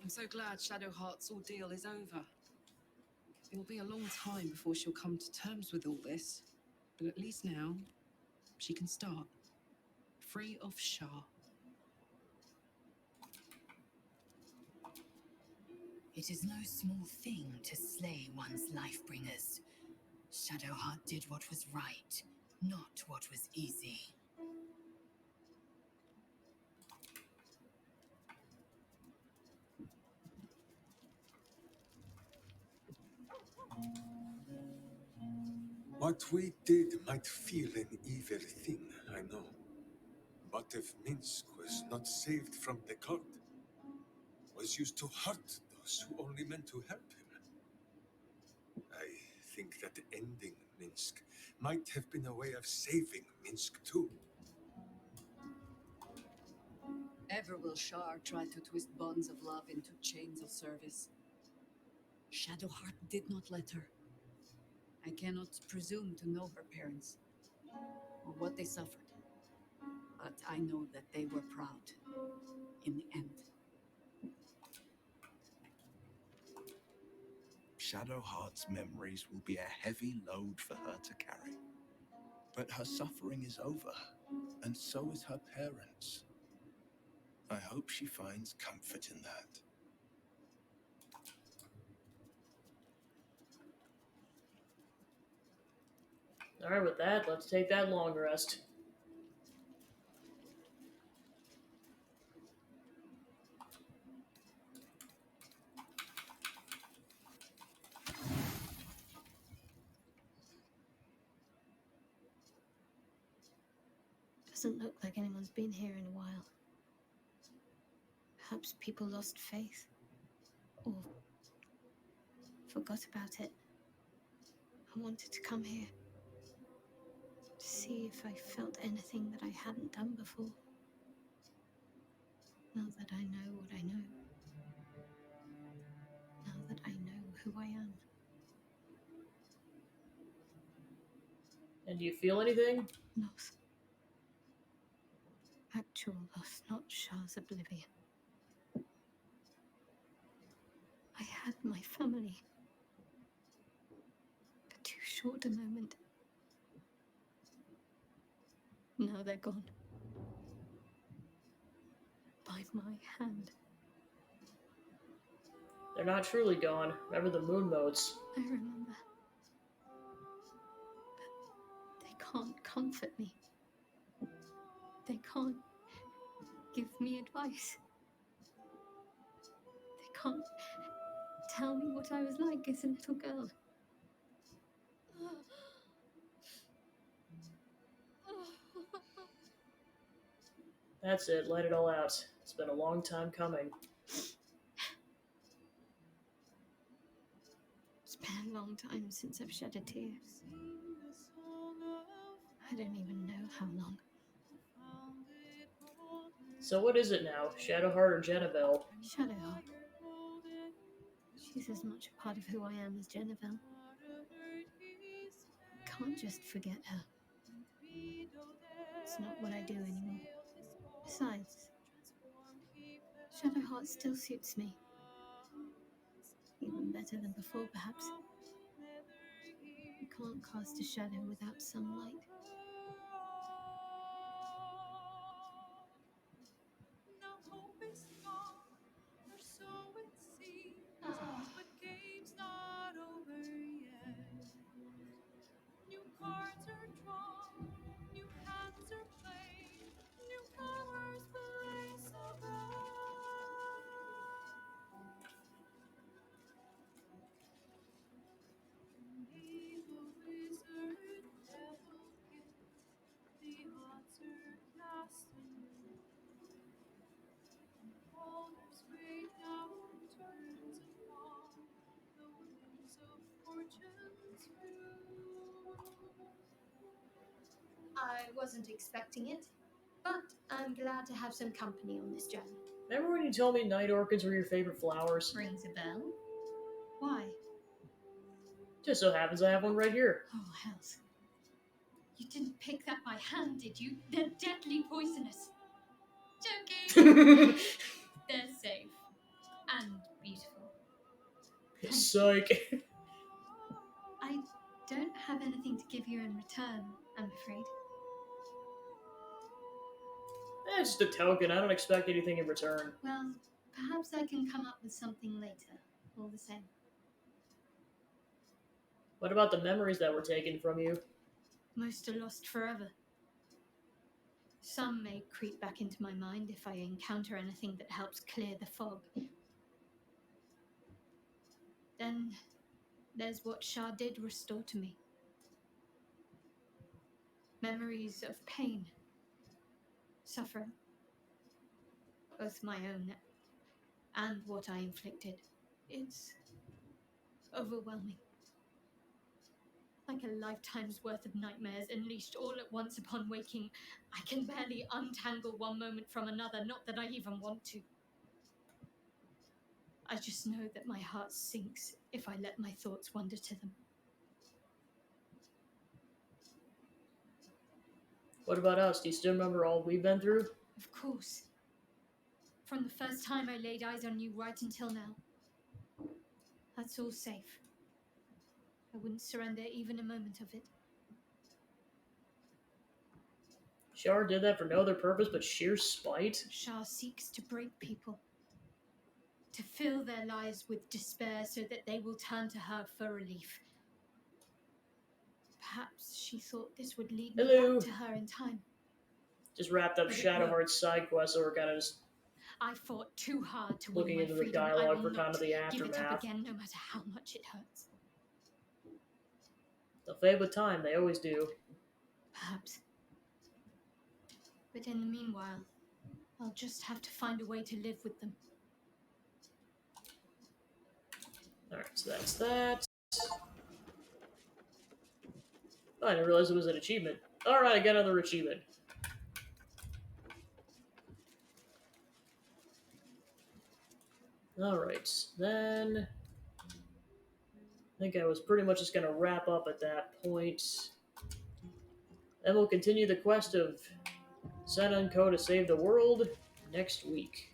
I'm so glad Shadowheart's ordeal is over. It'll be a long time before she'll come to terms with all this. But at least now, she can start. Free of Shah. It is no small thing to slay one's life-bringers. Shadowheart did what was right, not what was easy. What we did might feel an evil thing, I know. But if Minsk was not saved from the cult, was used to hurt those who only meant to help him, I think that ending Minsk might have been a way of saving Minsk too. Ever will Shar try to twist bonds of love into chains of service. Shadowheart did not let her. I cannot presume to know her parents, or what they suffered. But I know that they were proud, in the end. Shadowheart's memories will be a heavy load for her to carry. But her suffering is over, and so is her parents'. I hope she finds comfort in that. Alright, with that, let's take that long rest. Doesn't look like anyone's been here in a while. Perhaps people lost faith. Or forgot about it. I wanted to come here to see if I felt anything that I hadn't done before. Now that I know what I know. Now that I know who I am. And do you feel anything? Loss. Actual loss, not Shah's oblivion. I had my family. For too short a moment. Now they're gone. By my hand. They're not truly gone. Remember the moon modes. I remember. But they can't comfort me. They can't give me advice. They can't tell me what I was like as a little girl. That's it, let it all out. It's been a long time coming. It's been a long time since I've shed a tear. I don't even know how long. So what is it now? Shadowheart or Jennivel? Shadowheart. She's as much a part of who I am as Jennivel. Can't just forget her. It's not what I do anymore. Besides, Shadowheart still suits me. Even better than before, perhaps. You can't cast a shadow without some light. Now hope is gone, or so it seems. But game's not over yet. New cards are drawn, new hands are played, new powers blaze above. Evil wizard, devil gift, the odds are cast anew. Baldur's Gate now turns upon the winds of fortune's view. I wasn't expecting it, but I'm glad to have some company on this journey. Remember when you told me night orchids were your favorite flowers? Rings a bell? Why? Just so happens I have one right here. Oh, hells. You didn't pick that by hand, did you? They're deadly poisonous. Joking! They're safe. And beautiful. Psych. I don't have anything to give you in return, I'm afraid. It's just a token. I don't expect anything in return. Well, perhaps I can come up with something later, all the same. What about the memories that were taken from you? Most are lost forever. Some may creep back into my mind if I encounter anything that helps clear the fog. Then There's what Shah did restore to me. Memories of pain, suffering, both my own and what I inflicted. It's overwhelming. Like a lifetime's worth of nightmares unleashed all at once upon waking. I can barely untangle one moment from another, not that I even want to. I just know that my heart sinks if I let my thoughts wander to them. What about us? Do you still remember all we've been through? Of course. From the first time I laid eyes on you right until now. That's all safe. I wouldn't surrender even a moment of it. Shar did that for no other purpose but sheer spite? Shah seeks to break people. To fill their lives with despair so that they will turn to her for relief. Perhaps she thought this would lead me Hello. back to her in time. Just wrapped up But it Shadowheart's side quest, so we're kind of just I fought too hard to looking win my into the freedom. I dialogue will for kind not of the give it up aftermath. again, no matter how much it hurts. They'll fade with time, they always do. Perhaps. But in the meanwhile, I'll just have to find a way to live with them. Alright, so that's that. Oh, I didn't realize it was an achievement. Alright, I got another achievement. Alright, then I think I was pretty much just going to wrap up at that point. Then we'll continue the quest of Sen and Co. to save the world next week.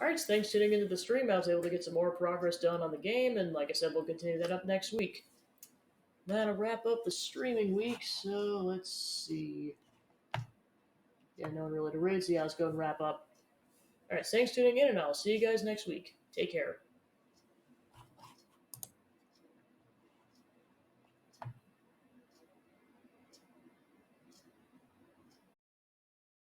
Alright, so thanks for tuning into the stream. I was able to get some more progress done on the game, and like I said, we'll continue that up next week. That'll wrap up the streaming week, so let's see. Yeah, no one really to raid, so yeah, let's go and wrap up. Alright, thanks for tuning in, and I'll see you guys next week. Take care.